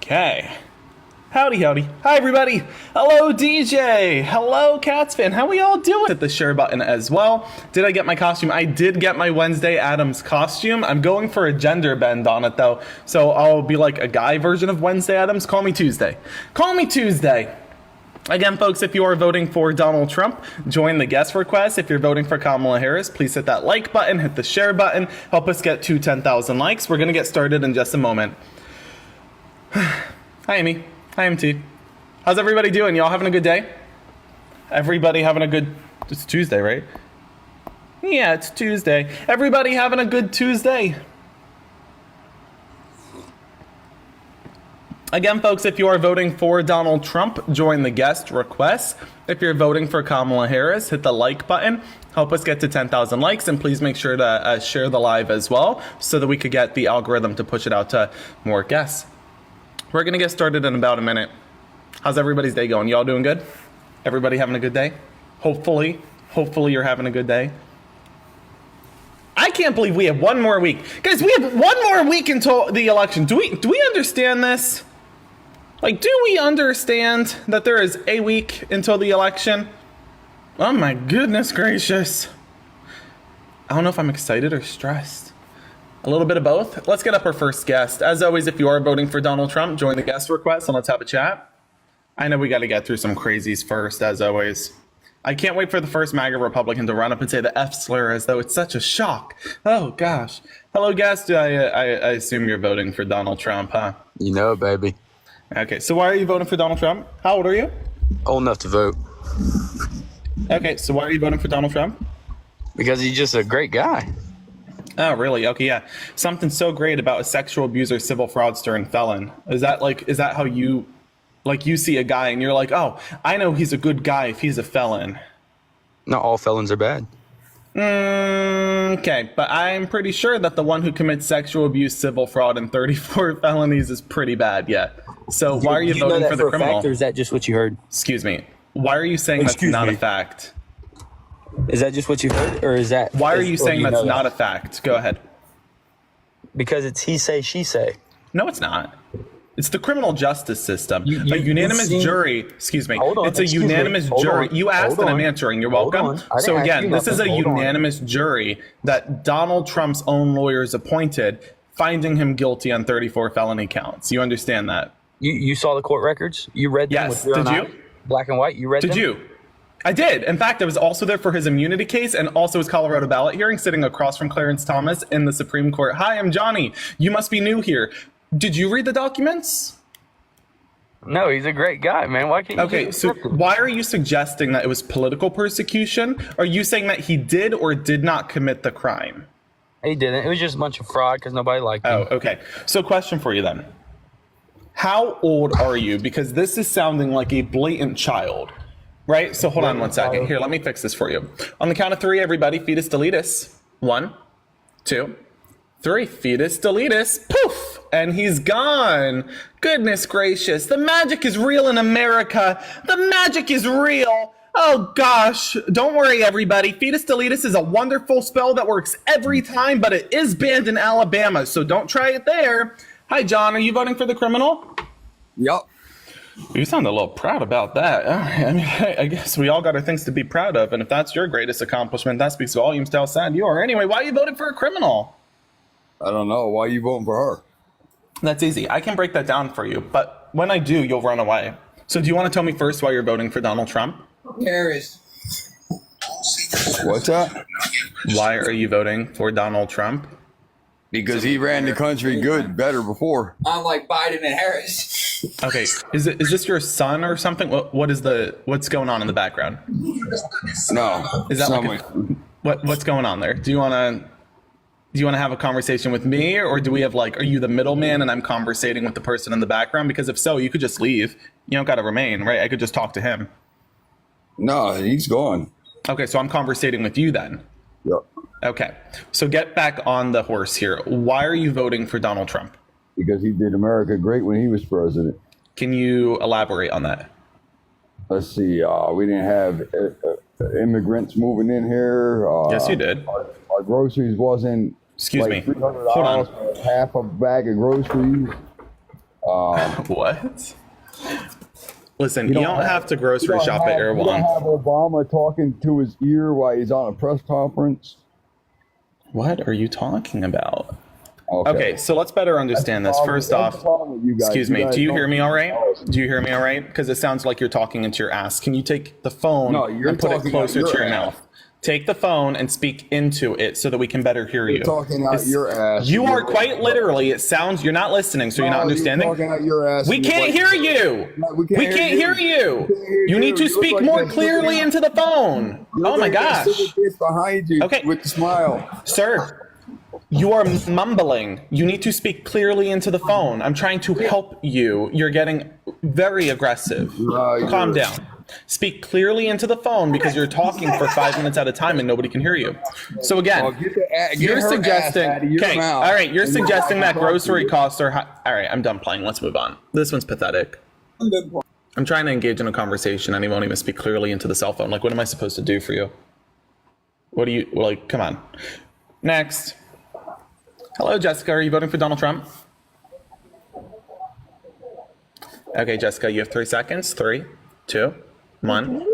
Okay. Howdy, howdy. Hi, everybody. Hello, DJ. Hello, Cats fan. How we all doing? Hit the share button as well. Did I get my costume? I did get my Wednesday Addams costume. I'm going for a gender bend on it, though. So I'll be like a guy version of Wednesday Addams. Call me Tuesday. Call me Tuesday. Again, folks, if you are voting for Donald Trump, join the guest request. If you're voting for Kamala Harris, please hit that like button, hit the share button. Help us get to 10,000 likes. We're going to get started in just a moment. Hi, Amy. Hi, MT. How's everybody doing? Y'all having a good day? Everybody having a good... It's Tuesday, right? Yeah, it's Tuesday. Everybody having a good Tuesday. Again, folks, if you are voting for Donald Trump, join the guest request. If you're voting for Kamala Harris, hit the like button. Help us get to 10,000 likes, and please make sure to share the live as well so that we could get the algorithm to push it out to more guests. We're going to get started in about a minute. How's everybody's day going? Y'all doing good? Everybody having a good day? Hopefully you're having a good day. I can't believe we have one more week. Guys, we have one more week until the election. Do we understand this? Like, do we understand that there is a week until the election? Oh my goodness gracious. I don't know if I'm excited or stressed. A little bit of both. Let's get up our first guest. As always, if you are voting for Donald Trump, join the guest request and let's have a chat. I know we got to get through some crazies first, as always. I can't wait for the first MAGA Republican to run up and say the F slur as though it's such a shock. Oh, gosh. Hello, guest. I assume you're voting for Donald Trump, huh? You know, baby. Okay, so why are you voting for Donald Trump? How old are you? Old enough to vote. Okay, so why are you voting for Donald Trump? Because he's just a great guy. Oh, really? Okay, yeah. Something so great about a sexual abuser, civil fraudster, and felon. Is that how you, like, you see a guy and you're like, oh, I know he's a good guy if he's a felon? Not all felons are bad. Okay, but I'm pretty sure that the one who commits sexual abuse, civil fraud, and 34 felonies is pretty bad yet. So why are you voting for the criminal? Fact, or is that just what you heard? Excuse me. Why are you saying that's not a fact? Is that just what you heard, or is that... Why are you saying that's not a fact? Go ahead. Because it's he say, she say. No, it's not. It's the criminal justice system. A unanimous jury, excuse me. It's a unanimous jury. You asked and I'm answering. You're welcome. So again, this is a unanimous jury that Donald Trump's own lawyers appointed, finding him guilty on 34 felony counts. You understand that? You saw the court records? You read them? Yes. Did you? Black and white? You read them? Did you? I did. In fact, I was also there for his immunity case and also his Colorado ballot hearing, sitting across from Clarence Thomas in the Supreme Court. Hi, I'm Johnny. You must be new here. Did you read the documents? No, he's a great guy, man. Why can't you? Okay, so why are you suggesting that it was political persecution? Are you saying that he did or did not commit the crime? He didn't. It was just a bunch of fraud because nobody liked him. Oh, okay. So question for you then. How old are you? Because this is sounding like a blatant child. Right? So hold on one second. Here, let me fix this for you. On the count of three, everybody, fetus deletus. 1, 2, 3. Fetus deletus. Poof! And he's gone. Goodness gracious. The magic is real in America. The magic is real. Oh gosh. Don't worry, everybody. Fetus deletus is a wonderful spell that works every time, but it is banned in Alabama, so don't try it there. Hi, John. Are you voting for the criminal? Yup. You sound a little proud about that. I mean, I guess we all got our things to be proud of, and if that's your greatest accomplishment, that speaks volumes to how sad you are. Anyway, why are you voting for a criminal? I don't know. Why are you voting for her? That's easy. I can break that down for you, but when I do, you'll run away. So do you want to tell me first why you're voting for Donald Trump? Harris. What's that? Why are you voting for Donald Trump? Because he ran the country better before. Unlike Biden and Harris. Okay, is this your son or something? What's going on in the background? No. Is that like what's going on there? Do you want to have a conversation with me, or do we have are you the middleman and I'm conversating with the person in the background? Because if so, you could just leave. You don't got to remain, right? I could just talk to him. No, he's gone. Okay, so I'm conversating with you then. Yep. Okay, so get back on the horse here. Why are you voting for Donald Trump? Because he did America great when he was president. Can you elaborate on that? Let's see. We didn't have immigrants moving in here. Yes, you did. Our groceries wasn't. Excuse me. $300 Hold on. for half a bag of groceries. What? Listen, you don't have to grocery shop at Air You don't One. have Obama talking to his ear while he's on a press conference. What are you talking about? Okay, Okay, so let's better understand this. First off, excuse me, do you hear me all right? Do you hear me all right? Because it sounds like you're talking into your ass. Can you take the phone No, you're and put it talking closer out to your your ass. mouth? Take the phone and speak into it so that we can better hear you. You're talking out your ass. You are quite literally, it sounds, you're not listening, so you're not understanding. You're talking out your ass. We can't hear you. No, We can't hear you. You need to speak more clearly into the phone. Oh my gosh. Behind you Okay. with the smile. Sir, you are mumbling. You need to speak clearly into the phone. I'm trying to help you. You're getting very aggressive. Calm down. Speak clearly into the phone because you're talking for 5 minutes at a time and nobody can hear you. So again, you're suggesting, okay, all right, you're suggesting that grocery costs are high. All right, I'm done playing. Let's move on. This one's pathetic. I'm trying to engage in a conversation and he won't even speak clearly into the cell phone. Like, what am I supposed to do for you? What do you, like, come on. Next. Hello, Jessica. Are you voting for Donald Trump? Okay, Jessica, you have 3 seconds. 3, 2, 1.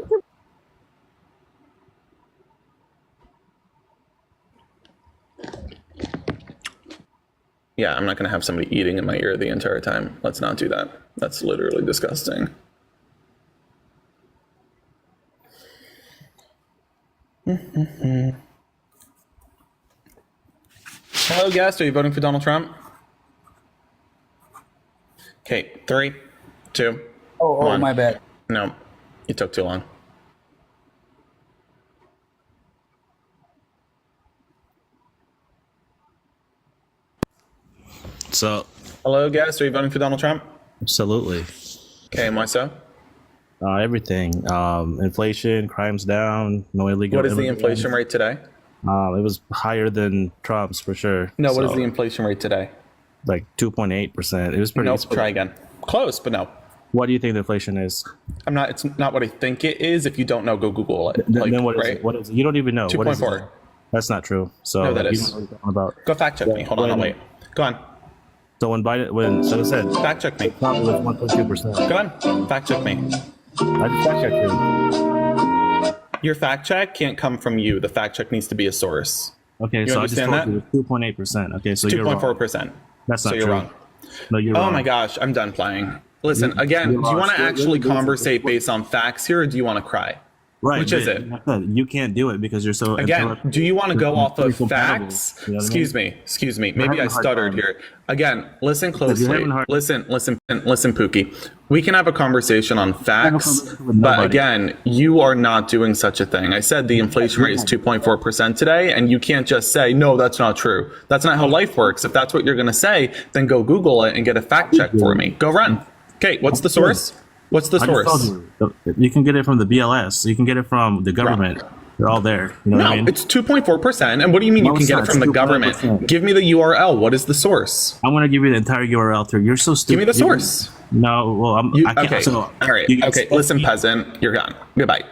Yeah, I'm not going to have somebody eating in my ear the entire time. Let's not do that. That's literally disgusting. Hello, guest. Are you voting for Donald Trump? Okay, 3, 2, Oh, 1. my bad. No, you took too long. So, Hello, guest. Are you voting for Donald Trump? absolutely. Okay, and why so? Everything. Inflation, crimes down, no illegal. What is the immigrants. inflation rate today? It was higher than Trump's for sure. No, what is So, the inflation rate today? like 2.8%? It was pretty. Nope, try again. Close, but no. What do you think the inflation is? I'm not. It's not what I think it is. If you don't know, go Google it. Then what is right? it? What is it? You don't even know. What is 2.4. it? That's not true. So No, that you is. don't know what you're talking about. Go fact check me. Hold on, I'll wait. Go on. So when Biden, so I said, Fact check me. Trump was 1.2%. Go on. Fact check me. I just fact checked you. Your fact check can't come from you. The fact check needs to be a source. Okay, so I just understand told you 2.8%. Okay, so you're wrong. 2.4%. That's not So you're true. wrong. No, you're Oh wrong. my gosh, I'm done playing. Listen, again, you're do you want lost. to actually You're- conversate based on facts here, or do you want to cry? Right. Which is but it? You can't do it because you're so. Again, do you want to go off of incompatible, facts? you know what I Excuse me. Maybe having I a hard stuttered time. here. Again, listen you're closely. having a hard- Listen, Pookie. We can have a conversation on facts, conversation with but nobody. again, you are not doing such a thing. I said the inflation rate is 2.4% today, and you can't just say, no, that's not true. That's not how life works. If that's what you're going to say, then go Google it and get a fact check for me. Go run. Okay, what's the source? What's the I just source? told you can get it from the BLS. You can get it from the government. They're all there. You know what I No, mean? it's 2.4%. And what do you mean you No, can it's get not. it from It's the government? 2.4%. Give me the URL. What is the source? I'm gonna give you the entire URL through. You're so stupid. Give me the source. No, well, I can't. Okay. So, All right. you guys- Okay. Listen, peasant. You're gone. Goodbye.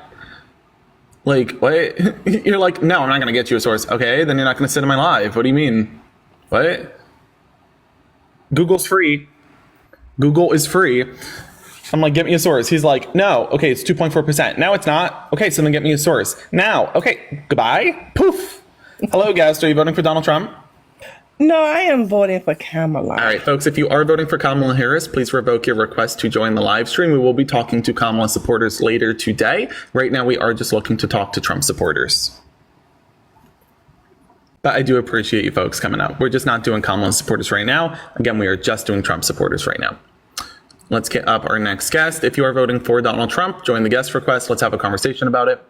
Like, what? You're like, no, I'm not going to get you a source. Okay. Then you're not going to sit in my live. What do you mean? What? Google's free. Google is free. I'm like, get me a source. He's like, no. Okay. It's 2.4%. Now it's not. Okay. So then get me a source. Now. Okay. Goodbye. Poof. Hello, guest. Are you voting for Donald Trump? No, I am voting for Kamala. All right, folks, if you are voting for Kamala Harris, please revoke your request to join the live stream. We will be talking to Kamala supporters later today. Right now, we are just looking to talk to Trump supporters. But I do appreciate you folks coming up. We're just not doing Kamala supporters right now. Again, we are just doing Trump supporters right now. Let's get up our next guest. If you are voting for Donald Trump, join the guest request. Let's have a conversation about it.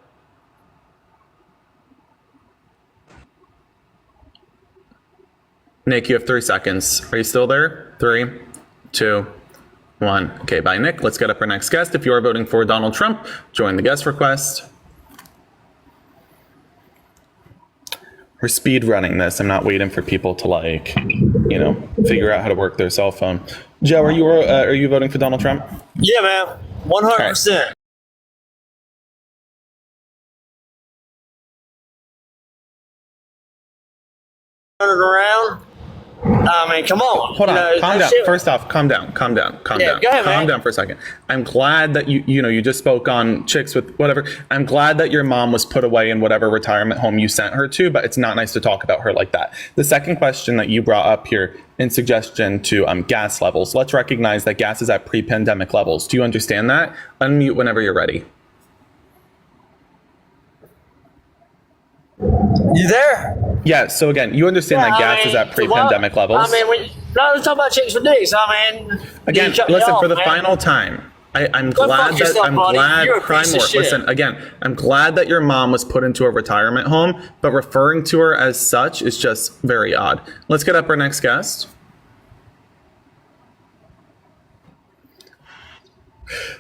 Nick, you have 3 seconds. Are you still there? 3, 2, 1. Okay, bye, Nick. Let's get up our next guest. If you are voting for Donald Trump, join the guest request. We're speed running this. I'm not waiting for people to figure out how to work their cell phone. Joe, are you voting for Donald Trump? Yeah, man, 100%. Turn it around. I mean, come on. Hold on, calm that down. shit- First off, calm down. Yeah, go ahead, Calm man. down for a second. I'm glad that you just spoke on chicks with whatever. I'm glad that your mom was put away in whatever retirement home you sent her to, but it's not nice to talk about her like that. The second question that you brought up here in suggestion to gas levels. Let's recognize that gas is at pre-pandemic levels. Do you understand that? Unmute whenever you're ready. You there? Yeah, so again, you understand that gas is at pre-pandemic levels. I mean, let's talk about chicks with dicks. I mean, Again, you cut me listen, off, for the man. final time, I'm Go glad fuck that yourself, I'm buddy. glad You're a piece of Primor. shit. Listen, again, I'm glad that your mom was put into a retirement home, but referring to her as such is just very odd. Let's get up our next guest.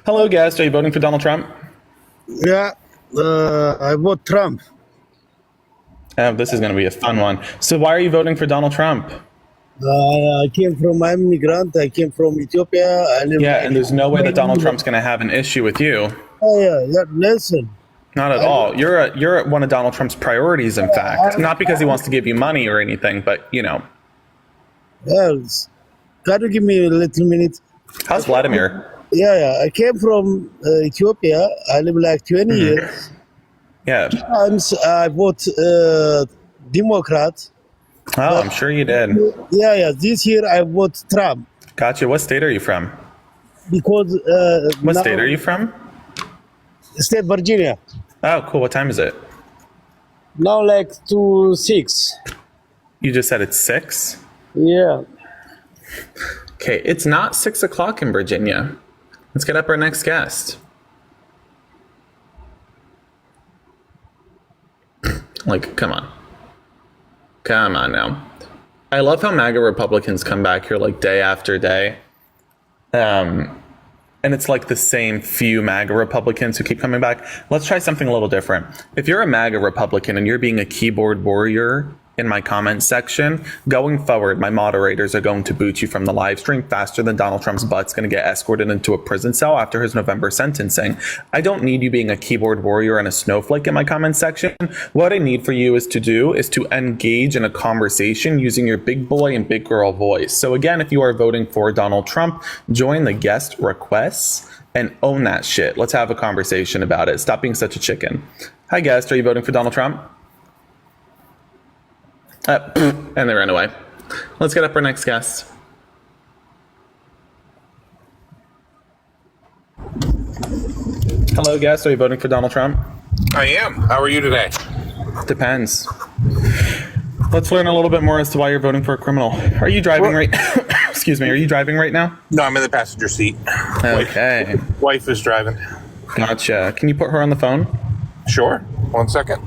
Hello, guest. Are you voting for Donald Trump? Yeah, I vote Trump. Oh, this is going to be a fun one. So why are you voting for Donald Trump? I came from, I'm immigrant. I came from Ethiopia. I live Yeah, and there's no way that Donald Trump's going to have an issue with you. Oh yeah, listen. Not at all. You're one of Donald Trump's priorities, in fact. Not because he wants to give you money or anything, but, Yes. Can you give me a little minute? How's Vladimir? Yeah. I came from Ethiopia. I live like 20 years. Yeah. I vote Democrat. Oh, I'm sure you did. Yeah. This year I vote Trump Gotcha. What state are you from? because What state are you from? State Virginia. Oh, cool. What time is it? Now like 2-6. You just said it's 6? Yeah. Okay, it's not 6 o'clock in Virginia. Let's get up our next guest. Like, come on. Come on now. I love how MAGA Republicans come back here like day after day. And it's like the same few MAGA Republicans who keep coming back. Let's try something a little different. If you're a MAGA Republican and you're being a keyboard warrior in my comment section, going forward, my moderators are going to boot you from the live stream faster than Donald Trump's butt's going to get escorted into a prison cell after his November sentencing. I don't need you being a keyboard warrior and a snowflake in my comment section. What I need for you is to engage in a conversation using your big boy and big girl voice. So again, if you are voting for Donald Trump, join the guest requests and own that shit. Let's have a conversation about it. Stop being such a chicken. Hi guest, are you voting for Donald Trump? And they ran away. Let's get up our next guest. Hello, guest. Are you voting for Donald Trump? I am. How are you today? Depends. Let's learn a little bit more as to why you're voting for a criminal. Are you driving right? Excuse me. Are you driving right now? No, I'm in the passenger seat. Okay. Wife is driving. Gotcha. Can you put her on the phone? Sure. 1 second.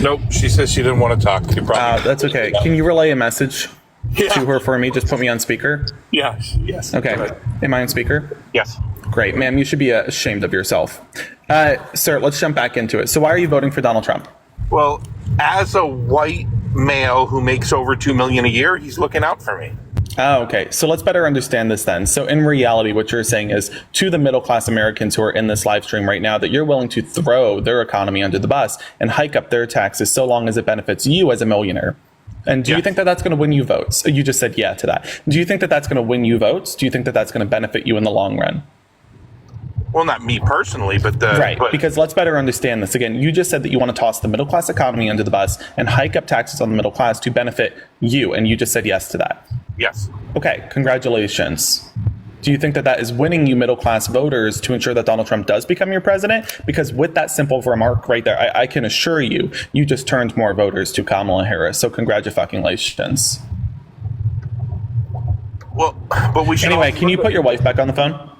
Nope. She says she didn't want to talk. You probably. That's okay. Can you relay a message Yeah. to her for me? Just put me on speaker. Yes. Yes. Okay. Go ahead. Am I on speaker? Yes. Great, ma'am. You should be ashamed of yourself. Sir, let's jump back into it. So why are you voting for Donald Trump? Well, as a white male who makes over $2 million a year, he's looking out for me. Oh, okay. So let's better understand this then. So in reality, what you're saying is to the middle-class Americans who are in this live stream right now that you're willing to throw their economy under the bus and hike up their taxes so long as it benefits you as a millionaire. And do you think that that's going to win you votes? You just said yeah to that. Do you think that that's going to win you votes? Do you think that that's going to benefit you in the long run? Well, not me personally, but Right, because let's better understand this. Again, you just said that you want to toss the middle class economy under the bus and hike up taxes on the middle class to benefit you, and you just said yes to that. Yes. Okay, congratulations. Do you think that that is winning you middle class voters to ensure that Donald Trump does become your president? Because with that simple remark right there, I can assure you, you just turned more voters to Kamala Harris. So congratulations. Well, but we should. Anyway, can you put your wife back on the phone?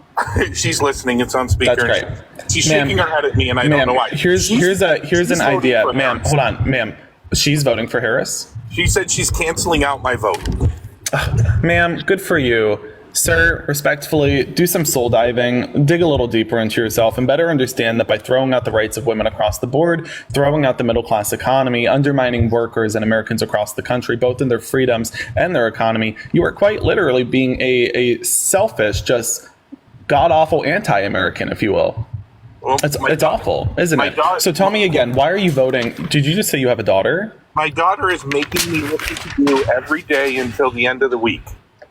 She's listening. It's on speaker. That's great. She's shaking her head at me, and I don't know why. Here's an idea, ma'am. Hold on, ma'am. She's voting for Harris. She said she's canceling out my vote. Ma'am, good for you. Sir, respectfully, do some soul diving, dig a little deeper into yourself, and better understand that by throwing out the rights of women across the board, throwing out the middle class economy, undermining workers and Americans across the country, both in their freedoms and their economy, you are quite literally being a selfish, just god-awful anti-American, if you will. Well, It's awful, isn't my it? daughter- So tell me again, why are you voting? Did you just say you have a daughter? My daughter is making me listen to you every day until the end of the week.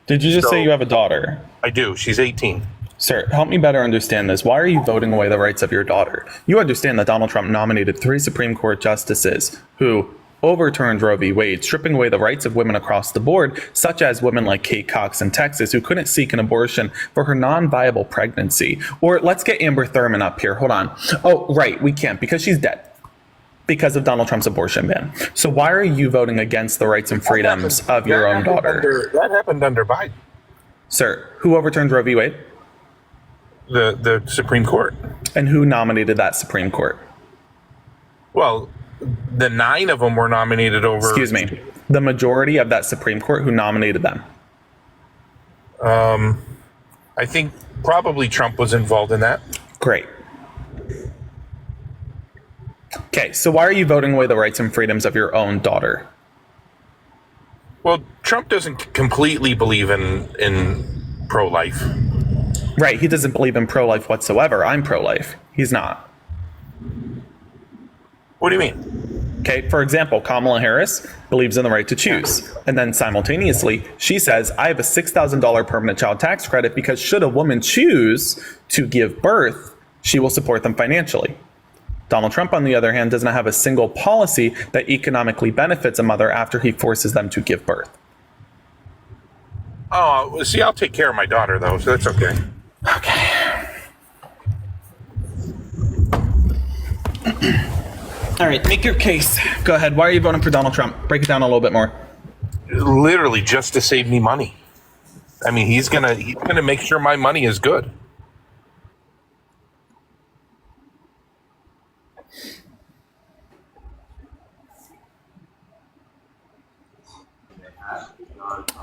Did you just So- say you have a daughter? I do. She's 18. Sir, help me better understand this. Why are you voting away the rights of your daughter? You understand that Donald Trump nominated 3 Supreme Court justices who overturned Roe v. Wade, stripping away the rights of women across the board, such as women like Kate Cox in Texas, who couldn't seek an abortion for her non-viable pregnancy. Or let's get Amber Thurman up here. Hold on. Oh, right, we can't because she's dead because of Donald Trump's abortion ban. So why are you voting against the rights and freedoms of your own daughter? That happened under Biden, Sir, who overturned Roe v. Wade? the Supreme Court. And who nominated that Supreme Court? Well, the 9 of them were nominated over. Excuse me. The majority of that Supreme Court, who nominated them? I think probably Trump was involved in that. Great. Okay, so why are you voting away the rights and freedoms of your own daughter? Well, Trump doesn't completely believe in pro-life. Right, he doesn't believe in pro-life whatsoever. I'm pro-life. He's not. What do you mean? Okay, for example, Kamala Harris believes in the right to choose. And then simultaneously, she says, I have a $6,000 permanent child tax credit because should a woman choose to give birth, she will support them financially. Donald Trump, on the other hand, does not have a single policy that economically benefits a mother after he forces them to give birth. Oh, see, I'll take care of my daughter, though, so that's okay. Okay. All right, make your case. Go ahead. Why are you voting for Donald Trump? Break it down a little bit more. Literally just to save me money. I mean, he's gonna make sure my money is good.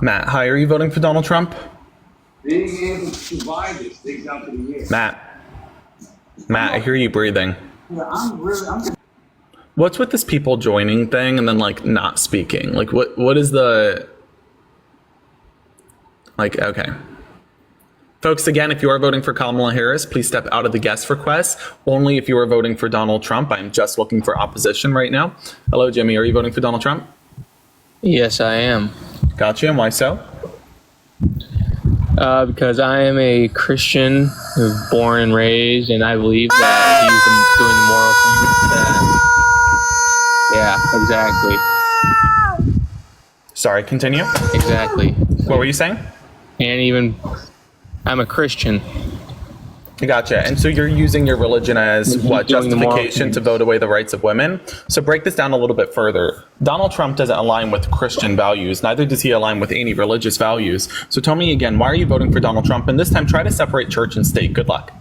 Matt, hi. Are you voting for Donald Trump? Being able to buy this thing out to the year. Matt, I hear you breathing. Yeah, I'm What's with this people joining thing and then like not speaking? Like what is the like okay. Folks, again, if you are voting for Kamala Harris, please step out of the guest request. Only if you are voting for Donald Trump. I'm just looking for opposition right now. Hello, Jimmy. Are you voting for Donald Trump? Yes, I am. Gotcha. And why so? Because I am a Christian, born and raised, and I believe that he's doing the moral thing. Yeah, exactly. Sorry, continue. Exactly. What were you saying? And even, I'm a Christian. Gotcha. And so you're using your religion as what, Doing the moral justification thing. to vote away the rights of women? So break this down a little bit further. Donald Trump doesn't align with Christian values. Neither does he align with any religious values. So tell me again, why are you voting for Donald Trump? And this time, try to separate church and state. Good luck.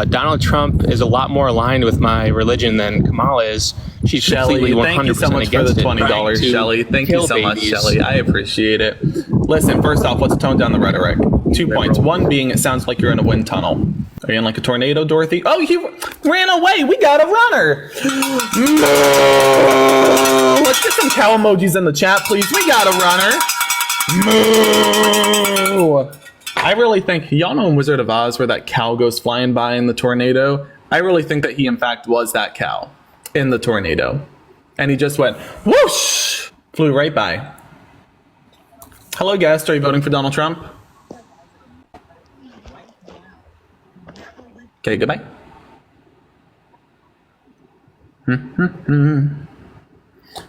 Donald Trump is a lot more aligned with my religion than Kamala is. She's completely Shelly, 100% thank you so much for the against it, $20, trying to Shelly. Thank you kill so much, babies. Shelly. I appreciate it. Listen, first off, let's tone down the rhetoric. 2 points. One being, it sounds like you're in a wind tunnel. Are you in like a tornado, Dorothy? Oh, he ran away. We got a runner. Moo. Let's get some cow emojis in the chat, please. We got a runner. Moo. I really think, y'all know in Wizard of Oz where that cow goes flying by in the tornado? I really think that he, in fact, was that cow in the tornado. And he just went, whoosh, flew right by. Hello, guest. Are you voting for Donald Trump? Okay, goodbye.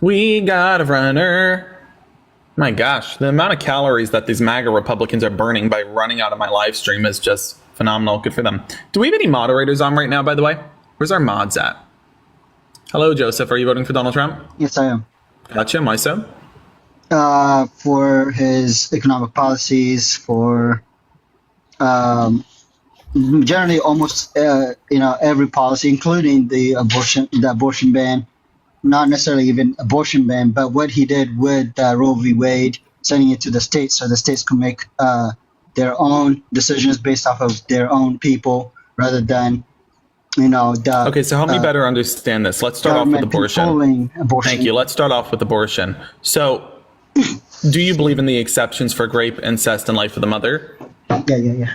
We got a runner. My gosh, the amount of calories that these MAGA Republicans are burning by running out of my live stream is just phenomenal. Good for them. Do we have any moderators on right now, by the way? Where's our mods at? Hello, Joseph. Are you voting for Donald Trump? Yes, I am. Gotcha. Why so? For his economic policies, for generally almost every policy, including the abortion ban. Not necessarily even abortion ban, but what he did with Roe v. Wade, sending it to the states so the states can make their own decisions based off of their own people rather than, Okay, so help me better understand this. Let's start off with abortion. Thank you. Let's start off with abortion. So, do you believe in the exceptions for rape, incest, and life of the mother? Yeah.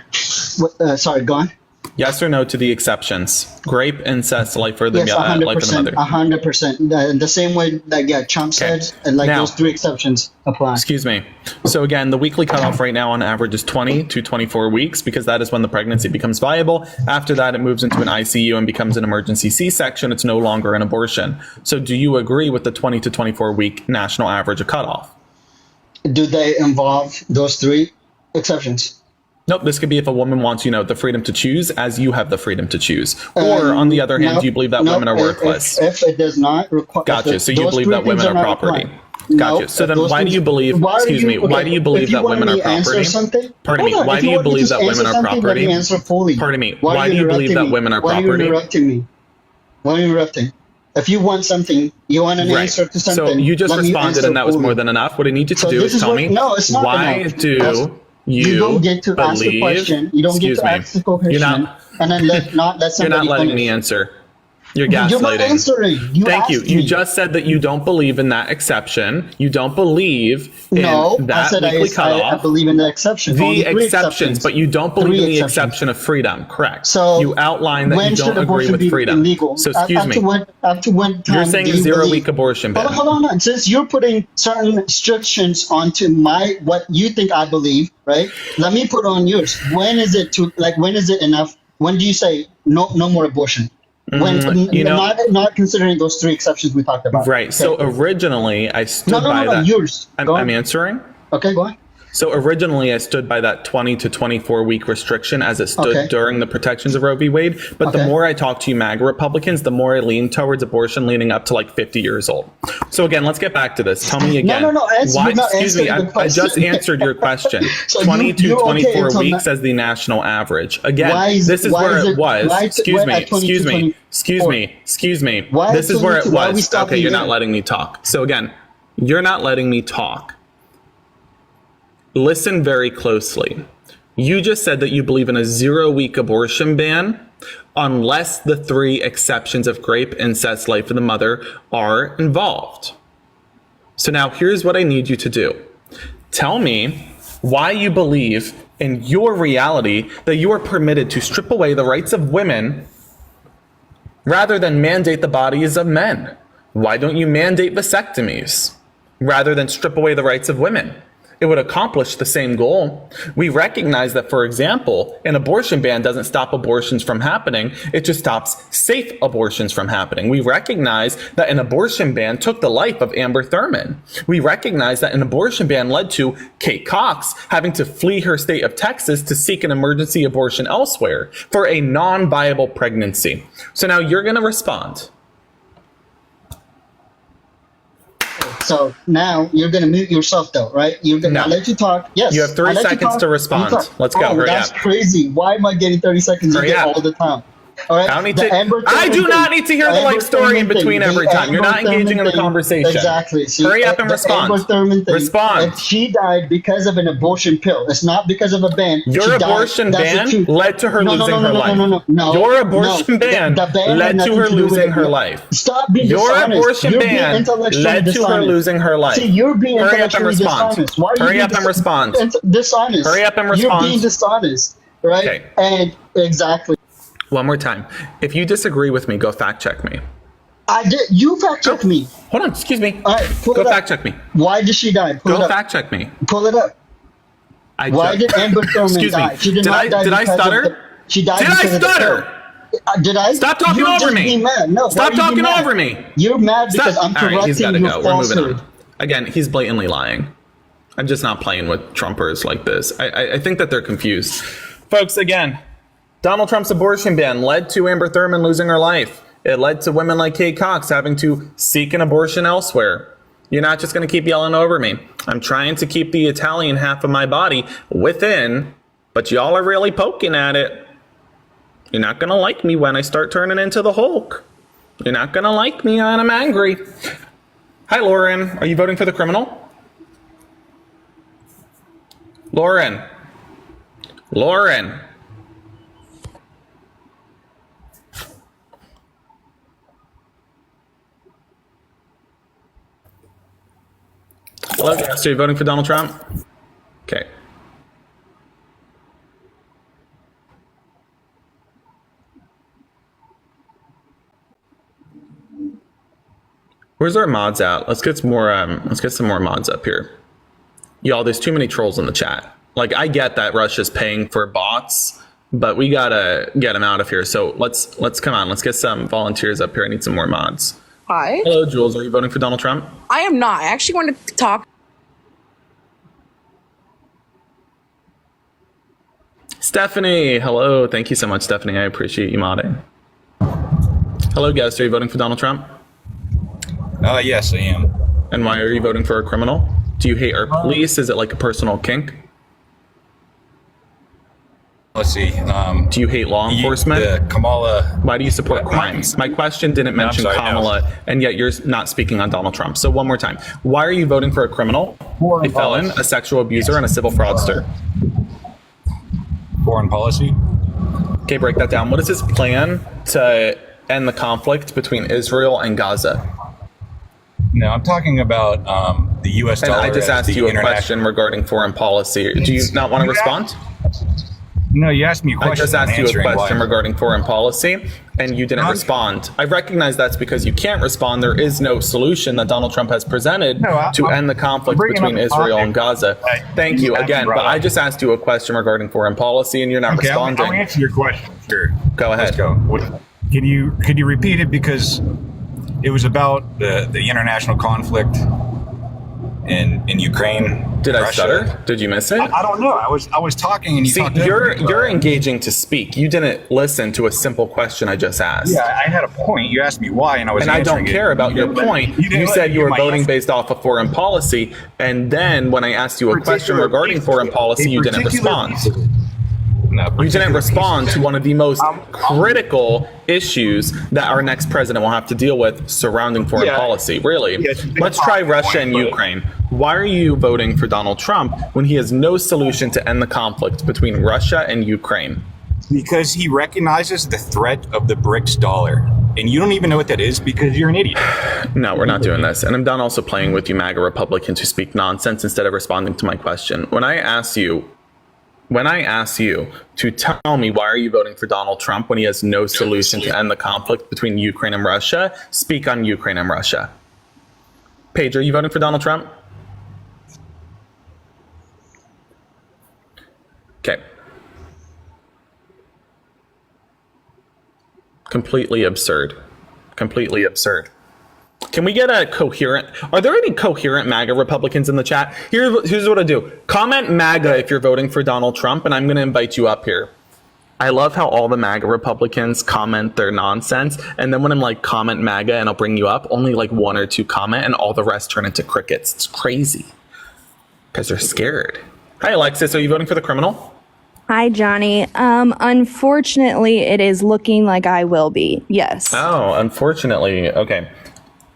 Sorry, go on. Yes or no to the exceptions? Grape, incest, life for the Yes, life of the mother. 100%. The same way that Trump said, and like Now- those 3 exceptions apply. Excuse me. So again, the weekly cutoff right now on average is 20 to 24 weeks because that is when the pregnancy becomes viable. After that, it moves into an ICU and becomes an emergency C-section. It's no longer an abortion. So do you agree with the 20 to 24 week national average of cutoff? Do they involve those 3 exceptions? Nope, this could be if a woman wants, the freedom to choose as you have the freedom to choose. Or on the other hand, do you believe that women are worthless? If it does not require... Gotcha. So you believe that women are property. Gotcha. So then why do you believe, why do you believe that women are property? Pardon me, why do you believe that women are property? Pardon me, why do you believe that women are property? Why are you interrupting me? Why are you interrupting? If you want something, you want an answer to something. So you just let me responded answer and that was fully. more than enough. What I need you to So do this is tell what- me, no, it's not why enough. do You don't get to ask a believe- question. You don't get Excuse to me. ask the question, You're not- and then let You're somebody not letting finish. me answer. You're You're not gaslighting. answering. You Thank you. asked You me. just said that you don't believe in that exception. You don't believe in No, I that said weekly I cutoff. believe in the exception. The Only 3 exceptions, but you don't believe 3 in the exceptions. exception of freedom. Correct. So you outline that when you should don't agree abortion with be freedom. illegal? So excuse After me. After what time You're saying do a you 0 believe? week abortion ban. Hold on. Since you're putting certain restrictions onto what you think I believe, right? Let me put on yours. When is it enough? When do you say no more abortion? When not considering those 3 exceptions we talked about. Right. So Okay. originally I stood No, by that. yours. Go on. I'm answering. Okay, go on. So originally I stood by that 20 to 24 week restriction as it stood Okay. during the protections of Roe v. Wade. But the Okay. more I talk to you MAGA Republicans, the more I lean towards abortion leaning up to like 50 years old. So again, let's get back to this. Tell me again. No, Why, you're not excuse me, answering the I just question. answered your question. So 20 to you're okay 24 until weeks now. as the national average. Again, this is why where is it was. why Excuse me, at 20 to excuse me, 24? excuse me. Why This is where it 22? Why are we was. stopping Okay, you're there? not letting me talk. So again, you're not letting me talk. Listen very closely. You just said that you believe in a 0 week abortion ban unless the 3 exceptions of grape, incest, life of the mother are involved. So now here's what I need you to do. Tell me why you believe in your reality that you are permitted to strip away the rights of women rather than mandate the bodies of men. Why don't you mandate vasectomies rather than strip away the rights of women? It would accomplish the same goal. We recognize that, for example, an abortion ban doesn't stop abortions from happening. It just stops safe abortions from happening. We recognize that an abortion ban took the life of Amber Thurman. We recognize that an abortion ban led to Kate Cox having to flee her state of Texas to seek an emergency abortion elsewhere for a non-viable pregnancy. So now you're going to respond. So now you're going to mute yourself, though, right? You're going to No. let you talk. Yes. You have 3 I'll let you seconds talk. to You respond. talk. Let's go. Hurry That's up. crazy. Why am I getting 30 seconds? Hurry you get up. all the time. All right. I don't need The to. Amber I do Thurman not thing. need to hear the Amber life story in Thurman between thing. every The time. You're not Amber engaging in Thurman the thing. conversation. Exactly. See, Hurry up and the respond. Amber Thurman thing. Respond. If she died because of an abortion pill, it's not because of a ban. Your She died. abortion That's the ban truth. led to her losing her life. No. Your abortion ban The ban led had to nothing her do with losing it. her life. Stop being Your dishonest. abortion You're being ban intellectually led to her dishonest. losing her life. See, you're being Hurry up and intellectually respond. dishonest. Why are you Hurry being up and respond. dishonest? Hurry up and You're respond. being dishonest, right? Okay. And exactly. One more time. If you disagree with me, go fact check me. I did. You fact check me. Hold on. Excuse me. All right, pull Go it up. fact check me. Why did she die? Pull Go it up. fact check me. Pull it up. Why did Amber Thurman Excuse me. die? She did Did not I- die did I because of stutter? she died Did I because of the stutter? pill. Did I? Stop talking You're over just me. being mad. No, why Stop are you being talking mad? over me. You're mad because Stop. I'm All right, he's got correcting to your go. We're moving falsehood. on. Again, he's blatantly lying. I'm just not playing with Trumpers like this. I think that they're confused. Folks, again, Donald Trump's abortion ban led to Amber Thurman losing her life. It led to women like Kate Cox having to seek an abortion elsewhere. You're not just going to keep yelling over me. I'm trying to keep the Italian half of my body within, but y'all are really poking at it. You're not going to like me when I start turning into the Hulk. You're not going to like me when I'm angry. Hi, Lauren. Are you voting for the criminal? Lauren. Lauren. Hello, so you're voting for Donald Trump? Okay. Where's our mods at? Let's get some more. Let's get some more mods up here. Y'all, there's too many trolls in the chat. Like, I get that Russia's paying for bots, but we gotta get them out of here. So let's come on. Let's get some volunteers up here. I need some more mods. Hi. Hello, Jules. Are you voting for Donald Trump? I am not. I actually wanted to talk. Stephanie, hello. Thank you so much, Stephanie. I appreciate you modding. Hello, guest. Are you voting for Donald Trump? Yes, I am. And why are you voting for a criminal? Do you hate our police? Is it like a personal kink? Let's see. Do you hate law enforcement? Kamala. Why do you support crimes? My question didn't mention Kamala, and yet you're not speaking on Donald Trump. So one more time. Why are you voting for a criminal, a felon, a sexual abuser, and a civil fraudster? Foreign policy. Okay, break that down. What is his plan to end the conflict between Israel and Gaza? No, I'm talking about the U.S. And dollar. I just asked you a question regarding foreign policy. Do you not want to respond? No, you asked me a question. I just asked you a question regarding foreign policy, and you didn't respond. I recognize that's because you can't respond. There is no solution that Donald Trump has presented to end the conflict between Israel and Gaza. Thank you again, but I just asked you a question regarding foreign policy, and you're not responding. I'll answer your question. Sure. Go ahead. Let's go. Could you repeat it, because it was about the international conflict in Ukraine. Did I stutter? Did you miss it? I don't know. I was talking and you talked over me. You're engaging to speak. You didn't listen to a simple question I just asked. Yeah, I had a point. You asked me why, and I was. And I don't care about your point. You said you were voting based off of foreign policy, and then when I asked you a question regarding foreign policy, you didn't respond. You didn't respond to one of the most critical issues that our next president will have to deal with surrounding foreign policy. Really. Let's try Russia and Ukraine. Why are you voting for Donald Trump when he has no solution to end the conflict between Russia and Ukraine? Because he recognizes the threat of the BRICS dollar. And you don't even know what that is because you're an idiot. No, we're not doing this. And I'm done also playing with you MAGA Republicans who speak nonsense instead of responding to my question. When I ask you to tell me why are you voting for Donald Trump when he has no solution to end the conflict between Ukraine and Russia, speak on Ukraine and Russia. Paige, are you voting for Donald Trump? Okay. Completely absurd. Completely absurd. Can we get a coherent... Are there any coherent MAGA Republicans in the chat? Here's what I do. Comment MAGA if you're voting for Donald Trump, and I'm going to invite you up here. I love how all the MAGA Republicans comment their nonsense, and then when I'm like, comment MAGA, and I'll bring you up, only like one or two comment, and all the rest turn into crickets. It's crazy. Because they're scared. Hi, Alexis. Are you voting for the criminal? Hi, Johnny. Unfortunately, it is looking like I will be. Yes. Oh, unfortunately. Okay.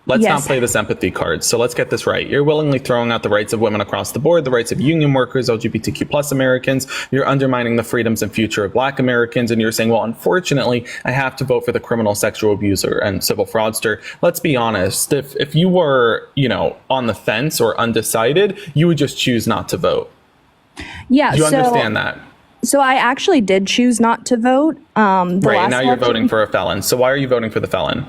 Let's not play this empathy card. So let's get this right. You're willingly throwing out the rights of women across the board, the rights of union workers, LGBTQ plus Americans. You're undermining the freedoms and future of Black Americans. And you're saying, well, unfortunately, I have to vote for the criminal, sexual abuser and civil fraudster. Let's be honest. If you were, on the fence or undecided, you would just choose not to vote. Yeah. Do you understand that? So I actually did choose not to vote. Right. And now you're voting for a felon. So why are you voting for the felon?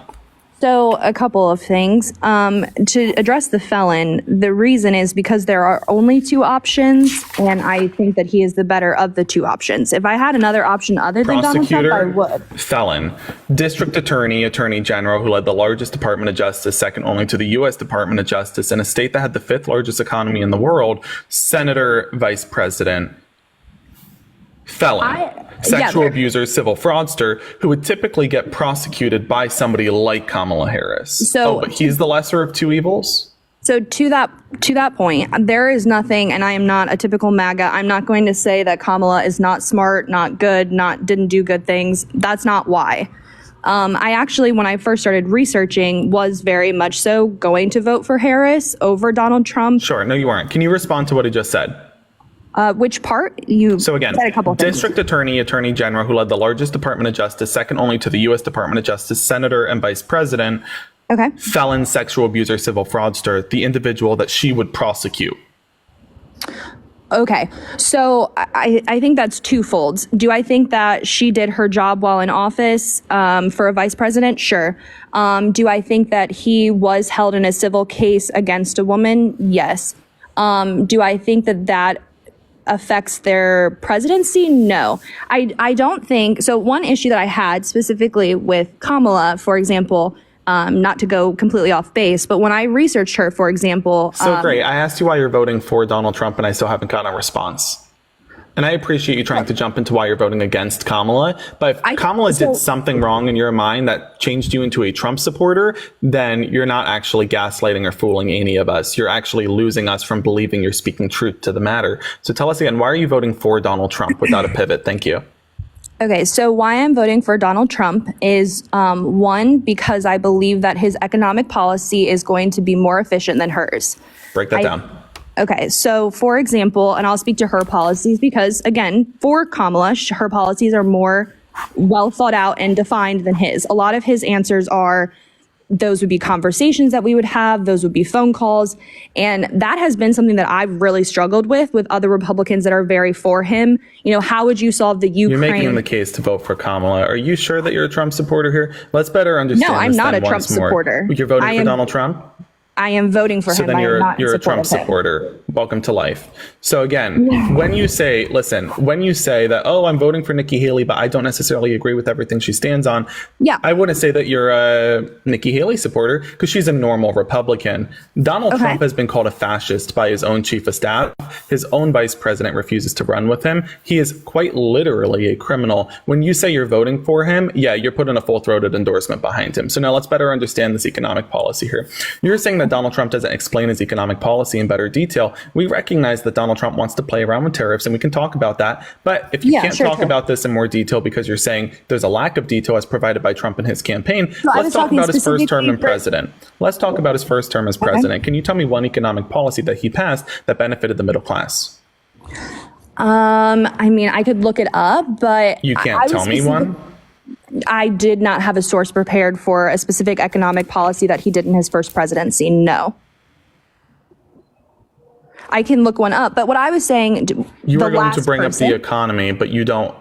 So a couple of things. To address the felon, the reason is because there are only two options, and I think that he is the better of the two options. If I had another option other than Donald Trump, I would. Felon, district attorney, attorney general who led the largest Department of Justice, second only to the U.S. Department of Justice, in a state that had the fifth largest economy in the world, senator, vice president, felon. Sexual abuser, civil fraudster, who would typically get prosecuted by somebody like Kamala Harris. But he's the lesser of two evils? So to that point, there is nothing, and I am not a typical MAGA. I'm not going to say that Kamala is not smart, not good, didn't do good things. That's not why. I actually, when I first started researching, was very much so going to vote for Harris over Donald Trump. Sure. No, you aren't. Can you respond to what he just said? Which part? You said a couple things. District attorney, attorney general who led the largest Department of Justice, second only to the U.S. Department of Justice, senator and vice president. Okay. Felon, sexual abuser, civil fraudster, the individual that she would prosecute. Okay, so I think that's twofold. Do I think that she did her job while in office for a vice president? Sure. Do I think that he was held in a civil case against a woman? Yes. Do I think that that affects their presidency? No. I don't think so. One issue that I had specifically with Kamala, for example, not to go completely off base, but when I researched her, for example. So great. I asked you why you're voting for Donald Trump, and I still haven't gotten a response. And I appreciate you trying to jump into why you're voting against Kamala. But if Kamala did something wrong in your mind that changed you into a Trump supporter, then you're not actually gaslighting or fooling any of us. You're actually losing us from believing you're speaking truth to the matter. So tell us again, why are you voting for Donald Trump without a pivot? Thank you. Okay, so why I'm voting for Donald Trump is one, because I believe that his economic policy is going to be more efficient than hers. Break that down. Okay, so for example, and I'll speak to her policies because, again, for Kamala, her policies are more well thought out and defined than his. A lot of his answers are, those would be conversations that we would have, those would be phone calls. And that has been something that I've really struggled with other Republicans that are very for him. You know, how would you solve the Ukraine? You're making the case to vote for Kamala. Are you sure that you're a Trump supporter here? Let's better understand. No, I'm not a Trump supporter. You're voting for Donald Trump? I am voting for him. So then you're a Trump him. supporter. Welcome to life. So again, when you say that, oh, I'm voting for Nikki Haley, but I don't necessarily agree with everything she stands on. Yeah. I wouldn't say that you're a Nikki Haley supporter because she's a normal Republican. Donald Trump has been called a fascist by his own chief of staff. His own vice president refuses to run with him. He is quite literally a criminal. When you say you're voting for him, yeah, you're putting a full-throated endorsement behind him. So now let's better understand this economic policy here. You're saying that Donald Trump doesn't explain his economic policy in better detail. We recognize that Donald Trump wants to play around with tariffs, and we can talk about that. But if you can't talk about this in more detail because you're saying there's a lack of detail as provided by Trump in his campaign, let's talk about his first term as president. Let's talk about his first term as president. Can you tell me one economic policy that he passed that benefited the middle class? I mean, I could look it up, but you can't tell me one. I did not have a source prepared for a specific economic policy that he did in his first presidency. No. I can look one up, but what I was saying, you were going to bring up the economy, but you don't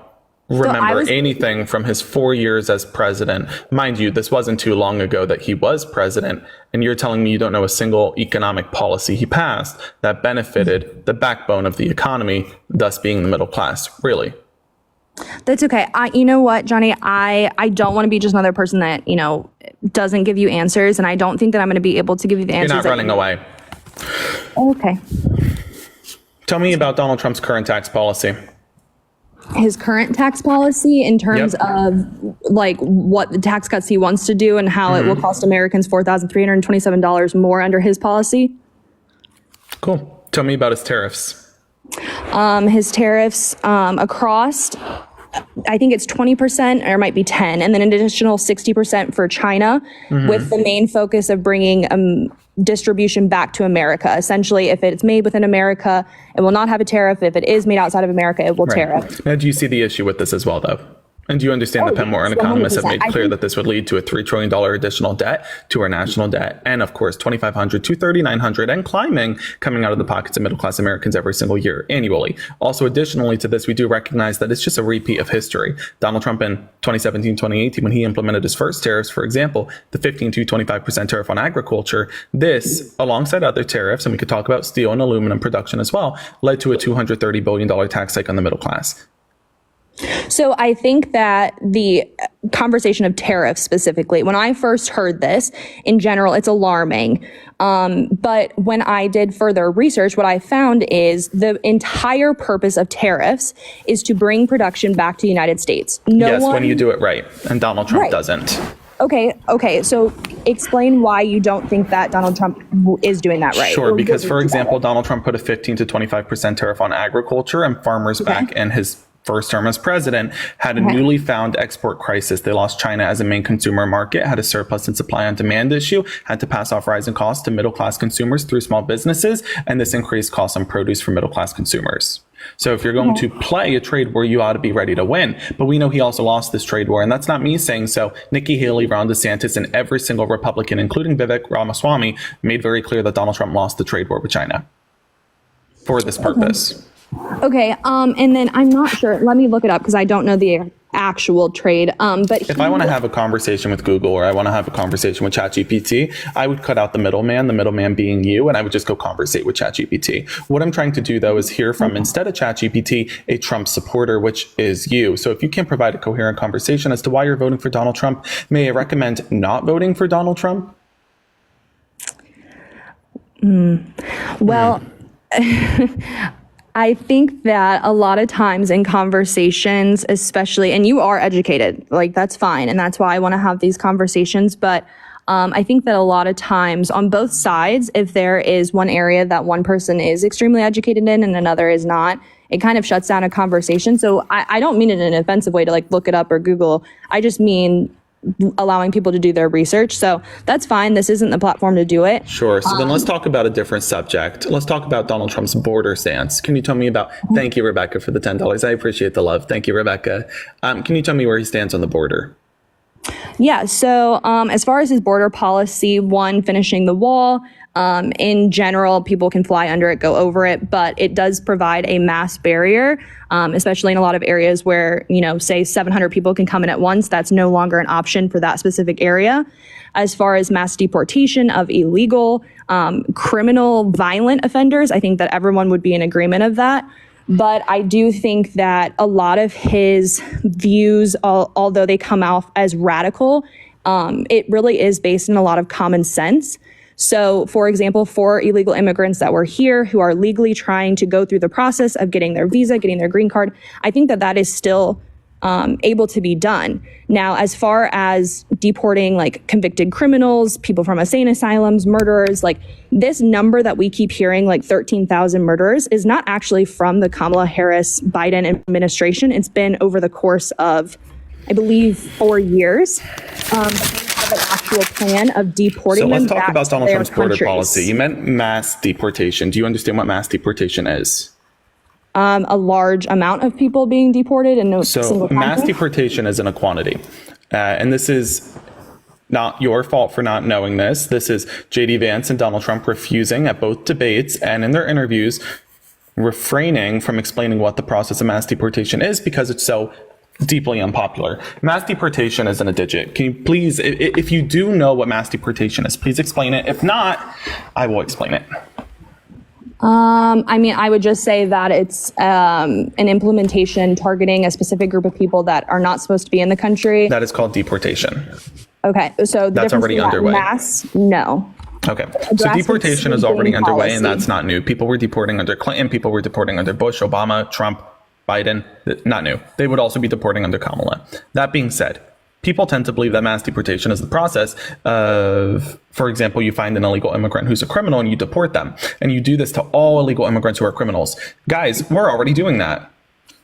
remember anything from his 4 years as president. Mind you, this wasn't too long ago that he was president, and you're telling me you don't know a single economic policy he passed that benefited the backbone of the economy, thus being the middle class. Really? That's okay. You know what, Johnny? I don't want to be just another person that, doesn't give you answers, and I don't think that I'm going to be able to give you the answers. You're not running away. Okay. Tell me about Donald Trump's current tax policy. His current tax policy in terms of what the tax cuts he wants to do and how it will cost Americans $4,327 more under his policy. Cool. Tell me about his tariffs. His tariffs across, I think it's 20% or it might be 10, and then an additional 60% for China, with the main focus of bringing distribution back to America. Essentially, if it's made within America, it will not have a tariff. If it is made outside of America, it will tariff. Now, do you see the issue with this as well, though? And do you understand that Penn Moore and economists have made clear that this would lead to a $3 trillion additional debt to our national debt, and of course, $2,500 to $3,900 and climbing coming out of the pockets of middle-class Americans every single year annually. Also, additionally to this, we do recognize that it's just a repeat of history. Donald Trump in 2017, 2018, when he implemented his first tariffs, for example, the 15 to 25% tariff on agriculture, this, alongside other tariffs, and we could talk about steel and aluminum production as well, led to a $230 billion tax hike on the middle class. So I think that the conversation of tariffs specifically, when I first heard this, in general, it's alarming. But when I did further research, what I found is the entire purpose of tariffs is to bring production back to the United States. When you do it right, and Donald Trump doesn't. Okay. So explain why you don't think that Donald Trump is doing that right. Sure, because for example, Donald Trump put a 15 to 25% tariff on agriculture, and farmers back in his first term as president had a newly found export crisis. They lost China as a main consumer market, had a surplus in supply and demand issue, had to pass off rising costs to middle class consumers through small businesses, and this increased costs on produce for middle class consumers. So if you're going to play a trade war, you ought to be ready to win. But we know he also lost this trade war, and that's not me saying so. Nikki Haley, Ron DeSantis, and every single Republican, including Vivek Ramaswamy, made very clear that Donald Trump lost the trade war with China for this purpose. Okay. And then I'm not sure. Let me look it up because I don't know the actual trade. But if I want to have a conversation with Google or I want to have a conversation with ChatGPT, I would cut out the middleman being you, and I would just go conversate with ChatGPT. What I'm trying to do, though, is hear from, instead of ChatGPT, a Trump supporter, which is you. So if you can provide a coherent conversation as to why you're voting for Donald Trump, may I recommend not voting for Donald Trump? Well, I think that a lot of times in conversations, especially, and you are educated, like that's fine. And that's why I want to have these conversations. But I think that a lot of times on both sides, if there is one area that one person is extremely educated in and another is not, it kind of shuts down a conversation. So I don't mean it in an offensive way to like look it up or Google. I just mean allowing people to do their research. So that's fine. This isn't the platform to do it. Sure. So then let's talk about a different subject. Let's talk about Donald Trump's border stance. Can you tell me about, thank you, Rebecca, for the $10. I appreciate the love. Thank you, Rebecca. Can you tell me where he stands on the border? Yeah. So as far as his border policy, one, finishing the wall, in general, people can fly under it, go over it, but it does provide a mass barrier, especially in a lot of areas where, you know, say 700 people can come in at once. That's no longer an option for that specific area. As far as mass deportation of illegal, criminal, violent offenders, I think that everyone would be in agreement of that. But I do think that a lot of his views, although they come out as radical, it really is based in a lot of common sense. So, for example, for illegal immigrants that were here who are legally trying to go through the process of getting their visa, getting their green card, I think that that is still able to be done. Now, as far as deporting like convicted criminals, people from insane asylums, murderers, like this number that we keep hearing, like 13,000 murderers, is not actually from the Kamala Harris Biden administration. It's been over the course of, I believe, 4 years. An actual plan of deporting them. So let's talk about Donald Trump's border countries. policy. You meant mass deportation. Do you understand what mass deportation is? A large amount of people being deported in no single So mass country. deportation isn't a quantity. And this is not your fault for not knowing this. This is J.D. Vance and Donald Trump refusing at both debates and in their interviews, refraining from explaining what the process of mass deportation is because it's so deeply unpopular. Mass deportation isn't a digit. Can you please, if you do know what mass deportation is, please explain it. If not, I will explain it. I mean, I would just say that it's an implementation targeting a specific group of people that are not supposed to be in the country. That is called deportation. Okay, so the That's difference already between that underway. Mass, no. Okay, so Drastic deportation is already sweeping underway, and policy. that's not new. People were deporting under Clinton. People were deporting under Bush, Obama, Trump, Biden. Not new. They would also be deporting under Kamala. That being said, people tend to believe that mass deportation is the process of, for example, you find an illegal immigrant who's a criminal and you deport them. And you do this to all illegal immigrants who are criminals. Guys, we're already doing that.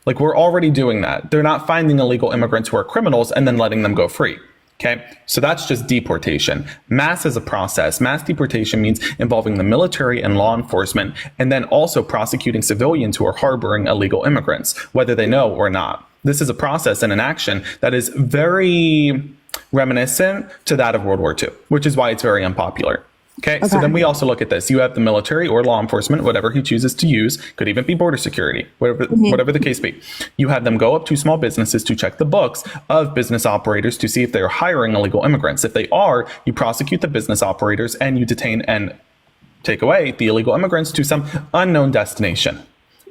Like, we're already doing that. They're not finding illegal immigrants who are criminals and then letting them go free. Okay, so that's just deportation. Mass is a process. Mass deportation means involving the military and law enforcement, and then also prosecuting civilians who are harboring illegal immigrants, whether they know or not. This is a process and an action that is very reminiscent to that of World War II, which is why it's very unpopular. Okay, so then we also look at this. You have the military or law enforcement, whatever he chooses to use, could even be border security, whatever the case be. You have them go up to small businesses to check the books of business operators to see if they are hiring illegal immigrants. If they are, you prosecute the business operators and you detain and take away the illegal immigrants to some unknown destination.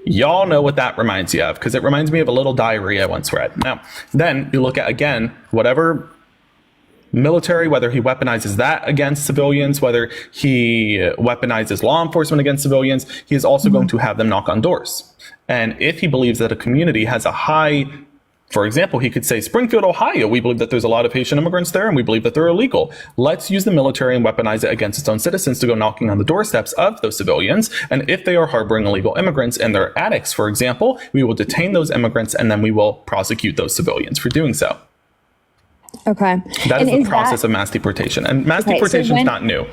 Y'all know what that reminds you of, because it reminds me of a little diary I once read. Now, then you look at, again, whatever military, whether he weaponizes that against civilians, whether he weaponizes law enforcement against civilians, he is also going to have them knock on doors. And if he believes that a community has a high, for example, he could say, Springfield, Ohio, we believe that there's a lot of Haitian immigrants there and we believe that they're illegal. Let's use the military and weaponize it against its own citizens to go knocking on the doorsteps of those civilians. And if they are harboring illegal immigrants in their attics, for example, we will detain those immigrants and then we will prosecute those civilians for doing so. Okay. That is the process of mass deportation. And mass deportation is not new.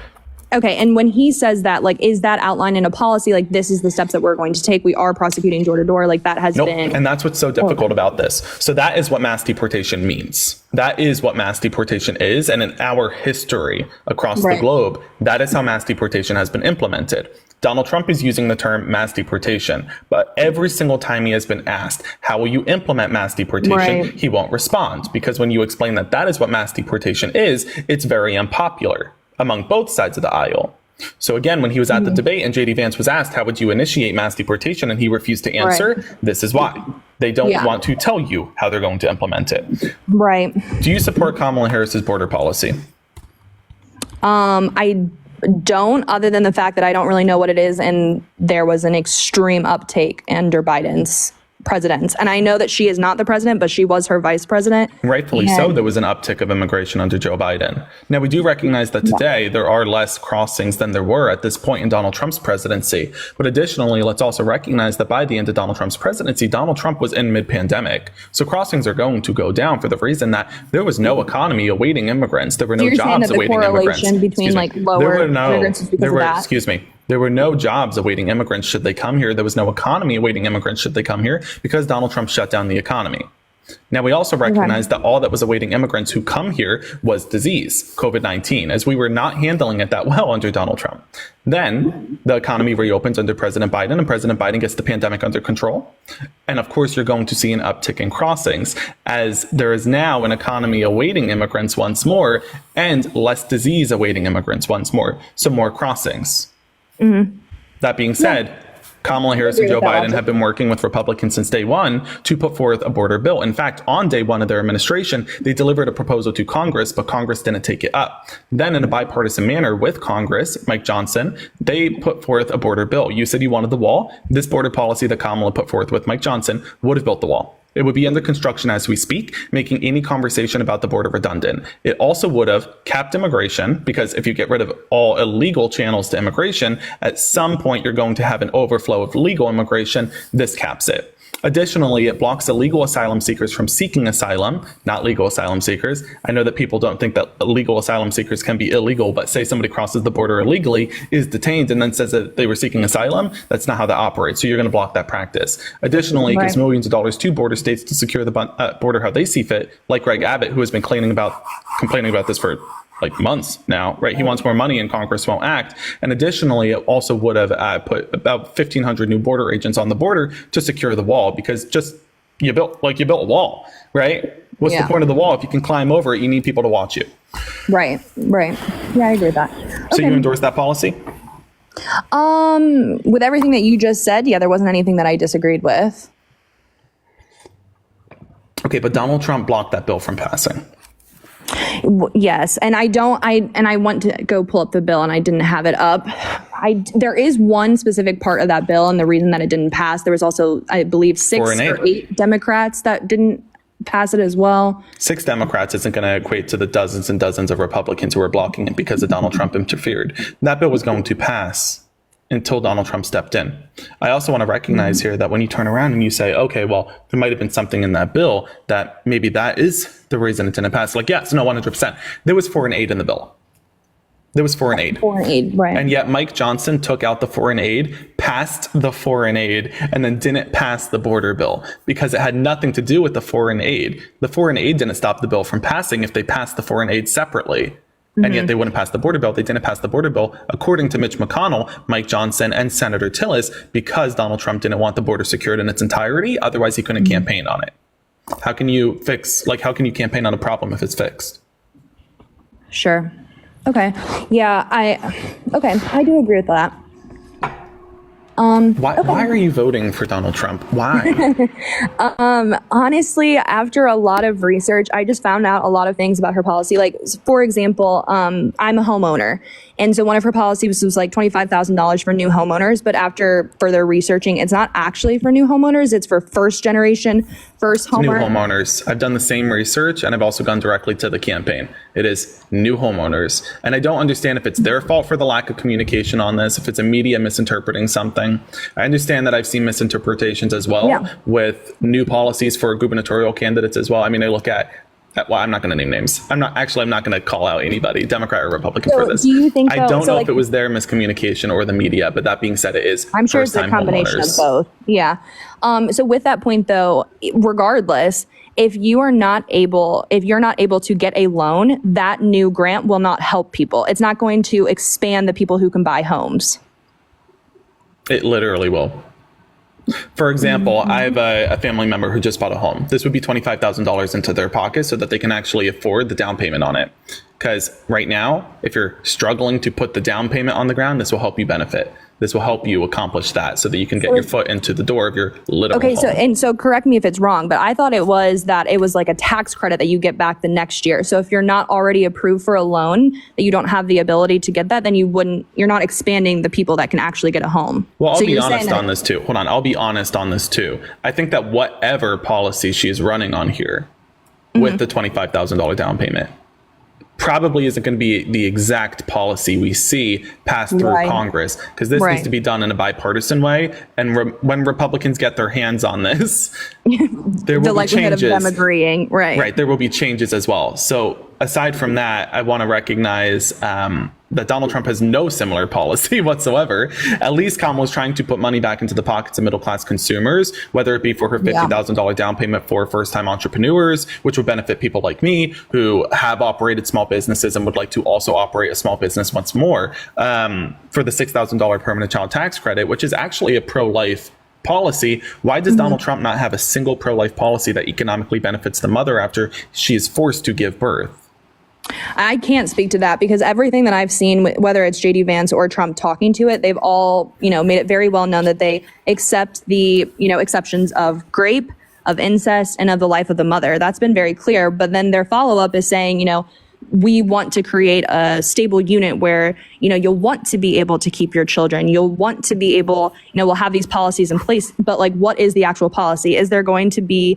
Okay, and when he says that, like, is that outlined in a policy? Like, this is the steps that we're going to take. We are prosecuting door to door. Like, that has been. And that's what's so difficult about this. So that is what mass deportation means. That is what mass deportation is. And in our history across the globe, that is how mass deportation has been implemented. Donald Trump is using the term mass deportation, but every single time he has been asked, how will you implement mass deportation? Right. He won't respond, because when you explain that that is what mass deportation is, it's very unpopular among both sides of the aisle. So again, when he was at the debate and JD Vance was asked, how would you initiate mass deportation? And he refused to answer. Right. This is why. They don't Yeah. want to tell you how they're going to implement it. Right. Do you support Kamala Harris's border policy? I don't, other than the fact that I don't really know what it is, and there was an extreme uptake under Biden's presidents. And I know that she is not the president, but she was her vice president. Rightfully so, there was an uptick of immigration under Joe Biden. Now, we do recognize that today there are less crossings than there were at this point in Donald Trump's presidency. But additionally, let's also recognize that by the end of Donald Trump's presidency, Donald Trump was in mid-pandemic. So crossings are going to go down for the reason that there was no economy awaiting immigrants. There were no You're saying jobs that the awaiting immigrants. correlation between like lower immigrants is because of that? Excuse me. There were no jobs awaiting immigrants should they come here. There was no economy awaiting immigrants should they come here, because Donald Trump shut down the economy. Now, we also recognize that all that was awaiting immigrants who come here was disease, COVID-19, as we were not handling it that well under Donald Trump. Then the economy reopens under President Biden, and President Biden gets the pandemic under control. And of course, you're going to see an uptick in crossings, as there is now an economy awaiting immigrants once more and less disease awaiting immigrants once more. So more crossings. That being said, Kamala Harris and Joe Biden have been working with Republicans since day one to put forth a border bill. In fact, on day one of their administration, they delivered a proposal to Congress, but Congress didn't take it up. Then, in a bipartisan manner with Congress, Mike Johnson, they put forth a border bill. You said you wanted the wall. This border policy that Kamala put forth with Mike Johnson would have built the wall. It would be under construction as we speak, making any conversation about the border redundant. It also would have capped immigration, because if you get rid of all illegal channels to immigration, at some point you're going to have an overflow of legal immigration. This caps it. Additionally, it blocks illegal asylum seekers from seeking asylum, not legal asylum seekers. I know that people don't think that illegal asylum seekers can be illegal, but say somebody crosses the border illegally, is detained, and then says that they were seeking asylum. That's not how that operates. So you're going to block that practice. Additionally, it gives millions of dollars to border states to secure the border how they see fit, like Greg Abbott, who has been complaining about this for like months now, right? He wants more money and Congress won't act. And additionally, it also would have put about 1,500 new border agents on the border to secure the wall, because you built a wall, right? What's the point of the wall? If you can climb over it, you need people to watch you. Right. Yeah, I agree with that. Okay. So you endorse that policy? With everything that you just said, yeah, there wasn't anything that I disagreed with. Okay, but Donald Trump blocked that bill from passing. Yes, and I want to go pull up the bill, and I didn't have it up. There is one specific part of that bill, and the reason that it didn't pass, there was also, I believe, 6 or 8 Democrats that didn't pass it as well. 6 Democrats isn't going to equate to the dozens and dozens of Republicans who are blocking it because of Donald Trump interfered. That bill was going to pass until Donald Trump stepped in. I also want to recognize here that when you turn around and you say, okay, well, there might have been something in that bill that maybe that is the reason it didn't pass. Like, yes, no, 100%. There was 4 and 8 in the bill. There was 4 and 8. 4 and 8, right. And yet Mike Johnson took out the 4 and 8, passed the 4 and 8, and then didn't pass the border bill because it had nothing to do with the 4 and 8. The 4 and 8 didn't stop the bill from passing if they passed the 4 and 8 separately. And yet they wouldn't pass the border bill. They didn't pass the border bill, according to Mitch McConnell, Mike Johnson, and Senator Tillis, because Donald Trump didn't want the border secured in its entirety. Otherwise, he couldn't campaign on it. How can you campaign on a problem if it's fixed? Sure. Okay. Yeah, I do agree with that. Why are you voting for Donald Trump? Why? Honestly, after a lot of research, I just found out a lot of things about her policy. Like, for example, I'm a homeowner. And so one of her policies was like $25,000 for new homeowners. But after further researching, it's not actually for new homeowners. It's for first generation, new homeowners. I've done the same research, and I've also gone directly to the campaign. It is new homeowners. And I don't understand if it's their fault for the lack of communication on this, if it's a media misinterpreting something. I understand that I've seen misinterpretations as well with new policies for gubernatorial candidates as well. I mean, I look at well, I'm not going to name names. I'm not going to call out anybody, Democrat or Republican, for this. Do you think I don't know if it was their miscommunication or the media, but that being said, it is. I'm sure it's a combination of both. Yeah. So with that point, though, regardless, if you're not able to get a loan, that new grant will not help people. It's not going to expand the people who can buy homes. It literally will. For example, I have a family member who just bought a home. This would be $25,000 into their pocket so that they can actually afford the down payment on it. Because right now, if you're struggling to put the down payment on the ground, this will help you benefit. This will help you accomplish that so that you can get your foot into the door of your literal home. So correct me if it's wrong, but I thought it was like a tax credit that you get back the next year. So if you're not already approved for a loan, that you don't have the ability to get that, then you're not expanding the people that can actually get a home. Well, I'll So be you're honest saying on this too. Hold on. I'll be honest on this too. I think that whatever policy she is running on here with the $25,000 down payment probably isn't going to be the exact policy we see passed through Congress, because this needs to be done in a bipartisan way. And when Republicans get their hands on this, there will be changes. Of them agreeing, right? There will be changes as well. So aside from that, I want to recognize that Donald Trump has no similar policy whatsoever. At least Kamala's trying to put money back into the pockets of middle-class consumers, whether it be for her $50,000 down payment for first-time entrepreneurs, which would benefit people like me who have operated small businesses and would like to also operate a small business once more, for the $6,000 permanent child tax credit, which is actually a pro-life policy. Why does Donald Trump not have a single pro-life policy that economically benefits the mother after she is forced to give birth? I can't speak to that because everything that I've seen, whether it's JD Vance or Trump talking to it, they've all, made it very well known that they accept the, exceptions of grape, of incest, and of the life of the mother. That's been very clear. But then their follow-up is saying, we want to create a stable unit where, you'll want to be able to keep your children. You'll want to be able, we'll have these policies in place. But like, what is the actual policy? Is there going to be,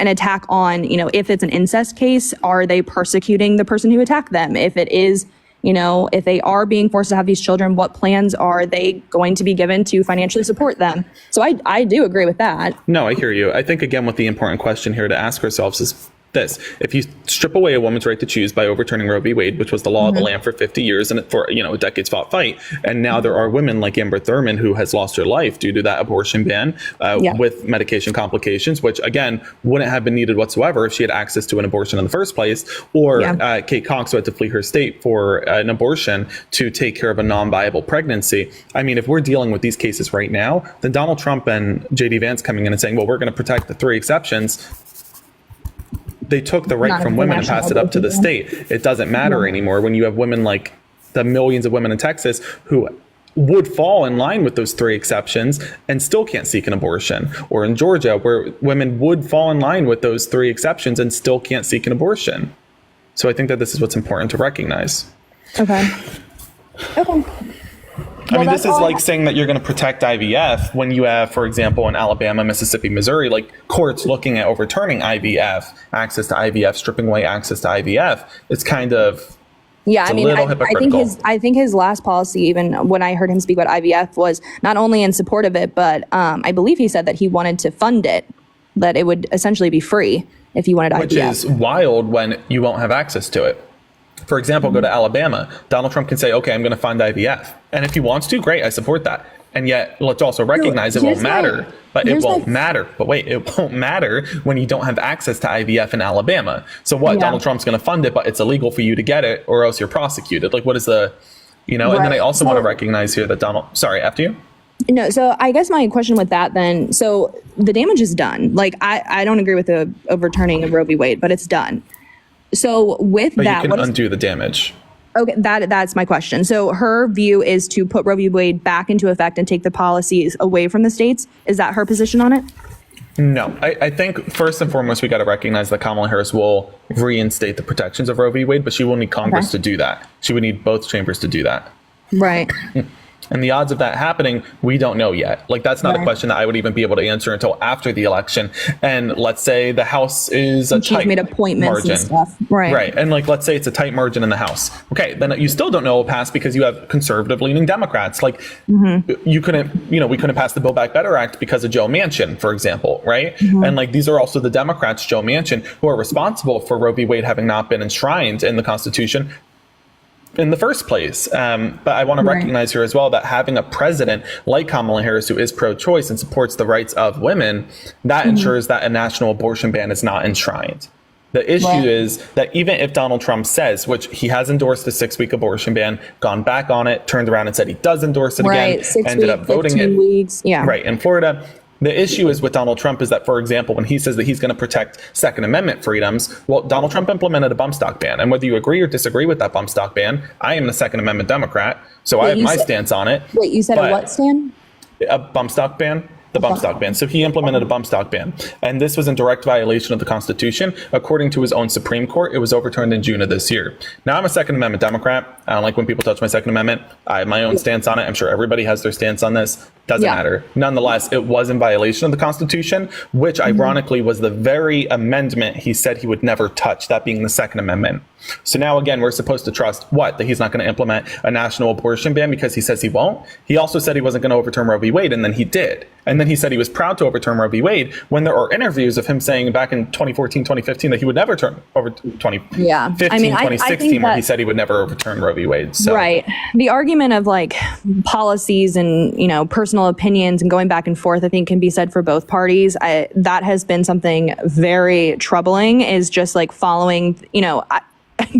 an attack on, if it's an incest case, are they persecuting the person who attacked them? If it is, if they are being forced to have these children, what plans are they going to be given to financially support them? So I do agree with that. No, I hear you. I think, again, what the important question here to ask ourselves is this: if you strip away a woman's right to choose by overturning Roe v. Wade, which was the law of the land for 50 years and for a decades fought fight, and now there are women like Amber Thurman who has lost her life due to that abortion ban with medication complications, which again wouldn't have been needed whatsoever if she had access to an abortion in the first place, or Kate Cox, who had to flee her state for an abortion to take care of a non-viable pregnancy. I mean, if we're dealing with these cases right now, then Donald Trump and JD Vance coming in and saying, well, we're going to protect the 3 exceptions. They took the right from women and passed it up to the state. It doesn't matter anymore when you have women like the millions of women in Texas who would fall in line with those 3 exceptions and still can't seek an abortion, or in Georgia where women would fall in line with those 3 exceptions and still can't seek an abortion. So I think that this is what's important to recognize. Okay. I mean, this is like saying that you're going to protect IVF when you have, for example, in Alabama, Mississippi, Missouri, like courts looking at overturning IVF, access to IVF, stripping away access to IVF. It's kind of I think his last policy, even when I heard him speak about IVF, was not only in support of it, but I believe he said that he wanted to fund it, that it would essentially be free if you wanted IVF. Which is wild when you won't have access to it. For example, go to Alabama. Donald Trump can say, okay, I'm going to fund IVF. And if he wants to, great, I support that. And yet, let's also recognize it won't matter. But it won't matter. But wait, it won't matter when you don't have access to IVF in Alabama. So what? Donald Trump's going to fund it, but it's illegal for you to get it, or else you're prosecuted. Like, what is the, And then I also want to recognize here that sorry, after you. No, so I guess my question with that then, so the damage is done. Like, I don't agree with the overturning of Roe v. Wade, but it's done. So with that, you can undo the damage. Okay, that's my question. So her view is to put Roe v. Wade back into effect and take the policies away from the states. Is that her position on it? No, I think first and foremost, we got to recognize that Kamala Harris will reinstate the protections of Roe v. Wade, but she will need Congress to do that. She would need both chambers to do that. Right. And the odds of that happening, we don't know yet. Like, that's not a question that I would even be able to answer until after the election. And let's say the House is a tight made appointments margin. And stuff. Right. And like, let's say it's a tight margin in the House. Okay, then you still don't know it will pass because you have conservative leaning Democrats. Like, you couldn't, we couldn't pass the Build Back Better Act because of Joe Manchin, for example, right? And like, these are also the Democrats, Joe Manchin, who are responsible for Roe v. Wade having not been enshrined in the Constitution in the first place. But I want to recognize here as well that having a president like Kamala Harris, who is pro-choice and supports the rights of women, that ensures that a national abortion ban is not enshrined. The issue is that even if Donald Trump says, which he has endorsed the 6-week abortion ban, gone back on it, turned around and said he does endorse it again, 6 ended up weeks, voting 15 it weeks. Yeah. right in Florida. The issue is with Donald Trump is that, for example, when he says that he's going to protect Second Amendment freedoms, well, Donald Trump implemented a bump stock ban. And whether you agree or disagree with that bump stock ban, I am a Second Amendment Democrat, so I have my stance on it. Wait, you said a what stand? A bump stock ban. The bump stock ban. So he implemented a bump stock ban. And this was in direct violation of the Constitution. According to his own Supreme Court, it was overturned in June of this year. Now, I'm a Second Amendment Democrat. I don't like when people touch my Second Amendment. I have my own stance on it. I'm sure everybody has their stance on this. Doesn't matter. Nonetheless, it was in violation of the Constitution, which ironically was the very amendment he said he would never touch, that being the Second Amendment. So now, again, we're supposed to trust what? That he's not going to implement a national abortion ban because he says he won't? He also said he wasn't going to overturn Roe v. Wade, and then he did. And then he said he was proud to overturn Roe v. Wade when there are interviews of him saying back in 2014, 2015 that he would never overturn 2016, where he said he would never overturn Roe v. Wade. So. Right. The argument of like policies and, personal opinions and going back and forth, I think can be said for both parties. That has been something very troubling, is just like following,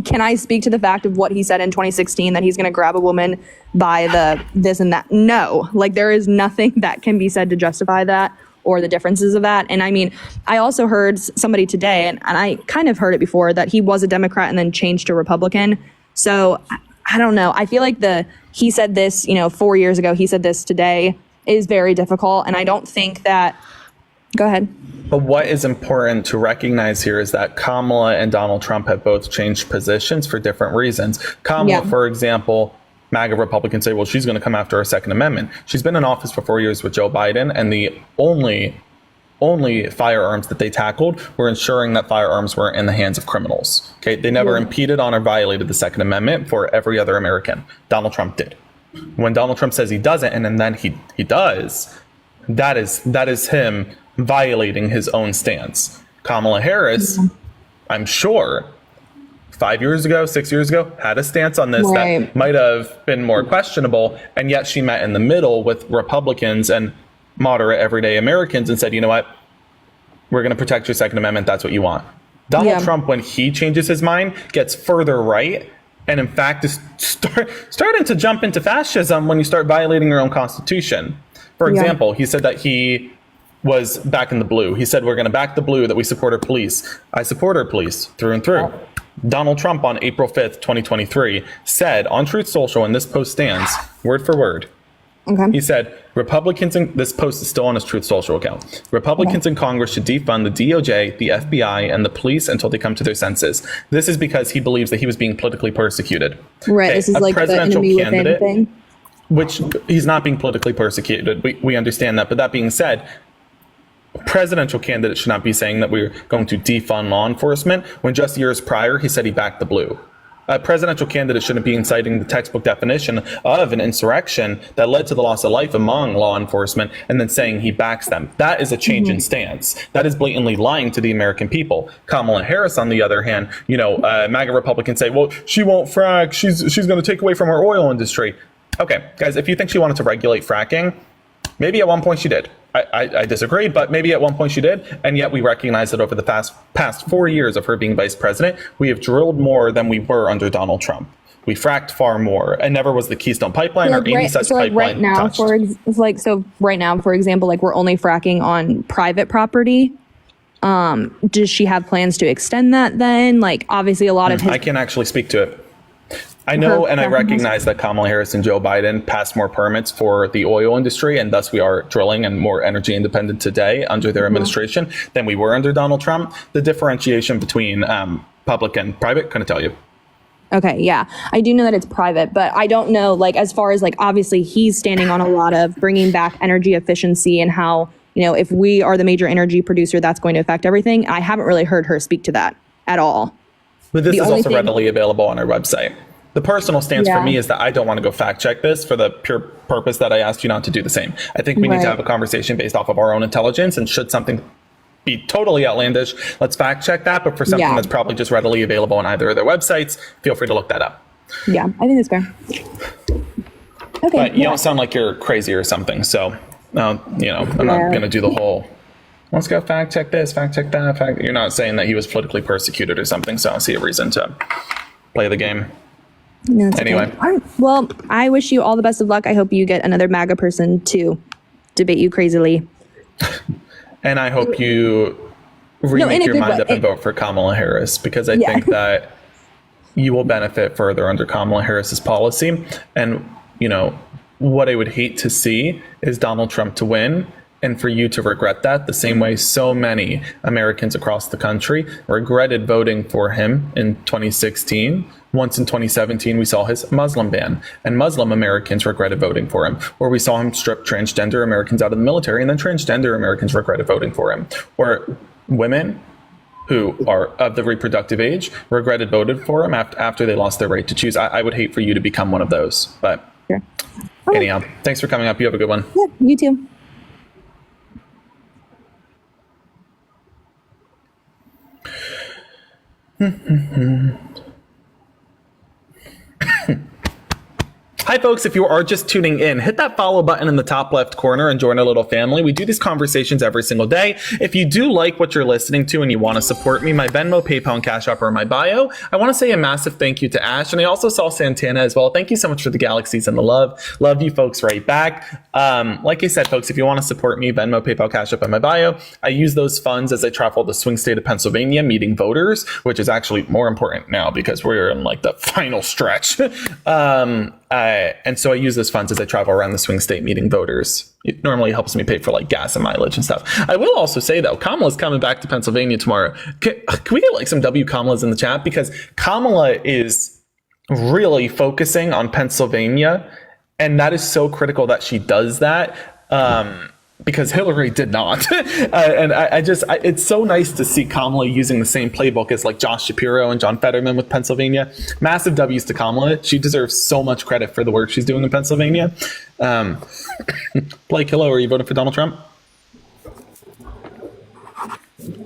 can I speak to the fact of what he said in 2016, that he's going to grab a woman by the this and that? No, like there is nothing that can be said to justify that or the differences of that. And I mean, I also heard somebody today, and I kind of heard it before, that he was a Democrat and then changed to Republican. So I don't know. I feel like he said this, 4 years ago, he said this today is very difficult. And I don't think that, go ahead. But what is important to recognize here is that Kamala and Donald Trump have both changed positions for different reasons. Kamala, for example, MAGA Republicans say, well, she's going to come after our Second Amendment. She's been in office for 4 years with Joe Biden, and the only firearms that they tackled were ensuring that firearms weren't in the hands of criminals. Okay, they never impeded on or violated the Second Amendment for every other American. Donald Trump did. When Donald Trump says he doesn't, and then he does, that is him violating his own stance. Kamala Harris, I'm sure, 5 years ago, 6 years ago, had a stance on this that might have been more questionable, and yet she met in the middle with Republicans and moderate everyday Americans and said, you know what, we're going to protect your Second Amendment, that's what you want. Donald Trump, when he changes his mind, gets further right, and in fact is starting to jump into fascism when you start violating your own Constitution. For example, he said that he was back in the blue. He said, we're going to back the blue, that we support our police. I support our police through and through. Donald Trump on April 5th, 2023 said on Truth Social, and this post stands word for word. He said, Republicans, this post is still on his Truth Social account. Republicans in Congress should defund the DOJ, the FBI, and the police until they come to their senses. This is because he believes that he was being politically persecuted. Right. This is like the enemy within thing. Which he's not being politically persecuted. We understand that. But that being said, a presidential candidate should not be saying that we're going to defund law enforcement when just years prior he said he backed the blue. A presidential candidate shouldn't be inciting the textbook definition of an insurrection that led to the loss of life among law enforcement and then saying he backs them. That is a change in stance. That is blatantly lying to the American people. Kamala Harris, on the other hand, MAGA Republicans say, well, she won't frack. She's going to take away from our oil industry. Okay, guys, if you think she wanted to regulate fracking, maybe at one point she did. I disagree, but maybe at one point she did. And yet we recognize that over the past 4 years of her being vice president, we have drilled more than we were under Donald Trump. We fracked far more, and never was the Keystone Pipeline or any such pipeline touched. Right now, for example, like we're only fracking on private property. Does she have plans to extend that then? Like obviously a lot of I can actually speak to it. I know and I recognize that Kamala Harris and Joe Biden passed more permits for the oil industry, and thus we are drilling and more energy independent today under their administration than we were under Donald Trump. The differentiation between public and private, couldn't tell you. Okay, yeah. I do know that it's private, but I don't know, like, as far as, like, obviously he's standing on a lot of bringing back energy efficiency and how, if we are the major energy producer, that's going to affect everything. I haven't really heard her speak to that at all. But this is also readily available on our website. The personal stance for me is that I don't want to go fact check this for the pure purpose that I asked you not to do the same. I think we need to have a conversation based off of our own intelligence, and should something be totally outlandish, let's fact check that. But for something that's probably just readily available on either of their websites, feel free to look that up. Yeah, I think that's fair. Okay. But you don't sound like you're crazy or something. So, I'm not going to do the whole let's go fact check this, fact check that. You're not saying that he was politically persecuted or something, so I don't see a reason to play the game. No, it's Anyway. okay. All right. Well, I wish you all the best of luck. I hope you get another MAGA person to debate you crazily. And I hope you remake your mind up and vote for Kamala Harris, because I think that you will benefit further under Kamala Harris's policy. And, you know, what I would hate to see is Donald Trump to win and for you to regret that the same way so many Americans across the country regretted voting for him in 2016. Once in 2017, we saw his Muslim ban, and Muslim Americans regretted voting for him. Or we saw him strip transgender Americans out of the military, and then transgender Americans regretted voting for him. Or women who are of the reproductive age regretted voted for him after they lost their right to choose. I would hate for you to become one of those. But anyhow, thanks for coming up. You have a good one. Yeah, you too. Hi, folks. If you are just tuning in, hit that follow button in the top left corner and join our little family. We do these conversations every single day. If you do like what you're listening to and you want to support me, my Venmo, PayPal, and Cash App are in my bio. I want to say a massive thank you to Ash, and I also saw Santana as well. Thank you so much for the galaxies and the love. Love you folks right back. Like I said, folks, if you want to support me, Venmo, PayPal, Cash App in my bio. I use those funds as I travel the swing state of Pennsylvania, meeting voters, which is actually more important now because we're in like the final stretch. And so I use those funds as I travel around the swing state meeting voters. It normally helps me pay for like gas and mileage and stuff. I will also say though, Kamala's coming back to Pennsylvania tomorrow. Can we get like some W Kamalas in the chat? Because Kamala is really focusing on Pennsylvania, and that is so critical that she does that. Because Hillary did not. And it's so nice to see Kamala using the same playbook as like Josh Shapiro and John Fetterman with Pennsylvania. Massive W's to Kamala. She deserves so much credit for the work she's doing in Pennsylvania. Blake, hello, are you voting for Donald Trump?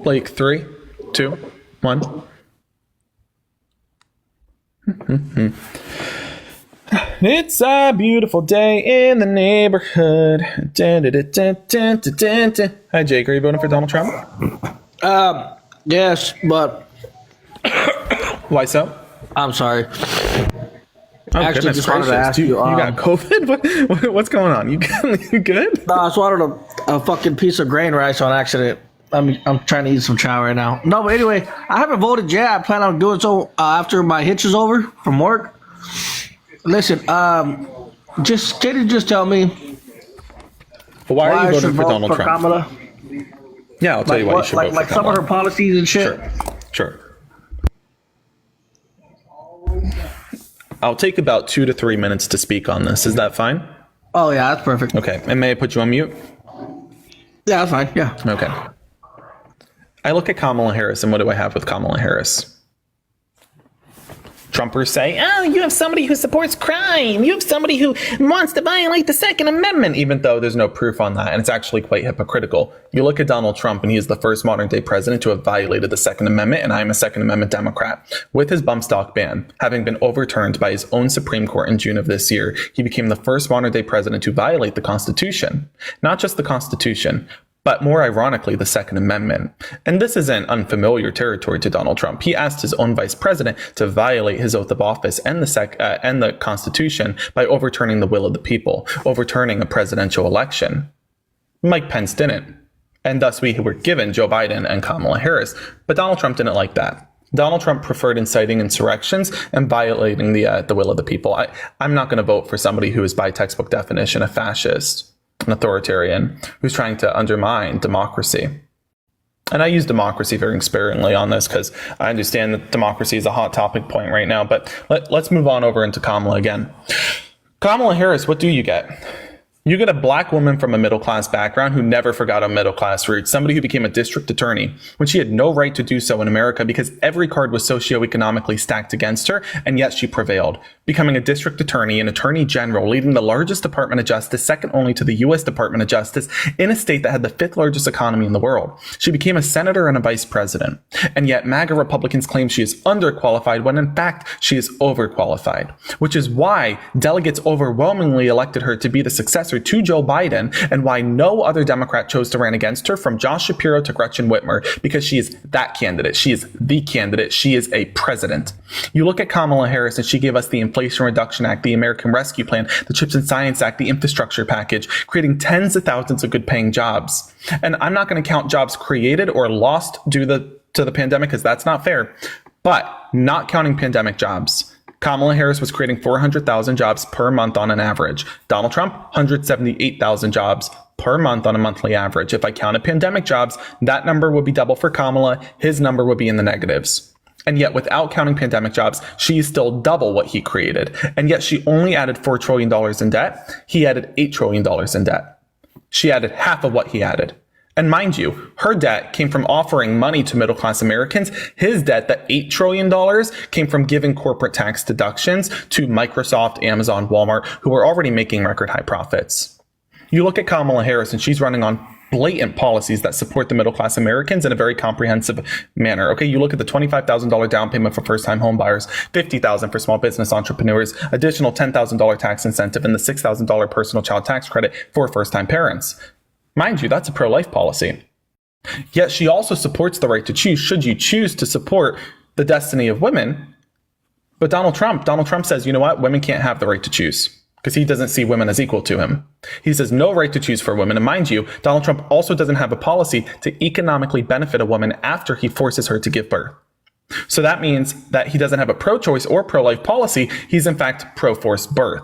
Blake, 3, 2, 1. It's a beautiful day in the neighborhood. Hi, Jake. Are you voting for Donald Trump? Yes, but why so? I'm sorry. Actually, just wanted to ask you. You got COVID? What's going on? You good? No, I swallowed a fucking piece of grain rice on accident. I'm trying to eat some chow right now. No, but anyway, I haven't voted yet. I plan on doing so after my hitch is over from work. Listen, can you just tell me why are you voting for Donald Trump? Kamala? Yeah, I'll tell you why you should vote for Kamala. Some of her policies and shit. Sure. I'll take about 2 to 3 minutes to speak on this. Is that fine? Oh yeah, that's perfect. Okay, and may I put you on mute? Yeah, that's fine. Yeah. Okay. I look at Kamala Harris, and what do I have with Kamala Harris? Trumpers say, oh, you have somebody who supports crime. You have somebody who wants to violate the Second Amendment, even though there's no proof on that. And it's actually quite hypocritical. You look at Donald Trump, and he is the first modern day president to have violated the Second Amendment. And I'm a Second Amendment Democrat. With his bump stock ban having been overturned by his own Supreme Court in June of this year, he became the first modern day president to violate the Constitution. Not just the Constitution, but more ironically, the Second Amendment. And this isn't unfamiliar territory to Donald Trump. He asked his own vice president to violate his oath of office and the Constitution by overturning the will of the people, overturning a presidential election. Mike Pence didn't. And thus we were given Joe Biden and Kamala Harris. But Donald Trump didn't like that. Donald Trump preferred inciting insurrections and violating the will of the people. I'm not going to vote for somebody who is by textbook definition a fascist, an authoritarian, who's trying to undermine democracy. And I use democracy very sparingly on this because I understand that democracy is a hot topic point right now. But let's move on over into Kamala again. Kamala Harris, what do you get? You get a black woman from a middle-class background who never forgot her middle-class roots, somebody who became a district attorney when she had no right to do so in America because every card was socioeconomically stacked against her, and yet she prevailed, becoming a district attorney and attorney general, leading the largest Department of Justice, second only to the U.S. Department of Justice, in a state that had the fifth largest economy in the world. She became a senator and a vice president, and yet MAGA Republicans claim she is underqualified when in fact she is overqualified, which is why delegates overwhelmingly elected her to be the successor answer to Joe Biden and why no other Democrat chose to run against her, from Josh Shapiro to Gretchen Whitmer, because she is that candidate. She is the candidate. She is a president. You look at Kamala Harris, and she gave us the Inflation Reduction Act, the American Rescue Plan, the CHIPS and Science Act, the infrastructure package, creating tens of thousands of good paying jobs. And I'm not going to count jobs created or lost due to the pandemic, because that's not fair. But not counting pandemic jobs, Kamala Harris was creating 400,000 jobs per month on an average. Donald Trump, 178,000 jobs per month on a monthly average. If I counted pandemic jobs, that number would be double for Kamala. His number would be in the negatives. And yet, without counting pandemic jobs, she's still double what he created. And yet, she only added $4 trillion in debt. He added $8 trillion in debt. She added half of what he added. And mind you, her debt came from offering money to middle-class Americans. His debt, that $8 trillion, came from giving corporate tax deductions to Microsoft, Amazon, Walmart, who are already making record high profits. You look at Kamala Harris, and she's running on blatant policies that support the middle-class Americans in a very comprehensive manner. Okay, you look at the $25,000 down payment for first-time home buyers, $50,000 for small business entrepreneurs, additional $10,000 tax incentive, and the $6,000 personal child tax credit for first-time parents. Mind you, that's a pro-life policy. Yet she also supports the right to choose, should you choose to support the destiny of women. But Donald Trump says, you know what? Women can't have the right to choose, because he doesn't see women as equal to him. He says no right to choose for women. And mind you, Donald Trump also doesn't have a policy to economically benefit a woman after he forces her to give birth. So that means that he doesn't have a pro-choice or pro-life policy. He's in fact pro-forced birth.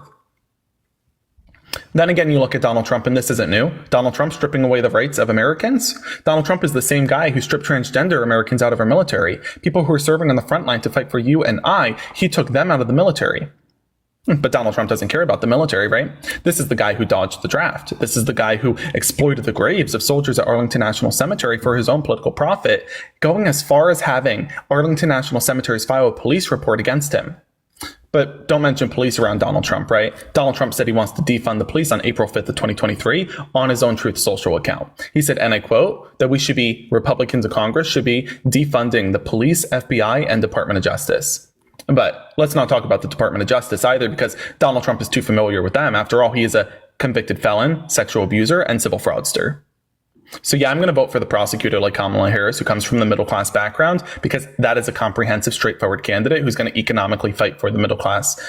Then again, you look at Donald Trump, and this isn't new. Donald Trump stripping away the rights of Americans. Donald Trump is the same guy who stripped transgender Americans out of our military. People who are serving on the front line to fight for you and I, he took them out of the military. But Donald Trump doesn't care about the military, right? This is the guy who dodged the draft. This is the guy who exploited the graves of soldiers at Arlington National Cemetery for his own political profit, going as far as having Arlington National Cemetery's file a police report against him. But don't mention police around Donald Trump, right? Donald Trump said he wants to defund the police on April 5th of 2023 on his own Truth Social account. He said, and I quote, that we should be, Republicans in Congress should be defunding the police, FBI, and Department of Justice. But let's not talk about the Department of Justice either, because Donald Trump is too familiar with them. After all, he is a convicted felon, sexual abuser, and civil fraudster. So yeah, I'm going to vote for the prosecutor like Kamala Harris, who comes from the middle class background, because that is a comprehensive, straightforward candidate who's going to economically fight for the middle class.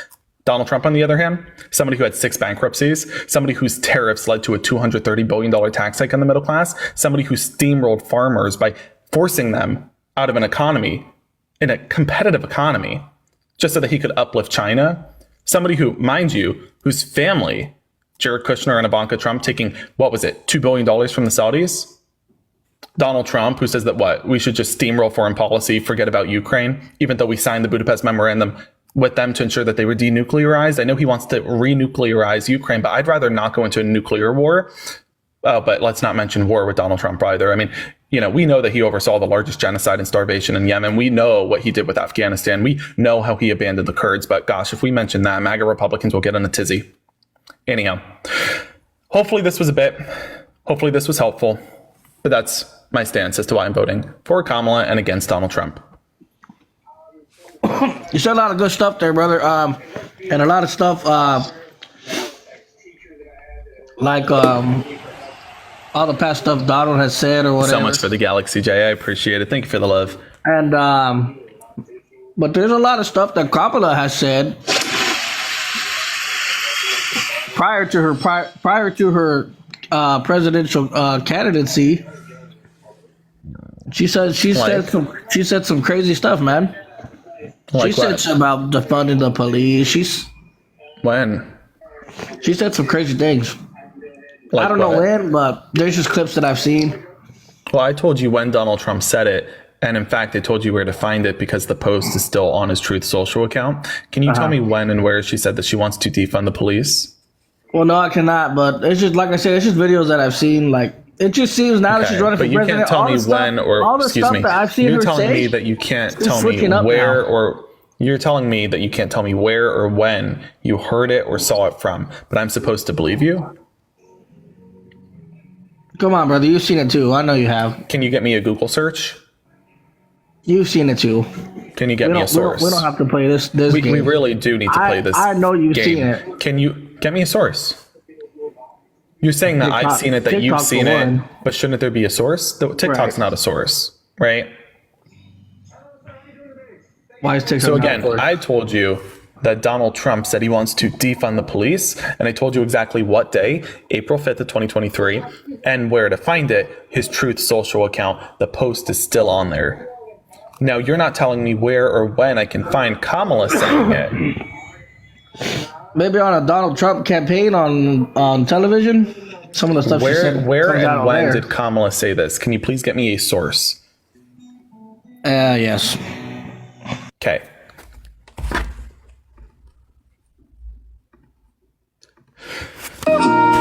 Donald Trump, on the other hand, somebody who had 6 bankruptcies, somebody whose tariffs led to a $230 billion tax hike on the middle class, somebody who steamrolled farmers by forcing them out of an economy, in a competitive economy, just so that he could uplift China. Somebody who, mind you, whose family, Jared Kushner and Ivanka Trump, taking, what was it, $2 billion from the Saudis? Donald Trump, who says that we should just steamroll foreign policy, forget about Ukraine, even though we signed the Budapest Memorandum with them to ensure that they were denuclearized. I know he wants to renuclearize Ukraine, but I'd rather not go into a nuclear war. But let's not mention war with Donald Trump either. I mean, you know, we know that he oversaw the largest genocide and starvation in Yemen. We know what he did with Afghanistan. We know how he abandoned the Kurds. But gosh, if we mention that, MAGA Republicans will get in a tizzy. Anyhow, hopefully this was helpful, but that's my stance as to why I'm voting for Kamala and against Donald Trump. You said a lot of good stuff there, brother. And a lot of stuff, like all the past stuff Donald has said or whatever. So much for the Galaxy, Jay. I appreciate it. Thank you for the love. And, but there's a lot of stuff that Kamala has said prior to her presidential candidacy. She said some crazy stuff, man. Like she said something about defunding the police. She said some crazy things. Like I don't know when, but there's just clips that I've seen. Well, I told you when Donald Trump said it, and in fact, I told you where to find it because the post is still on his Truth Social account. Can you tell me when and where she said that she wants to defund the police? Well, no, I cannot, but it's just, like I said, it's just videos that I've seen. Like, it just seems now that she's running for president. But you can't tell me when or, excuse me, you're telling me that you can't tell me where or, you're telling me that you can't tell me where or when you heard it or saw it from, but I'm supposed to believe you? Come on, brother, you've seen it too. I know you have. Can you get me a Google search? You've seen it too. Can you get me a source? We don't have to play this game. We really do need to play this I know you've game. seen it. Can you get me a source? You're saying that I've TikTok- seen it, that you've TikTok seen for it, one. but shouldn't there be a source? TikTok's Right. not a source, right? Why is TikTok So not again, for it? I told you that Donald Trump said he wants to defund the police, and I told you exactly what day, April 5th of 2023, and where to find it, his Truth Social account. The post is still on there. Now, you're not telling me where or when I can find Kamala saying it. Maybe on a Donald Trump campaign on television. Some of the stuff she said. Where comes out and on when there. did Kamala say this? Can you please get me a source? Yes. Okay.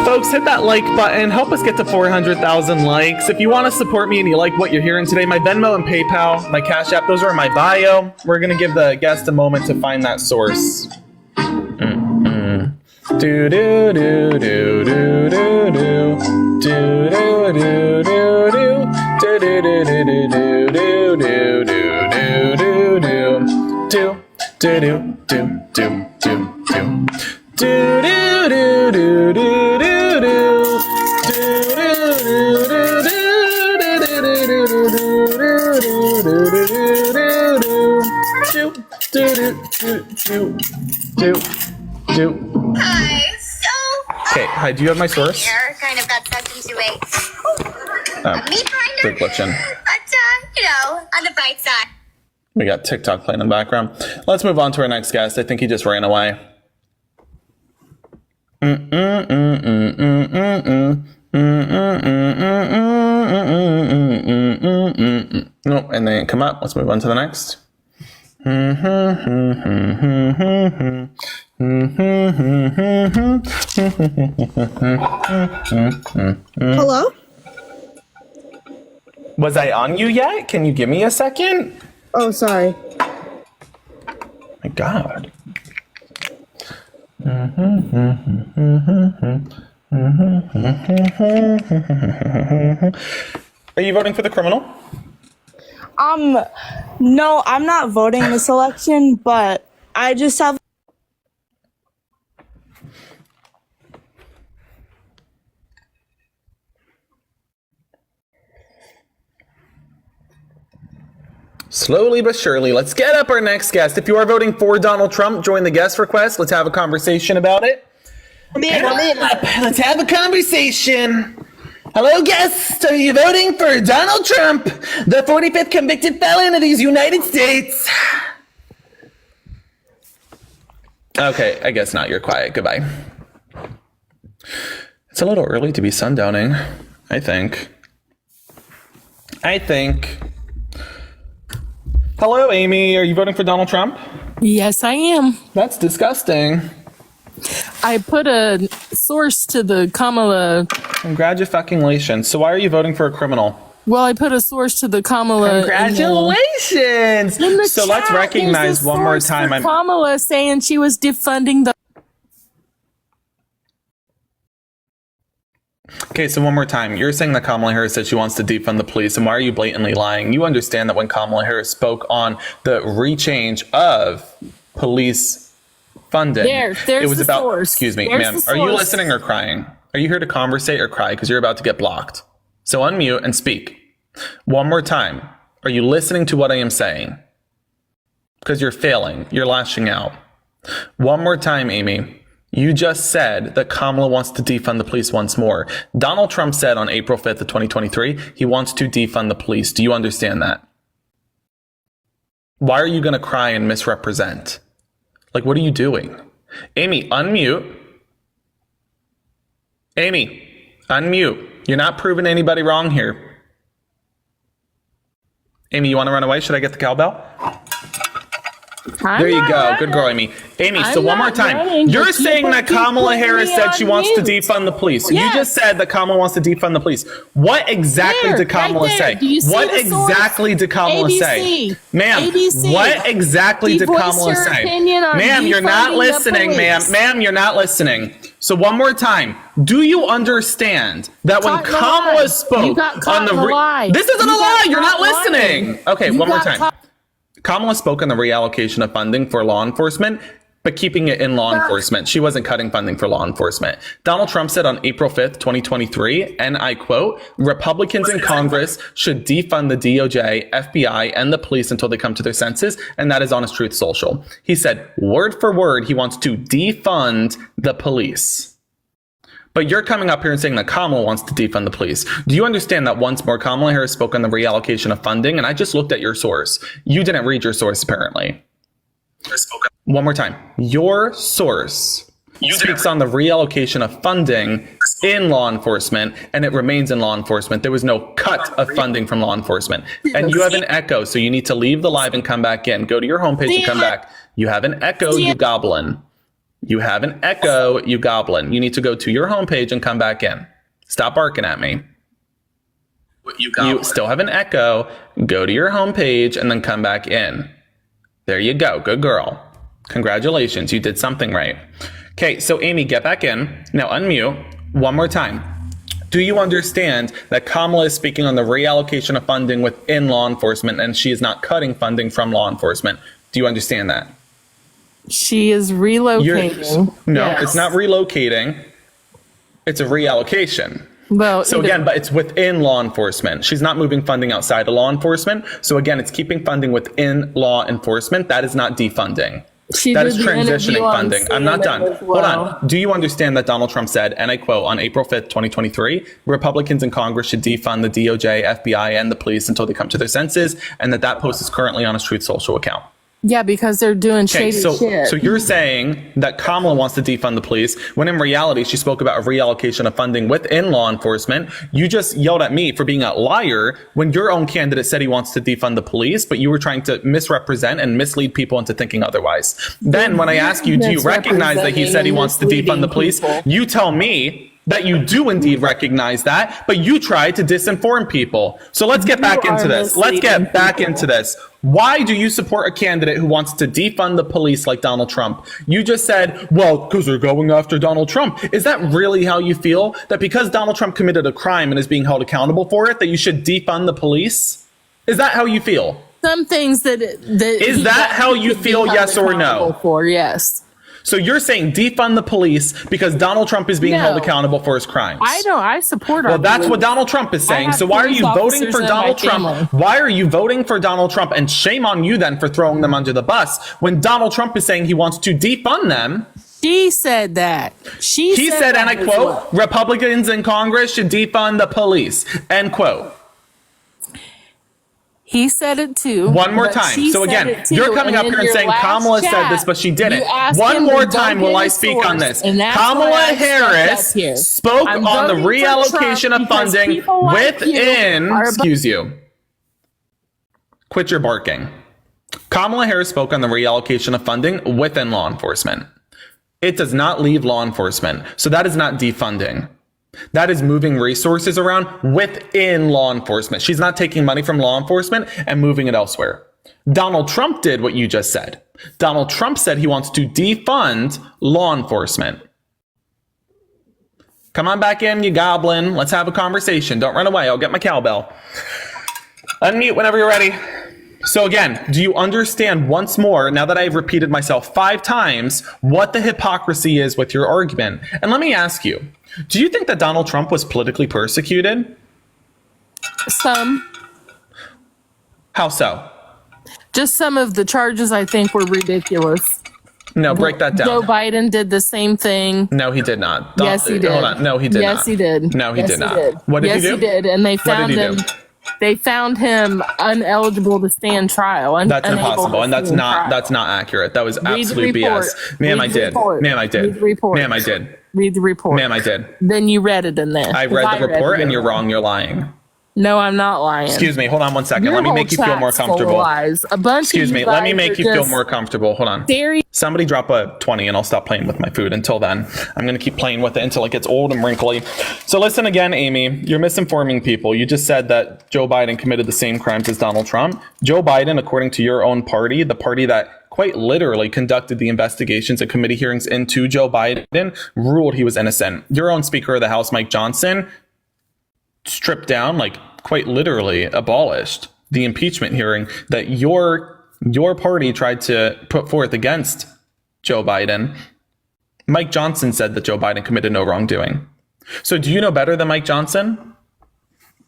Folks, hit that like button. Help us get to 400,000 likes. If you want to support me and you like what you're hearing today, my Venmo and PayPal, my Cash App, those are in my bio. We're going to give the guest a moment to find that source. Do do do do do do do do do do do do do do do do do do do Hi. So. Okay, hi, do you have my source? Here, kind of got sucked into a meat grinder. Good glitching. But, on the bright side. We got TikTok playing in the background. Let's move on to our next guest. I think he just ran away. Nope, and they didn't come up. Let's move on to the next. Hello? Was I on you yet? Can you give me a second? Oh, sorry. My God. Are you voting for the criminal? No, I'm not voting this election, but I just have. Slowly but surely, let's get up our next guest. If you are voting for Donald Trump, join the guest request. Let's have a conversation about it. Let's have a conversation. Hello, guest. Are you voting for Donald Trump, the 45th convicted felon of these United States? Okay, I guess not. You're quiet. Goodbye. It's a little early to be sundowning, I think. Hello, Amy. Are you voting for Donald Trump? Yes, I am. That's disgusting. I put a source to the Kamala. Congratulations. So why are you voting for a criminal? Well, I put a source to the Kamala. Congratulations. In the So let's chat, recognize there's a one more source time. for Kamala saying she was defunding the. Okay, so one more time. You're saying that Kamala Harris said she wants to defund the police, and why are you blatantly lying? You understand that when Kamala Harris spoke on the rechange of police funding, There's it was the about. source. Excuse me, There's ma'am. the Are you source. listening or crying? Are you here to conversate or cry? Because you're about to get blocked. So unmute and speak. One more time. Are you listening to what I am saying? Because you're failing. You're lashing out. One more time, Amy. You just said that Kamala wants to defund the police once more. Donald Trump said on April 5th of 2023, he wants to defund the police. Do you understand that? Why are you going to cry and misrepresent? Like, what are you doing? Amy, unmute. Amy, unmute. You're not proving anybody wrong here. Amy, you want to run away? Should I get the cowbell? There you go. Good girl, Amy. Amy, so one more time. You're saying that Kamala Harris said she wants to defund the police. You just said that Kamala wants to defund the police. What exactly did Kamala say? What exactly did Kamala say? Ma'am, what exactly did Kamala say? Ma'am, you're not listening, ma'am. Ma'am, you're not listening. So one more time. Do you understand that when Kamala spoke on the... This isn't a lie. You're not listening. Okay, one more time. Kamala spoke on the reallocation of funding for law enforcement. but keeping it in law enforcement. She wasn't cutting funding for law enforcement. Donald Trump said on April 5th, 2023, and I quote, Republicans in Congress should defund the DOJ, FBI, and the police until they come to their senses, and that is on his Truth Social. He said, word for word, he wants to defund the police. But you're coming up here and saying that Kamala wants to defund the police. Do you understand that once more Kamala Harris spoke on the reallocation of funding? And I just looked at your source. You didn't read your source, apparently. One more time. Your source speaks on the reallocation of funding in law enforcement, and it remains in law enforcement. There was no cut of funding from law enforcement. And you have an echo, so you need to leave the live and come back in. Go to your homepage and come back. You have an echo, you goblin. You have an echo, you goblin. You need to go to your homepage and come back in. Stop barking at me. You still have an echo. Go to your homepage and then come back in. There you go. Good girl. Congratulations. You did something right. Okay, so Amy, get back in. Now unmute one more time. Do you understand that Kamala is speaking on the reallocation of funding within law enforcement and she is not cutting funding from law enforcement? Do you understand that? She is relocating. No, Yes. It's not relocating. It's a reallocation. Well, So again, but it's within law enforcement. She's not moving funding outside of law enforcement. So again, it's keeping funding within law enforcement. That is not defunding. That is transitioning funding. I'm not done. Hold on. Do you understand that Donald Trump said, and I quote, on April 5th, 2023, Republicans in Congress should defund the DOJ, FBI, and the police until they come to their senses, and that post is currently on his Truth Social account. Yeah, because they're doing Okay, shady shit. so you're saying that Kamala wants to defund the police, when in reality, she spoke about a reallocation of funding within law enforcement. You just yelled at me for being a liar when your own candidate said he wants to defund the police, but you were trying to misrepresent and mislead people into thinking otherwise. Then when I ask you, do you recognize that he said he wants to defund the police? You tell me that you do indeed recognize that, but you try to disinform people. So let's get back into this. Let's get back into this. Why do you support a candidate who wants to defund the police like Donald Trump? You just said, well, because they're going after Donald Trump. Is that really how you feel? That because Donald Trump committed a crime and is being held accountable for it, that you should defund the police? Is that how you feel? Some things that Is that how you feel, yes or no? For yes. So you're saying defund the police because Donald Trump is being held accountable for his crimes? I know. I support. Well, that's what Donald Trump is saying. So why are you voting for Donald Trump? Why are you voting for Donald Trump? And shame on you then for throwing them under the bus when Donald Trump is saying he wants to defund them. She said that. He said, and I quote, Republicans in Congress should defund the police. End quote. He said it too. One more time. So again, you're coming up here and saying Kamala said this, but she didn't. One more time will I speak on this. Kamala Harris spoke on the reallocation of funding within, excuse you. Quit your barking. Kamala Harris spoke on the reallocation of funding within law enforcement. It does not leave law enforcement. So that is not defunding. That is moving resources around within law enforcement. She's not taking money from law enforcement and moving it elsewhere. Donald Trump did what you just said. Donald Trump said he wants to defund law enforcement. Come on back in, you goblin. Let's have a conversation. Don't run away. I'll get my cowbell. Unmute whenever you're ready. So again, do you understand once more, now that I've repeated myself 5 times, what the hypocrisy is with your argument? And let me ask you, do you think that Donald Trump was politically persecuted? Some. How so? Just some of the charges I think were ridiculous. No, break that down. Joe Biden did the same thing. No, he did not. Yes, he did. Hold on. No, he did not. Yes, he did. No, he Yes, did not. did. What did yes, he do? Yes, he did. And they found him. They found him uneligible to stand trial. That's impossible, and that's not accurate. That was absolute BS. Ma'am, I did. Ma'am, I did. Ma'am, I did. Read the report. Ma'am, I did. Then you read it in there. I read the report, and you're wrong. You're lying. No, I'm not lying. Excuse me. Hold on one second. Let me make you feel more comfortable. Lies. A bunch Excuse of me. Let me make you feel more comfortable. Hold on. Somebody drop a 20 and I'll stop playing with my food. Until then, I'm going to keep playing with it until it gets old and wrinkly. So listen again, Amy. You're misinforming people. You just said that Joe Biden committed the same crimes as Donald Trump. Joe Biden, according to your own party, the party that quite literally conducted the investigations and committee hearings into Joe Biden, ruled he was innocent. Your own Speaker of the House, Mike Johnson, stripped down, like quite literally abolished the impeachment hearing that your party tried to put forth against Joe Biden. Mike Johnson said that Joe Biden committed no wrongdoing. So do you know better than Mike Johnson?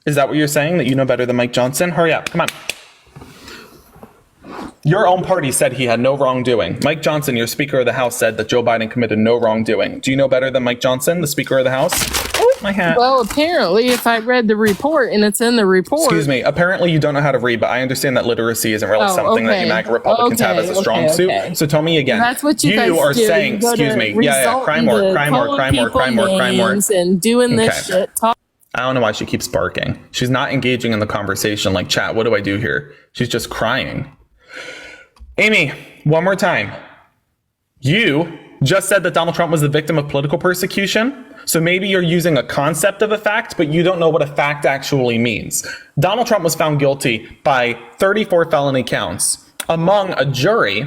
Is that what you're saying, that you know better than Mike Johnson? Hurry up, come on. Your own party said he had no wrongdoing. Mike Johnson, your Speaker of the House, said that Joe Biden committed no wrongdoing. Do you know better than Mike Johnson, the Speaker of the House? Oh, my hat. Well, apparently, if I read the report and it's in the report. Excuse me. Apparently, you don't know how to read, but I understand that literacy isn't really something that you MAGA Republicans have as a strong suit. So tell me again. That's what you guys are do. saying. Excuse me. Yeah. Cry more. And doing this shit. I don't know why she keeps barking. She's not engaging in the conversation. Like, chat, what do I do here? She's just crying. Amy, one more time. You just said that Donald Trump was the victim of political persecution. So maybe you're using a concept of a fact, but you don't know what a fact actually means. Donald Trump was found guilty by 34 felony counts among a jury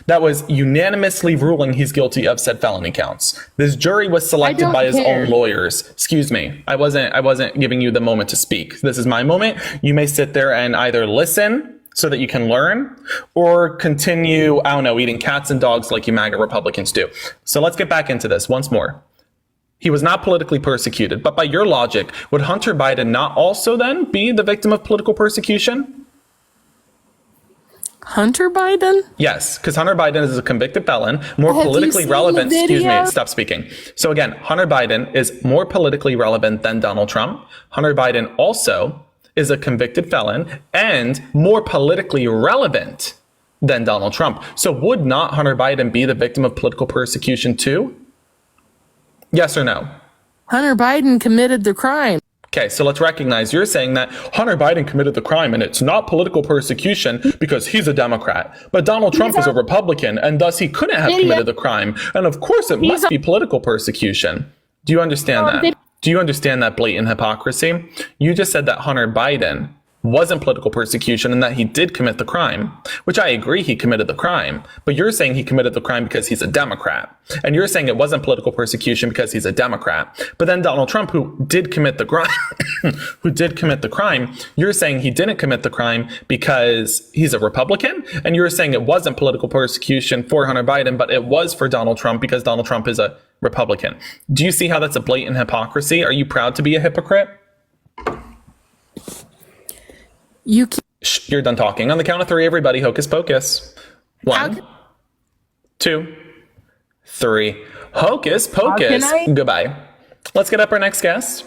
that was unanimously ruling he's guilty of said felony counts. This jury was selected by his own lawyers. Excuse me. I wasn't giving you the moment to speak. This is my moment. You may sit there and either listen so that you can learn, or continue, I don't know, eating cats and dogs like you MAGA Republicans do. So let's get back into this once more. He was not politically persecuted, but by your logic, would Hunter Biden not also then be the victim of political persecution? Hunter Biden? Yes, because Hunter Biden is a convicted felon, more politically relevant. Excuse me, stop speaking. So again, Hunter Biden is more politically relevant than Donald Trump. Hunter Biden also is a convicted felon and more politically relevant than Donald Trump. So would not Hunter Biden be the victim of political persecution too? Yes or no? Hunter Biden committed the crime. Okay, so let's recognize you're saying that Hunter Biden committed the crime and it's not political persecution because he's a Democrat. But Donald Trump is a Republican and thus he couldn't have committed the crime. And of course it must be political persecution. Do you understand that? Do you understand that blatant hypocrisy? You just said that Hunter Biden wasn't political persecution and that he did commit the crime, which I agree he committed the crime, but you're saying he committed the crime because he's a Democrat. And you're saying it wasn't political persecution because he's a Democrat. But then Donald Trump, who did commit the crime, you're saying he didn't commit the crime because he's a Republican. And you're saying it wasn't political persecution for Hunter Biden, but it was for Donald Trump because Donald Trump is a Republican. Do you see how that's a blatant hypocrisy? Are you proud to be a hypocrite? You're done talking. On the count of three, everybody, hocus pocus. 1, 2, 3. Hocus pocus. Goodbye. Let's get up our next guest.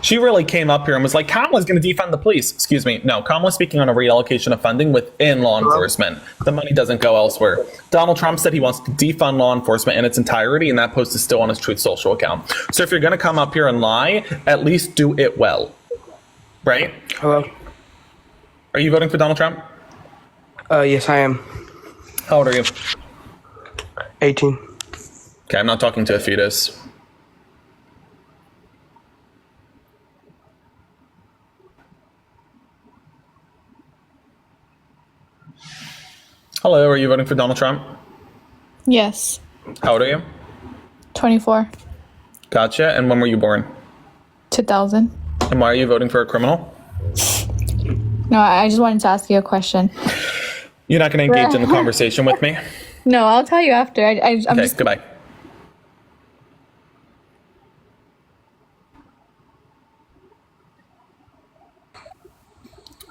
She really came up here and was like, Kamala's going to defund the police. Excuse me. No, Kamala's speaking on a reallocation of funding within law enforcement. The money doesn't go elsewhere. Donald Trump said he wants to defund law enforcement in its entirety, and that post is still on his Truth Social account. So if you're going to come up here and lie, at least do it well. Right? Hello. Are you voting for Donald Trump? Yes, I am. How old are you? 18. Okay, I'm not talking to a fetus. Hello, are you voting for Donald Trump? Yes. How old are you? 24. Gotcha. And when were you born? 2000. And why are you voting for a criminal? No, I just wanted to ask you a question. You're not going to engage in the conversation with me? No, I'll tell you after. I'm okay, just... goodbye.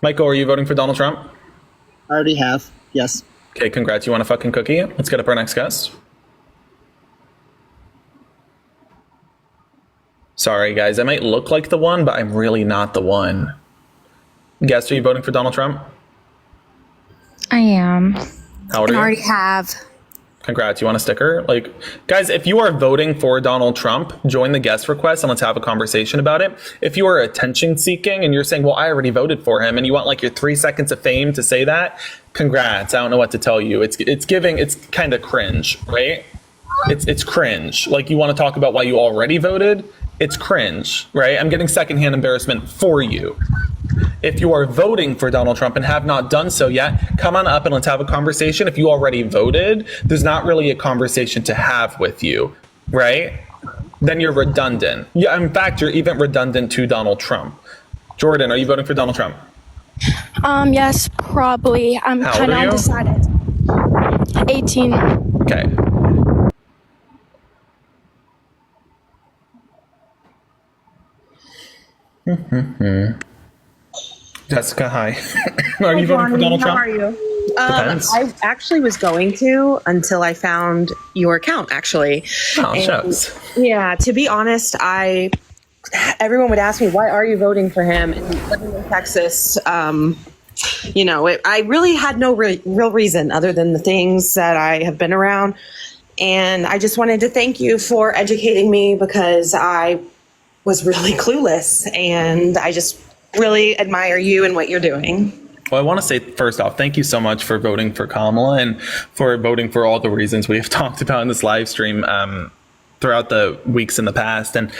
Michael, are you voting for Donald Trump? I already have. Yes. Okay, congrats. You want a fucking cookie? Let's get up our next guest. Sorry, guys. I might look like the one, but I'm really not the one. Guest, are you voting for Donald Trump? I am. How old are you? I already have. Congrats. You want a sticker? Like, guys, if you are voting for Donald Trump, join the guest request and let's have a conversation about it. If you are attention seeking and you're saying, well, I already voted for him, and you want like your 3 seconds of fame to say that, congrats. I don't know what to tell you. It's kind of cringe, right? It's cringe. Like, you want to talk about why you already voted? It's cringe, right? I'm getting secondhand embarrassment for you. If you are voting for Donald Trump and have not done so yet, come on up and let's have a conversation. If you already voted, there's not really a conversation to have with you, right? Then you're redundant. Yeah, in fact, you're even redundant to Donald Trump. Jordan, are you voting for Donald Trump? Yes, probably. I'm How old kind of are you? undecided. 18. Okay. Jessica, hi. Are you voting for Donald Trump? How are you? Depends. I actually was going to until I found your account, actually. Oh, And, shucks. yeah, to be honest, everyone would ask me, why are you voting for him? And living in Texas, I really had no real reason other than the things that I have been around. And I just wanted to thank you for educating me because I was really clueless, and I just really admire you and what you're doing. Well, I want to say first off, thank you so much for voting for Kamala and for voting for all the reasons we've talked about in this live stream throughout the weeks in the past, and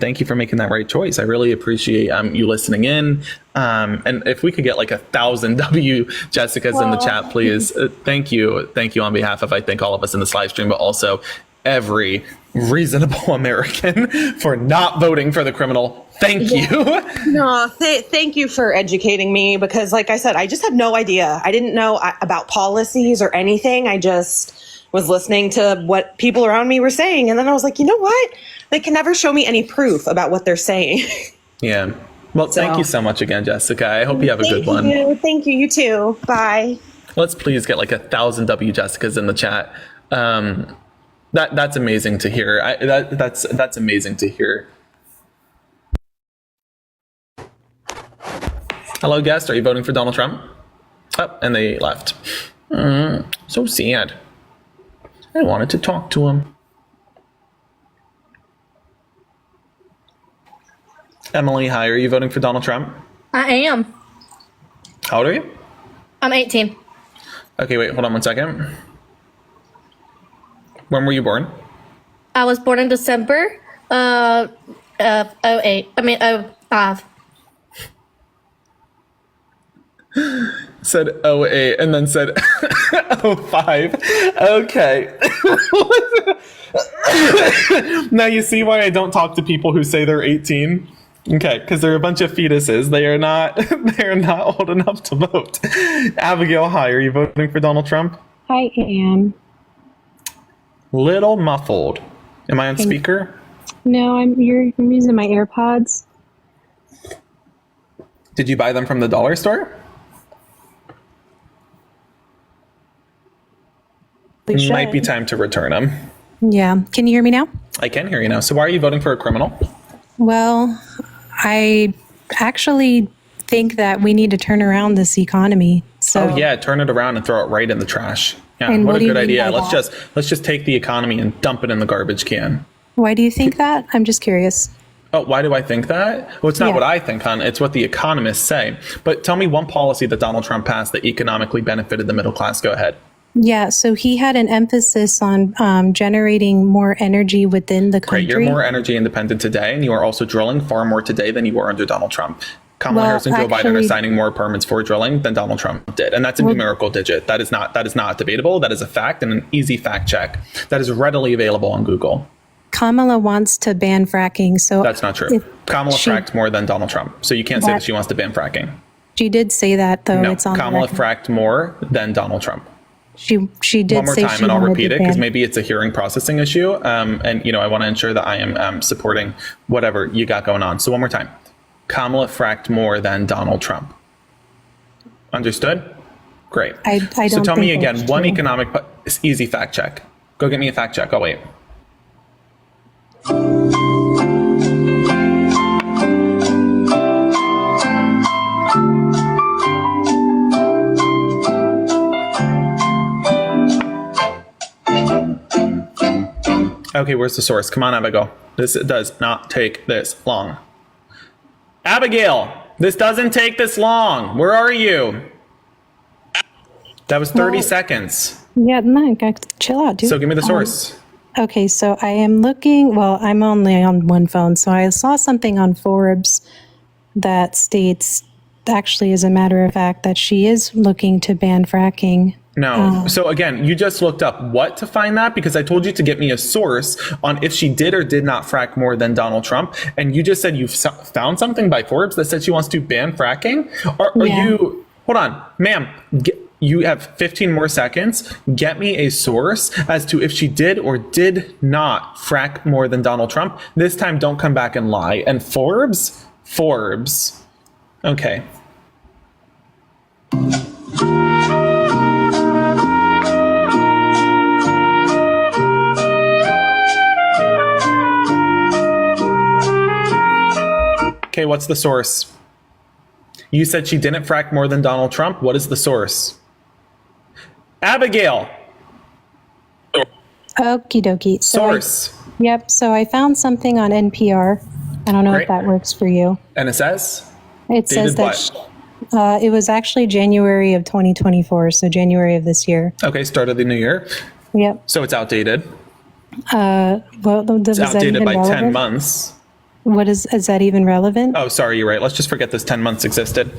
thank you for making that right choice. I really appreciate you listening in. And if we could get like 1,000 W Jessicas in the chat, please. Thank you on behalf of I think all of us in this live stream, but also every reasonable American for not voting for the criminal. Thank you. No, thank you for educating me because, like I said, I just had no idea. I didn't know about policies or anything. I just was listening to what people around me were saying. And then I was like, you know what? They can never show me any proof about what they're saying. Yeah. Well, thank you so much again, Jessica. I hope you have a good one. Thank you. You too. Bye. Let's please get like 1,000 W Jessicas in the chat. That's amazing to hear. That's amazing to hear. Hello, guest. Are you voting for Donald Trump? Oh, and they left. So sad. I wanted to talk to him. Emily, hi. Are you voting for Donald Trump? I am. How old are you? I'm 18. Okay, wait. Hold on one second. When were you born? I was born in December 08. I mean, 05. Said 08 and then said 05. Okay. Now you see why I don't talk to people who say they're 18? Okay, because they're a bunch of fetuses. They are not old enough to vote. Abigail, hi. Are you voting for Donald Trump? I am. Little muffled. Am I on speaker? No, I'm using my AirPods. Did you buy them from the dollar store? Might be time to return them. Yeah. Can you hear me now? I can hear you now. So why are you voting for a criminal? Well, I actually think that we need to turn around this economy. So Oh yeah, turn it around and throw it right in the trash. Yeah, And what what a do you good mean idea. by Let's just take the economy and dump it in the garbage can. why do you think that? I'm just curious. Oh, why do I think that? Well, it's not what I think, hon. It's what the economists say. But tell me one policy that Donald Trump passed that economically benefited the middle class. Go ahead. Yeah, so he had an emphasis on generating more energy within the country. Great. You're more energy independent today, and you are also drilling far more today than you were under Donald Trump. Kamala Harris and Joe Biden are signing more permits for drilling than Donald Trump did. And that's a numerical digit. That is not debatable. That is a fact and an easy fact check. That is readily available on Google. Kamala wants to ban fracking. So That's not true. Kamala fracked more than Donald Trump. So you can't say that she wants to ban fracking. She did say that, though. No, It's on Kamala the record. fracked more than Donald Trump. She did One more say time, she and I'll wanted repeat to it because ban- maybe it's a hearing processing issue. And I want to ensure that I am supporting whatever you got going on. So one more time, Kamala fracked more than Donald Trump. Understood? Great. I So don't tell me think again, that's one true. economic, easy fact check. Go get me a fact check. I'll wait. Okay, where's the source? Come on, Abigail. This does not take this long. Abigail, this doesn't take this long. Where are you? That was 30 seconds. Yeah, no, you got to chill out, dude. So give me the source. Okay, so I am looking, well, I'm only on one phone, so I saw something on Forbes that states, actually, as a matter of fact, that she is looking to ban fracking. No. So again, you just looked up what to find that because I told you to get me a source on if she did or did not frack more than Donald Trump. And you just said you found something by Forbes that said she wants to ban fracking. Are you, hold on, ma'am, You have 15 more seconds. Get me a source as to if she did or did not frack more than Donald Trump. This time, don't come back and lie. And Forbes? Forbes. Okay. Okay, what's the source? You said she didn't frack more than Donald Trump. What is the source? Abigail. Okie dokie. Source. Yep. So I found something on NPR. I don't know Great. if that works for you. And it says? It says Dated that it was actually January of 2024, so January of this year. Okay, start of the new year. Yep. So it's outdated. Well, It's outdated by 10 months. What is that even relevant? Oh, sorry, you're right. Let's just forget this 10 months existed.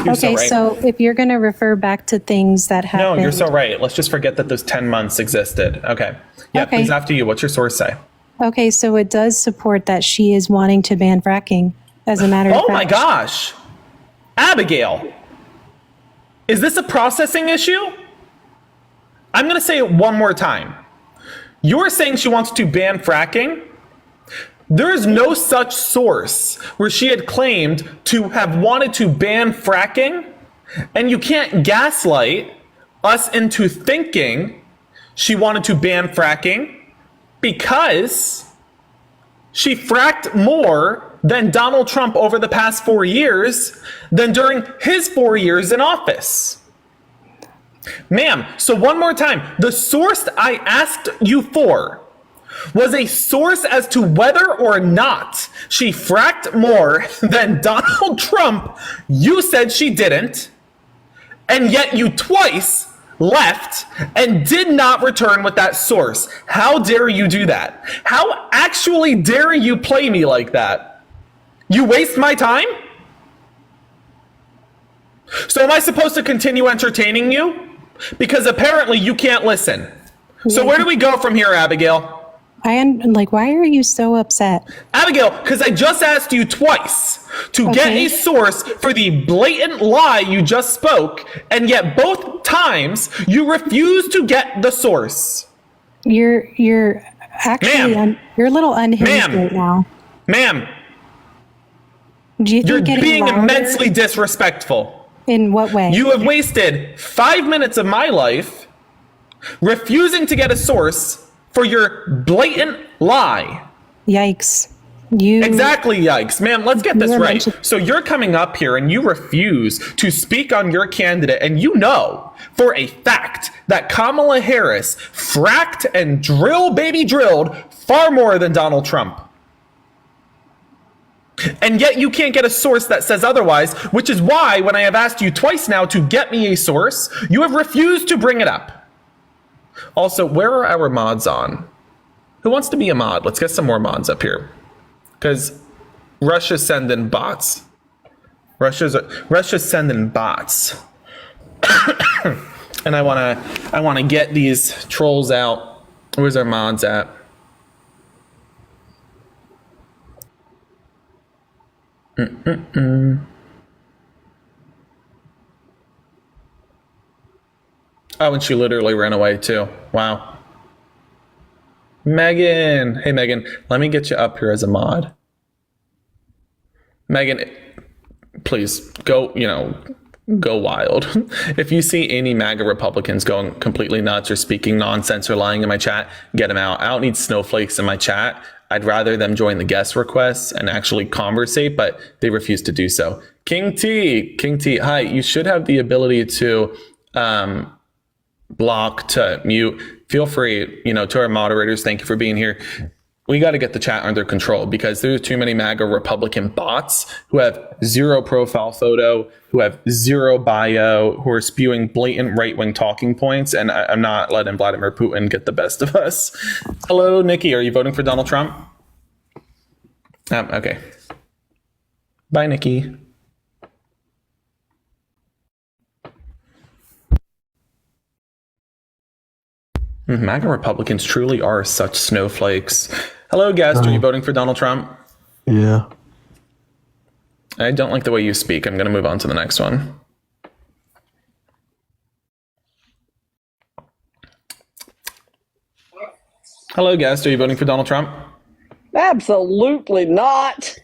You're Okay, right. so if you're going to refer back to things that happened. No, you're so right. Let's just forget that those 10 months existed. Okay. Yeah, Okay. please, after you. What's your source say? Okay, so it does support that she is wanting to ban fracking, as a matter of fact. Oh my gosh. Abigail. Is this a processing issue? I'm going to say it one more time. You're saying she wants to ban fracking? There is no such source where she had claimed to have wanted to ban fracking, and you can't gaslight us into thinking she wanted to ban fracking because she fracked more than Donald Trump over the past 4 years than during his 4 years in office. Ma'am, so one more time, the source I asked you for was a source as to whether or not she fracked more than Donald Trump. You said she didn't, and yet you twice left and did not return with that source. How dare you do that? How actually dare you play me like that? You waste my time? So am I supposed to continue entertaining you? Because apparently you can't listen. So where do we go from here, Abigail? Why are you so upset? Abigail, because I just asked you twice to get a source for the blatant lie you just spoke, and yet both times you refuse to get the source. You're actually you're a little unhinged right now. Ma'am, Do you think you're getting being louder- immensely disrespectful. In what way? You have wasted 5 minutes of my life refusing to get a source for your blatant lie. Yikes. Exactly, yikes. Ma'am, let's get this were right. mentioned- So you're coming up here and you refuse to speak on your candidate, and you know for a fact that Kamala Harris fracked and drilled far more than Donald Trump. And yet you can't get a source that says otherwise, which is why when I have asked you twice now to get me a source, you have refused to bring it up. Also, where are our mods on? Who wants to be a mod? Let's get some more mods up here. Because Russia's sending bots. Russia's sending bots. And I wanna get these trolls out. Where's our mods at? Oh, and she literally ran away too. Wow. Megan. Hey, Megan. Let me get you up here as a mod. Megan, please go wild. If you see any MAGA Republicans going completely nuts or speaking nonsense or lying in my chat, get them out. I don't need snowflakes in my chat. I'd rather them join the guest requests and actually conversate, but they refuse to do so. King T, hi. You should have the ability to block, to mute. Feel free, to our moderators, thank you for being here. We got to get the chat under control because there's too many MAGA Republican bots who have zero profile photo, who have zero bio, who are spewing blatant right-wing talking points, and I'm not letting Vladimir Putin get the best of us. Hello, Nikki. Are you voting for Donald Trump? Okay. Bye, Nikki. MAGA Republicans truly are such snowflakes. Hello, guest. Are you voting for Donald Trump? Yeah. I don't like the way you speak. I'm going to move on to the next one. Hello, guest. Are you voting for Donald Trump? Absolutely not.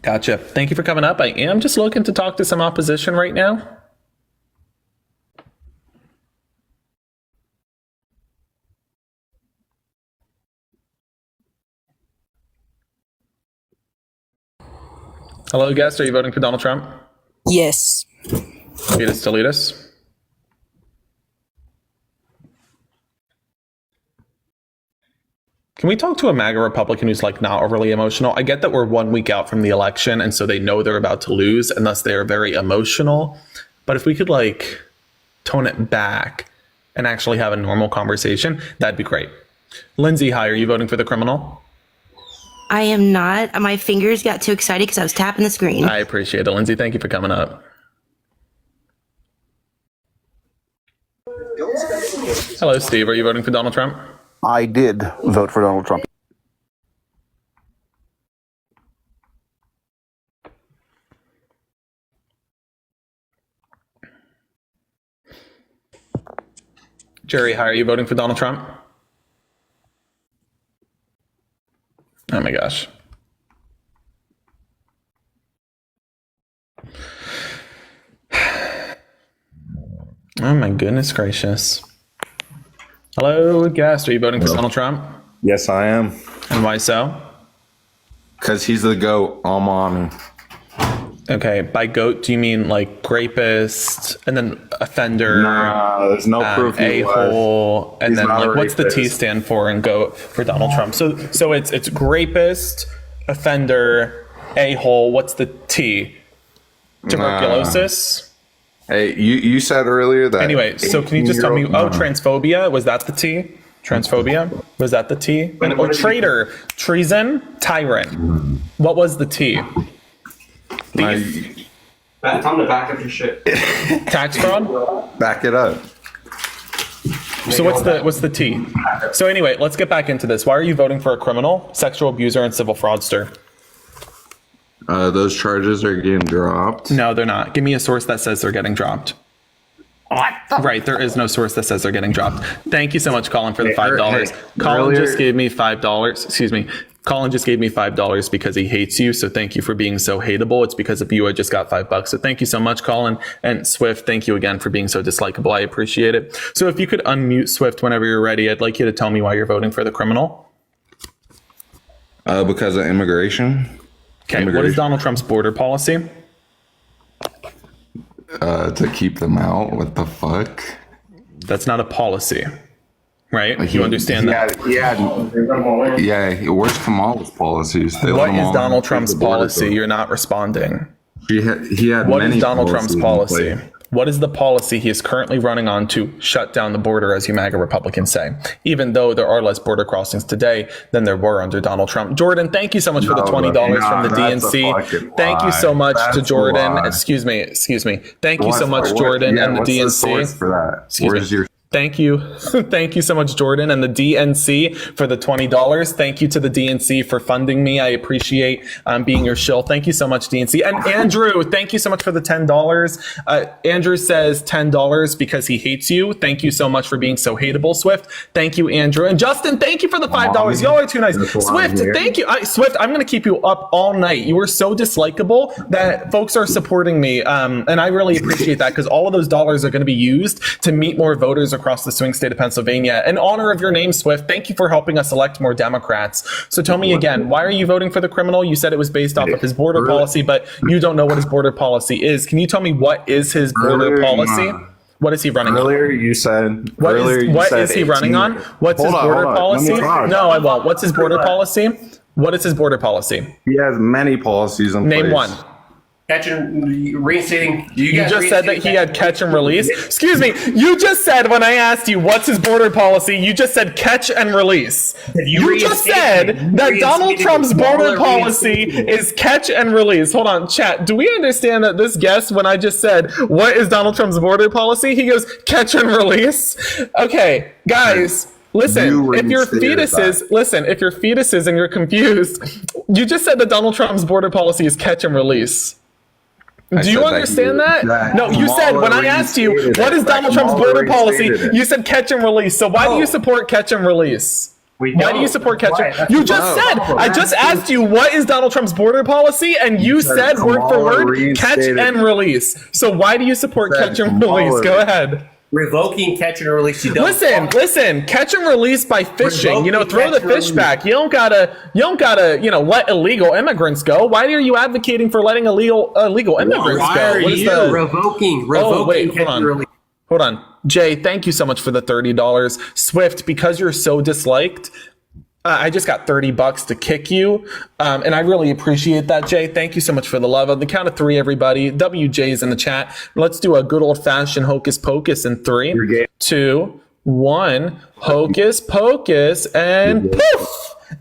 Gotcha. Thank you for coming up. I am just looking to talk to some opposition right now. Hello, guest. Are you voting for Donald Trump? Yes. Fetus deletus. Can we talk to a MAGA Republican who's like not overly emotional? I get that we're 1 week out from the election, and so they know they're about to lose, and thus they are very emotional. But if we could like tone it back and actually have a normal conversation, that'd be great. Lindsay, hi. Are you voting for the criminal? I am not. My fingers got too excited because I was tapping the screen. I appreciate it, Lindsay. Thank you for coming up. Hello, Steve. Are you voting for Donald Trump? I did vote for Donald Trump. Jerry, hi. Are you voting for Donald Trump? Oh my gosh. Oh my goodness gracious. Hello, guest. Are you voting for Donald Trump? Yes, I am. And why so? Because he's the GOAT. I'm on him. Okay, by GOAT, do you mean like rapist and then offender? Nah, there's no proof he a-hole, and He's then not a like what's the T rapist. stand for in GOAT for Donald Trump? So it's rapist, offender, a-hole. What's the T? Tuberculosis? Hey, you said earlier that. Anyway, so can you just tell me? Oh, transphobia, was that the T? Transphobia, was that the T? And, or traitor, treason, tyrant. What was the T? That's on the back of your shit. Tax fraud? Back it up. So what's the T? So anyway, let's get back into this. Why are you voting for a criminal, sexual abuser, and civil fraudster? Those charges are getting dropped. No, they're not. Give me a source that says they're getting dropped. Right, there is no source that says they're getting dropped. Thank you so much, Colin, for the $5. Colin just gave me $5. Excuse me. Colin just gave me $5 because he hates you. So thank you for being so hateable. It's because of you I just got $5. So thank you so much, Colin. And Swift, thank you again for being so dislikable. I appreciate it. So if you could unmute Swift whenever you're ready, I'd like you to tell me why you're voting for the criminal. Because of immigration. Okay, what is Donald Trump's border policy? To keep them out. What the fuck? That's not a policy, right? You understand that? Yeah. Where's Kamala's policies? They let What them is all Donald through Trump's the border, policy? though. You're not responding. He had What many is Donald Trump's policies in policy? place. What is the policy he is currently running on to shut down the border, as you MAGA Republicans say, even though there are less border crossings today than there were under Donald Trump? Jordan, thank you so much for the $20 from the DNC. Thank you so much to Jordan. Excuse me. Thank you so much, Jordan and the DNC. Source for that? Where's your Thank you. Thank you so much, Jordan and the DNC for the $20. Thank you to the DNC for funding me. I appreciate being your shill. Thank you so much, DNC. And Andrew, thank you so much for the $10. Andrew says $10 because he hates you. Thank you so much for being so hateable, Swift. Thank you, Andrew. And Justin, thank you for the $5. Y'all are too nice. Swift, thank you. Swift, I'm going to keep you up all night. You were so dislikable that folks are supporting me. And I really appreciate that because all of those dollars are going to be used to meet more voters across the swing state of Pennsylvania. In honor of your name, Swift, thank you for helping us elect more Democrats. So tell me again, why are you voting for the criminal? You said it was based off of his border policy, but you don't know what his border policy is. Can you tell me what is his border policy? What is he running Earlier on? you said. What is he 18. running on? What's his border policy? No, I won't. What's his border policy? What is his border policy? He has many policies in place. Name one. Catch and reinstating. You just said that he had catch and release. Excuse me. You just said when I asked you what's his border policy, you just said catch and release. You just said that Donald Trump's border policy is catch and release. Hold on, chat. Do we understand that this guest, when I just said what is Donald Trump's border policy, he goes catch and release? Okay, guys. Listen, if your fetuses and you're confused, you just said that Donald Trump's border policy is catch and release. Do you understand that? No, you said when I asked you what is Donald Trump's border policy, you said catch and release. So why do you support catch and release? Why do you support catch and You just said, I just asked you what is Donald Trump's border policy, and you said word for word catch and release. So why do you support catch and release? Go ahead. Revoking catch and release. You don't Listen. Catch and release by fishing. Throw the fish back. You don't gotta. Let illegal immigrants go. Why are you advocating for letting illegal immigrants why go? Are you revoking catch and release? Hold on, Jay. Thank you so much for the $30. Swift, because you're so disliked. I just got $30 to kick you, and I really appreciate that, Jay. Thank you so much for the love. On the count of 3, everybody, WJ's in the chat. Let's do a good old-fashioned hocus pocus in 3, 2, 1. Hocus pocus, and poof!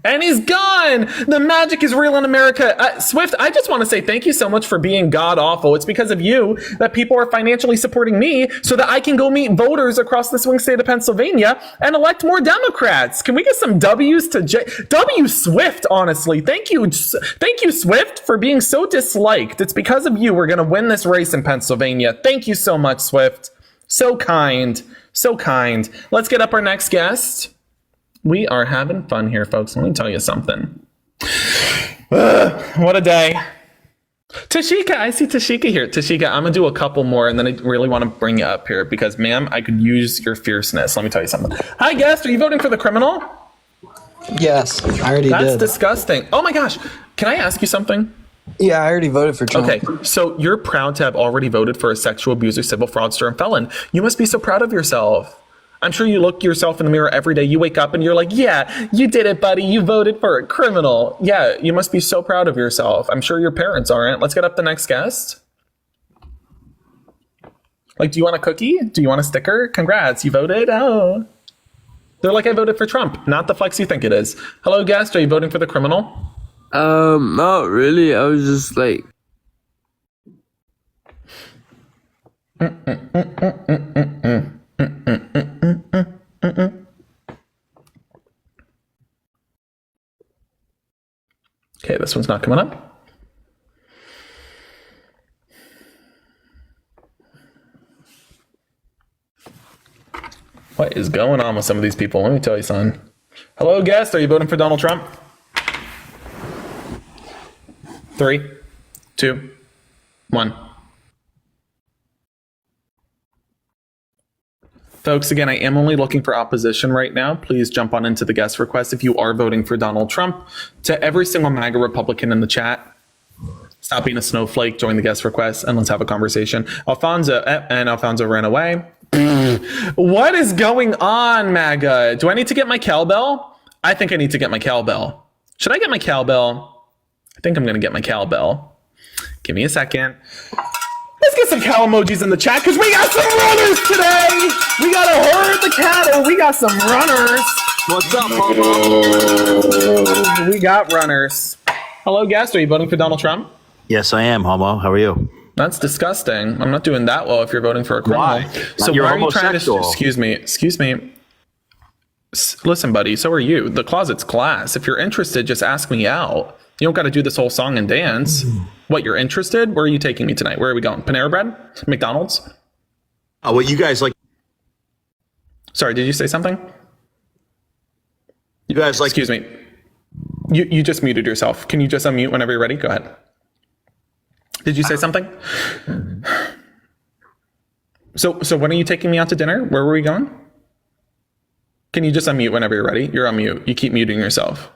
And he's gone. The magic is real in America. Swift, I just want to say thank you so much for being god awful. It's because of you that people are financially supporting me so that I can go meet voters across the swing state of Pennsylvania and elect more Democrats. Can we get some W's to W Swift, honestly. Thank you, Swift, for being so disliked. It's because of you we're going to win this race in Pennsylvania. Thank you so much, Swift. So kind. So kind. Let's get up our next guest. We are having fun here, folks. Let me tell you something. What a day. Tashika, I see Tashika here. Tashika, I'm going to do a couple more, and then I really want to bring you up here because, ma'am, I could use your fierceness. Let me tell you something. Hi, guest. Are you voting for the criminal? Yes, I already did. That's disgusting. Oh, my gosh. Can I ask you something? Yeah, I already voted for Trump. Okay, so you're proud to have already voted for a sexual abuser, civil fraudster, and felon. You must be so proud of yourself. I'm sure you look yourself in the mirror every day. You wake up and you're like, yeah, you did it, buddy. You voted for a criminal. Yeah, you must be so proud of yourself. I'm sure your parents aren't. Let's get up the next guest. Do you want a cookie? Do you want a sticker? Congrats, you voted? Oh. They're like, I voted for Trump. Not the flex you think it is. Hello, guest. Are you voting for the criminal? Not really. I was just like... Okay, this one's not coming up. What is going on with some of these people? Let me tell you something. Hello, guest. Are you voting for Donald Trump? 3, 2, 1. Folks, again, I am only looking for opposition right now. Please jump on into the guest request if you are voting for Donald Trump. To every single MAGA Republican in the chat, stop being a snowflake, join the guest request, and let's have a conversation. Alfonso ran away. What is going on, MAGA? Do I need to get my cowbell? I think I need to get my cowbell. Should I get my cowbell? I think I'm going to get my cowbell. Give me a second. Let's get some cow emojis in the chat because we got some runners today. We got to herd the cattle. We got some runners. What's up, Homo? We got runners. Hello, guest. Are you voting for Donald Trump? Yes, I am, Homo. How are you? That's disgusting. I'm not doing that well if you're voting for a criminal. Why? So You're why are you trying to... homosexual. Excuse me. Listen, buddy, so are you. The closet's glass. If you're interested, just ask me out. You don't got to do this whole song and dance. What, you're interested? Where are you taking me tonight? Where are we going? Panera Bread? McDonald's? Oh, well, you guys like... Sorry, did you say something? You guys like... Excuse me. You just muted yourself. Can you just unmute whenever you're ready? Go ahead. Did you say something? So when are you taking me out to dinner? Where were we going? Can you just unmute whenever you're ready? You're on mute. You keep muting yourself.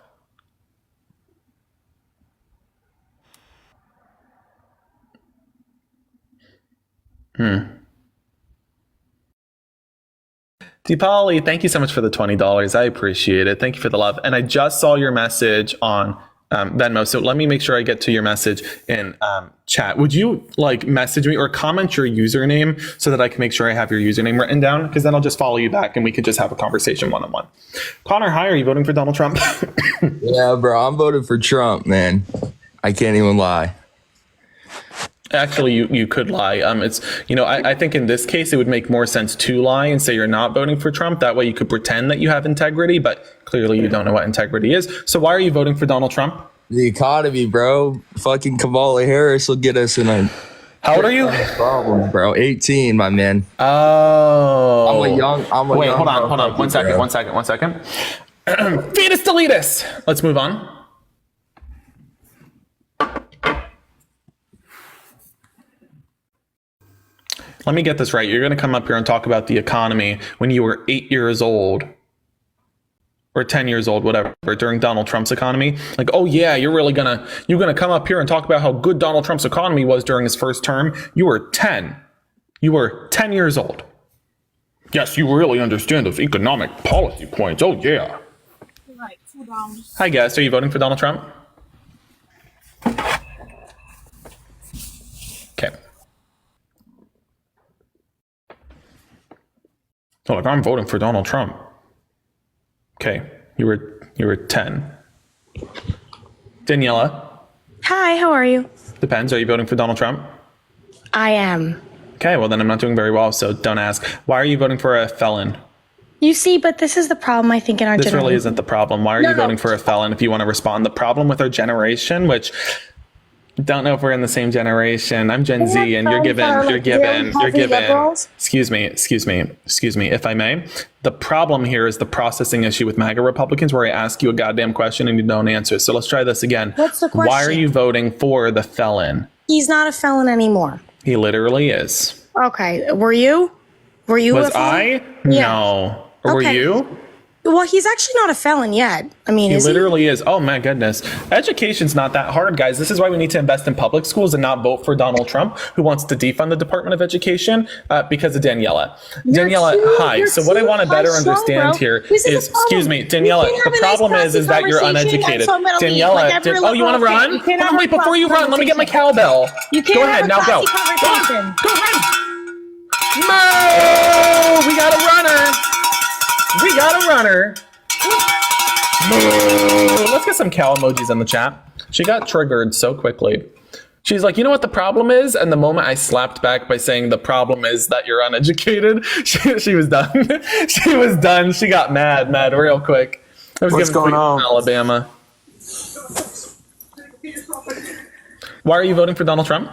Deepali, thank you so much for the $20. I appreciate it. Thank you for the love. And I just saw your message on Venmo. So let me make sure I get to your message in chat. Would you message me or comment your username so that I can make sure I have your username written down? Because then I'll just follow you back and we could just have a conversation one-on-one. Connor, hi. Are you voting for Donald Trump? Yeah, bro. I'm voting for Trump, man. I can't even lie. Actually, you could lie. I think in this case, it would make more sense to lie and say you're not voting for Trump. That way you could pretend that you have integrity, but clearly you don't know what integrity is. So why are you voting for Donald Trump? The economy, bro. Fucking Kamala Harris will get us in a How old are you? Problem, bro. 18, my man. Oh. I'm a young. Wait, hold on. One second. Fetus deletus. Let's move on. Let me get this right. You're going to come up here and talk about the economy when you were 8 years old or 10 years old, whatever, during Donald Trump's economy. Like, oh yeah, you're gonna come up here and talk about how good Donald Trump's economy was during his first term. You were 10. You were 10 years old. Yes, you really understand those economic policy points. Oh yeah. Right, Hi guest, are you voting for Donald Trump? Okay. So like, I'm voting for Donald Trump. Okay, you were 10. Daniela. Hi, how are you? Depends. Are you voting for Donald Trump? I am. Okay, well then I'm not doing very well, so don't ask. Why are you voting for a felon? You see, but this is the problem, I think, in our This generation. really isn't the problem. Why are you voting for a felon if you want to respond? The problem with our generation, which don't know if we're in the same generation. I'm Gen Z, and you're given, excuse me, if I may. The problem here is the processing issue with MAGA Republicans, where I ask you a goddamn question and you don't answer. So let's try this again. What's the question? Why are you voting for the felon? He's not a felon anymore. He literally is. Okay, were you? Were you Was a felon? I? Yeah. No. Or were Okay. you? Well, he's actually not a felon yet. I mean, He is literally is. Oh my goodness. Education's not that hard, guys. This is why we need to invest in public schools and not vote for Donald Trump, who wants to defund the Department of Education because of Daniela. Daniela, hi. So what I want to better understand here is, excuse me, Daniela, the problem is that you're uneducated. Daniela, oh, you want to run? Hold on, wait, before you run, let me get my cowbell. Go ahead, now go. Go run. Mo! We got a runner. Let's get some cow emojis in the chat. She got triggered so quickly. She's like, you know what the problem is? And the moment I slapped back by saying the problem is that you're uneducated, she was done. She was done. She got mad real quick. What's going on? Alabama. Why are you voting for Donald Trump?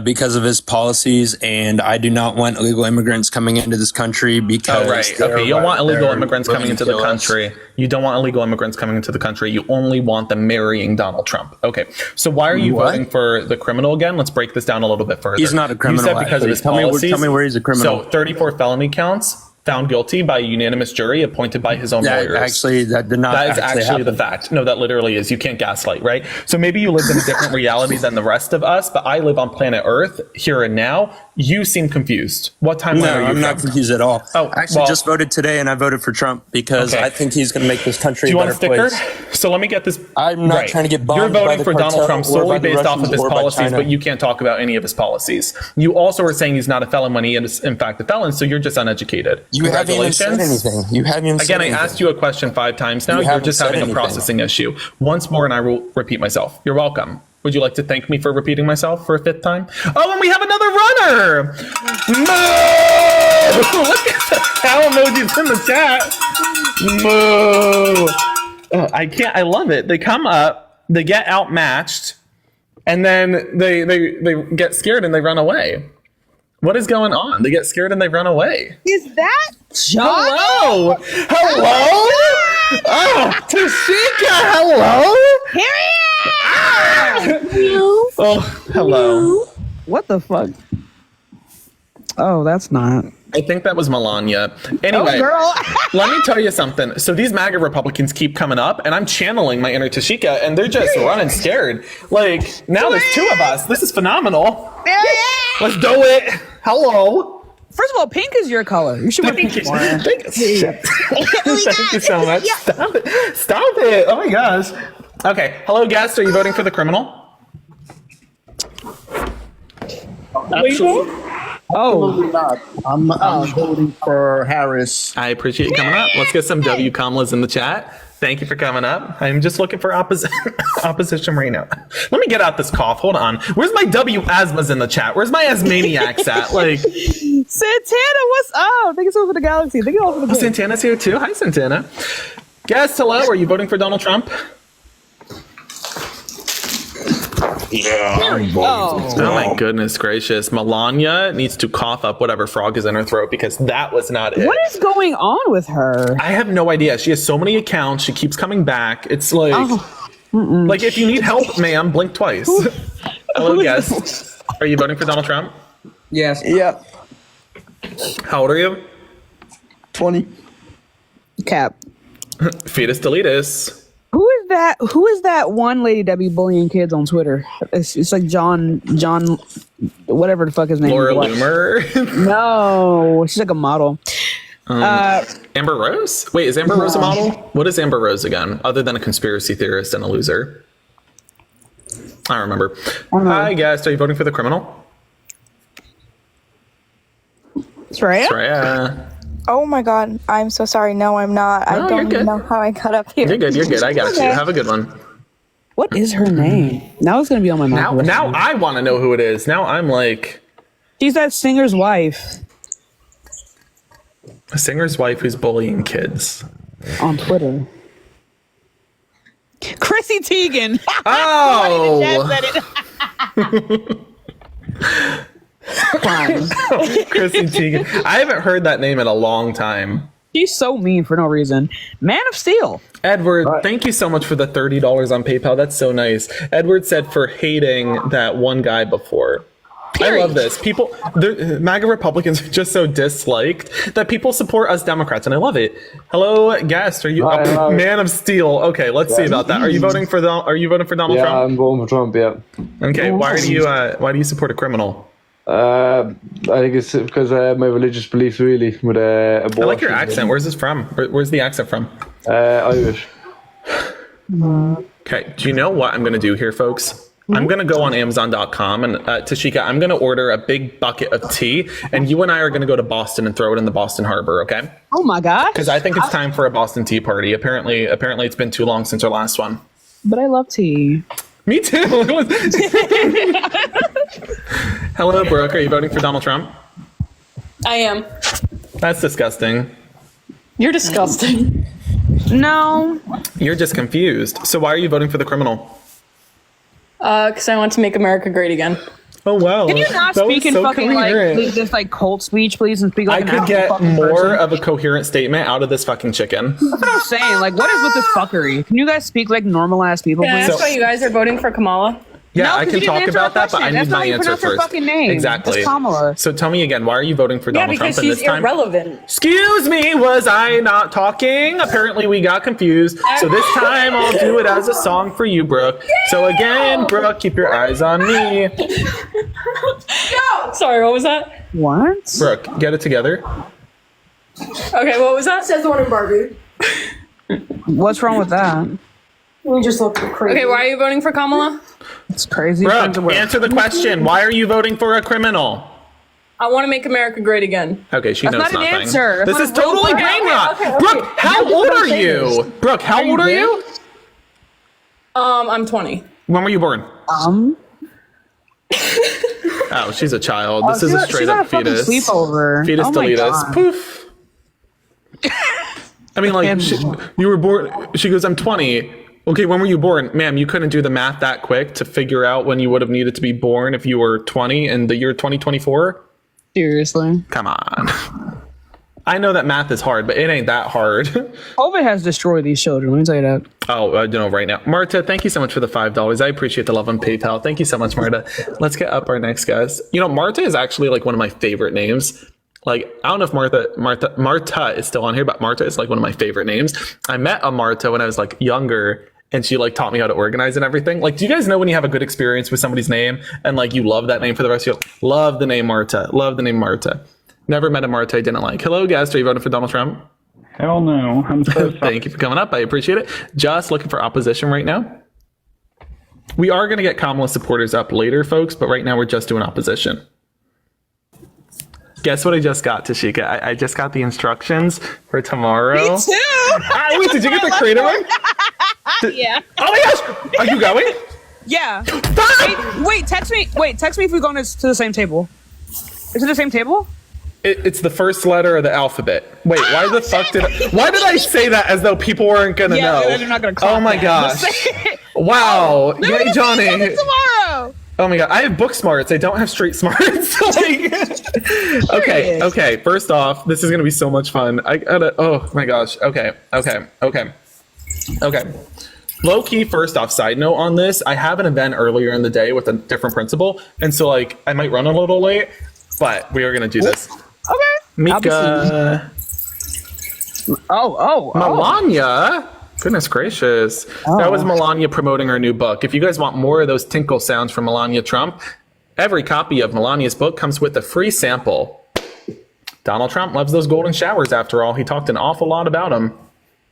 Because of his policies, and I do not want illegal immigrants coming into this country because... Oh, right. Okay, you don't want illegal immigrants coming into the country. You don't want illegal immigrants coming into the country. You only want them marrying Donald Trump. Okay, so why are you voting for the criminal again? Let's break this down a little bit further. He's not a criminal. You said because of his policies. Tell me where he's a criminal. So 34 felony counts, found guilty by a unanimous jury appointed by his own lawyers. Actually, that did not. That is actually the fact. No, that literally is. You can't gaslight, right? So maybe you live in a different reality than the rest of us, but I live on planet Earth here and now. You seem confused. What timeline are you I'm not confused at all. Oh, I actually just voted today, and I voted for Trump because I think he's going to make this country a better place. Do you want a sticker? So let me get this. I'm not trying to get bombed. You're voting by the for Donald Trump solely based off of his policies, China. but you can't talk about any of his policies. You also are saying he's not a felon when he is in fact a felon, so you're just uneducated. You haven't even said anything. You haven't even said anything. I asked you a question 5 times now. You're just having a processing issue. Once more, and I will repeat myself. You're welcome. Would you like to thank me for repeating myself for a 5th time? Oh, and we have another runner! Moo! Look at the cow emojis in the chat. Moo! Oh, I can't. I love it. They come up, they get outmatched, and then they get scared and they run away. What is going on? They get scared and they run away. Is that John? Hello? Hello? Oh, Tashika, hello? Period! Oh, hello. What the fuck? Oh, that's not. I think that was Melania. Anyway, let me tell you something. So these MAGA Republicans keep coming up, and I'm channeling my inner Tashika, and they're just running scared. Like, now there's 2 of us. This is phenomenal. Let's do it. Hello. First of all, pink is your color. You should wear pink more. Thank you so much. Stop it. Stop it. Oh my gosh. Okay. Hello, guest. Are you voting for the criminal? Absolutely. Absolutely not. I'm voting for Harris. I appreciate you coming up. Let's get some W Kamlas in the chat. Thank you for coming up. I'm just looking for opposition right now. Let me get out this cough. Hold on. Where's my W asthmas in the chat? Where's my asthmaniacs at? Like Santana, what's up? Thank you so much for the galaxy. Thank you all for the game. Santana's here too. Hi, Santana. Guest, hello. Are you voting for Donald Trump? Yeah, I'm voting Oh for Trump. my goodness gracious. Melania needs to cough up whatever frog is in her throat because that was not it. What is going on with her? I have no idea. She has so many accounts. She keeps coming back. It's like, like if you need help, ma'am, blink twice. Hello, guest. Are you voting for Donald Trump? Yes. Yeah. How old are you? 20. Cap. Fetus deletus. Who is that? Who is that one lady that be bullying kids on Twitter? It's like John, whatever the fuck his name Laura is. Loomer? No, she's like a model. Amber Rose? Wait, is Amber Rose a model? What is Amber Rose again? Other than a conspiracy theorist and a loser. I don't remember. Hi, guest. Are you voting for the criminal? Soraya? Soraya. Oh my god, I'm so sorry. No, I'm not. I No, don't you're even good. know how I got up here. You're good. You're good. I got you. Okay. Have a good one. What is her name? Now it's gonna be on my mouth. Now I want to know who it is. Now I'm like, she's that singer's wife a singer's wife who's bullying kids. on Twitter. Chrissy Teigen. Oh. Chrissy Teigen. I haven't heard that name in a long time. She's so mean for no reason. Man of Steel. Edward, thank you so much for the $30 on PayPal. That's so nice. Edward said for hating that one guy before. I love this. People, MAGA Republicans are just so disliked that people support us Democrats, and I love it. Hello, guest. Are you Man of Steel? Okay, let's see about that. Are you voting for Are you voting for Donald Trump? Yeah, I'm voting for Trump. Yeah. Okay. Why do you support a criminal? I think it's because my religious beliefs, really, with abortion. I like your accent. Where's this from? Where's the accent from? Irish. Okay. Do you know what I'm going to do here, folks? I'm going to go on Amazon.com and Tashika, I'm going to order a big bucket of tea, and you and I are going to go to Boston and throw it in the Boston Harbor, okay? Oh my gosh. Because I think it's time for a Boston Tea Party. Apparently it's been too long since our last one. But I love tea. Me too. Hello, Brooke. Are you voting for Donald Trump? I am. That's disgusting. You're disgusting. No. You're just confused. So why are you voting for the criminal? Because I want to make America great again. Oh wow! Can you not speak in fucking like this like cult speech, please, and speak like I could get more of a coherent statement out of this fucking chicken. That's what I'm saying. Like, what is with this fuckery? Can you guys speak like normal ass people, Can I please? ask why you guys are voting for Kamala? Yeah, No, I 'cause can you didn't talk answer about our that, but I question. need That's my not how you answer pronounce her first. fucking name. Exactly. It's Kamala. So tell me again, why are you voting for Donald Trump in this time? irrelevant. Excuse me, was I not talking? Apparently we got confused. So this time I'll do it as a song for you, Brooke. So again, Brooke, keep your eyes on me. Sorry, what was that? What? Brooke, get it together. Okay, what was that? Says the one in Barbie. What's wrong with that? We just look crazy. Okay, why are you voting for Kamala? It's crazy. Brooke, answer the question. Why are you voting for a criminal? I want to make America great again. Okay, she That's knows not an nothing. answer. That's This not is a real totally question. brain rot. Okay. Brooke, how old are you? Brooke, how old are you? I'm 20. When were you born? Oh, she's a child. This is a straight up fetus. Sleepover. Fetus Oh my deletus. God. Poof. I mean, like, you were born. She goes, I'm 20. Okay, when were you born? Ma'am, you couldn't do the math that quick to figure out when you would have needed to be born if you were 20 in the year 2024? Seriously. Come on. I know that math is hard, but it ain't that hard. COVID has destroyed these children. Let me tell you that. Oh, I don't know right now. Marta, thank you so much for the $5. I appreciate the love on PayPal. Thank you so much, Marta. Let's get up our next guest. You know, Marta is actually like one of my favorite names. Like, I don't know if Marta is still on here, but Marta is like one of my favorite names. I met a Marta when I was like younger, and she like taught me how to organize and everything. Like, do you guys know when you have a good experience with somebody's name and like you love that name for the rest of your life? Love the name Marta. Love the name Marta. Never met a Marta I didn't like. Hello, guest. Are you voting for Donald Trump? Hell no. I'm so sorry. Thank you for coming up. I appreciate it. Just looking for opposition right now. We are going to get Kamala supporters up later, folks, but right now we're just doing opposition. Guess what I just got, Tashika? I just got the instructions for tomorrow. Me too. Wait, did you get the creative one? Yeah. Oh my gosh! Are you going? Yeah. Wait, text me. Wait, text me if we go to the same table. Is it the same table? It's the first letter of the alphabet. Wait, why the fuck why did I say that as though people weren't gonna know? They're not gonna call. Oh my gosh. Wow. Yay, Johnny. Tomorrow. Oh my god, I have book smarts. I don't have street smarts. Like, okay. First off, this is gonna be so much fun. I gotta. Oh my gosh. Okay. Low key. First off, side note on this, I have an event earlier in the day with a different principal, and so like I might run a little late, but we are gonna do this. Okay. Mika. Melania. Goodness gracious. That was Melania promoting her new book. If you guys want more of those tinkle sounds from Melania Trump, every copy of Melania's book comes with a free sample. Donald Trump loves those golden showers after all. He talked an awful lot about them.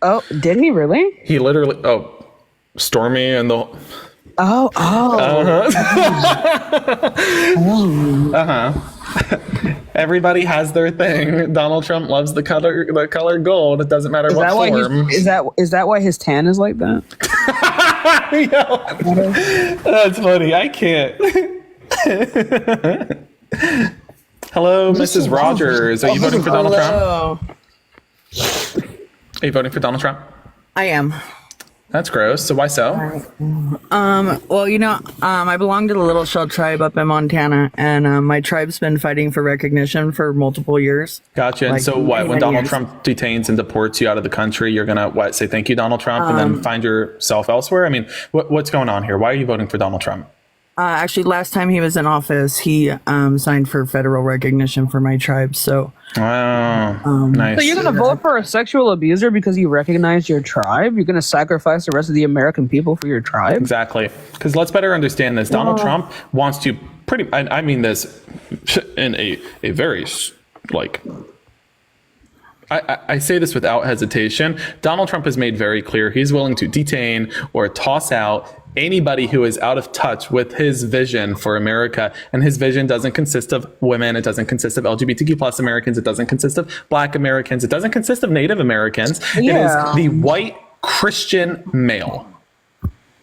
Oh, did he really? He literally, Stormy and the... Everybody has their thing. Donald Trump loves the color gold. It doesn't matter what form. Is that why his tan is like that? That's funny. I can't. Hello, Mrs. Rogers. Are you voting for Donald Trump? Are you voting for Donald Trump? I am. That's gross. So why so? Well, I belong to the Little Shell tribe up in Montana, and my tribe's been fighting for recognition for multiple years. Gotcha. And so what, when Donald Trump detains and deports you out of the country, you're going to, say thank you, Donald Trump, and then find yourself elsewhere? I mean, what's going on here? Why are you voting for Donald Trump? Actually, last time he was in office, he signed for federal recognition for my tribe. So, nice. So you're going to vote for a sexual abuser because you recognize your tribe? You're going to sacrifice the rest of the American people for your tribe? Exactly. Because let's better understand this. Donald Trump wants to I mean this in a very, I say this without hesitation. Donald Trump has made very clear he's willing to detain or toss out anybody who is out of touch with his vision for America. And his vision doesn't consist of women. It doesn't consist of LGBTQ plus Americans. It doesn't consist of Black Americans. It doesn't consist of Native Americans. Yeah. It is the white Christian male.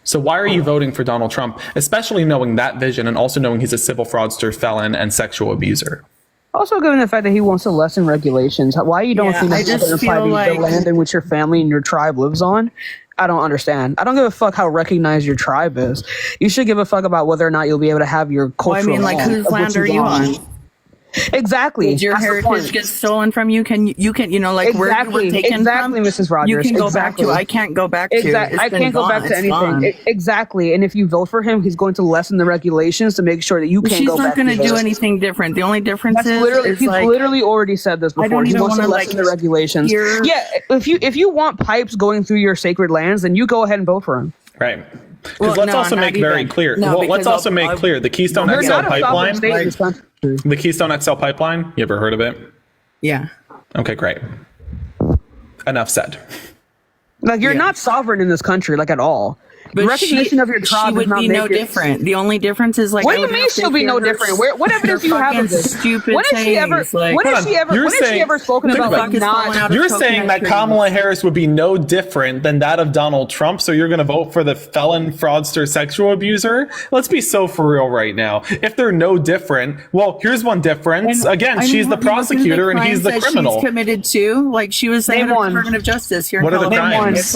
So why are you voting for Donald Trump, especially knowing that vision and also knowing he's a civil fraudster, felon, and sexual abuser? Also, given the fact that he wants to lessen regulations, why you don't think that's going to apply to the land in which your family and your tribe lives on? I don't understand. I don't give a fuck how recognized your tribe is. You should give a fuck about whether or not you'll be able to have your cultural. Whose land are you on? Exactly. Did your heritage get stolen from you? Where you were taken from? Mrs. Rogers. You can go back to. I can't go back to. I can't go back to anything. Exactly. And if you vote for him, he's going to lessen the regulations to make sure that you can't go back. She's not going to do anything different. The only difference is he's literally already said this before. He wants to lessen the regulations. Yeah. If you want pipes going through your sacred lands, then you go ahead and vote for him. Right. Because let's also make very clear. Let's also make clear the Keystone XL pipeline. The Keystone XL pipeline. You ever heard of it? Yeah. Okay, great. Enough said. You're not sovereign in this country, at all. But recognition of your tribe she would be no different. The only difference is what do you mean she'll be no different? What evidence do you have of this? Stupid when has she ever spoken about not? You're saying that Kamala Harris would be no different than that of Donald Trump, so you're going to vote for the felon, fraudster, sexual abuser? Let's be so for real right now. If they're no different, well, here's one difference. Again, she's the prosecutor and he's the criminal. She's committed to, she was the Department of Justice here in California. What are the crimes? It's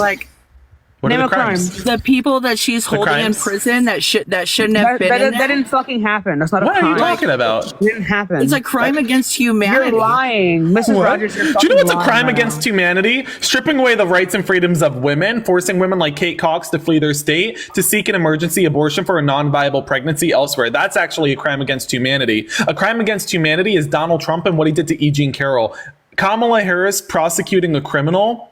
what are the crimes? The people that she's holding in prison that shouldn't have been in there. That didn't fucking happen. That's not a crime. What are you talking about? It didn't happen. It's a crime against humanity. You're lying. Mrs. Rogers, you're Do you know what's a crime right against humanity? Stripping away the rights and freedoms of women, forcing women like Kate Cox to flee their state, to seek an emergency abortion for a non-viable pregnancy elsewhere. That's actually a crime against humanity. A crime against humanity is Donald Trump and what he did to E. Jean Carroll. Kamala Harris prosecuting a criminal,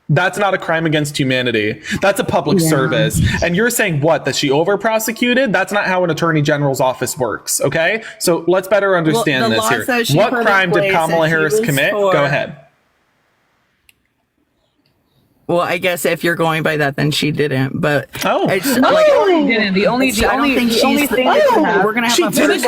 that's not a crime against humanity. That's a public service. And you're saying what? That she over-prosecuted? That's not how an attorney general's office works, okay? So let's better understand this here. What crime did Kamala Harris commit? Go ahead. Well, I guess if you're going by that, then she didn't. But she didn't. The only thing we're gonna have Mrs.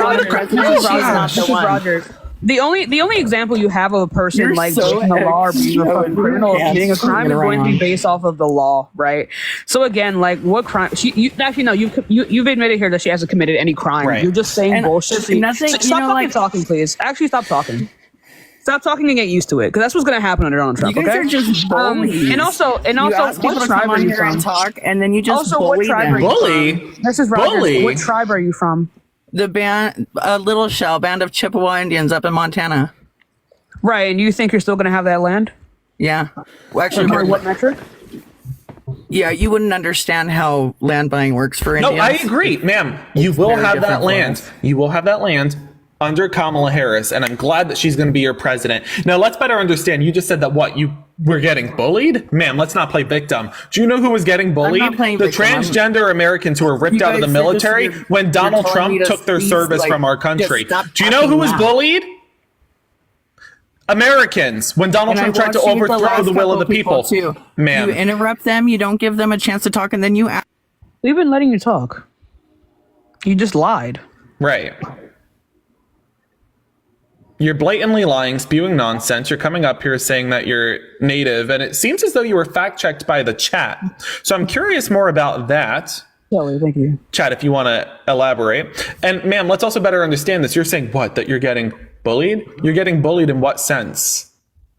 Rogers. The only example you have of a person breaking the law or being a fucking criminal or committing a crime is going to be based off of the law, right? So again, what crime? You've admitted here that she hasn't committed any crime. Right. You're just saying bullshit. Stop talking, please. Actually, stop talking. Stop talking and get used to it, because that's what's gonna happen under Donald Trump. You guys okay? are just bullies. And also, you ask people what to tribe come are on you here and from? talk, and then you just Also, what bully tribe them. are you Bully? from? This is Rogers. Bully? What tribe are you from? The band, Little Shell, band of Chippewa Indians up in Montana. Right, and you think you're still gonna have that land? Yeah. Well, actually, By what metric? yeah, you wouldn't understand how land buying works for No, Indians. I agree, ma'am. You will very have different that land. for us. You will have that land under Kamala Harris, and I'm glad that she's going to be your president. Now, let's better understand. You just said that what? You were getting bullied? Ma'am, let's not play victim. Do you know who was getting bullied? not playing The victim. transgender Americans who were ripped You out of the guys are just- military you're- when Donald you're telling me Trump to took their cease, service like, from our just country. stop Do you know who talking was now. bullied? Americans, when Donald And I Trump tried to watched you with overthrow last the will of the couple people. too. Ma'am. You interrupt them, you don't give them a chance to talk, and then you ask. We've been letting you talk. You just lied. Right. You're blatantly lying, spewing nonsense. You're coming up here saying that you're native, and it seems as though you were fact-checked by the chat. So I'm curious more about that. Sorry, thank you. Chat, if you want to elaborate. And ma'am, let's also better understand this. You're saying what? That you're getting bullied? You're getting bullied in what sense?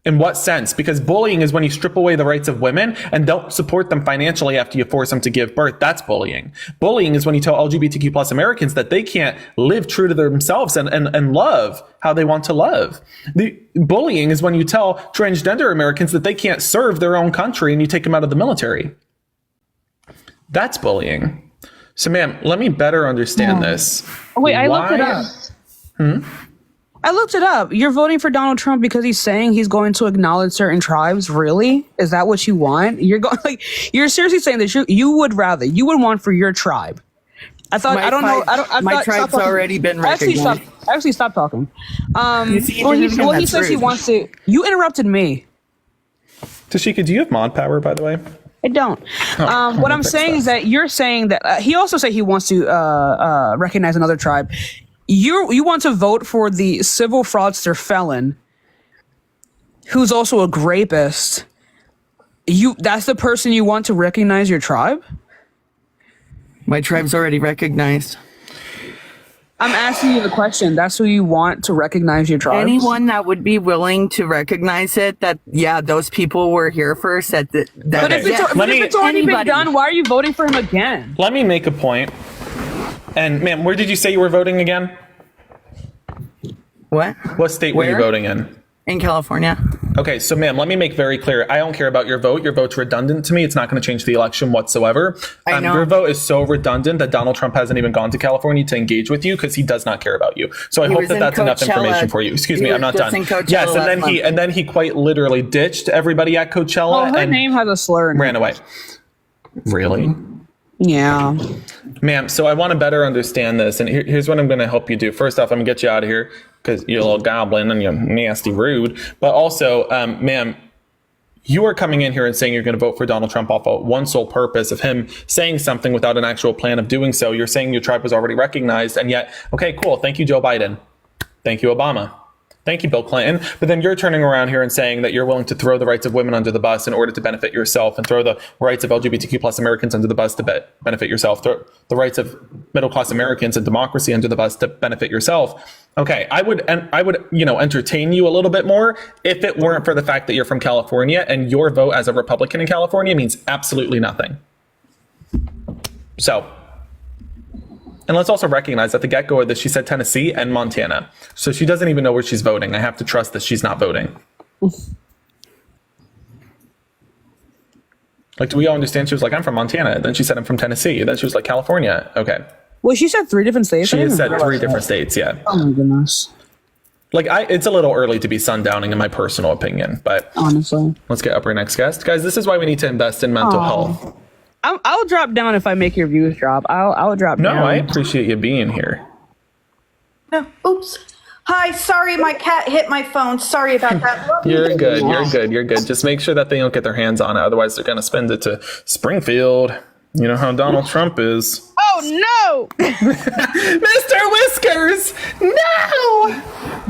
In what sense? Because bullying is when you strip away the rights of women and don't support them financially after you force them to give birth. That's bullying. Bullying is when you tell LGBTQ plus Americans that they can't live true to themselves and love how they want to love. The bullying is when you tell transgender Americans that they can't serve their own country and you take them out of the military. That's bullying. So ma'am, let me better understand this. Oh, wait, I looked it Why- up. Hmm? I looked it up. You're voting for Donald Trump because he's saying he's going to acknowledge certain tribes. Really? Is that what you want? You're going like you're seriously saying that you would want for your tribe. I thought My I don't know. tribe- I don't. I my thought, stop tribe's talking. already been Actually, stop. recognized. Actually, stop talking. You see, Well, he that's says he rude. wants to. You interrupted me. Tashika, do you have mod power, by the way? I don't. What I'm saying is that you're saying that he also said he wants to recognize another tribe. You want to vote for the civil fraudster felon who's also a rapist. That's the person you want to recognize your tribe? My tribe's already recognized. I'm asking you the question. That's who you want to recognize your tribe? Anyone that would be willing to recognize it, that yeah, those people were here first. That But if it's already been done, why are you voting for him again? Let me make a point. And ma'am, where did you say you were voting again? What? What state were you Where? voting in? In California. Okay, so ma'am, let me make very clear. I don't care about your vote. Your vote's redundant to me. It's not going to change the election whatsoever. I know. Your vote is so redundant that Donald Trump hasn't even gone to California to engage with you because he does not care about you. So I He hope was that in that's enough Coachella. information for you. Excuse He me, I'm was not just done. in Coachella Yes, last and then he quite literally ditched everybody at Coachella Oh, her and name has a slur in it. ran away. Really? Yeah. Ma'am, so I want to better understand this, and here's what I'm going to help you do. First off, I'm going to get you out of here because you're a little goblin and you're nasty rude. But also, ma'am, you are coming in here and saying you're going to vote for Donald Trump off of one sole purpose of him saying something without an actual plan of doing so. You're saying your tribe was already recognized, and yet, okay, cool. Thank you, Joe Biden. Thank you, Obama. Thank you, Bill Clinton. But then you're turning around here and saying that you're willing to throw the rights of women under the bus in order to benefit yourself and throw the rights of LGBTQ plus Americans under the bus to benefit yourself, throw the rights of middle-class Americans and democracy under the bus to benefit yourself. Okay, I would, entertain you a little bit more if it weren't for the fact that you're from California and your vote as a Republican in California means absolutely nothing. So, and let's also recognize at the get-go of this, she said Tennessee and Montana. So she doesn't even know where she's voting. I have to trust that she's not voting. Like, do we all understand? She was like, I'm from Montana. Then she said, I'm from Tennessee. Then she was like, California. Okay. Well, she said 3 different states. She I has didn't said realize 3 that. different states, yeah. Oh my goodness. Like, it's a little early to be sundowning in my personal opinion, but honestly, let's get up our next guest. Guys, this is why we need to invest in mental health. I'll drop down if I make your views drop. I'll drop No, down. I appreciate you being here. No, oops. Hi, sorry, my cat hit my phone. Sorry about that. Love you. You're good. You're good. You're good. Just make sure that they don't get their hands on it. Otherwise, they're going to spend it to Springfield. You know how Donald Trump is. Oh, no! Mr. Whiskers! No!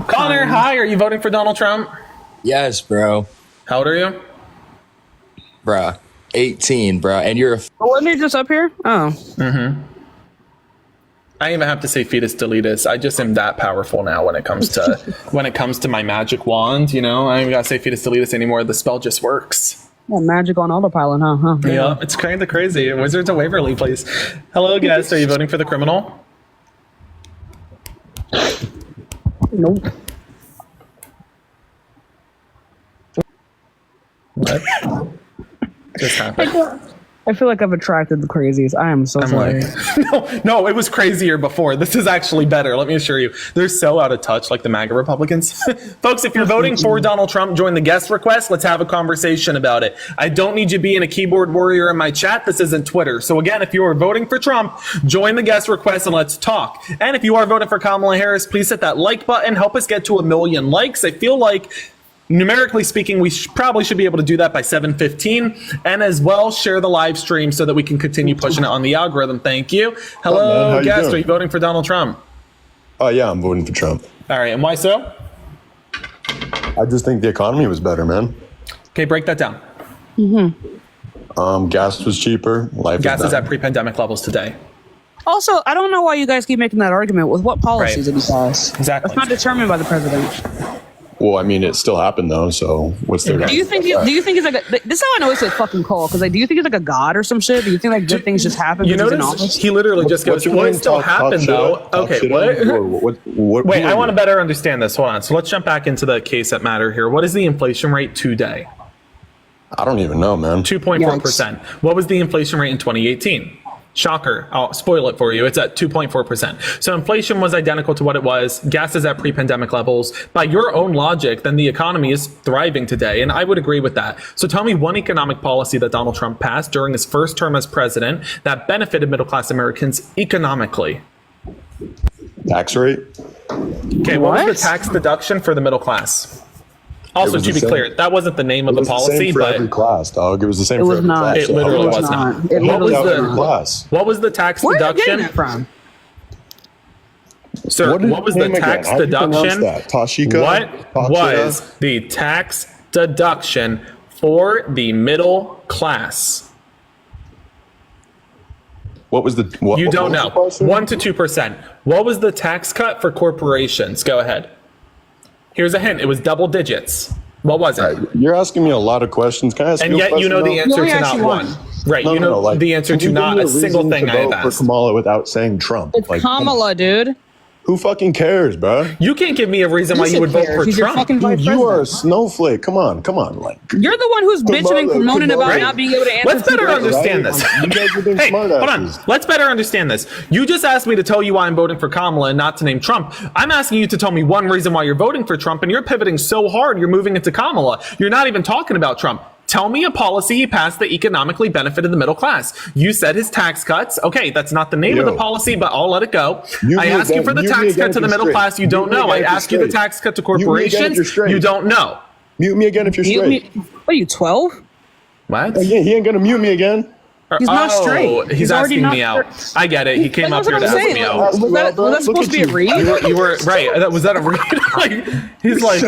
Connor, hi. Are you voting for Donald Trump? Yes, bro. How old are you? Bruh. 18, bro. And you're a... Wasn't he just up here? Oh. Mm-hmm. I even have to say fetus deletus. I just am that powerful now when it comes to my magic wand. You know, I don't even gotta say fetus deletus anymore. The spell just works. Yeah, magic on autopilot, huh? Yeah, it's kind of crazy. Wizards of Waverly, please. Hello, guest. Are you voting for the criminal? Nope. What just happened? I feel like I've attracted the crazies. I am so sorry. No, it was crazier before. This is actually better. Let me assure you. They're so out of touch, like the MAGA Republicans. Folks, if you're voting for Donald Trump, join the guest request. Let's have a conversation about it. I don't need you being a keyboard warrior in my chat. This isn't Twitter. So again, if you are voting for Trump, join the guest request and let's talk. And if you are voting for Kamala Harris, please hit that like button. Help us get to 1 million likes. I feel like, numerically speaking, we probably should be able to do that by 7:15, and as well share the live stream so that we can continue pushing it on the algorithm. Thank you. Hello, guest. Are you voting for Donald Trump? Oh yeah, I'm voting for Trump. All right, and why so? I just think the economy was better, man. Okay, break that down. Gas was cheaper. Gas is at pre-pandemic levels today. Also, I don't know why you guys keep making that argument. With what policies did he pass? Exactly. That's not determined by the president. Well, I mean, it still happened though. So what's their? Do you think he's like this is how I know it's a fucking call? Because do you think he's like a god or some shit? Do you think like good things just happen? You because notice he's in office? he literally just goes, "What still happened though?" Okay, what? Wait, I want to better understand this. Hold on. So let's jump back into the case at matter here. What is the inflation rate today? I don't even know, man. 2.4%. What was the inflation rate in 2018? Shocker. I'll spoil it for you. It's at 2.4%. So inflation was identical to what it was. Gas is at pre-pandemic levels. By your own logic, then the economy is thriving today. And I would agree with that. So tell me one economic policy that Donald Trump passed during his first term as president that benefited middle-class Americans economically. Tax rate? Okay, what was the tax deduction for the middle class? Also, to be clear, that wasn't the name of the policy, for but every class, dog. It was the same It for was every not. class. It literally was not. What was the tax Where are you deduction? getting it from? Sir, what was the tax deduction? Tashika? What was the tax deduction for the middle class? What was the? What, You what don't was know. the question? 1 to 2%. What was the tax cut for corporations? Go ahead. Here's a hint. It was double digits. What was it? You're asking me a lot of questions. Can I ask And you a yet question? you know the though? answer to not one. Right. No, You no, know like, the answer can to you give not me a single reason thing to I have vote for asked. Kamala without saying Trump. It's Kamala, dude. Who fucking cares, bro? You can't give me a reason why you would vote for Trump. Dude, you are a snowflake. Come on. Like, You're the one who's bitching and moaning about Right. not being able to answer. Let's better understand this. You guys are being Hey, smart hold on. asses. Let's better understand this. You just asked me to tell you why I'm voting for Kamala and not to name Trump. I'm asking you to tell me one reason why you're voting for Trump, and you're pivoting so hard, you're moving into Kamala. You're not even talking about Trump. Tell me a policy he passed that economically benefited the middle class. You said his tax cuts. Okay, that's not the name of the policy, but I'll let it go. I ask you for the tax cut to the middle class. You don't know. I ask you the tax cut to corporations. You don't know. Mute me again if you're straight. What are you, 12? What? Yeah, he ain't gonna mute me again. He's not straight. He's already asking not me out. straight. I get it. He came up That's here what to I'm ask me saying. out. Was that supposed to be a read? You were right. Was that a read? Like, he's like,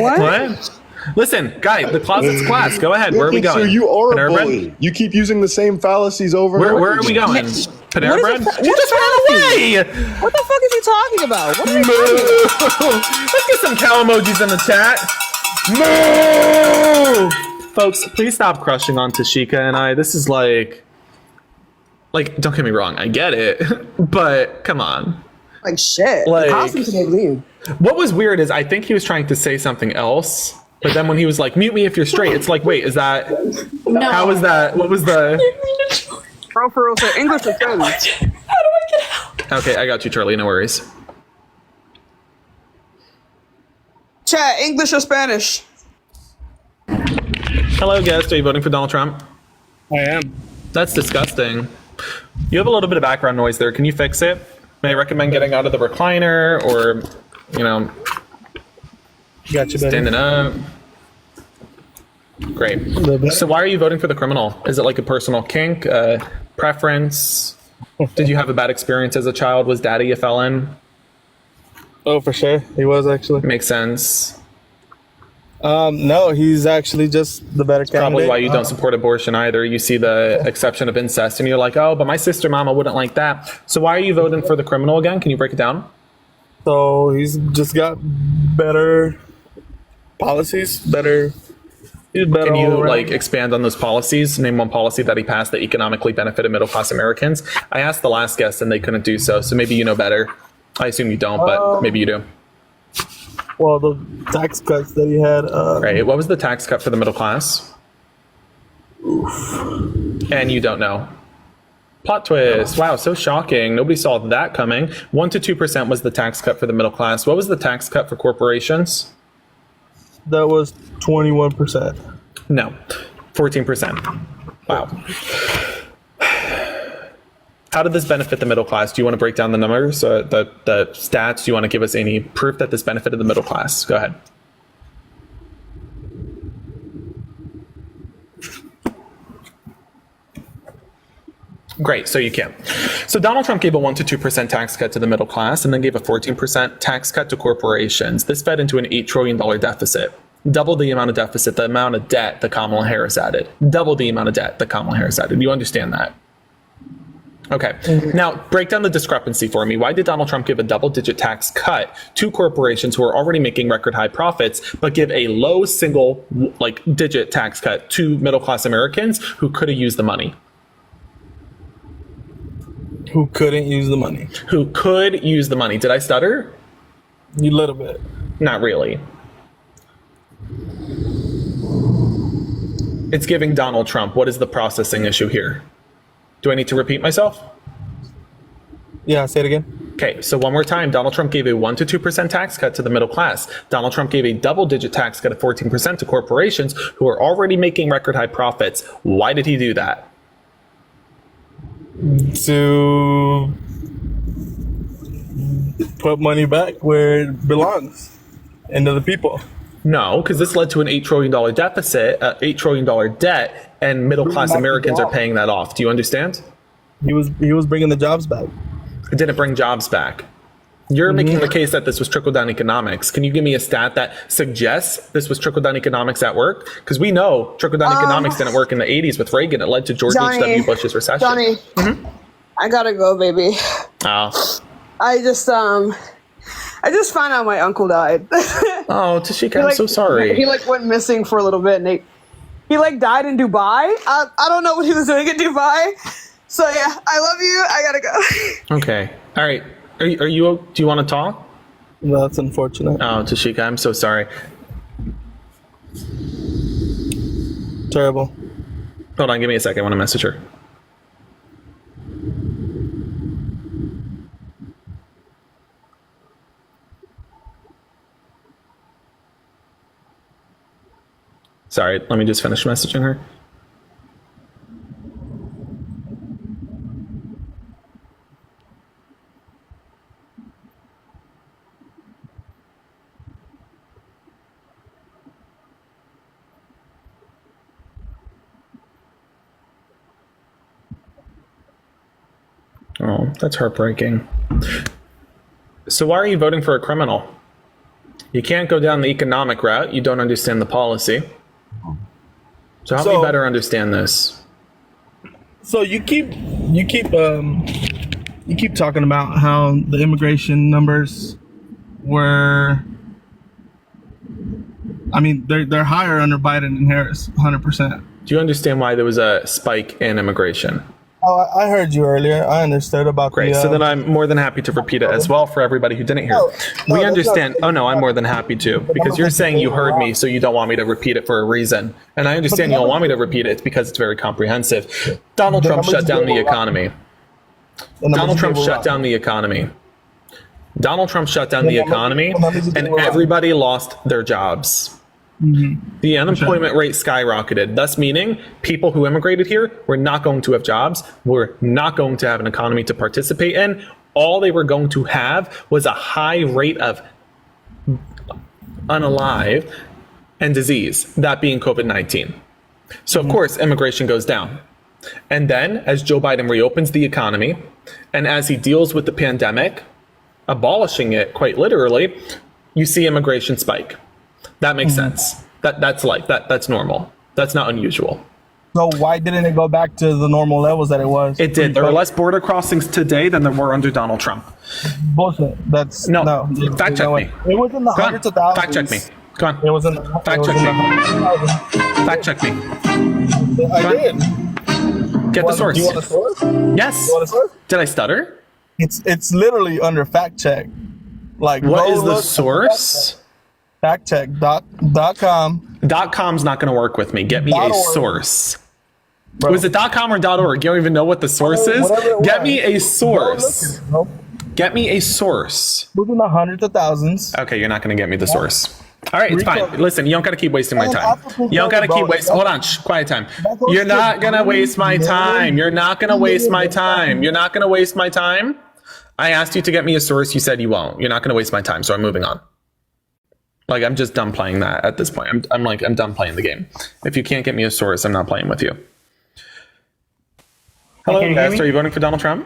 what? Listen, guy, the closet's class. Go ahead. Where are we going? Sir, you are a Panera Bread? bully. You keep using the same fallacies over. and Where over are we again. going? Panera What is Bread? it- You what just is ran away. What the fuck is he talking about? What are they Moo! Let's get some cow emojis in the chat. Moo! Folks, please stop crushing on Tashika and I. This is like, don't get me wrong. I get it, but come on. Like shit. Like- How's he today leave? What was weird is I think he was trying to say something else, but then when he was like, mute me if you're straight, it's like, wait, is that, how was that, what was the, Bro, for real, so English or French? okay, I got you, Charlie, no worries. Chat, English or Spanish? Hello, guest, are you voting for Donald Trump? I am. That's disgusting. You have a little bit of background noise there, can you fix it? May I recommend getting out of the recliner or, Gotcha, standing up? Great. So why are you voting for the criminal? Is it like a personal kink, preference? Did you have a bad experience as a child? Was daddy a felon? Oh, for sure. He was actually. Makes sense. No, he's actually just the better candidate. Probably why you don't support abortion either. You see the exception of incest, and you're like, oh, but my sister mama wouldn't like that. So why are you voting for the criminal again? Can you break it down? So he's just got better policies, better. He's better. Can you all around. expand on those policies? Name one policy that he passed that economically benefited middle class Americans. I asked the last guest and they couldn't do so. So maybe you know better. I assume you don't, but maybe you do. Well, the tax cuts that he had. Right. What was the tax cut for the middle class? And you don't know. Plot twist. Wow, so shocking. Nobody saw that coming. 1 to 2% was the tax cut for the middle class. What was the tax cut for corporations? That was 21%. No, 14%. Wow. How did this benefit the middle class? Do you want to break down the numbers, the stats? Do you want to give us any proof that this benefited the middle class? Go ahead. Great, so you can. So Donald Trump gave a 1 to 2% tax cut to the middle class and then gave a 14% tax cut to corporations. This fed into an $8 trillion deficit. Double the amount of deficit, the amount of debt that Kamala Harris added. Double the amount of debt that Kamala Harris added. You understand that? Okay. Now, break down the discrepancy for me. Why did Donald Trump give a double-digit tax cut to corporations who are already making record-high profits, but give a low single-digit tax cut to middle-class Americans who could have used the money? Who couldn't use the money? Who could use the money. Did I stutter? A little bit. Not really. It's giving Donald Trump. What is the processing issue here? Do I need to repeat myself? Yeah, say it again. Okay, so one more time. Donald Trump gave a 1 to 2% tax cut to the middle class. Donald Trump gave a double-digit tax cut of 14% to corporations who are already making record-high profits. Why did he do that? To put money back where it belongs, into the people. No, because this led to an $8 trillion deficit, $8 trillion debt, and middle-class Americans are paying that off. Do you understand? He was bringing the jobs back. It didn't bring jobs back. You're making the case that this was trickle-down economics. Can you give me a stat that suggests this was trickle-down economics at work? Because we know trickle-down economics didn't work in the 80s with Reagan. It led to George H.W. Bush's recession. Johnny, I gotta go, baby. Oh. I just found out my uncle died. Oh, Tashika, I'm so sorry. He went missing for a little bit, and he died in Dubai. I don't know what he was doing in Dubai. So yeah, I love you. I gotta go. Okay. All right. Are you? Do you want to talk? No, that's unfortunate. Oh, Tashika, I'm so sorry. Terrible. Hold on, give me a second. I want to message her. Sorry, let me just finish messaging her. Oh, that's heartbreaking. So why are you voting for a criminal? You can't go down the economic route. You don't understand the policy. So help me better understand this. So you keep talking about how the immigration numbers were. I mean, they're higher under Biden and Harris, 100%. Do you understand why there was a spike in immigration? Oh, I heard you earlier. I understood about Great. So then I'm more than happy to repeat it as well for everybody who didn't hear. We understand. Oh, no, I'm more than happy to. Because you're saying you heard me, so you don't want me to repeat it for a reason. And I understand you don't want me to repeat it. It's because it's very comprehensive. Donald Trump shut down the economy. Donald Trump shut down the economy. Donald Trump shut down the economy, and everybody lost their jobs. Mm-hmm. The unemployment rate skyrocketed, thus meaning people who immigrated here were not going to have jobs, were not going to have an economy to participate in. All they were going to have was a high rate of unalive and disease, that being COVID-19. So of course, immigration goes down. And then as Joe Biden reopens the economy, and as he deals with the pandemic, abolishing it quite literally, you see immigration spike. That makes sense. That's normal. That's not unusual. So why didn't it go back to the normal levels that it was? It did. There are less border crossings today than there were under Donald Trump. Bullshit. That's no. no. Fact check me. It was in the hundreds of thousands. Fact check me. Go on. It was in the fact check me. Fact check me. I did. Get the source. Do you want a source? Yes. You want a source? Did I stutter? It's literally under fact check. Like what is the source? Factcheck.com. .com's not going to work with me. Get me a source. Bro. Was it .com or .org? You don't even know what the source is? Get me a source. Get me a source. Within the hundreds of thousands. Okay, you're not going to get me the source. All right, it's fine. Listen, you don't got to keep wasting my time. You don't got to keep wasting. Hold on, quiet time. You're not going to waste my time. You're not going to waste my time. You're not going to waste my time. I asked you to get me a source. You said you won't. You're not going to waste my time, so I'm moving on. Like, I'm just done playing that at this point. I'm done playing the game. If you can't get me a source, I'm not playing with you. Hello, guys. Are you voting for Donald Trump?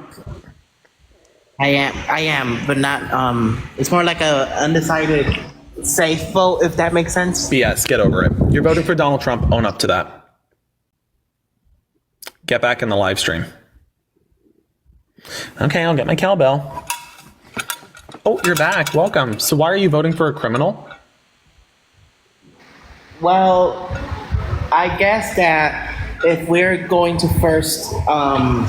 I am, but not. It's more like a undecided safe vote, if that makes sense. BS. Get over it. You're voting for Donald Trump. Own up to that. Get back in the live stream. Okay, I'll get my cowbell. Oh, you're back. Welcome. So why are you voting for a criminal? Well, I guess that if we're going to first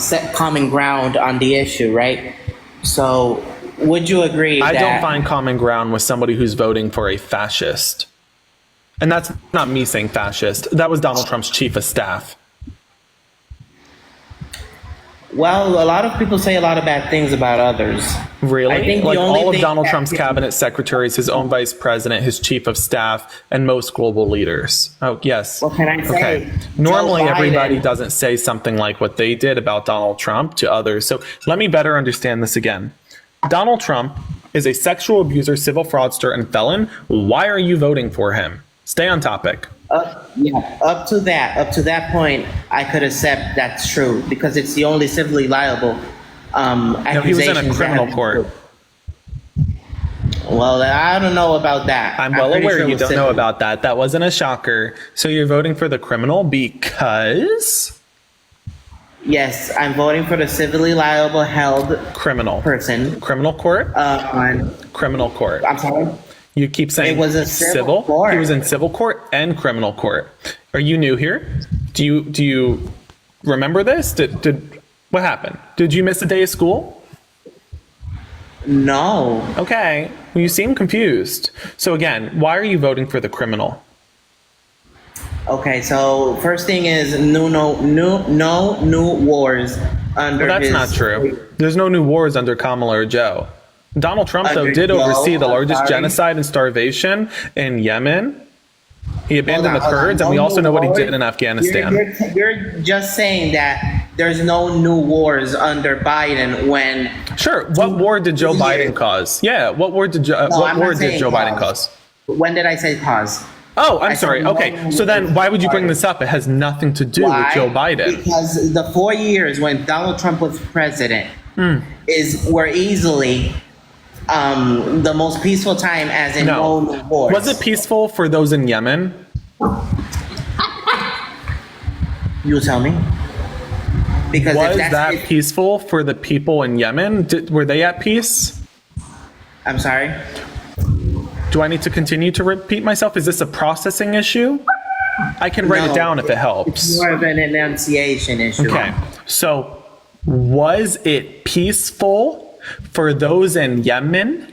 set common ground on the issue, right? So would you agree I that... don't find common ground with somebody who's voting for a fascist. And that's not me saying fascist. That was Donald Trump's chief of staff. Well, a lot of people say a lot of bad things about others. Really? I think like the only all of thing Donald that Trump's cabinet secretaries, his own vice president, his chief of staff, and most global leaders. Oh, yes. What can I say? Okay. Normally, Joe Biden- everybody doesn't say something like what they did about Donald Trump to others. So let me better understand this again. Donald Trump is a sexual abuser, civil fraudster, and felon. Why are you voting for him? Stay on topic. Up to that point, I could accept that's true because it's the only civilly liable No, he was in a criminal court. Well, I don't know about that. I'm well pretty aware sure it you was don't know civil. about that. That wasn't a shocker. So you're voting for the criminal because? Yes, I'm voting for the civilly liable held criminal person. Criminal court? Criminal court. I'm sorry? You keep saying It was a civil court. He was in civil court and criminal court. Are you new here? Do you remember this? Did what happened? Did you miss a day of school? No. Okay. Well, you seem confused. So again, why are you voting for the criminal? Okay, so first thing is no new wars under. Well, that's his, not true. There's no new wars under Kamala or Joe. Donald Trump, though, Under did Joe, oversee the I'm largest sorry. genocide and starvation in Yemen. He abandoned the Hold on. Kurds, and we No also new know what he wars? did in Afghanistan. You're just saying that there's no new wars under Biden when. Sure. What war did Joe Biden cause? Yeah. What war did I'm not Joe saying Biden cause? When did I say pause? Oh, I'm I said sorry. no Okay. new So then, wars why would you bring Biden. this up? It has nothing to do Why? with Joe Biden. Because the 4 years when Donald Trump was president were easily the most peaceful time, as in no new wars. Was it peaceful for those in Yemen? You tell me. Because Was if that's that peaceful for the people in Yemen? Were they at peace? I'm sorry? Do I need to continue to repeat myself? Is this a processing issue? I can write No, it down if it helps. It's more of an enunciation issue. Okay. So, was it peaceful for those in Yemen?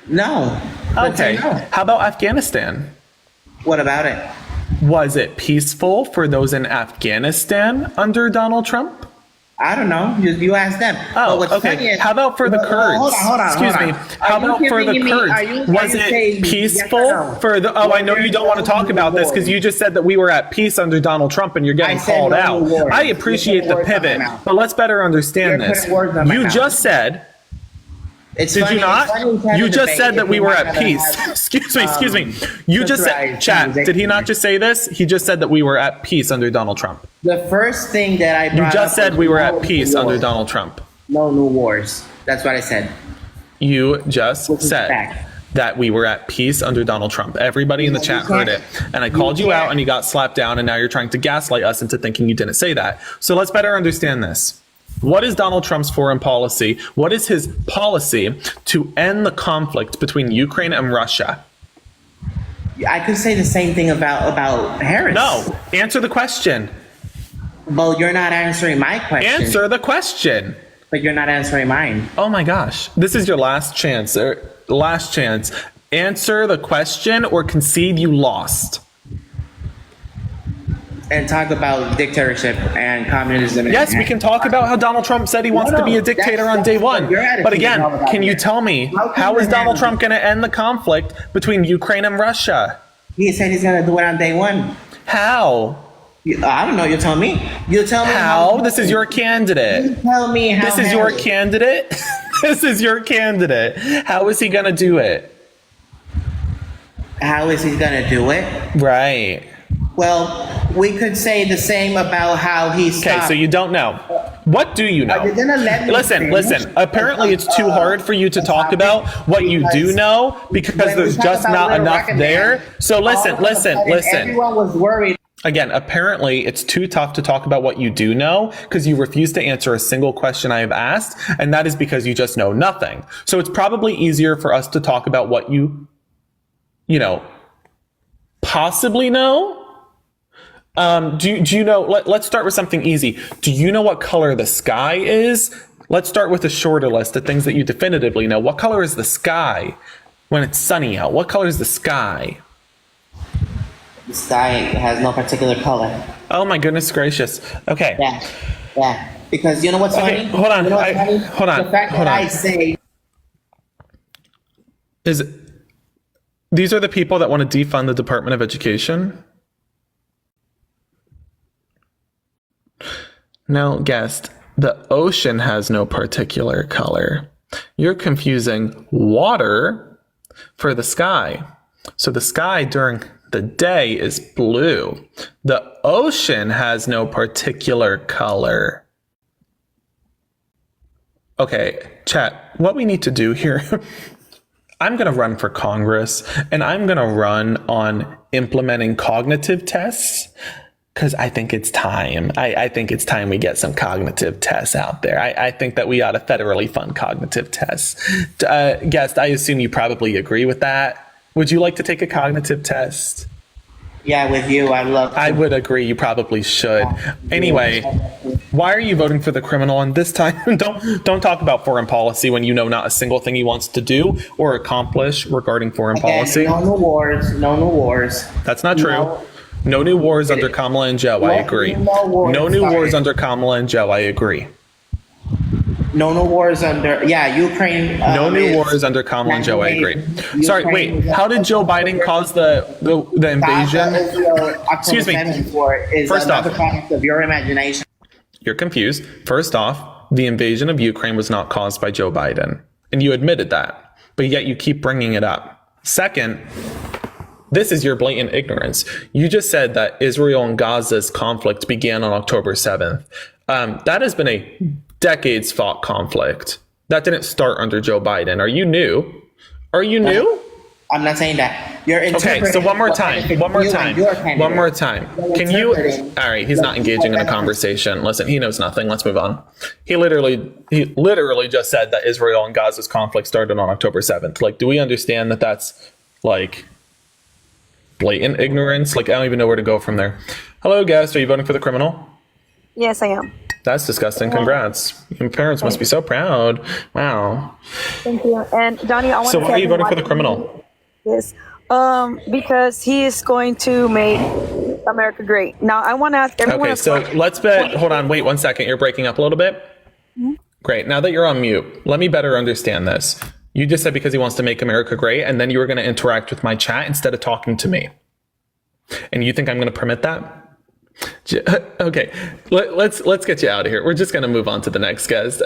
No. Okay. How about Afghanistan? What about it? Was it peaceful for those in Afghanistan under Donald Trump? I don't know. You ask them. Oh, But what's funny okay. is- How about for the Kurds? Hold on. Excuse me. How about for the Kurds? Was it peaceful for the? Oh, I know you don't want to talk about this because you just said that we were at peace under Donald Trump, and you're getting I said called no out. wars. I You're appreciate putting the words in my pivot, mouth. but let's better understand You're this. putting words in my You mouth. just said. It's Did funny, you not? it's funny to have You a just debate said that if we we're were not at gonna peace. have, Excuse me. You just said, socialized chat. conversation. Did he not just say this? He just said that we were at peace under Donald Trump. The first thing that I You brought just up said was we were no at peace new under wars. Donald Trump. No new wars. That's what I said. You just Which is said. fact. that we were at peace under Donald Trump. Everybody in the chat heard it. And I called you out and you got slapped down, and now you're trying to gaslight us into thinking you didn't say that. So let's better understand this. What is Donald Trump's foreign policy? What is his policy to end the conflict between Ukraine and Russia? I could say the same thing about Harris. No, answer the question. Well, you're not answering my question. Answer the question. But you're not answering mine. Oh my gosh. This is your last chance. Last chance. Answer the question or concede you lost. And talk about dictatorship and communism. Yes, we can talk about how Donald Trump said he wants to be a dictator on day one. But again, can you tell me, how is Donald Trump going to end the conflict between Ukraine and Russia? He said he's going to do it on day one. How? I don't know. You tell me. You tell me how. This is your candidate. You tell me how. This is your candidate. This is your candidate. How is he going to do it? How is he going to do it? Right. Well, we could say the same about how he stopped. Okay, so you don't know. What do you know? Are you gonna let me listen. Apparently, it's too hard for you to talk about what you do know because there's just not enough there. So listen. Everyone was worried. Again, apparently, it's too tough to talk about what you do know because you refuse to answer a single question I have asked, and that is because you just know nothing. So it's probably easier for us to talk about what you possibly know. Do you know, let's start with something easy. Do you know what color the sky is? Let's start with a shorter list of things that you definitively know. What color is the sky when it's sunny out? What color is the sky? The sky has no particular color. Oh my goodness gracious. Okay. Yeah. Because you know what's funny? Hold on. You know what's funny? Hold on. The fact that I say... These are the people that want to defund the Department of Education? Now, guest, the ocean has no particular color. You're confusing water for the sky. So the sky during the day is blue. The ocean has no particular color. Okay, chat, what we need to do here, I'm going to run for Congress, and I'm going to run on implementing cognitive tests. Because I think it's time. I think it's time we get some cognitive tests out there. I think that we ought to federally fund cognitive tests. Guest, I assume you probably agree with that. Would you like to take a cognitive test? Yeah, with you, I'd love to. I would agree. You probably should. Anyway, why are you voting for the criminal? And this time, don't talk about foreign policy when you know not a single thing he wants to do or accomplish regarding foreign policy. No new wars. No new wars. That's not true. No new wars under Kamala and Joe, I agree. No new wars under Kamala and Joe, I agree. No new wars under, Ukraine. No new wars under Kamala and Joe, I agree. Sorry, wait, how did Joe Biden cause the invasion? Excuse me. First off, product of your imagination. You're confused. First off, the invasion of Ukraine was not caused by Joe Biden. And you admitted that, but yet you keep bringing it up. Second, this is your blatant ignorance. You just said that Israel and Gaza's conflict began on October 7th. That has been a decades fought conflict. That didn't start under Joe Biden. Are you new? Are you new? I'm not saying that. You're okay, so one more time. Can you? All right, he's not engaging in a conversation. Listen, he knows nothing. Let's move on. He literally just said that Israel and Gaza's conflict started on October 7th. Like, do we understand that that's like blatant ignorance? Like, I don't even know where to go from there. Hello, guest. Are you voting for the criminal? Yes, I am. That's disgusting. Congrats. Your parents must be so proud. Wow. Thank you. And Donnie, I want So why are you voting for the criminal? Yes. Because he is going to make America great. Now, I want to ask everyone. Okay, so let's bet. Hold on. Wait 1 second. You're breaking up a little bit. Mm-hmm. Great. Now that you're on mute, let me better understand this. You just said because he wants to make America great, and then you were going to interact with my chat instead of talking to me. And you think I'm going to permit that? Okay, let's get you out of here. We're just going to move on to the next guest.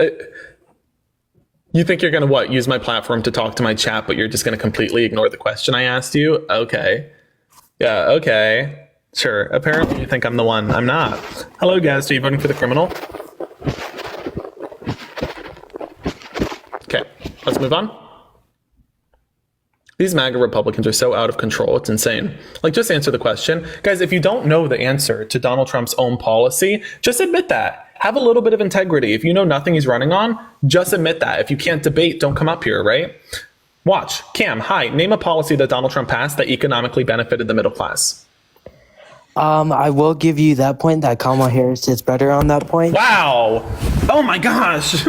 You think you're going to use my platform to talk to my chat, but you're just going to completely ignore the question I asked you? Okay. Yeah, okay. Sure. Apparently you think I'm the one. I'm not. Hello, guest. Are you voting for the criminal? Okay, let's move on. These MAGA Republicans are so out of control. It's insane. Like, just answer the question. Guys, if you don't know the answer to Donald Trump's own policy, just admit that. Have a little bit of integrity. If you know nothing he's running on, just admit that. If you can't debate, don't come up here, right? Watch. Cam, hi. Name a policy that Donald Trump passed that economically benefited the middle class. I will give you that point that Kamala Harris is better on that point. Wow. Oh my gosh.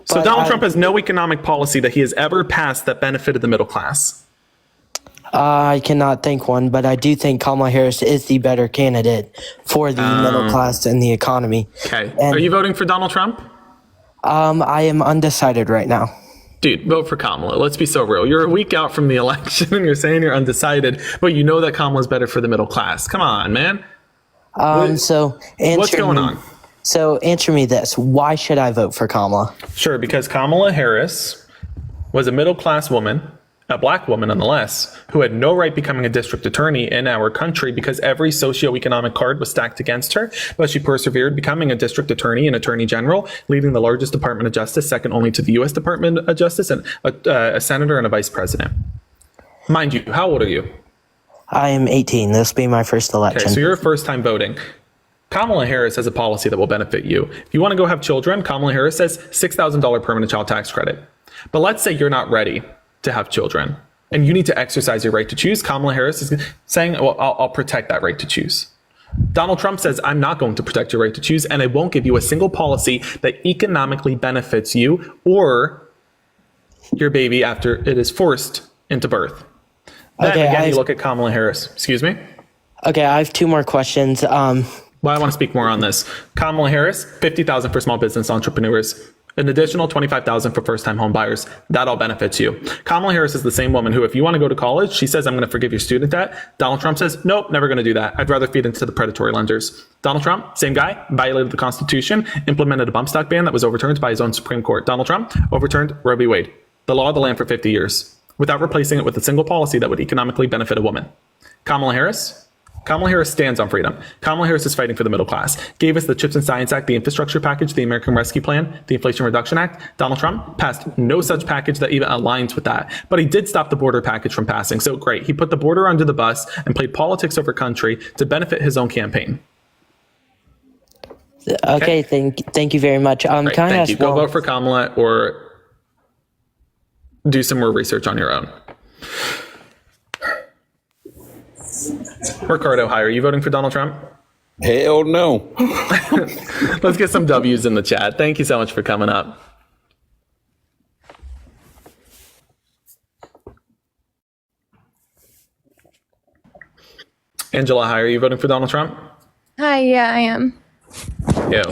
So Donald Trump has no economic policy that he has ever passed that benefited the middle class. I cannot think one, but I do think Kamala Harris is the better candidate for the middle class and the economy. Okay. And, are you voting for Donald Trump? I am undecided right now. Dude, vote for Kamala. Let's be so real. You're a week out from the election and you're saying you're undecided, but you know that Kamala's better for the middle class. Come on, man. So what's going on? So answer me this. Why should I vote for Kamala? Sure, because Kamala Harris was a middle-class woman, a black woman nonetheless, who had no right becoming a district attorney in our country because every socioeconomic card was stacked against her. But she persevered, becoming a district attorney and attorney general, leading the largest Department of Justice, second only to the U.S. Department of Justice, and a senator and a vice president. Mind you, how old are you? I am 18. This will be my first election. Okay, so you're a first-time voting. Kamala Harris has a policy that will benefit you. If you want to go have children, Kamala Harris says $6,000 permanent child tax credit. But let's say you're not ready to have children and you need to exercise your right to choose. Kamala Harris is saying, well, I'll protect that right to choose. Donald Trump says, I'm not going to protect your right to choose, and I won't give you a single policy that economically benefits you or your baby after it is forced into birth. Then again, you look at Kamala Harris. Excuse me? Okay, I have two more questions. Well, I want to speak more on this. Kamala Harris, $50,000 for small business entrepreneurs, an additional $25,000 for first-time home buyers. That all benefits you. Kamala Harris is the same woman who, if you want to go to college, she says, I'm going to forgive your student debt. Donald Trump says, nope, never going to do that. I'd rather feed into the predatory lenders. Donald Trump, same guy, violated the Constitution, implemented a bump stock ban that was overturned by his own Supreme Court. Donald Trump overturned Roe v. Wade, the law of the land for 50 years, without replacing it with a single policy that would economically benefit a woman. Kamala Harris stands on freedom. Kamala Harris is fighting for the middle class. Gave us the CHIPS and Science Act, the infrastructure package, the American Rescue Plan, the Inflation Reduction Act. Donald Trump passed no such package that even aligns with that. But he did stop the border package from passing. So great. He put the border under the bus and played politics over country to benefit his own campaign. Okay, thank you very much. Can I thank ask you. Go vote for Kamala or do some more research on your own. Ricardo, hi. Are you voting for Donald Trump? Hell no. Let's get some W's in the chat. Thank you so much for coming up. Angela, hi. Are you voting for Donald Trump? Hi, yeah, I am. Ew.